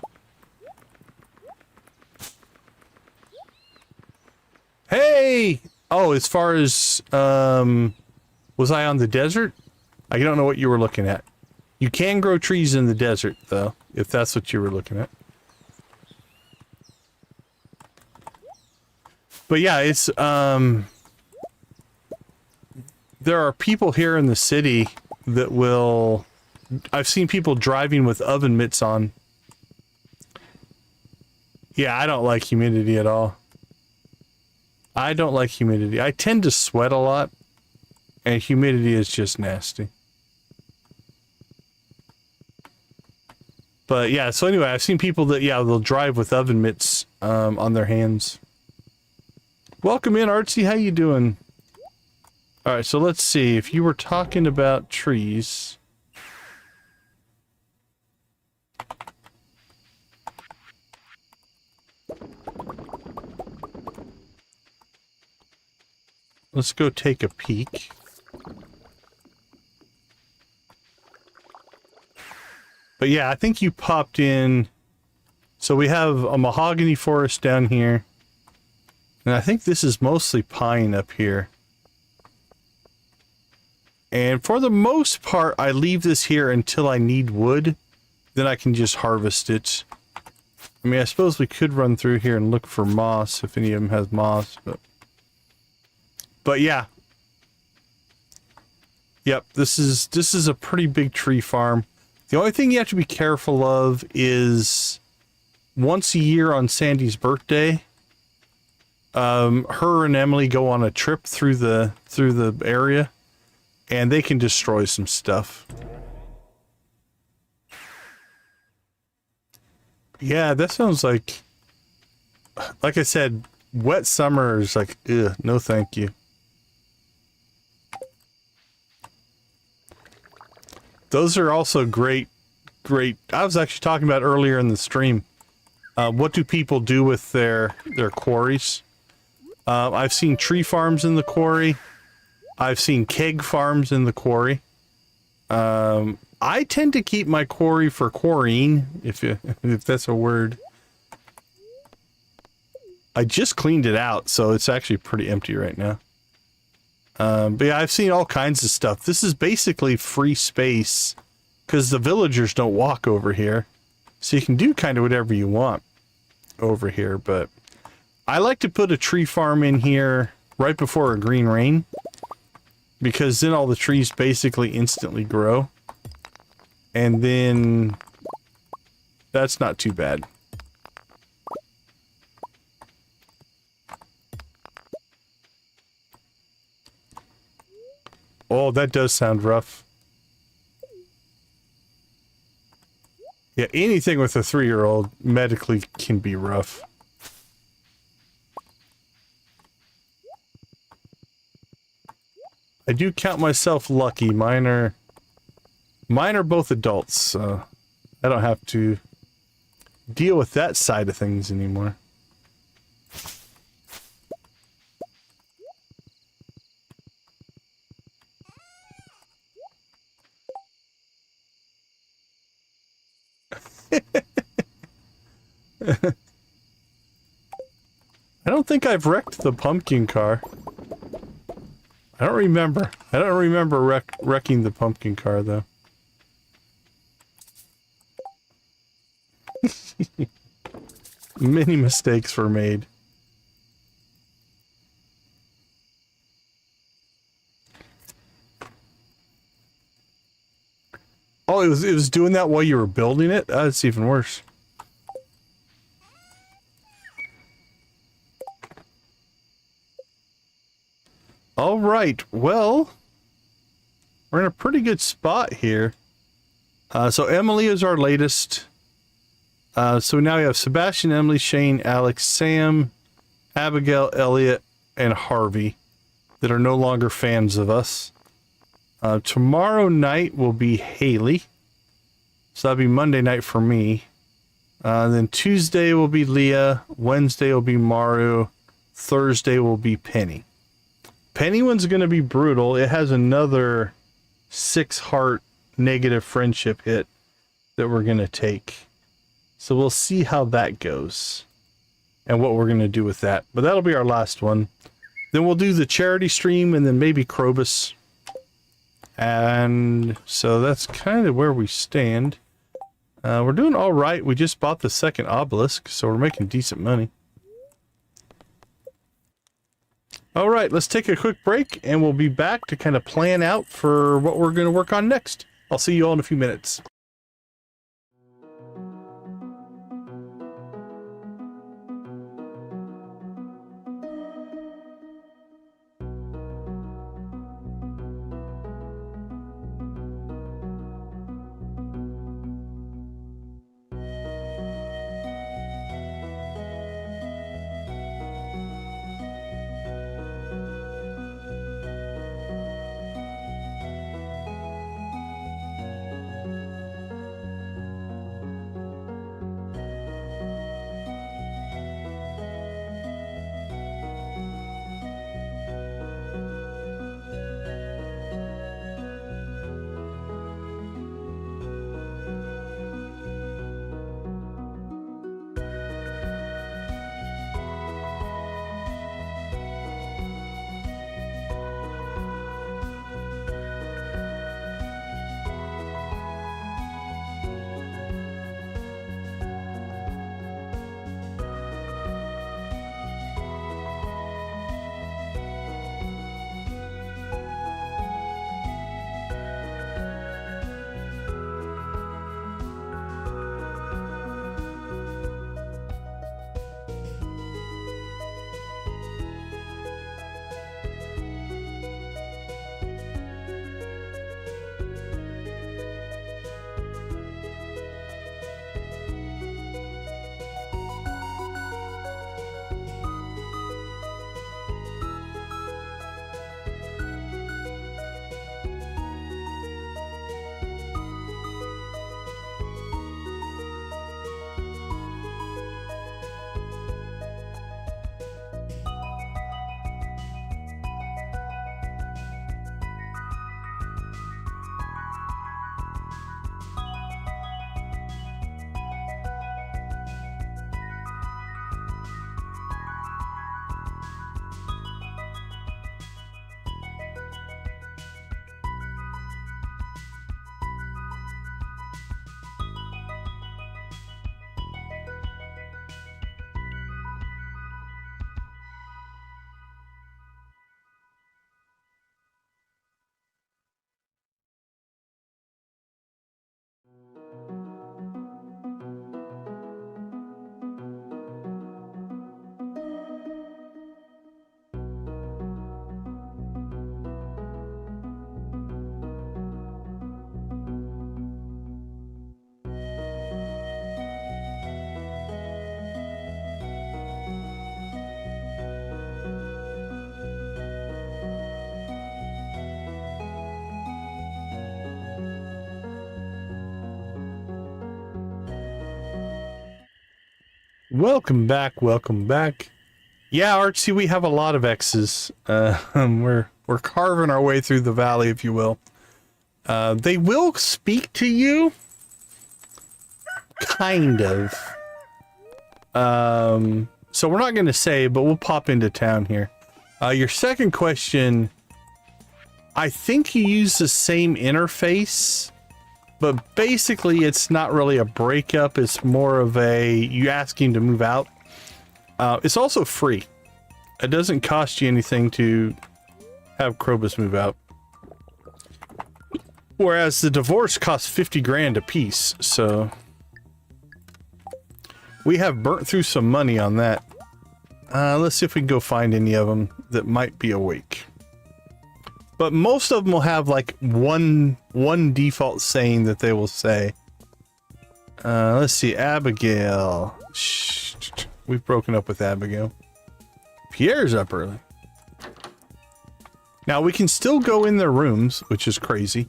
Hey! Oh, as far as, was I on the desert? I don't know what you were looking at. You can grow trees in the desert, though, if that's what you were looking at. But yeah, it's, there are people here in the city that will... I've seen people driving with oven mitts on. Yeah, I don't like humidity at all. I don't like humidity. I tend to sweat a lot, and humidity is just nasty. But yeah, so anyway, I've seen people that, yeah, they'll drive with oven mitts on their hands. Welcome in, Artsy. How you doing? All right, so let's see. If you were talking about trees... Let's go take a peek. But yeah, I think you popped in. So we have a mahogany forest down here. And I think this is mostly pine up here. And for the most part, I leave this here until I need wood. Then I can just harvest it. I mean, I suppose we could run through here and look for moss if any of them has moss, but yeah. Yep, this is a pretty big tree farm. The only thing you have to be careful of is once a year on Sandy's birthday, her and Emily go on a trip through the area, and they can destroy some stuff. Yeah, that sounds like I said, wet summer is like, ugh, no thank you. Those are also great. I was actually talking about earlier in the stream. What do people do with their quarries? I've seen tree farms in the quarry. I've seen keg farms in the quarry. I tend to keep my quarry for quarrying, if that's a word. I just cleaned it out, so it's actually pretty empty right now. But yeah, I've seen all kinds of stuff. This is basically free space because the villagers don't walk over here. So you can do kind of whatever you want over here. But I like to put a tree farm in here right before a green rain because then all the trees basically instantly grow. And then that's not too bad. Oh, that does sound rough. Yeah, anything with a 3-year-old medically can be rough. I do count myself lucky. Mine are both adults, so I don't have to deal with that side of things anymore. I don't think I've wrecked the pumpkin car. I don't remember. I don't remember wrecking the pumpkin car, though. Many mistakes were made. Oh, it was doing that while you were building it? That's even worse. All right, well, we're in a pretty good spot here. So Emily is our latest. So now we have Sebastian, Emily, Shane, Alex, Sam, Abigail, Elliot, and Harvey that are no longer fans of us. Tomorrow night will be Haley. So that'll be Monday night for me. Then Tuesday will be Leah. Wednesday will be Maru. Thursday will be Penny. Penny one's going to be brutal. It has another 6 heart negative friendship hit that we're going to take. So we'll see how that goes and what we're going to do with that. But that'll be our last one. Then we'll do the charity stream and then maybe Krobus. And so that's kind of where we stand. We're doing all right. We just bought the second obelisk, so we're making decent money. All right, let's take a quick break and we'll be back to kind of plan out for what we're going to work on next. I'll see you all in a few minutes. Welcome back, welcome back. Yeah, Archie, we have a lot of X's. We're carving our way through the valley, if you will. They will speak to you. Kind of. So we're not going to say, but we'll pop into town here. Your second question, I think you use the same interface But basically, it's not really a breakup. It's more of a you asking to move out. It's also free. It doesn't cost you anything to have Krobus move out. Whereas the divorce costs 50 grand a piece, so we have burnt through some money on that. Let's see if we can go find any of them that might be awake. But most of them will have like one default saying that they will say. Let's see, Abigail. Shh, we've broken up with Abigail. Pierre's up early. Now we can still go in their rooms, which is crazy.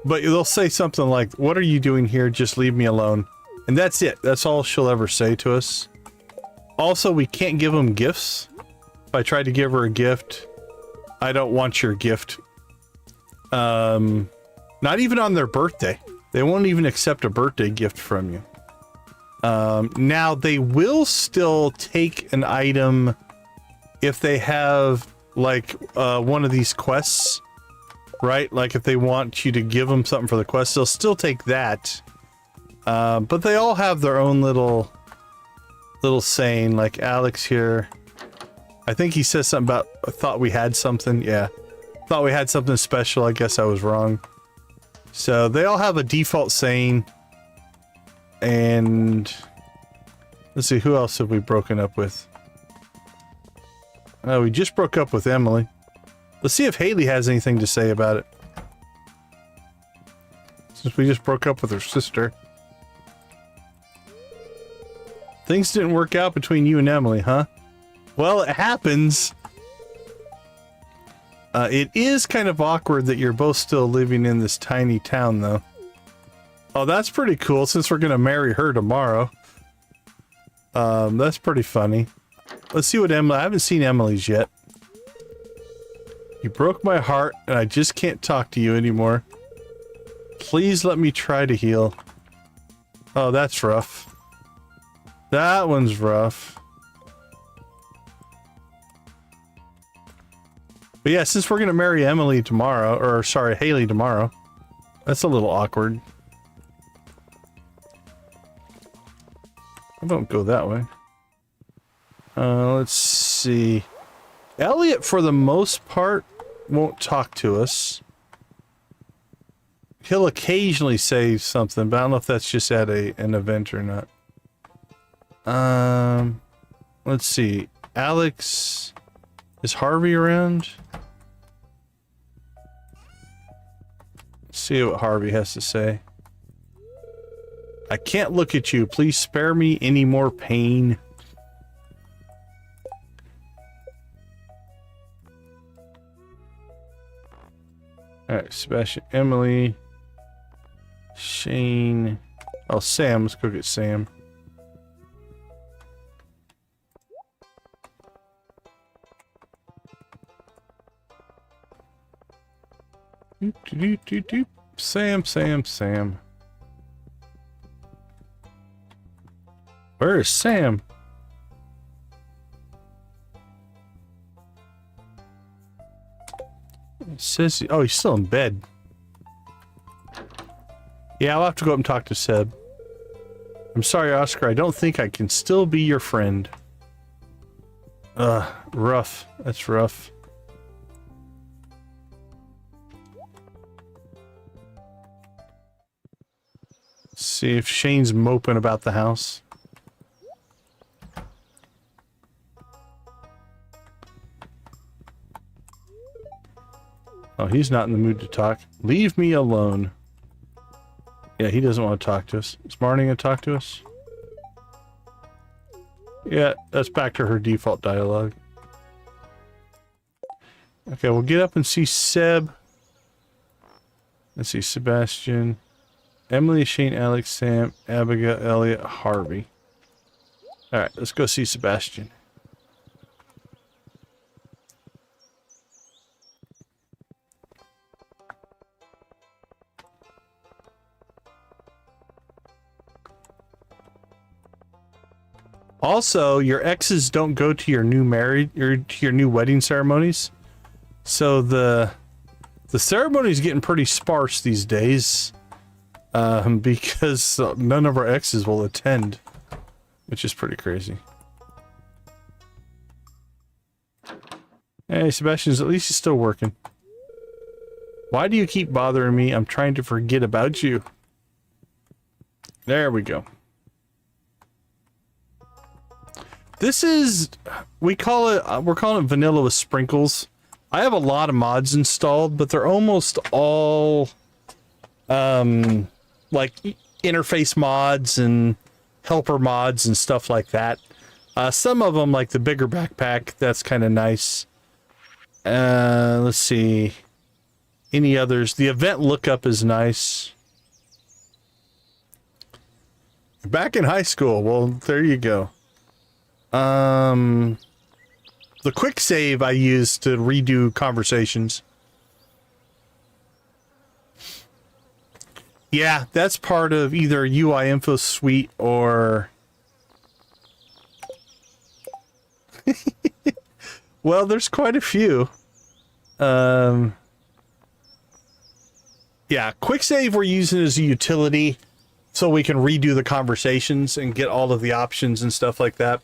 But they'll say something like, "What are you doing here? Just leave me alone." And that's it. That's all she'll ever say to us. Also, we can't give them gifts. If I tried to give her a gift, I don't want your gift. Not even on their birthday. They won't even accept a birthday gift from you. Now, they will still take an item if they have, like, one of these quests, right? Like, if they want you to give them something for the quest, they'll still take that. But they all have their own little saying, like Alex here. I think he says something about, I thought we had something. Yeah. Thought we had something special. I guess I was wrong. So they all have a default saying. And let's see, who else have we broken up with? We just broke up with Emily. Let's see if Haley has anything to say about it. Since we just broke up with her sister. Things didn't work out between you and Emily, huh? Well, it happens. It is kind of awkward that you're both still living in this tiny town, though. Oh, that's pretty cool, since we're gonna marry her tomorrow. That's pretty funny. Let's see what Emily... I haven't seen Emily's yet. You broke my heart, and I just can't talk to you anymore. Please let me try to heal. Oh, that's rough. That one's rough. But yeah, since we're gonna marry Emily tomorrow, or sorry, Haley tomorrow, that's a little awkward. I don't go that way. Let's see. Elliot, for the most part, won't talk to us. He'll occasionally say something, but I don't know if that's just at an event or not. Let's see. Alex, is Harvey around? Let's see what Harvey has to say. I can't look at you. Please spare me any more pain. Alright, Sebastian, Emily, Shane. Oh, Sam. Let's go get Sam. Sam. Where is Sam? It says, oh, he's still in bed. Yeah, I'll have to go up and talk to Seb. I'm sorry, Oscar. I don't think I can still be your friend. Rough. That's rough. Let's see if Shane's moping about the house. Oh, he's not in the mood to talk. Leave me alone. Yeah, he doesn't want to talk to us. Is Marnie going to talk to us? Yeah, that's back to her default dialogue. Okay, we'll get up and see Seb. Let's see, Sebastian. Emily, Shane, Alex, Sam, Abigail, Elliot, Harvey. Alright, let's go see Sebastian. Also, your exes don't go to your new married or to your new wedding ceremonies. So the The ceremony is getting pretty sparse these days. Because none of our exes will attend. Which is pretty crazy. Hey, Sebastian's at least he's still working. Why do you keep bothering me? I'm trying to forget about you. There we go. This is, we're calling it vanilla with sprinkles. I have a lot of mods installed, but they're almost all, like interface mods and helper mods and stuff like that. Some of them, like the bigger backpack, that's kind of nice. Let's see. Any others? The event lookup is nice. Back in high school. Well, there you go. The quick save I use to redo conversations. Yeah, that's part of either UI Info Suite or... Well, there's quite a few. Yeah, quick save we're using as a utility so we can redo the conversations and get all of the options and stuff like that.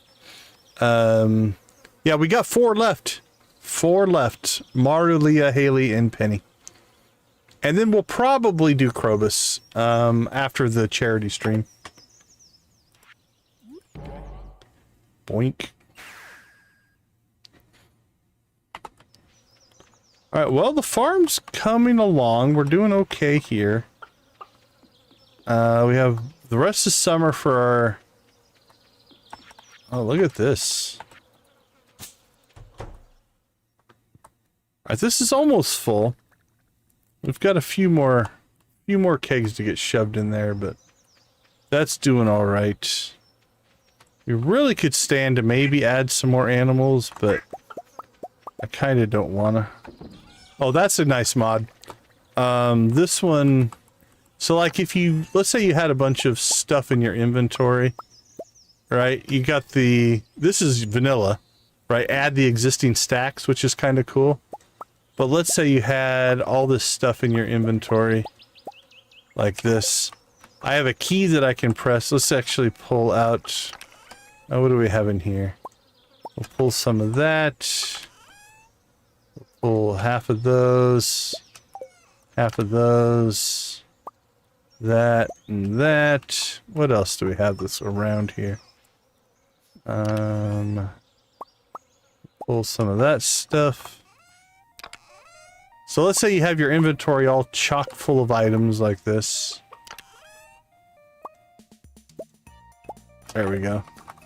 Yeah, we got 4 left. 4 left. Maru, Leah, Haley, and Penny. And then we'll probably do Krobus after the charity stream. Boink. All right, well, the farm's coming along. We're doing okay here. We have the rest of summer for our... Oh, look at this. All right, this is almost full. We've got a few more kegs to get shoved in there, but that's doing all right. We really could stand to maybe add some more animals, but I kind of don't want to. Oh, that's a nice mod. This one, so like if you, let's say you had a bunch of stuff in your inventory, right? You got this is vanilla, right? Add the existing stacks, which is kind of cool. But let's say you had all this stuff in your inventory, like this. I have a key that I can press. Let's actually pull out, what do we have in here? We'll pull some of that. Pull half of those, that, and that. What else do we have that's around here? Pull some of that stuff. So let's say you have your inventory all chock full of items like this. There we go.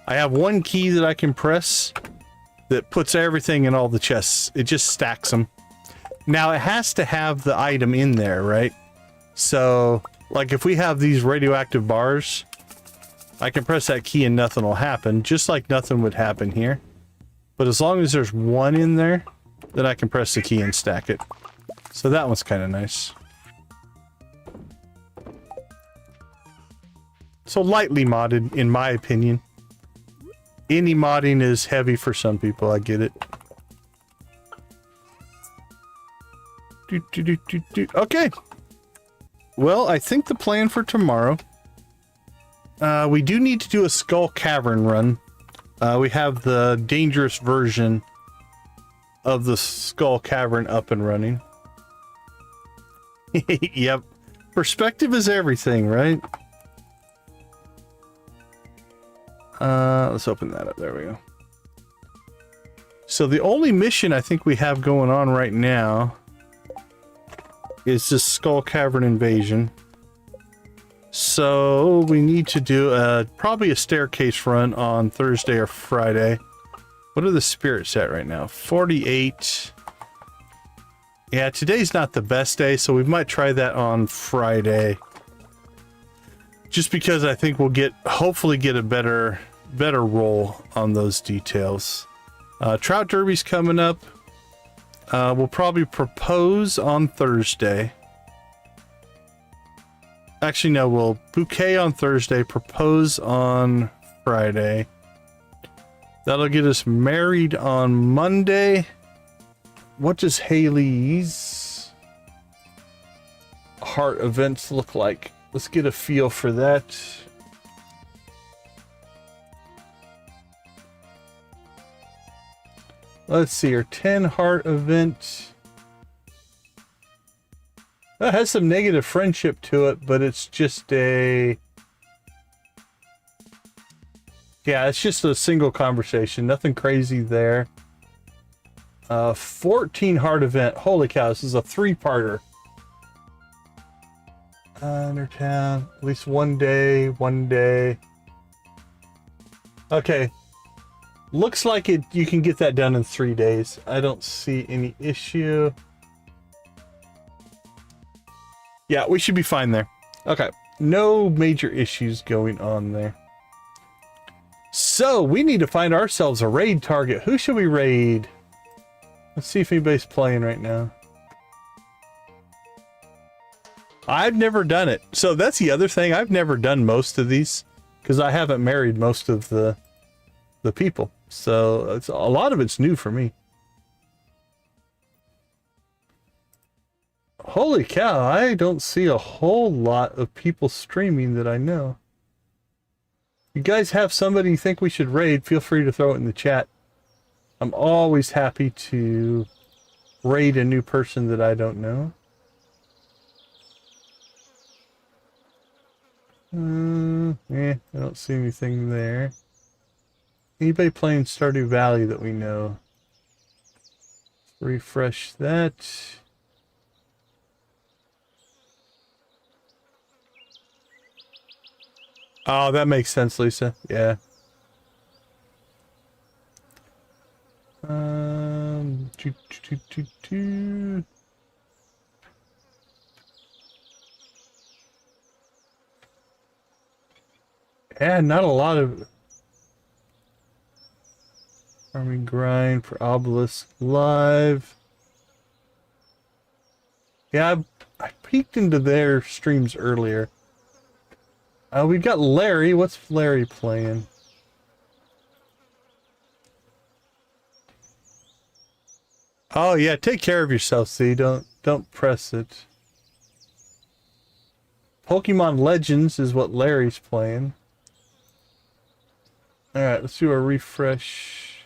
I have one key that I can press that puts everything in all the chests. It just stacks them. Now it has to have the item in there, right? So, like if we have these radioactive bars, I can press that key and nothing will happen, just like nothing would happen here. But as long as there's one in there, then I can press the key and stack it. So that one's kind of nice. So lightly modded, in my opinion. Any modding is heavy for some people, I get it. Okay. Well, I think the plan for tomorrow... we do need to do a Skull Cavern run. We have the dangerous version of the Skull Cavern up and running. Yep. Perspective is everything, right? Let's open that up. There we go. So the only mission I think we have going on right now is this Skull Cavern invasion. So we need to do probably a staircase run on Thursday or Friday. What are the spirits at right now? 48. Yeah, today's not the best day, so we might try that on Friday. Just because I think we'll hopefully get a better roll on those details. Trout Derby's coming up. We'll probably propose on Thursday. Actually, no, we'll bouquet on Thursday, propose on Friday. That'll get us married on Monday. What does Haley's... heart events look like. Let's get a feel for that. Let's see here. 10 heart event. That has some negative friendship to it, but it's just a... Yeah, it's just a single conversation. Nothing crazy there. 14 heart event. Holy cow, this is a 3-parter. Undertown. At least one day. Okay. Looks like you can get that done in 3 days. I don't see any issue. Yeah, we should be fine there. Okay. No major issues going on there. So, we need to find ourselves a raid target. Who should we raid? Let's see if anybody's playing right now. I've never done it. So that's the other thing. I've never done most of these because I haven't married most of the people. So a lot of it's new for me. Holy cow, I don't see a whole lot of people streaming that I know. You guys have somebody you think we should raid, feel free to throw it in the chat. I'm always happy to raid a new person that I don't know. I don't see anything there. Anybody playing Stardew Valley that we know? Refresh that. Oh, that makes sense, Lisa. Yeah. Yeah, not a lot of farming grind for Obelisk Live. Yeah, I peeked into their streams earlier. We got Larry. What's Larry playing? Oh yeah, take care of yourself, see. Don't press it. Pokemon Legends is what Larry's playing. Alright, let's do a refresh.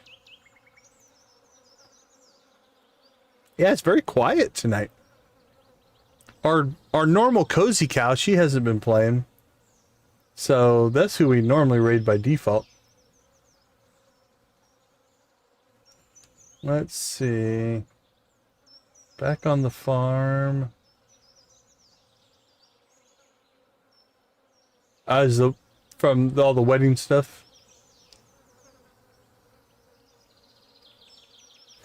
Yeah, it's very quiet tonight. Our normal Cozy Cow, she hasn't been playing. So that's who we normally raid by default. Let's see. Back on the farm. Is from all the wedding stuff?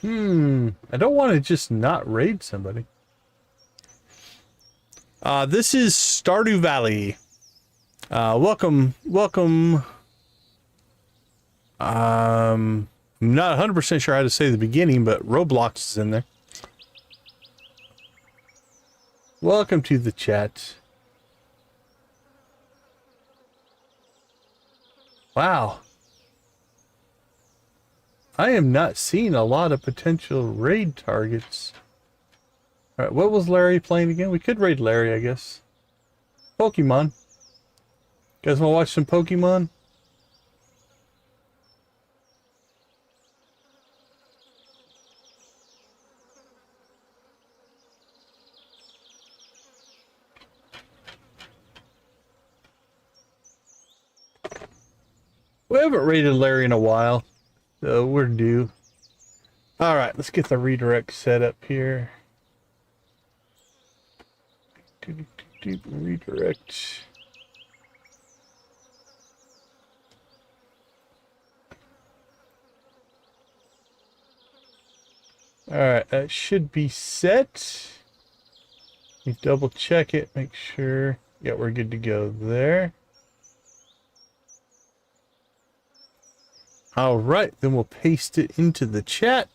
I don't want to just not raid somebody. This is Stardew Valley. Welcome. I'm not 100% sure how to say the beginning, but Roblox is in there. Welcome to the chat. Wow. I am not seeing a lot of potential raid targets. Alright, what was Larry playing again? We could raid Larry, I guess. Pokemon. You guys want to watch some Pokemon? We haven't raided Larry in a while, so we're due. Alright, let's get the redirect set up here. Redirect. Alright, that should be set. Let me double check it, make sure. Yeah, we're good to go there. Alright, then we'll paste it into the chat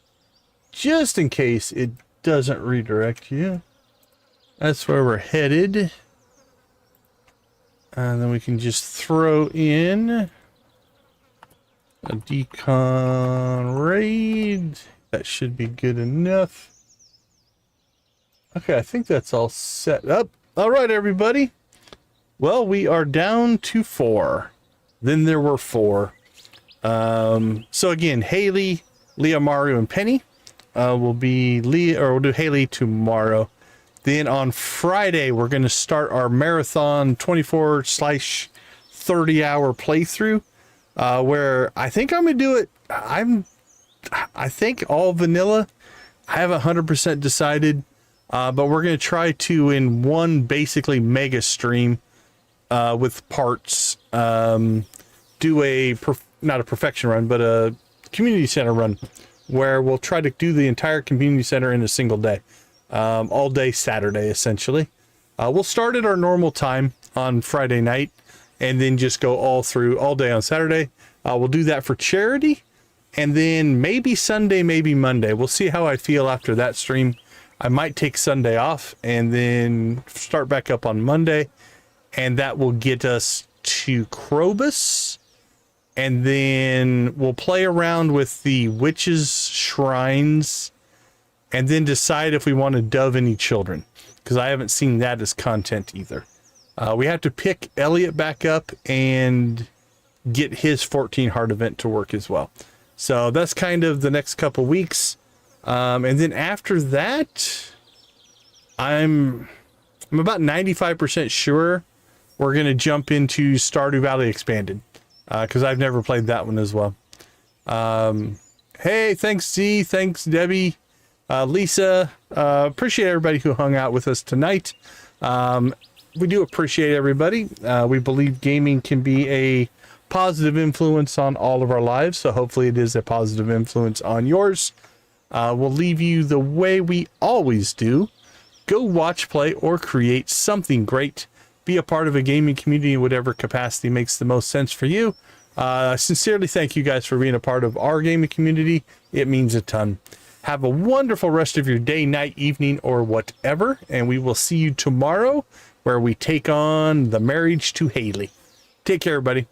just in case it doesn't redirect you. That's where we're headed. And then we can just throw in a decon raid. That should be good enough. Okay, I think that's all set up. All right, everybody. Well, we are down to 4. Then there were 4. So again, Haley, Leah, Mario, and Penny will be Leah, or we'll do Haley tomorrow. Then on Friday, we're going to start our marathon 24/30-hour playthrough, where I think I'm going to do it. I think all vanilla. I haven't 100% decided, but we're going to try to, in one basically mega stream with parts, do not a perfection run, but a community center run, where we'll try to do the entire community center in a single day, all day Saturday, essentially. We'll start at our normal time on Friday night and then just go all day on Saturday. We'll do that for charity, and then maybe Sunday, maybe Monday. We'll see how I feel after that stream. I might take Sunday off and then start back up on Monday, and that will get us to Krobus. And then we'll play around with the witches' shrines and then decide if we want to dove any children, because I haven't seen that as content either. We have to pick Elliot back up and get his 14 heart event to work as well. So that's kind of the next couple weeks. And then after that, I'm about 95% sure we're going to jump into Stardew Valley Expanded. Because I've never played that one as well. Hey, thanks Z, thanks Debbie, Lisa. Appreciate everybody who hung out with us tonight. We do appreciate everybody. We believe gaming can be a positive influence on all of our lives, so hopefully it is a positive influence on yours. We'll leave you the way we always do. Go watch, play, or create something great. Be a part of a gaming community in whatever capacity makes the most sense for you. Sincerely thank you guys for being a part of our gaming community. It means a ton. Have a wonderful rest of your day, night, evening, or whatever, and we will see you tomorrow where we take on the marriage to Haley. Take care, everybody.